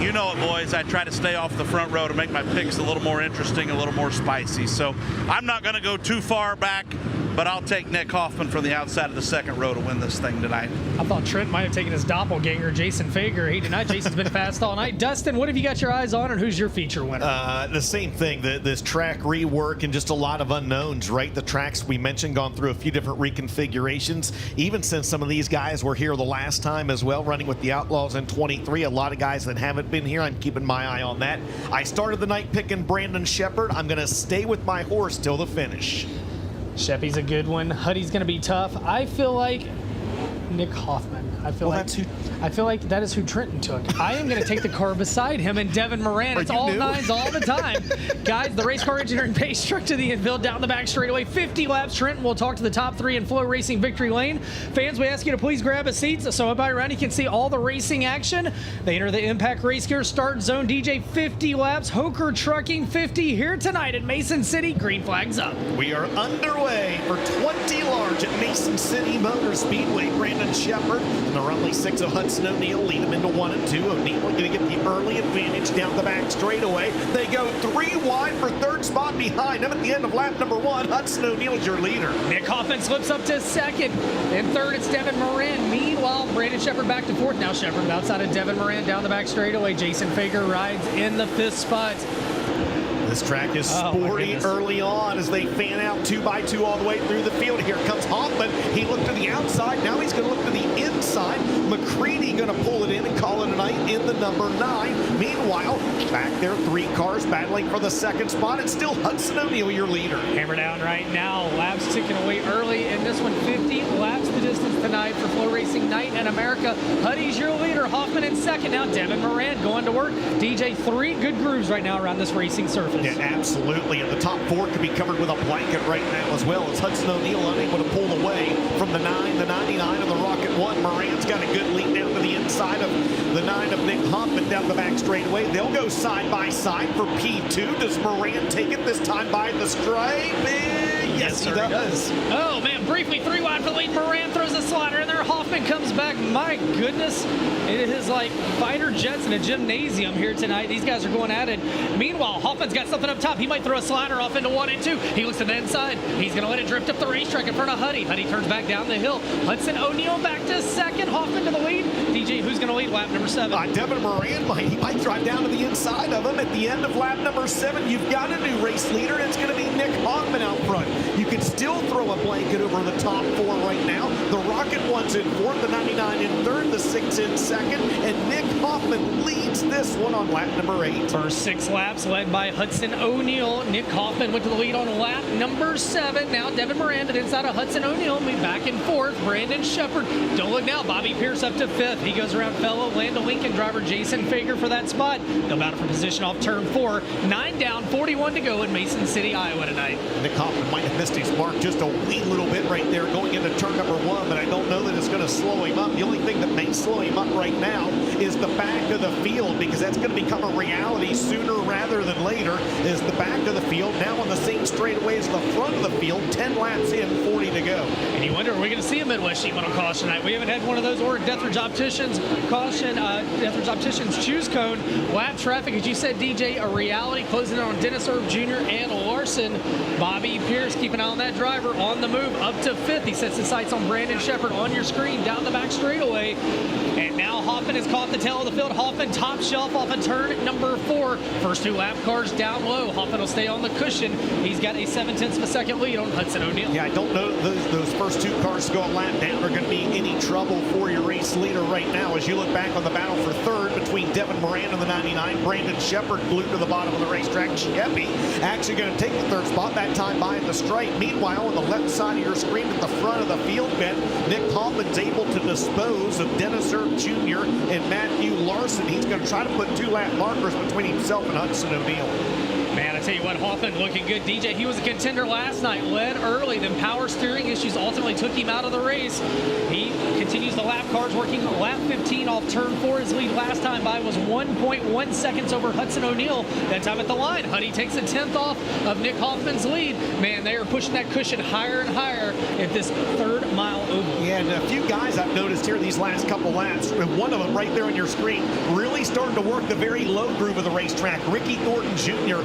you know it, boys. I try to stay off the front row to make my picks a little more interesting, a little more spicy. So I'm not going to go too far back, but I'll take Nick Hoffman from the outside of the second row to win this thing tonight. I thought Trent might have taken his doppelganger, Jason Fager. He did not. Jason's been fast all night. Dustin, what have you got your eyes on, and who's your feature winner? The same thing. This track rework and just a lot of unknowns, right? The tracks we mentioned gone through a few different reconfigurations. Even since some of these guys were here the last time as well, running with the Outlaws in 23. A lot of guys that haven't been here. I'm keeping my eye on that. I started the night picking Brandon Shepard. I'm going to stay with my horse till the finish. Sheppy's a good one. Huddy's going to be tough. I feel like Nick Hoffman. I feel like that is who Trenton took. I am going to take the car beside him and Devin Moran. It's all 9s all the time. Guys, the race car engineering pace struck to the infield down the back straightaway. 50 laps. Trenton will talk to the top 3 in FloRacing victory lane. Fans, we ask you to please grab a seat so everybody around you can see all the racing action. They enter the Impact Race Gear Start Zone. DJ 50 laps. Hoker Trucking 50 here tonight at Mason City. Green flags up. We are underway for 20 large at Mason City Motor Speedway. Brandon Shepard, the Raleigh 6 of Hudson O'Neal lead them into 1 and 2. O'Neal going to get the early advantage down the back straightaway. They go 3 wide for third spot behind them at the end of lap number 1. Hudson O'Neal is your leader. Nick Hoffman slips up to second. In third, it's Devin Moran. Meanwhile, Brandon Shepard back to fourth. Now Shepard outside of Devin Moran down the back straightaway. Jason Fager rides in the 5th spot. This track is sporty early on as they fan out 2 by 2 all the way through the field. Here comes Hoffman. He looked to the outside. Now he's going to look to the inside. McCready going to pull it in and call it a night in the number 9. Meanwhile, back there, 3 cars battling for the 2nd spot. It's still Hudson O'Neal, your leader. Hammer down right now. Laps ticking away early in this one. 50 laps the distance tonight for FloRacing Night in America. Huddy's your leader. Hoffman in second. Now Devin Moran going to work. DJ, 3 good grooves right now around this racing surface. Yeah, absolutely. And the top 4 could be covered with a blanket right now as well, as Hudson O'Neal unable to pull away from the 9, the 99, and the Rocket 1. Moran's got a good lead down to the inside of the 9 of Nick Hoffman down the back straightaway. They'll go side by side for P2. Does Moran take it this time by the stripe? Yes, he does. Oh, man, briefly 3 wide for the lead. Moran throws a slider in there. Hoffman comes back. My goodness, it is like fighter jets in a gymnasium here tonight. These guys are going at it. Meanwhile, Hoffman's got something up top. He might throw a slider off into 1 and 2. He looks to the inside. He's going to let it drift up the racetrack in front of Huddy. Huddy turns back down the hill. Hudson O'Neal back to second. Hoffman to the lead. DJ, who's going to lead lap number 7? Devin Moran might drive down to the inside of him at the end of lap number 7. You've got a new race leader. It's going to be Nick Hoffman out front. You can still throw a blanket over the top 4 right now. The Rocket 1's in 4th, the 99 in 3rd, the 6 in 2nd, and Nick Hoffman leads this one on lap number 8. First 6 laps led by Hudson O'Neal. Nick Hoffman went to the lead on lap number 7. Now Devin Moran to the inside of Hudson O'Neal. Be back in 4th. Brandon Shepard. Don't look now. Bobby Pierce up to 5th. He goes around fellow Land O'Lincoln driver Jason Fager for that spot. They'll battle for position off turn 4. 9 down, 41 to go in Mason City, Iowa tonight. Nick Hoffman might have missed his mark just a wee little bit right there going into turn number 1, but I don't know that it's going to slow him up. The only thing that may slow him up right now is the back of the field, because that's going to become a reality sooner rather than later, is the back of the field now on the same straightaway as the front of the field. 10 laps in, 40 to go. And you wonder, are we going to see a Midwest sheet metal caution tonight? We haven't had one of those, or Deathridge Opticians caution, Deathridge Opticians choose cone. Lap traffic, as you said, DJ, a reality, closing in on Dennis Erb Jr. and Larson. Bobby Pierce keeping an eye on that driver on the move up to 5th. He sets his sights on Brandon Shepard on your screen down the back straightaway. And now Hoffman has caught the tail of the field. Hoffman top shelf off of turn number 4. First 2 lap cars down low. Hoffman will stay on the cushion. He's got a 7/10 of a second lead on Hudson O'Neal. Yeah, I don't know those first 2 cars to go a lap down are going to be any trouble for your race leader right now. As you look back on the battle for 3rd between Devin Moran and the 99, Brandon Shepard glued to the bottom of the racetrack. Cheppy actually going to take the 3rd spot, that time by the stripe. Meanwhile, on the left side of your screen at the front of the field bed, Nick Hoffman's able to dispose of Dennis Erb Jr. and Matthew Larson. He's going to try to put 2 lap markers between himself and Hudson O'Neal. Man, I tell you what, Hoffman looking good. DJ, he was a contender last night, led early, then power steering issues ultimately took him out of the race. He continues the lap cars, working lap 15 off turn 4. His lead last time by was 1.1 seconds over Hudson O'Neal. That time at the line, Huddy takes a 10th off of Nick Hoffman's lead. Man, they are pushing that cushion higher and higher at this 3rd mile oval. Yeah, and a few guys I've noticed here these last couple laps, one of them right there on your screen, really starting to work the very low groove of the racetrack. Ricky Thornton Jr.,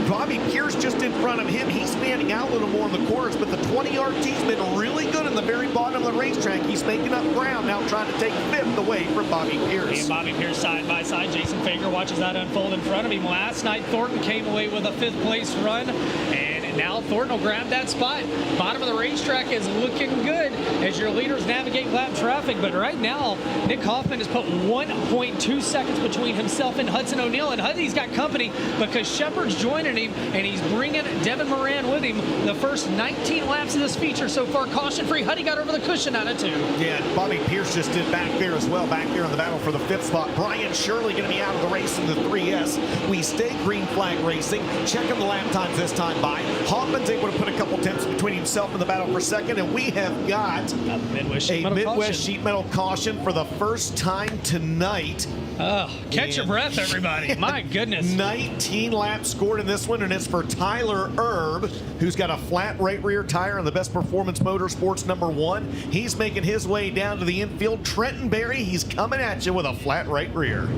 Bobby Pierce just in front of him. He's standing out a little more in the corners, but the 20 RT's been really good in the very bottom of the racetrack. He's making up ground now, trying to take 5th away from Bobby Pierce. And Bobby Pierce side by side. Jason Fager watches that unfold in front of him. Last night, Thornton came away with a 5th place run, and now Thornton will grab that spot. Bottom of the racetrack is looking good as your leaders navigate lap traffic, but right now, Nick Hoffman has put 1.2 seconds between himself and Hudson O'Neal, and Huddy's got company because Shepard's joining him, and he's bringing Devin Moran with him. The first 19 laps of this feature so far, caution-free. Huddy got over the cushion out of 2. Yeah, Bobby Pierce just did back there as well, back there in the battle for the 5th spot. Brian Shirley going to be out of the race in the 3S. We stay green flag racing. Checking the lap times this time by. Hoffman's able to put a couple tenths between himself and the battle for second, and we have got a Midwest sheet metal caution for the first time tonight. Oh, catch your breath, everybody. My goodness. 19 laps scored in this one, and it's for Tyler Erb, who's got a flat right rear tire on the Best Performance Motorsports #1. He's making his way down to the infield. Trenton Berry, he's coming at you with a flat right rear.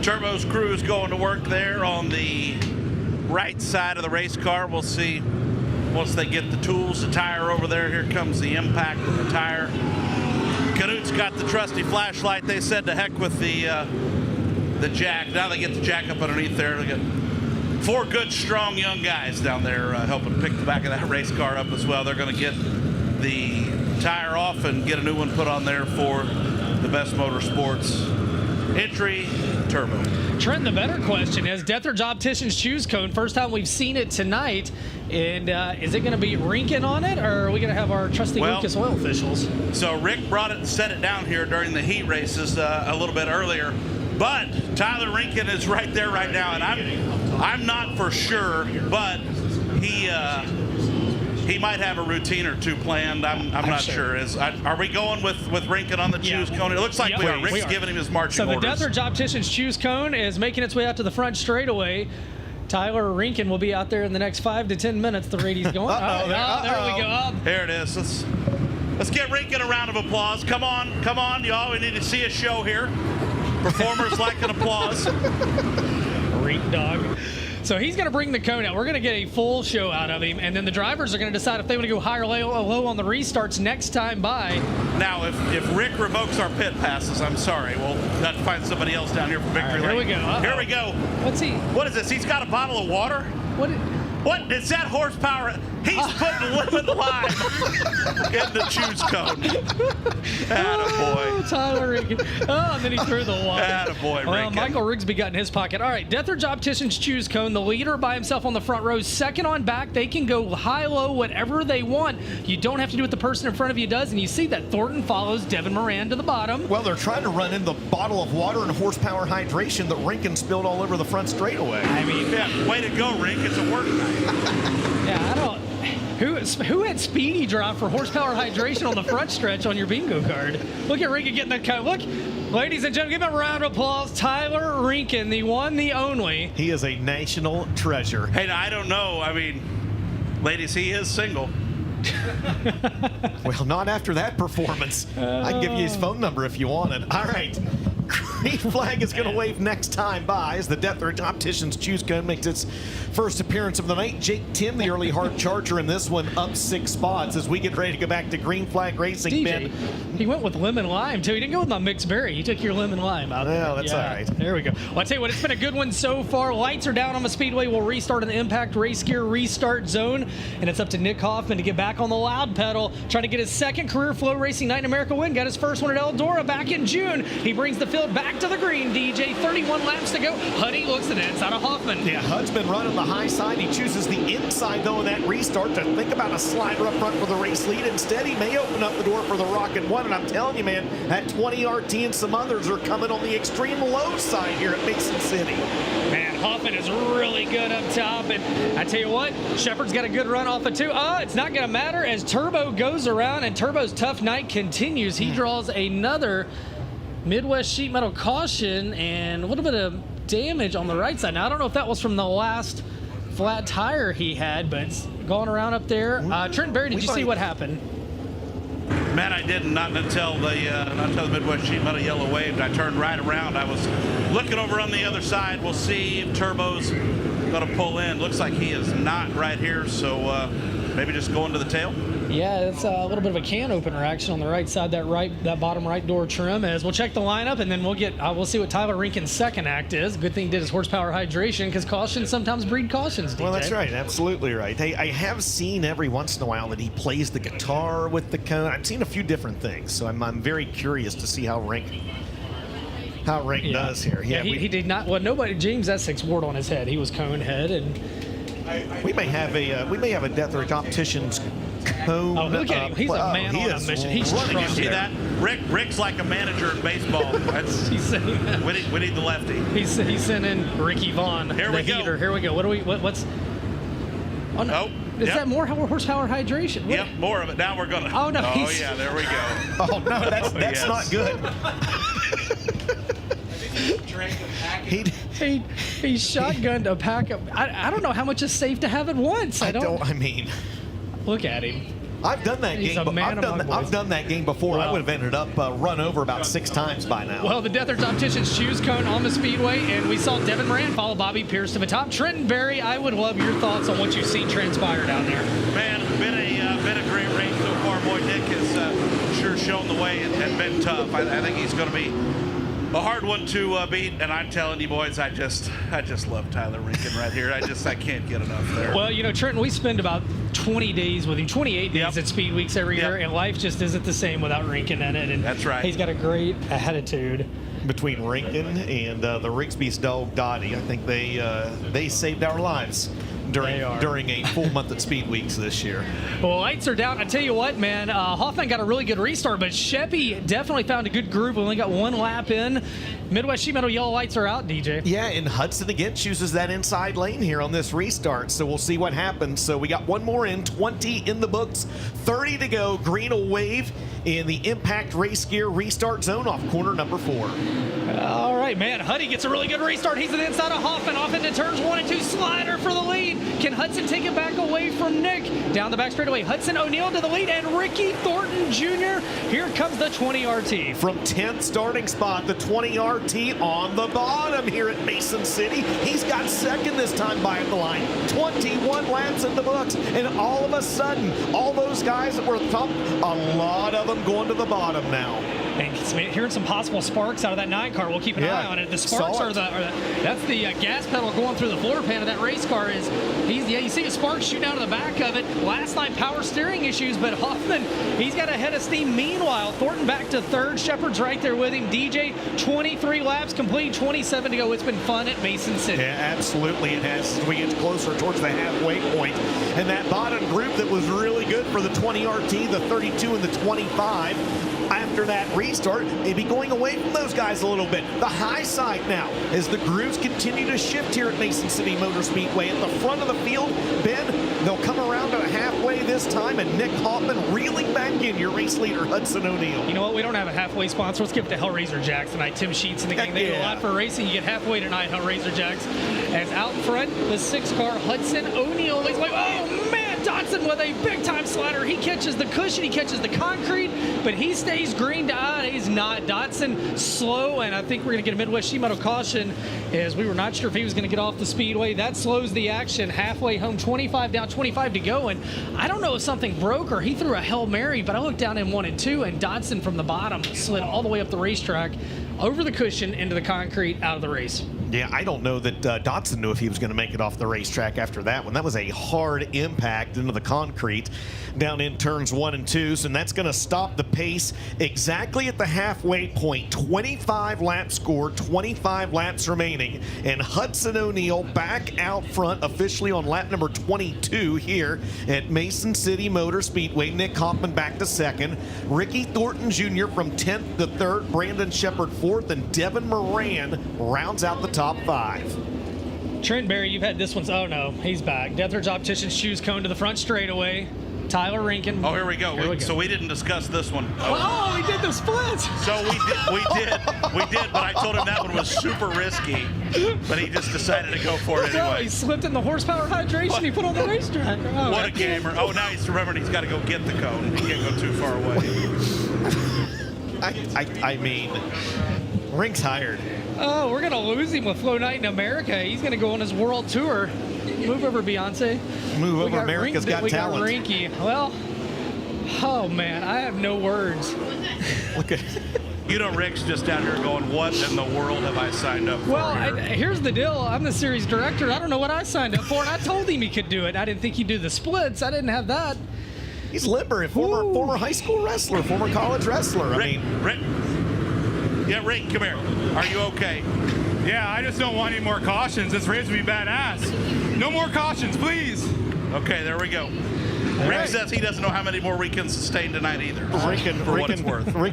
Turbo's crew is going to work there on the right side of the race car. We'll see once they get the tools, the tire over there. Here comes the impact of the tire. Canute's got the trusty flashlight. They said to heck with the jack. Now they get the jack up underneath there. They got 4 good, strong young guys down there helping pick the back of that race car up as well. They're going to get the tire off and get a new one put on there for the Best Motorsports entry turbo. Trent, the better question is Deathridge Opticians Choose Cone. First time we've seen it tonight. And is it going to be Rinkin on it, or are we going to have our trusty Lucas Oil officials? So Rick brought it and set it down here during the heat races a little bit earlier. But Tyler Rinkin is right there right now, and I'm not for sure, but he might have a routine or two planned. I'm not sure. Are we going with Rinkin on the Choose Cone? It looks like we are. Rick's giving him his marching orders. So the Deathridge Opticians Choose Cone is making its way out to the front straightaway. Tyler Rinkin will be out there in the next 5 to 10 minutes. The ratie's going. There we go. There it is. Let's give Rinkin a round of applause. Come on, y'all. We need to see a show here. Performers like an applause. Rink dog. So he's going to bring the cone out. We're going to get a full show out of him, and then the drivers are going to decide if they want to go high or low on the restarts next time by. Now, if Rick revokes our pit passes, I'm sorry. We'll have to find somebody else down here for victory lane. Here we go. Here we go. What's he? What is this? He's got a bottle of water? What is that horsepower? He's putting lemon lime in the Choose Cone. Attaboy. Oh, Tyler Rinkin. Oh, and then he threw the water. Attaboy, Well, Rinkin. Michael Rigsby got in his pocket. All right, Deathridge Opticians Choose Cone. The leader by himself on the front row. Second on back. They can go high, low, whatever they want. You don't have to do what the person in front of you does. And you see that Thornton follows Devin Moran to the bottom. Well, they're trying to run in the bottle of water and horsepower hydration that Rinkin spilled all over the front straightaway. I mean, yeah, way to go, Rink. It's a work night. Yeah, I don't. Who had Speedy drive for horsepower hydration on the front stretch on your bingo card? Look at Rinkin getting the cut. Look, ladies and gentlemen, give him a round of applause. Tyler Rinkin, the one, the only. He is a national treasure. Hey, I don't know. I mean, ladies, he is single. Well, not after that performance. I can give you his phone number if you want it. All right. Green flag is going to wave next time by as the Deathridge Opticians Choose Cone makes its first appearance of the night. Jake Tim, the early hard charger in this one, up 6 spots as we get ready to go back to green flag racing. DJ, Ben. he went with lemon lime, too. He didn't go with my mixed berry. He took your lemon lime out there. Yeah, that's all right. There we go. Well, I tell you what, it's been a good one so far. Lights are down on the Speedway. We'll restart in the Impact Race Gear restart zone, and it's up to Nick Hoffman to get back on the loud pedal, trying to get his second career FloRacing Night in America win. Got his first one at Eldora back in June. He brings the field back to the green, DJ. 31 laps to go. Huddy looks at the inside of Hoffman. Yeah, Hud's been running the high side. He chooses the inside, though, in that restart to think about a slider up front for the race lead. Instead, he may open up the door for the Rocket One. And I'm telling you, man, that 20 RT and some others are coming on the extreme low side here at Mason City. Man, Hoffman is really good up top. And I tell you what, Shepard's got a good run off of 2. It's not going to matter as Turbo goes around, and Turbo's tough night continues. He draws another Midwest sheet metal caution and a little bit of damage on the right side. Now, I don't know if that was from the last flat tire he had, but it's going around up there. Trent Berry, did you see what happened? Man, I didn't. Not until the Midwest sheet metal yellow waved. I turned right around. I was looking over on the other side. We'll see if Turbo's going to pull in. Looks like he is not right here, so maybe just going to the tail. Yeah, it's a little bit of a can opener action on the right side, that bottom right door trim. As we'll check the lineup, and then we'll see what Tyler Rinkin's second act is. Good thing he did his horsepower hydration, because cautions sometimes breed cautions, DJ. Well, that's right. Absolutely right. Hey, I have seen every once in a while that he plays the guitar with the cone. I've seen a few different things, so I'm very curious to see how Rink does here. Yeah, he did not. Well, nobody. James Essex wore it on his head. He was cone head, and we may have a Deathridge Opticians cone. Oh, look at him. He's a man on a mission. He's running. You see that? Rick's like a manager in baseball. He's saying that. We need the lefty. He's sending Ricky Vaughn. Here we go. Here we go. What's? Oh no. Is that more horsepower hydration? Yep, more of it. Now we're going to. Oh, no. Oh, yeah, there we go. Oh, no, that's yes. not good. He shotgunned a pack of. I don't know how much is safe to have at once. I mean, look at him. I've done that He's game. a man among boys. I've done that game before. I Wow. would have ended up run over about 6 times by now. Well, the Deathers Opticians shoes cone on the Speedway, and we saw Devin Moran follow Bobby Pierce to the top. Trenton Berry, I would love your thoughts on what you've seen transpire down there. Man, been a great race so far. Boy, Nick has sure shown the way and been tough. I think he's going to be a hard one to beat, and I'm telling you, boys, I just love Tyler Rinkin right here. I can't get enough there. Well, Trenton, we spend about 20 days with him, 28 days at Speed Weeks every year, and life just isn't the same without Rinkin in it. And that's right. He's got a great attitude. Between Rinkin and the Rigsby's dog Dottie, I think they saved our lives during a full month at Speed Weeks this year. Well, lights are down. I tell you what, man, Hoffman got a really good restart, but Sheppy definitely found a good groove. We only got one lap in. Midwest Sheet Metal yellow lights are out, DJ. Yeah, and Hudson again chooses that inside lane here on this restart, so we'll see what happens. So we got one more in, 20 in the books, 30 to go. Green will wave in the Impact Race Gear restart zone off corner number 4. All right, man. Huddy gets a really good restart. He's on the inside of Hoffman, off into turns 1 and 2. Slider for the lead. Can Hudson take it back away from Nick? Down the back straightaway, Hudson O'Neal to the lead, and Ricky Thornton Jr. Here comes the 20 RT. From 10th starting spot, the 20 RT on the bottom here at Mason City. He's got second this time by the line. 21 laps in the books, and all of a sudden, all those guys that were top, a lot of them going to the bottom now. And hearing some possible sparks out of that 9 car. We'll keep an eye on it. The sparks that's the gas pedal going through the floor pan of that race car. You see the sparks shooting out of the back of it. Last night, power steering issues, but Hoffman, he's got a head of steam. Meanwhile, Thornton back to 3rd. Shepard's right there with him. DJ, 23 laps complete, 27 to go. It's been fun at Mason City. Yeah, absolutely it has as we get closer towards the halfway point. And that bottom group that was really good for the 20 RT, the 32 and the 25, after that restart, maybe going away from those guys a little bit. The high side now, as the grooves continue to shift here at Mason City Motor Speedway. At the front of the field, Ben, they'll come around to halfway this time, and Nick Hoffman reeling back in, your race leader, Hudson O'Neal. You know what? We don't have a halfway sponsor. Let's give it to Hellraiser Jacks tonight. Tim Sheets and the gang. They do a lot for racing. You get halfway tonight, Hellraiser Jacks. As out front, the 6 car, Hudson O'Neal. He's like, oh, man! Dotson with a big-time slider. He catches the cushion, he catches the concrete, but he stays green to eye. He's not. Dotson slow, and I think we're going to get a Midwest Sheet Metal caution, as we were not sure if he was going to get off the speedway. That slows the action. Halfway home, 25 down, 25 to go, and I don't know if something broke or he threw a Hail Mary, but I looked down in 1 and 2, and Dotson from the bottom slid all the way up the racetrack, over the cushion, into the concrete, out of the race. Yeah, I don't know that Dotson knew if he was going to make it off the racetrack after that one. That was a hard impact into the concrete down in turns 1 and 2, and that's going to stop the pace exactly at the halfway point. 25 laps scored, 25 laps remaining, and Hudson O'Neal back out front officially on lap number 22 here at Mason City Motor Speedway. Nick Hoffman back to 2nd. Ricky Thornton Jr. from 10th to 3rd. Brandon Shepard 4th, and Devin Moran rounds out the top 5. Trent Berry, you've had this one. Oh, no, he's back. Deathers Opticians shoes cone to the front straightaway. Tyler Rinkin. Oh, here we go. So we didn't discuss this one. Oh, we did the splits. So we did, but I told him that one was super risky, but he just decided to go for it No, anyway. he slipped in the horsepower hydration he put on the racetrack. Oh, what a gamer. Oh, now he's remembering he's got to go get the cone. He can't go too far away. I mean, Rink's hired. Oh, we're going to lose him with Flow Night in America. He's going to go on his world tour. Move over, Beyonce. Move over, America's Got Talent. We got Rinky. Well, oh, man, I have no words. Look at You know, Rick's just down here going, what in the world have I signed up for? Well, here's the deal. I'm the series director. I don't know what I signed up for, and I told him he could do it. I didn't think he'd do the splits. I didn't have that. He's limber, former high school wrestler, former college wrestler. Rick, Rick, come here. Are you okay? Yeah, I just don't want any more cautions. This race would be badass. No more cautions, please. Okay, there we go. Rick says he doesn't know how many more we can sustain tonight either. Rick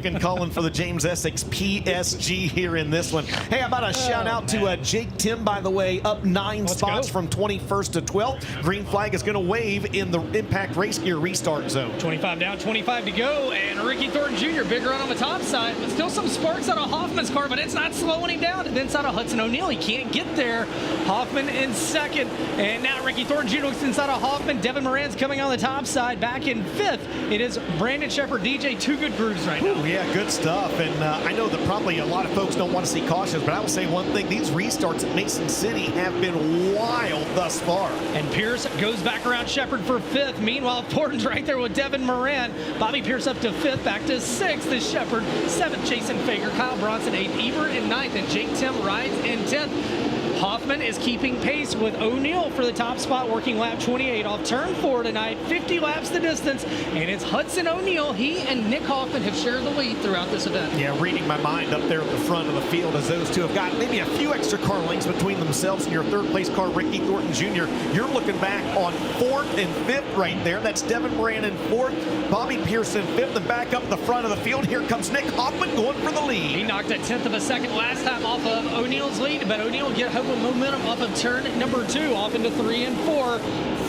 and Cullen for the James Essex PSG here in this one. Hey, how about a shout out to Jake Tim, by the way, up 9 spots from 21st to 12th. Green flag is going to wave in the Impact Race Gear restart zone. 25 down, 25 to go, and Ricky Thornton Jr. big run on the top side, but still some sparks out of Hoffman's car, but it's not slowing him down. And then inside of Hudson O'Neal, he can't get there. Hoffman in second, and now Ricky Thornton Jr. looks inside of Hoffman. Devin Moran's coming on the top side, back in 5th. It is Brandon Shepard, DJ, 2 good grooves right now. Ooh, yeah, good stuff. And I know that probably a lot of folks don't want to see cautions, but I will say one thing: these restarts at Mason City have been wild thus far. And Pierce goes back around Shepard for 5th. Meanwhile, Thornton's right there with Devin Moran. Bobby Pierce up to 5th, back to 6th is Shepard. 7th, Jason Fager. Kyle Bronson 8th. Ebert in 9th, and Jake Tim rides in 10th. Hoffman is keeping pace with O'Neal for the top spot, working lap 28 off turn 4 tonight. 50 laps the distance, and it's Hudson O'Neal. He and Nick Hoffman have shared the lead throughout this event. Yeah, reading my mind up there at the front of the field as those two have got maybe a few extra car lengths between themselves and your third place car, Ricky Thornton Jr. You're looking back on 4th and 5th right there. That's Devin Moran in 4th, Bobby Pierce in 5th, and back up the front of the field. Here comes Nick Hoffman going for the lead. He knocked a 1/10 of a second last time off of O'Neal's lead, but O'Neal get home with momentum off of turn number 2, off into 3 and 4.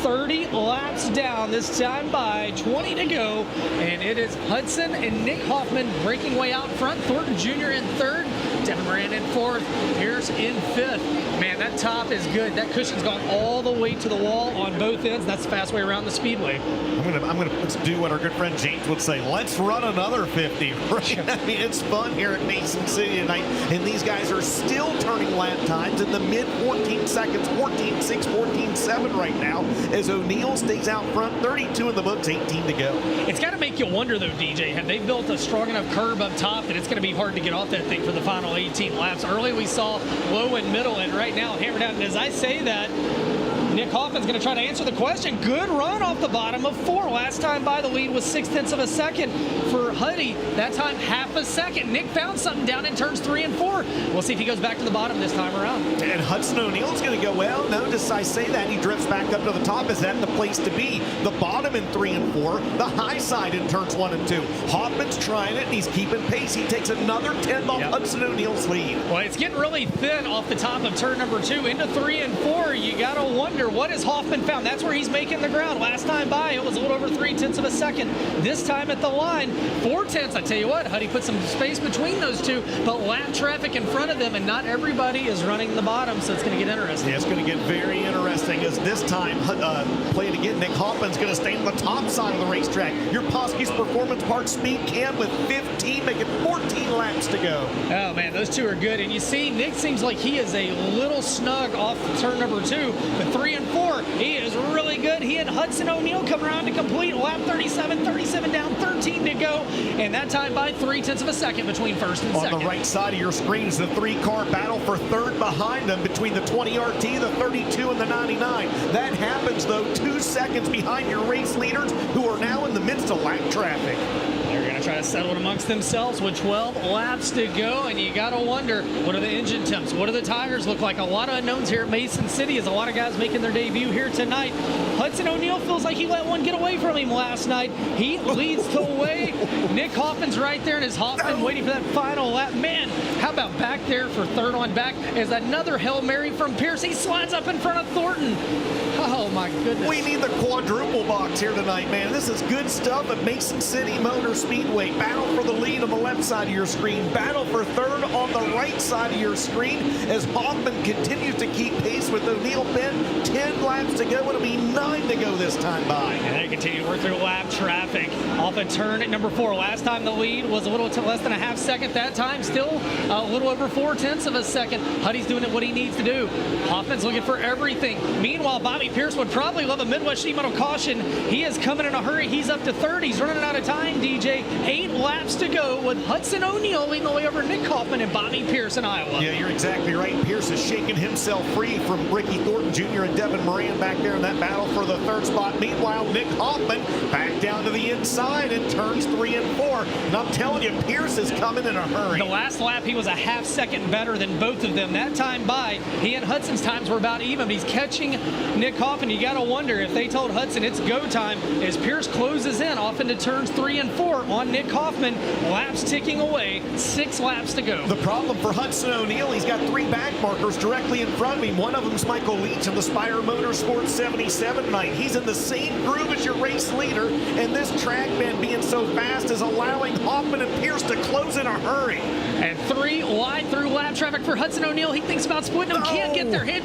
30 laps down, this time by 20 to go, and it is Hudson and Nick Hoffman breaking way out front. Thornton Jr. in 3rd, Devin Moran in 4th, Pierce in 5th. Man, that top is good. That cushion's gone all the way to the wall on both ends. That's the fast way around the speedway. I'm gonna do what our good friend James would say. Let's run another 50. Right? I mean, it's fun here at Mason City tonight, and these guys are still turning lap times in the mid 14 seconds, 14.6, 14.7 right now, as O'Neal stays out front. 32 in the books, 18 to go. It's got to make you wonder, though, DJ, have they built a strong enough curb up top that it's going to be hard to get off that thing for the final 18 laps? Early we saw low and middle, and right now hammered out. And as I say that, Nick Hoffman's going to try to answer the question. Good run off the bottom of 4. Last time by, the lead was 0.6 of a second for Huddy. That time, half a second. Nick found something down in turns 3 and 4. We'll see if he goes back to the bottom this time around. And Hudson O'Neal's going to go, well, notice I say that. He drifts back up to the top. Is that the place to be? The bottom in 3 and 4. The high side in turns 1 and 2. Hoffman's trying it, and he's keeping pace. He takes another 10 off Hudson O'Neal's lead. Well, it's getting really thin off the top of turn number 2 into 3 and 4. You got to wonder, what has Hoffman found? That's where he's making the ground. Last time by, it was a little over 0.3 of a second. This time at the line, 0.4. I tell you what, Huddy put some space between those two, but lap traffic in front of them, and not everybody is running the bottom, so it's going to get interesting. Yeah, it's going to get very interesting, as this time, play it again, Nick Hoffman's going to stay on the top side of the racetrack. Your Poske's Performance Parts Speed Cam with 15, making 14 laps to go. Oh, man, those two are good. And you see, Nick seems like he is a little snug off turn number 2, but 3 and 4, he is really good. He and Hudson O'Neal come around to complete lap 37, 37 down, 13 to go, and that time by 0.3 of a second between first and second. On the right side of your screen is the 3-car battle for 3rd behind them between the 20 RT, the 32, and the 99. That happens, though, 2 seconds behind your race leaders, who are now in the midst of lap traffic. They're going to try to settle it amongst themselves with 12 laps to go, and you got to wonder, what are the engine temps? What do the tires look like? A lot of unknowns here at Mason City, as a lot of guys making their debut here tonight. Hudson O'Neal feels like he let one get away from him last night. He leads the way. Nick Hoffman's right there, and is Hoffman waiting for that final lap. Man, how about back there for 3rd on back as another Hail Mary from Pierce. He slides up in front of Thornton. Oh, my goodness. We need the quadruple box here tonight, man. This is good stuff at Mason City Motor Speedway. Battle for the lead on the left side of your screen. Battle for 3rd on the right side of your screen as Hoffman continues to keep pace with O'Neal Penn. 10 laps to go. It'll be 9 to go this time by. And they continue to work through lap traffic off a turn at number 4. Last time the lead was a little less than a half second. That time still a little over 0.4 of a second. Huddy's doing what he needs to do. Hoffman's looking for everything. Meanwhile, Bobby Pierce would probably love a Midwest Sheet Metal caution. He is coming in a hurry. He's up to 3rd. He's running out of time, DJ. 8 laps to go with Hudson O'Neal leading the way over Nick Kaufman and Bobby Pierce in Iowa. Yeah, you're exactly right. Pierce is shaking himself free from Ricky Thornton Jr. and Devin Moran back there in that battle for the 3rd spot. Meanwhile, Nick Hoffman back down to the inside in turns 3 and 4. And I'm telling you, Pierce is coming in a hurry. The last lap, he was a half second better than both of them. That time by, he and Hudson's times were about even, but he's catching Nick Hoffman. You got to wonder if they told Hudson it's go time as Pierce closes in off into turns 3 and 4 on Nick Hoffman. Laps ticking away, 6 laps to go. The problem for Hudson O'Neal, he's got 3 back markers directly in front of him. One of them's Michael Leach in the Spire Motorsports 77 night. He's in the same groove as your race leader, and this track man being so fast is allowing Hoffman and Pierce to close in a hurry. And 3 wide through lap traffic for Hudson O'Neal. He thinks about splitting them, can't get there. He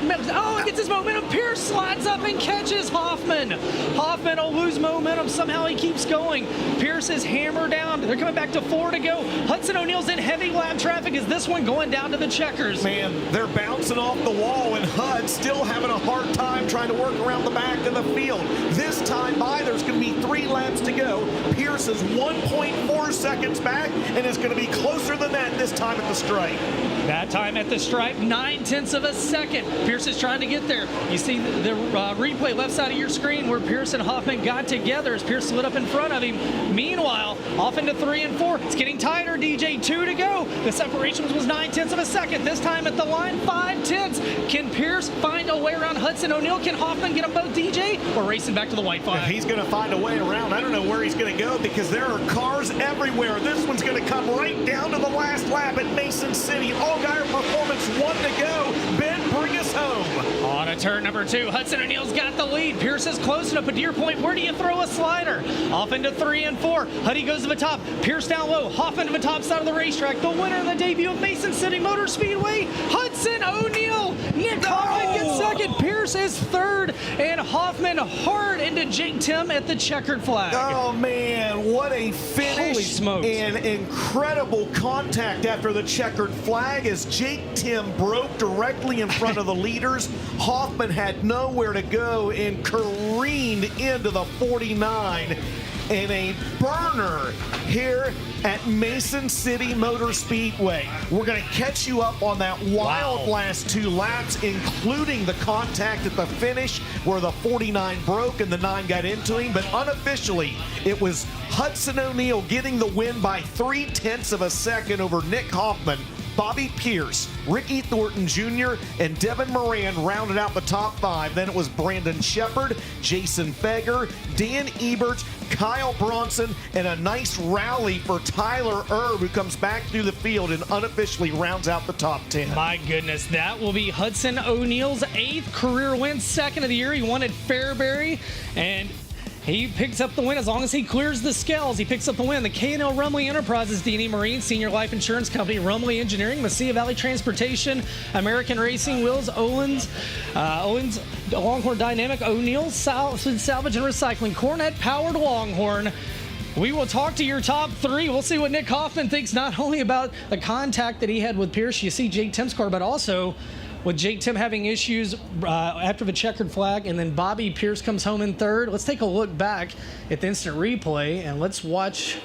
gets his momentum. Pierce slides up and catches Hoffman. Hoffman will lose momentum. Somehow he keeps going. Pierce is hammered down. They're coming back to 4 to go. Hudson O'Neal's in heavy lap traffic. Is this one going down to the checkers? Man, they're bouncing off the wall, and Hud still having a hard time trying to work around the back of the field. This time by, there's going to be 3 laps to go. Pierce is 1.4 seconds back, and it's going to be closer than that this time at the stripe. That time at the stripe, 9/10 of a second. Pierce is trying to get there. You see the replay left side of your screen where Pierce and Hoffman got together as Pierce slid up in front of him. Meanwhile, off into 3 and 4. It's getting tighter, DJ. 2 to go. The separation was 9/10 of a second. This time at the line, 5/10. Can Pierce find a way around Hudson O'Neal? Can Hoffman get them both, DJ? We're racing back to the white flag. He's going to find a way around. I don't know where he's going to go because there are cars everywhere. This one's going to come right down to the last lap at Mason City. Allgaier Performance 1 to go. Ben, bring us home. On to turn number 2. Hudson O'Neal's got the lead. Pierce is close enough, but to your point, where do you throw a slider? Off into 3 and 4. Huddy goes to the top. Pierce down low. Hoffman to the top side of the racetrack. The winner of the debut of Mason City Motor Speedway, Hudson O'Neal. Nick Hoffman gets second. Pierce is third. And Hoffman hard into Jake Tim at the checkered flag. Oh, man, what a finish. Holy smokes. And incredible contact after the checkered flag as Jake Tim broke directly in front of the leaders. Hoffman had nowhere to go and careened into the 49 in a burner here at Mason City Motor Speedway. We're going to catch you up on that wild last 2 laps, including the contact at the finish where the 49 broke and the 9 got into him. But unofficially, it was Hudson O'Neal getting the win by 3/10 of a second over Nick Hoffman. Bobby Pierce, Ricky Thornton Jr., and Devin Moran rounded out the top 5. Then it was Brandon Shepard, Jason Feger, Dan Ebert, Kyle Bronson, and a nice rally for Tyler Erb, who comes back through the field and unofficially rounds out the top 10. My goodness, that will be Hudson O'Neal's 8th career win, 2nd of the year. He won at Fairbury, and he picks up the win as long as he clears the scales. He picks up the win. The K&L Rumley Enterprises, D&E Marine, Senior Life Insurance Company, Rumley Engineering, Mesilla Valley Transportation, American Racing Wheels, Owens Longhorn Dynamic, O'Neal Salvage and Recycling, Cornet Powered Longhorn. We will talk to your top 3. We'll see what Nick Hoffman thinks not only about the contact that he had with Pierce, you see Jake Tim's car, but also with Jake Tim having issues after the checkered flag, and then Bobby Pierce comes home in 3rd. Let's take a look back at the instant replay, and let's watch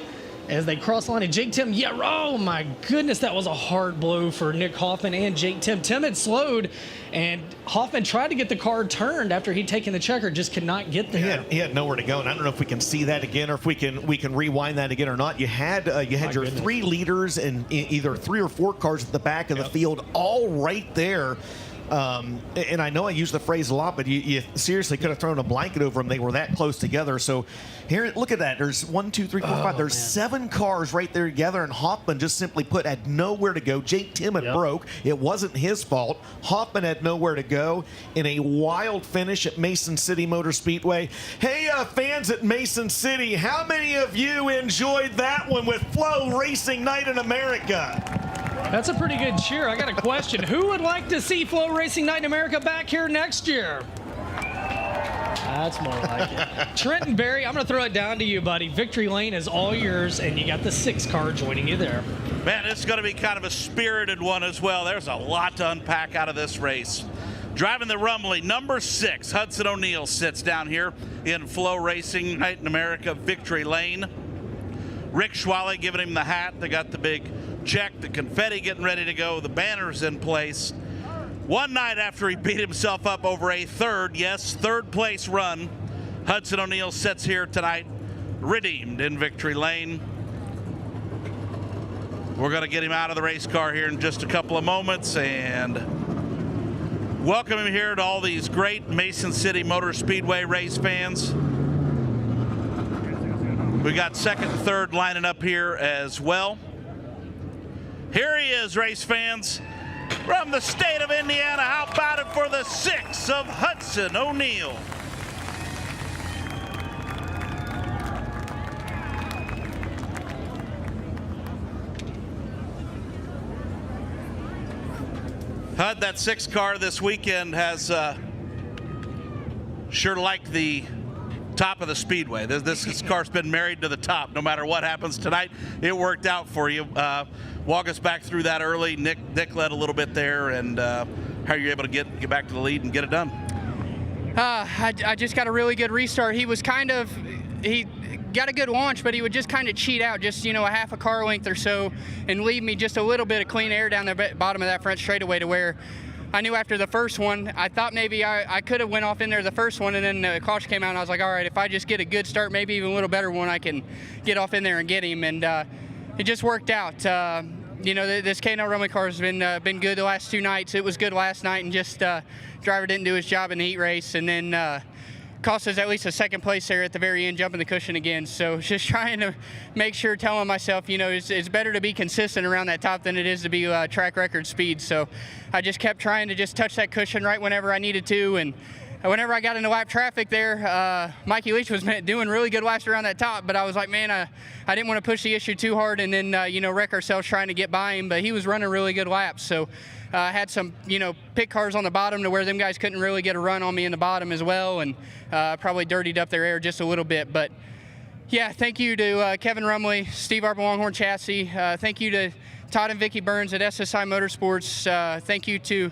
as they cross the line. And Jake Tim, oh my goodness, that was a hard blow for Nick Hoffman and Jake Tim. Tim had slowed, and Hoffman tried to get the car turned after he'd taken the checker, just could not get there. He had nowhere to go, and I don't know if we can see that again or if we can rewind that again or not. You had your 3 leaders and either 3 or 4 cars at the back of the field, all right there. And I know I use the phrase a lot, but you seriously could have thrown a blanket over them. They were that close together. So here, look at that. There's 1, 2, 3, 4, 5. There's 7 cars right there together, and Hoffman just simply put had nowhere to go. Jake Tim had broke. It wasn't his fault. Hoffman had nowhere to go in a wild finish at Mason City Motor Speedway. Hey, fans at Mason City, how many of you enjoyed that one with FloRacing Night in America? That's a pretty good cheer. I got a question. Who would like to see FloRacing Night in America back here next year? That's more like it. Trenton Berry, I'm going to throw it down to you, buddy. Victory Lane is all yours, and you got the 6 car joining you there. Man, it's going to be kind of a spirited one as well. There's a lot to unpack out of this race. Driving the Rumley, number 6, Hudson O'Neal sits down here in FloRacing Night in America Victory Lane. Rick Schwally giving him the hat. They got the big check, the confetti getting ready to go, the banners in place. One night after he beat himself up over a third place run, Hudson O'Neal sits here tonight, redeemed in victory lane. We're going to get him out of the race car here in just a couple of moments and welcome him here to all these great Mason City Motor Speedway race fans. We got second and third lining up here as well. Here he is, race fans, from the state of Indiana. How about it for the 6 of Hudson O'Neal? Hud, that 6 car this weekend has sure liked the top of the Speedway. This car's been married to the top. No matter what happens tonight, it worked out for you. Walk us back through that early. Nick led a little bit there, and how you're able to get back to the lead and get it done. I just got a really good restart. He got a good launch, but he would just kind of cheat out, just a half a car length or so, and leave me just a little bit of clean air down the bottom of that front straightaway, to where I knew after the first one, I thought maybe I could have went off in there the first one, and then the caution came out, and I was like, all right, if I just get a good start, maybe even a little better one, I can get off in there and get him, and it just worked out. This K&L Rumley car has been good the last 2 nights. It was good last night, and just driver didn't do his job in the heat race, and then cost us at least a second place there at the very end, jumping the cushion again. So just trying to make sure, telling myself, it's better to be consistent around that top than it is to be track record speed. So I just kept trying to just touch that cushion right whenever I needed to. And whenever I got into lap traffic there, Mikey Leach was doing really good laps around that top, but I was like, man, I didn't want to push the issue too hard and then, wreck ourselves trying to get by him, but he was running really good laps. So I had some, pit cars on the bottom to where them guys couldn't really get a run on me in the bottom as well, and probably dirtied up their air just a little bit. But yeah, thank you to Kevin Rumley, Steve Arp Longhorn Chassis. Thank you to Todd and Vicki Burns at SSI Motorsports. Thank you to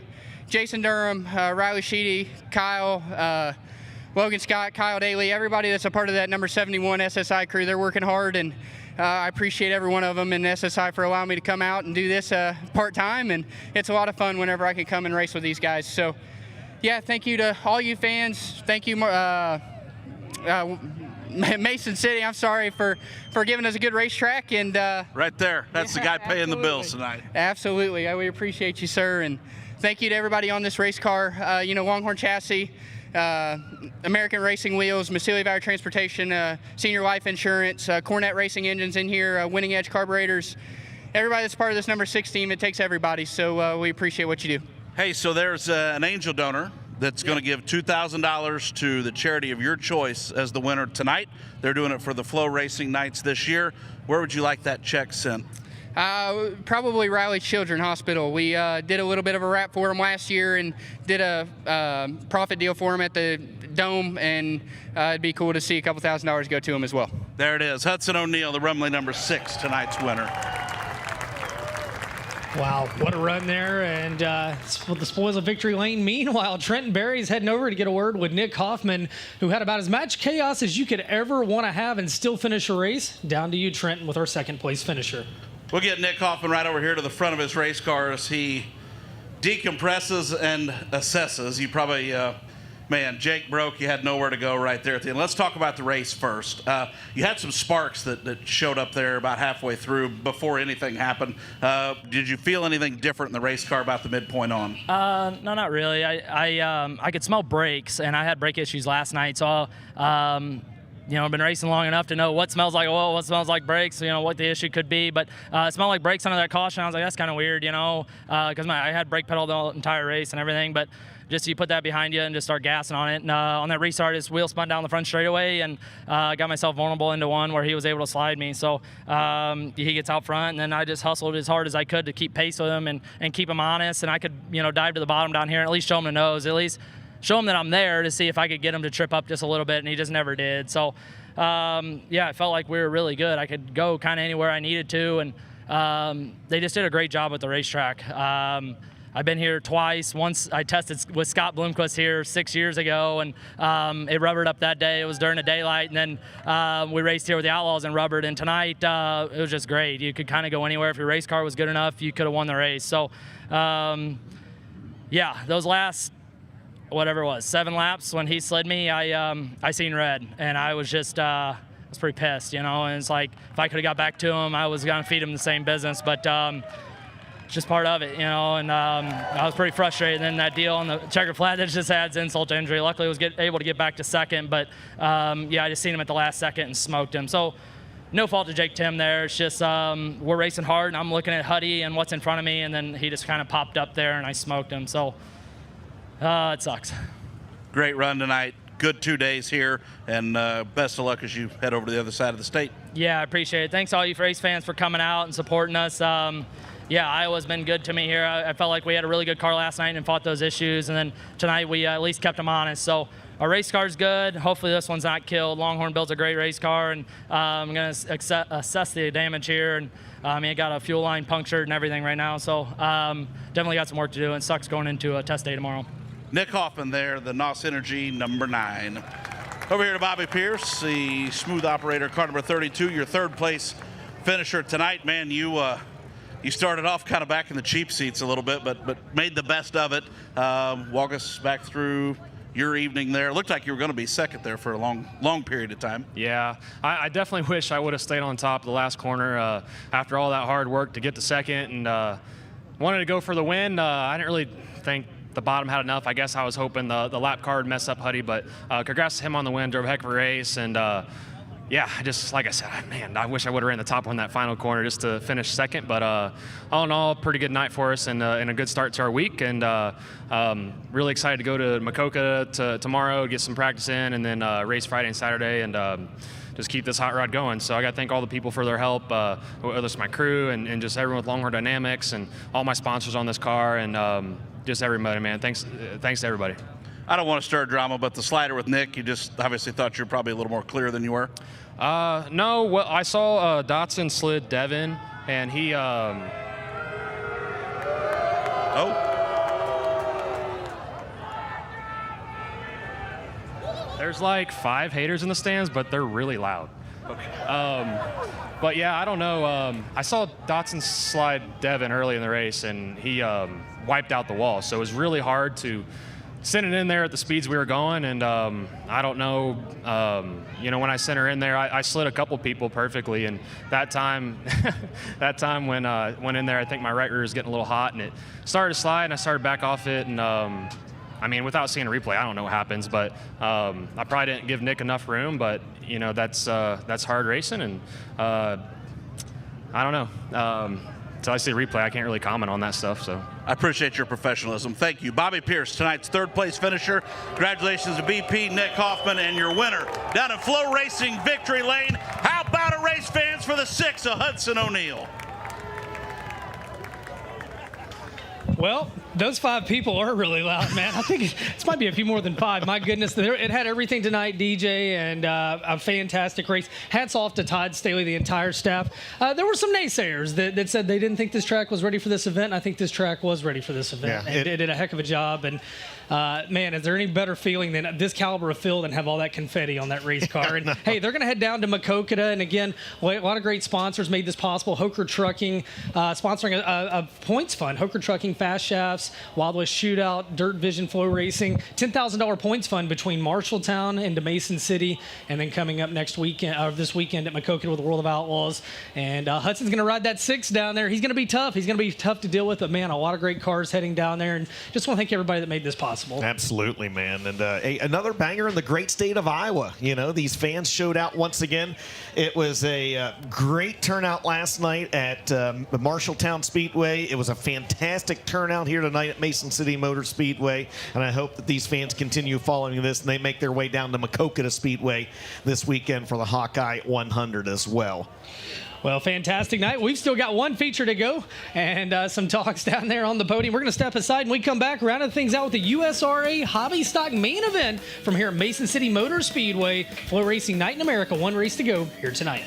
Jason Durham, Riley Sheedy, Kyle, Logan Scott, Kyle Daly, everybody that's a part of that number 71 SSI crew. They're working hard, and I appreciate every one of them in SSI for allowing me to come out and do this part-time, and it's a lot of fun whenever I can come and race with these guys. So yeah, thank you to all you fans. Thank you, Mason City, I'm sorry for giving us a good racetrack. And right there, that's the guy paying the bills tonight. Absolutely, we appreciate you, sir, and thank you to everybody on this race car. Longhorn Chassis, American Racing Wheels, Massilia Valley Transportation, Senior Life Insurance, Cornet Racing Engines in here, Winning Edge Carburetors. Everybody that's part of this number 6 team, it takes everybody, so we appreciate what you do. Hey, so there's an angel donor that's going to give $2,000 to the charity of your choice as the winner tonight. They're doing it for the FloRacing Nights this year. Where would you like that check sent? Probably Riley Children's Hospital. We did a little bit of a wrap for them last year and did a profit deal for them at the Dome, and it'd be cool to see a couple $1,000s go to them as well. There it is. Hudson O'Neal, the Rumley number 6, tonight's winner. Wow, what a run there, and the spoils of victory lane. Meanwhile, Trenton Berry's heading over to get a word with Nick Hoffman, who had about as much chaos as you could ever want to have and still finish a race. Down to you, Trenton, with our second place finisher. We'll get Nick Hoffman right over here to the front of his race car as he decompresses and assesses. You probably, Jake broke. You had nowhere to go right there at the end. Let's talk about the race first. You had some sparks that showed up there about halfway through before anything happened. Did you feel anything different in the race car about the midpoint on? No, not really. I could smell brakes, and I had brake issues last night, so I've been racing long enough to know what smells like oil, what smells like brakes, what the issue could be. But it smelled like brakes under that caution. I was like, that's kind of weird, because I had brake pedal the entire race and everything. But just you put that behind you and just start gassing on it. And on that restart, his wheel spun down the front straightaway, and got myself vulnerable into one where he was able to slide me. So he gets out front, and then I just hustled as hard as I could to keep pace with him and keep him honest. And I could, dive to the bottom down here and at least show him the nose, at least show him that I'm there to see if I could get him to trip up just a little bit, and he just never did. So, I felt like we were really good. I could go kind of anywhere I needed to, and they just did a great job with the racetrack. I've been here twice. Once I tested with Scott Bloomquist here 6 years ago, and it rubbered up that day. It was during the daylight, and then we raced here with the Outlaws and rubbered. And tonight, it was just great. You could kind of go anywhere. If your race car was good enough, you could have won the race. So, yeah, those last, whatever it was, 7 laps when he slid me, I seen red, and I was just I was pretty pissed, you know. And it's like, if I could have got back to him, I was gonna feed him the same business, but it's just part of it, you know. And I was pretty frustrated. And then that deal on the checkered flag, that just adds insult to injury. Luckily, I was able to get back to second, but yeah, I just seen him at the last second and smoked him. So no fault to Jake Tim there. It's just we're racing hard, and I'm looking at Huddy and what's in front of me, and then he just kind of popped up there, and I smoked him. So it sucks. Great run tonight. Good 2 days here, and best of luck as you head over to the other side of the state. Yeah, I appreciate it. Thanks all you race fans for coming out and supporting us. Yeah, Iowa's been good to me here. I felt like we had a really good car last night and fought those issues, and then tonight we at least kept them honest. So our race car's good. Hopefully this one's not killed. Longhorn builds a great race car, and I'm going to assess the damage here. And I mean, I got a fuel line punctured and everything right now, so definitely got some work to do, and sucks going into a test day tomorrow. Nick Hoffman there, the NOS Energy number 9. Over here to Bobby Pierce, the smooth operator, car number 32, your third place finisher tonight. Man, you started off kind of back in the cheap seats a little bit, but made the best of it. Walk us back through your evening there. It looked like you were going to be second there for a long period of time. Yeah, I definitely wish I would have stayed on top of the last corner after all that hard work to get to second, and wanted to go for the win. I didn't really think the bottom had enough. I guess I was hoping the lap car would mess up Huddy, but congrats to him on the win. Drove a heck of a race, and yeah, just like I said, man, I wish I would have ran the top on that final corner just to finish second. But all in all, pretty good night for us, and a good start to our week. And really excited to go to Maquoketa tomorrow, get some practice in, and then race Friday and Saturday, and just keep this hot rod going. So I got to thank all the people for their help, whether it's my crew and just everyone with Longhorn Dynamics and all my sponsors on this car, and just everybody, man. Thanks to everybody. I don't want to stir drama, but the slider with Nick, you just obviously thought you were probably a little more clear than you were. No, well, I saw Dotson slid Devin, and he. There's like 5 haters in the stands, but they're really loud. Okay. But yeah, I don't know. I saw Dotson slide Devin early in the race, and he wiped out the wall. So it was really hard to send it in there at the speeds we were going. And I don't know, when I sent her in there, I slid a couple people perfectly. And that time, when I went in there, I think my right rear was getting a little hot, and it started to slide, and I started back off it. And I mean, without seeing a replay, I don't know what happens, but I probably didn't give Nick enough room. But that's hard racing, and I don't know. Until I see a replay, I can't really comment on that stuff. So I appreciate your professionalism. Thank you. Bobby Pierce, tonight's third place finisher. Congratulations to BP, Nick Hoffman, and your winner down in FloRacing Victory Lane. How about a race, fans, for the 6 of Hudson O'Neal? Well, those 5 people are really loud, man. I think it might be a few more than 5. My goodness, it had everything tonight, DJ, and a fantastic race. Hats off to Todd Staley, the entire staff. There were some naysayers that said they didn't think this track was ready for this event. I think this track was ready for this event. Yeah, it did a heck of a job. And man, is there any better feeling than this caliber of field and have all that confetti on that race car? And hey, they're going to head down to Maquoketa, and again, a lot of great sponsors made this possible. Hoker Trucking sponsoring a points fund. Hoker Trucking, Fast Shafts, Wild West Shootout, Dirt Vision FloRacing, $10,000 points fund between Marshalltown and Mason City, and then coming up next weekend, or this weekend at Maquoketa with the World of Outlaws. And Hudson's going to ride that 6 down there. He's going to be tough. He's going to be tough to deal with, but man, a lot of great cars heading down there, and just want to thank everybody that made this possible. Absolutely, man. And another banger in the great state of Iowa. These fans showed out once again. It was a great turnout last night at the Marshalltown Speedway. It was a fantastic turnout here tonight at Mason City Motor Speedway, and I hope that these fans continue following this and they make their way down to Maquoketa Speedway this weekend for the Hawkeye 100 as well. Well, fantastic night. We've still got one feature to go and some talks down there on the podium. We're going to step aside and we come back, rounding things out with the USRA Hobby Stock main event from here at Mason City Motor Speedway. FloRacing Night in America. One race to go here tonight.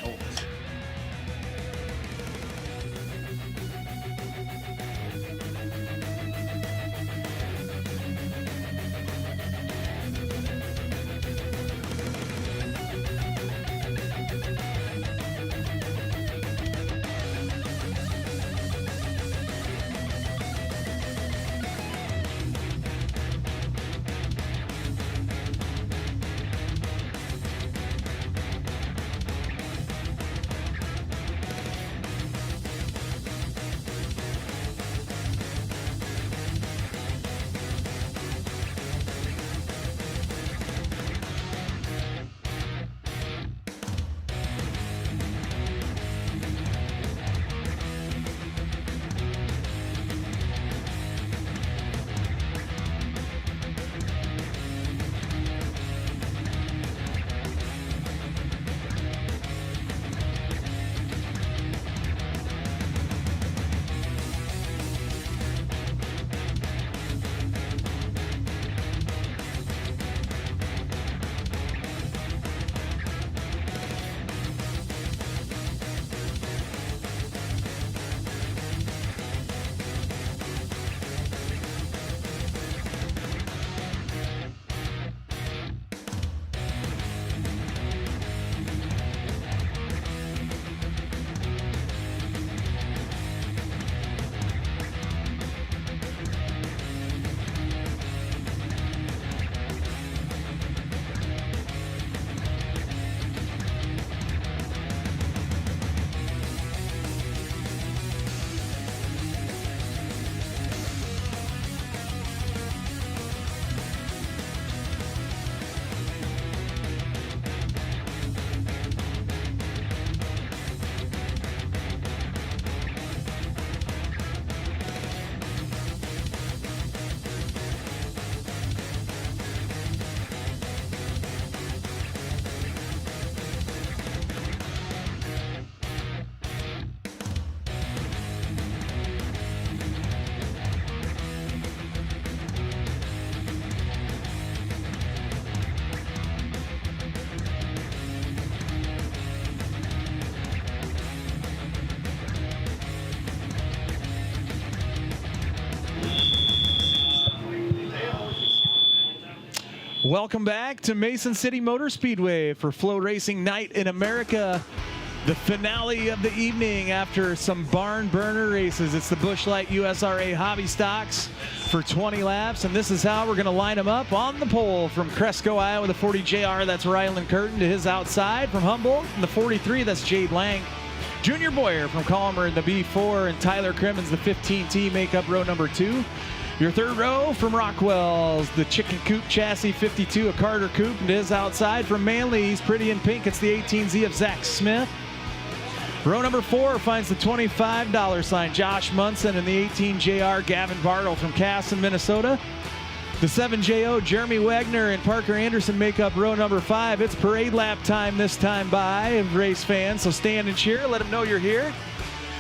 Welcome back to Mason City Motor Speedway for FloRacing Night in America. The finale of the evening after some barn burner races. It's the Busch Light USRA Hobby Stocks for 20 laps, and this is how we're going to line them up on the pole. From Cresco, Iowa, the 40 JR, that's Rylan Curtin to his outside. From Humboldt, in the 43, that's Jade Lang. Junior Boyer from Colmer in the B4, and Tyler Crimmins, the 15T, make up row number 2. Your third row from Rockwell's, the Chicken Coop Chassis 52, a Carter Coupe, and his outside. From Manly, he's pretty in pink, it's the 18Z of Zach Smith. Row number 4 finds the $25 sign, Josh Munson, and the 18JR, Gavin Bartle from Casson, Minnesota. The 7JO, Jeremy Wagner and Parker Anderson make up row number 5. It's parade lap time this time by race fans, so stand and cheer, let them know you're here.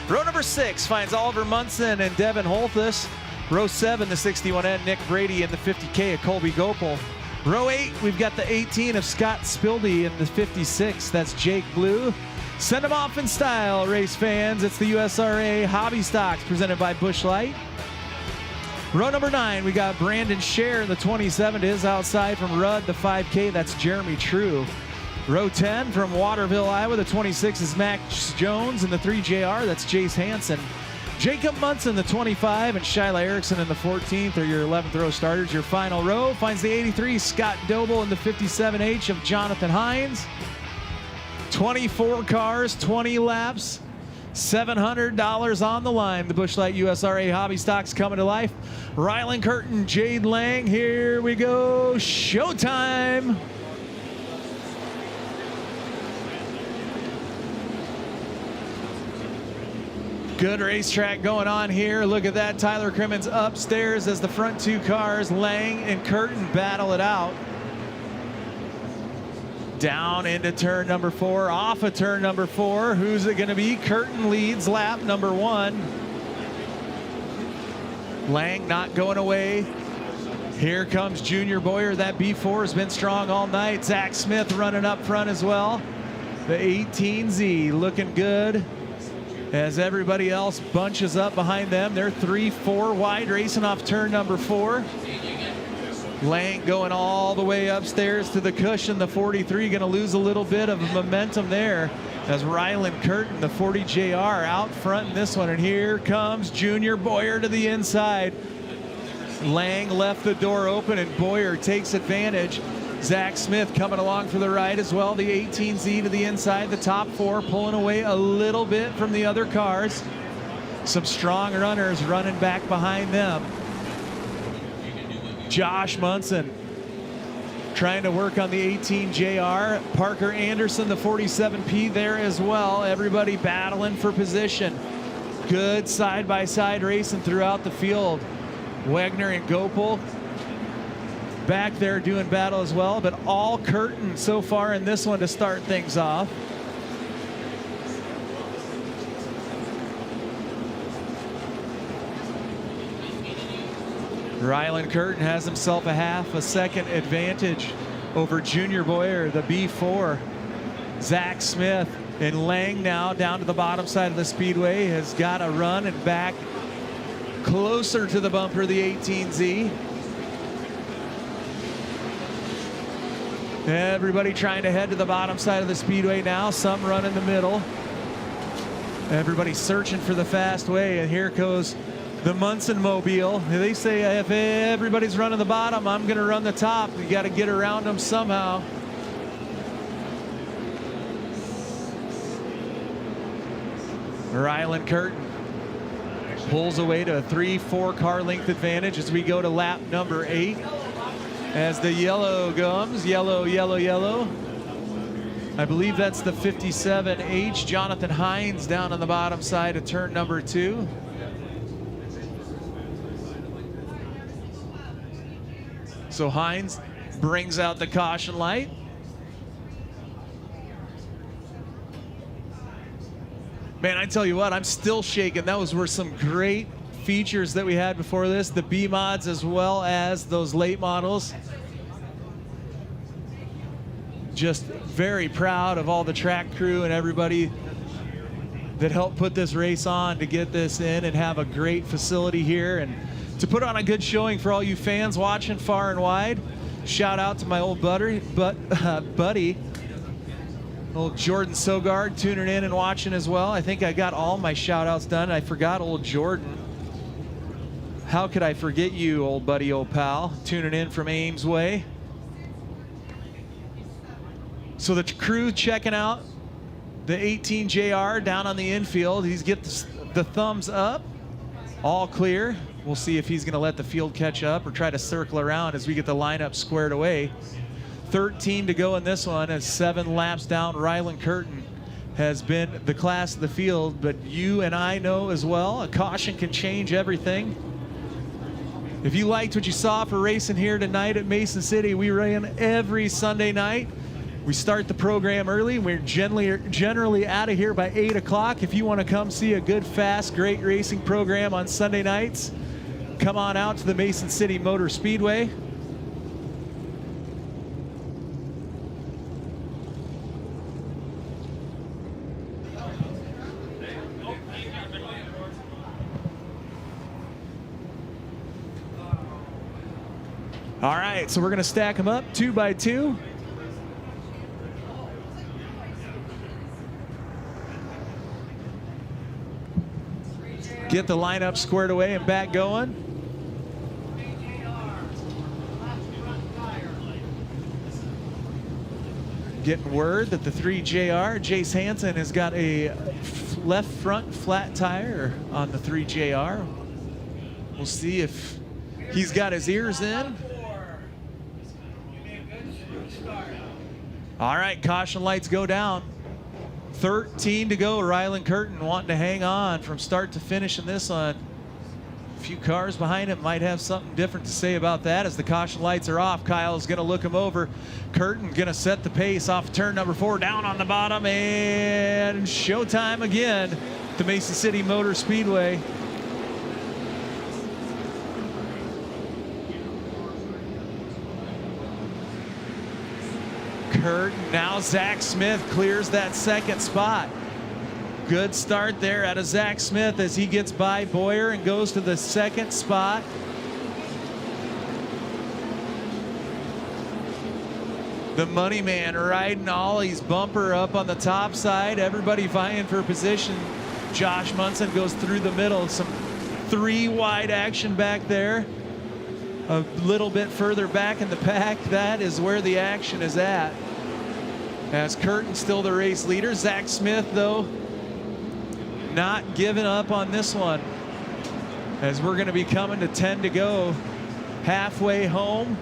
Row number 6 finds Oliver Munson and Devin Holthus. Row 7, the 61N, Nick Brady, and the 50K of Colby Gopel. Row 8, we've got the 18 of Scott Spildy and the 56, that's Jake Blue. Send them off in style, race fans. It's the USRA Hobby Stocks presented by Busch Light. Row number 9, we got Brandon Scher in the 27 to his outside. From Rudd, the 5K, that's Jeremy True. Row 10 from Waterville, Iowa, the 26 is Max Jones, and the 3JR, that's Jace Hansen. Jacob Munson, the 25, and Shyla Erickson in the 14th are your 11th row starters. Your final row finds the 83, Scott Doble, and the 57H of Jonathan Hines. 24 cars, 20 laps, $700 on the line. The Busch Light USRA Hobby Stocks coming to life. Rylan Curtin, Jade Lang, here we go, showtime. Good racetrack going on here. Look at that. Tyler Crimmins upstairs as the front 2 cars, Lang and Curtin, battle it out. Down into turn number 4, off of turn number 4. Who's it going to be? Curtin leads lap number 1. Lang not going away. Here comes Junior Boyer. That B4 has been strong all night. Zach Smith running up front as well. The 18Z looking good as everybody else bunches up behind them. They're 3-4 wide racing off turn number 4. Lang going all the way upstairs to the cushion. The 43 going to lose a little bit of momentum there as Rylan Curtin, the 40 JR, out front in this one. And here comes Junior Boyer to the inside. Lang left the door open and Boyer takes advantage. Zach Smith coming along for the ride as well. The 18Z to the inside, the top 4 pulling away a little bit from the other cars. Some strong runners running back behind them. Josh Munson trying to work on the 18 JR. Parker Anderson, the 47P there as well. Everybody battling for position. Good side-by-side racing throughout the field. Wagner and Gopel back there doing battle as well, but all Curtin so far in this one to start things off. Rylan Curtin has himself a half a second advantage over Junior Boyer, the B4. Zach Smith and Lang now down to the bottom side of the speedway has got a run and back closer to the bumper, the 18Z. Everybody trying to head to the bottom side of the speedway now. Some run in the middle. Everybody searching for the fast way, and here goes the Munson Mobile. They say if everybody's running the bottom, I'm going to run the top. You got to get around them somehow. Rylan Curtin pulls away to a 3-4 car length advantage as we go to lap number 8. As the yellow comes, yellow, yellow, yellow. I believe that's the 57H, Jonathan Hines, down on the bottom side of turn number 2. So Hines brings out the caution light. Man, I tell you what, I'm still shaking. Those were some great features that we had before this, the B mods as well as those late models. Just very proud of all the track crew and everybody that helped put this race on to get this in and have a great facility here and to put on a good showing for all you fans watching far and wide. shout out to my old buddy, old Jordan Sogard, tuning in and watching as well. I think I got all my shout outs done. I forgot old Jordan. How could I forget you, old buddy, old pal, tuning in from Ames Way. So the crew checking out the 18 JR down on the infield. He's get the thumbs up, all clear. We'll see if he's going to let the field catch up or try to circle around as we get the lineup squared away. 13 to go in this one as 7 laps down. Rylan Curtin has been the class of the field, but you and I know as well, a caution can change everything. If you liked what you saw for racing here tonight at Mason City, we ran every Sunday night. We start the program early. We're generally out of here by 8 o'clock. If you want to come see a good, fast, great racing program on Sunday nights, come on out to the Mason City Motor Speedway. All right, so we're going to stack them up 2 by 2. Get the lineup squared away and back going. Getting word that the 3JR, Jace Hansen, has got a left front flat tire on the 3JR. We'll see if he's got his ears in. All right, caution lights go down. 13 to go. Rylan Curtin wanting to hang on from start to finish in this one. A few cars behind him might have something different to say about that as the caution lights are off. Kyle's going to look him over. Curtin going to set the pace off turn number 4 down on the bottom, and showtime again at the Mason City Motor Speedway. Curtin, now Zach Smith clears that second spot. Good start there out of Zach Smith as he gets by Boyer and goes to the second spot. The money man riding Ollie's bumper up on the top side. Everybody vying for position. Josh Munson goes through the middle. Some 3 wide action back there. A little bit further back in the pack, that is where the action is at. As Curtin still the race leader. Zach Smith, though, not giving up on this one. As we're going to be coming to 10 to go. Halfway home.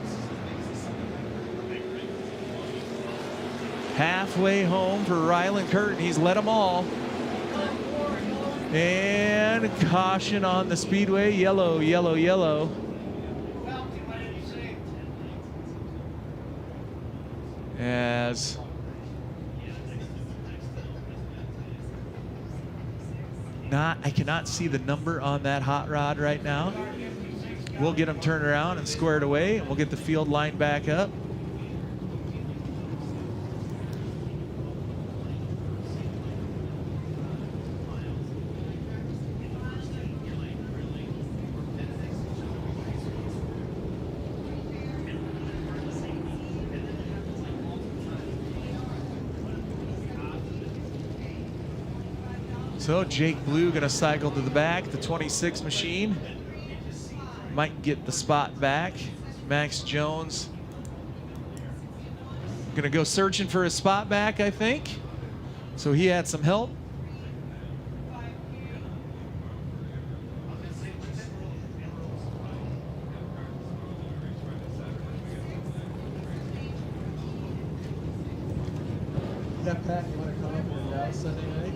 Halfway home for Rylan Curtin. He's led them all. And caution on the speedway. Yellow, yellow, yellow. As I cannot see the number on that hot rod right now. We'll get them turned around and squared away, and we'll get the field line back up. So Jake Blue going to cycle to the back, the 26 machine. Might get the spot back. Max Jones going to go searching for his spot back, I think. So he had some help. That Pat, you want to come up and down Sunday night?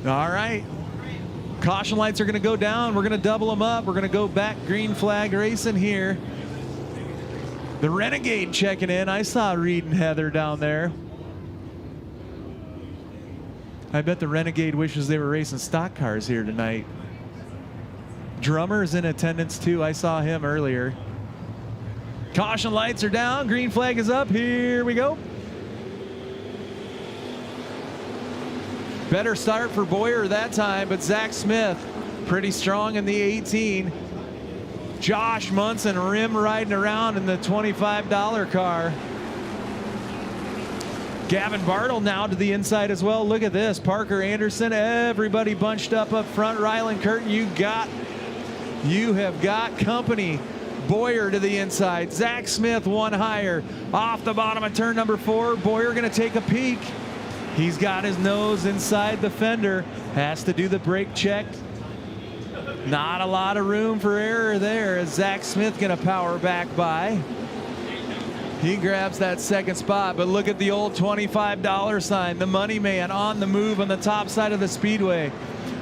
All right. Caution lights are going to go down. We're going to double them up. We're going to go back green flag racing here. The Renegade checking in. I saw Reed and Heather down there. I bet the Renegade wishes they were racing stock cars here tonight. Drummer's in attendance too. I saw him earlier. Caution lights are down. Green flag is up. Here we go. Better start for Boyer that time, but Zach Smith pretty strong in the 18. Josh Munson rim riding around in the $25 car. Gavin Bartle now to the inside as well. Look at this. Parker Anderson, everybody bunched up front. Rylan Curtin, you have got company. Boyer to the inside. Zach Smith one higher. Off the bottom of turn number 4. Boyer going to take a peek. He's got his nose inside the fender. Has to do the brake check. Not a lot of room for error there. Is Zach Smith going to power back by? He grabs that second spot, but look at the old $25 sign. The money man on the move on the top side of the speedway.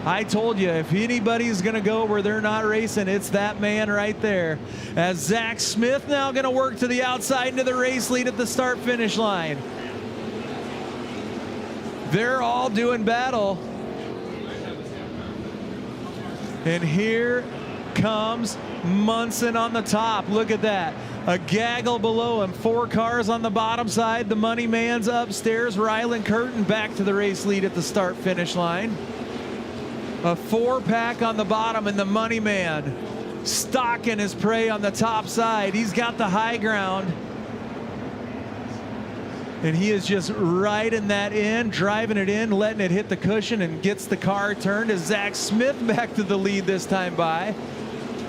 I told you, if anybody's going to go where they're not racing, it's that man right there. As Zach Smith now going to work to the outside into the race lead at the start-finish line. They're all doing battle. And here comes Munson on the top. Look at that. A gaggle below him. 4 cars on the bottom side. The money man's upstairs. Rylan Curtin back to the race lead at the start-finish line. A 4-pack on the bottom, and the money man stalking his prey on the top side. He's got the high ground. And he is just riding that in, driving it in, letting it hit the cushion, and gets the car turned as Zach Smith back to the lead this time by.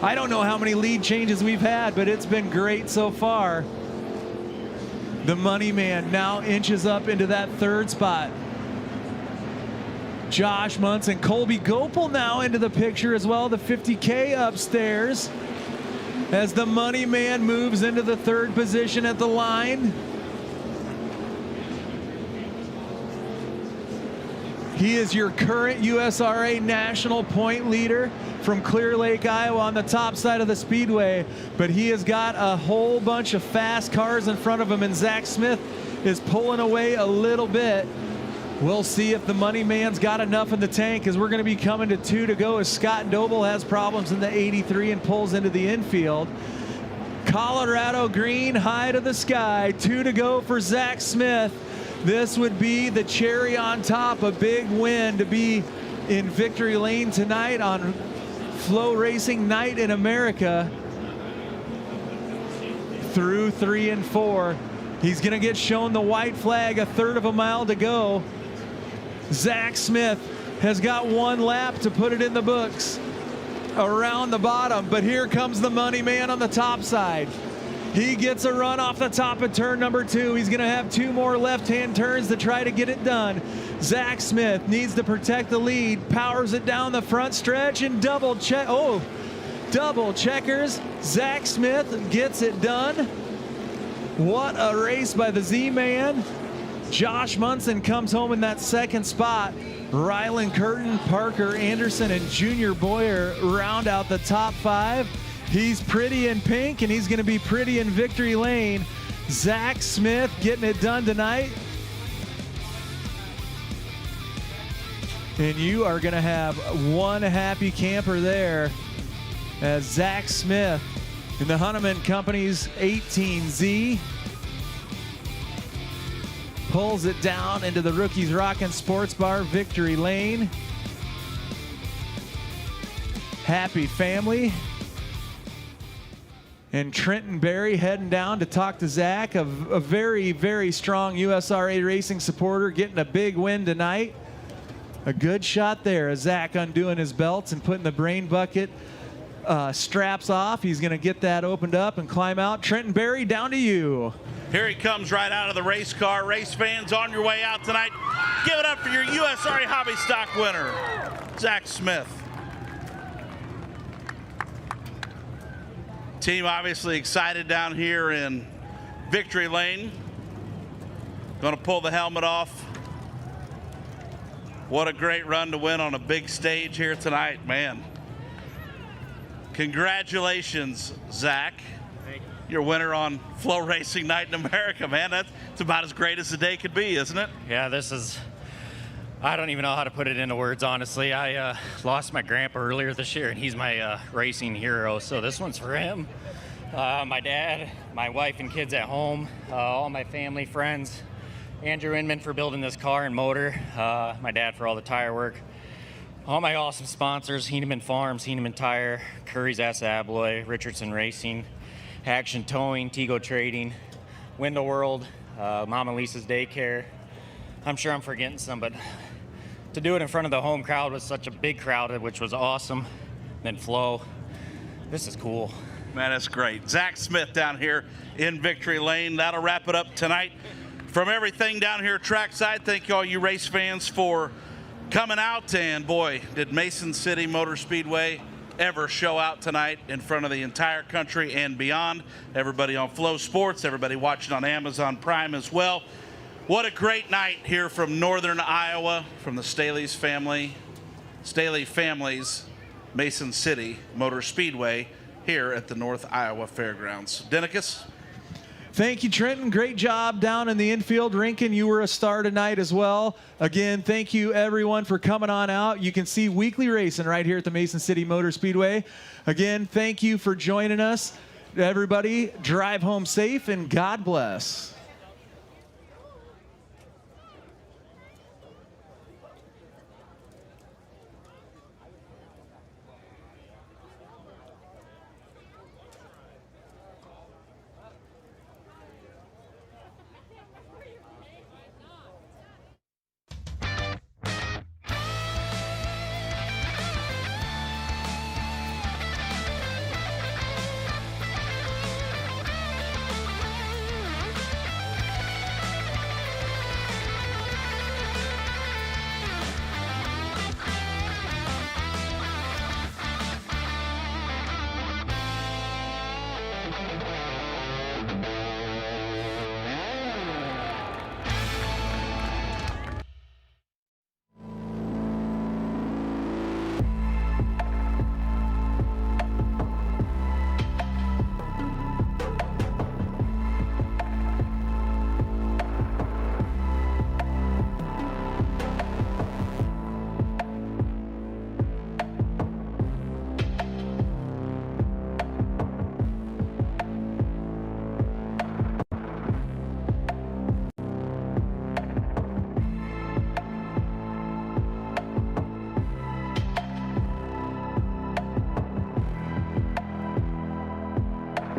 I don't know how many lead changes we've had, but it's been great so far. The money man now inches up into that 3rd spot. Josh Munson, Colby Gopel now into the picture as well, the 50K upstairs, as the money man moves into the 3rd position at the line. He is your current USRA national point leader from Clear Lake, Iowa on the top side of the speedway, but he has got a whole bunch of fast cars in front of him, and Zach Smith is pulling away a little bit. We'll see if the money man's got enough in the tank, as we're going to be coming to 2 to go as Scott Doble has problems in the 83 and pulls into the infield. Colorado green high to the sky. 2 to go for Zach Smith. This would be the cherry on top, a big win to be in victory lane tonight on FloRacing Night in America. Through 3 and 4. He's going to get shown the white flag, a 1/3 of a mile to go. Zach Smith has got 1 lap to put it in the books around the bottom, but here comes the money man on the top side. He gets a run off the top of turn number 2. He's going to have 2 more left-hand turns to try to get it done. Zach Smith needs to protect the lead, powers it down the front stretch, and double checkers. Zach Smith gets it done. What a race by the Z-Man. Josh Munson comes home in that 2nd spot. Rylan Curtin, Parker Anderson, and Junior Boyer round out the top 5. He's pretty in pink, and he's going to be pretty in victory lane. Zach Smith getting it done tonight. And you are going to have one happy camper there, as Zach Smith in the Hunneman Company's 18Z pulls it down into the Rookies Rockin' Sports Bar victory lane. Happy family. And Trenton Berry heading down to talk to Zach, a very, very strong USRA Racing supporter, getting a big win tonight. A good shot there as Zach undoing his belts and putting the brain bucket straps off. He's going to get that opened up and climb out. Trenton Berry, down to you. Here he comes right out of the race car. Race fans on your way out tonight. Give it up for your USRA Hobby Stock winner, Zach Smith. Team obviously excited down here in victory lane. Going to pull the helmet off. What a great run to win on a big stage here tonight, man. Congratulations, Zach. You're winner on FloRacing Night in America, man. That's about as great as the day could be, isn't it? Yeah, this is, I don't even know how to put it into words, honestly. I lost my grandpa earlier this year, and he's my racing hero, so this one's for him. My dad, my wife and kids at home, all my family, friends, Andrew Inman for building this car and motor, my dad for all the tire work, All my awesome sponsors: Heinemann Farms, Heinemann Tire, Curry's Ass Abloy, Richardson Racing, Action Towing, Tego Trading, Window World, Mama Lisa's Daycare. I'm sure I'm forgetting some, but to do it in front of the home crowd with such a big crowd, which was awesome. Then Flo, this is cool. Man, that's great. Zach Smith down here in Victory Lane. That'll wrap it up tonight. From everything down here trackside, thank you all you race fans for coming out. And boy, did Mason City Motor Speedway ever show out tonight in front of the entire country and beyond. Everybody on Flow Sports, everybody watching on Amazon Prime as well. What a great night here from Northern Iowa, from the Staley family's Mason City Motor Speedway here at the North Iowa Fairgrounds. Denikus? Thank you, Trenton. Great job down in the infield. Rinkin, you were a star tonight as well. Again, thank you, everyone, for coming on out. You can see weekly racing right here at the Mason City Motor Speedway. Again, thank you for joining us. Everybody, drive home safe and God bless.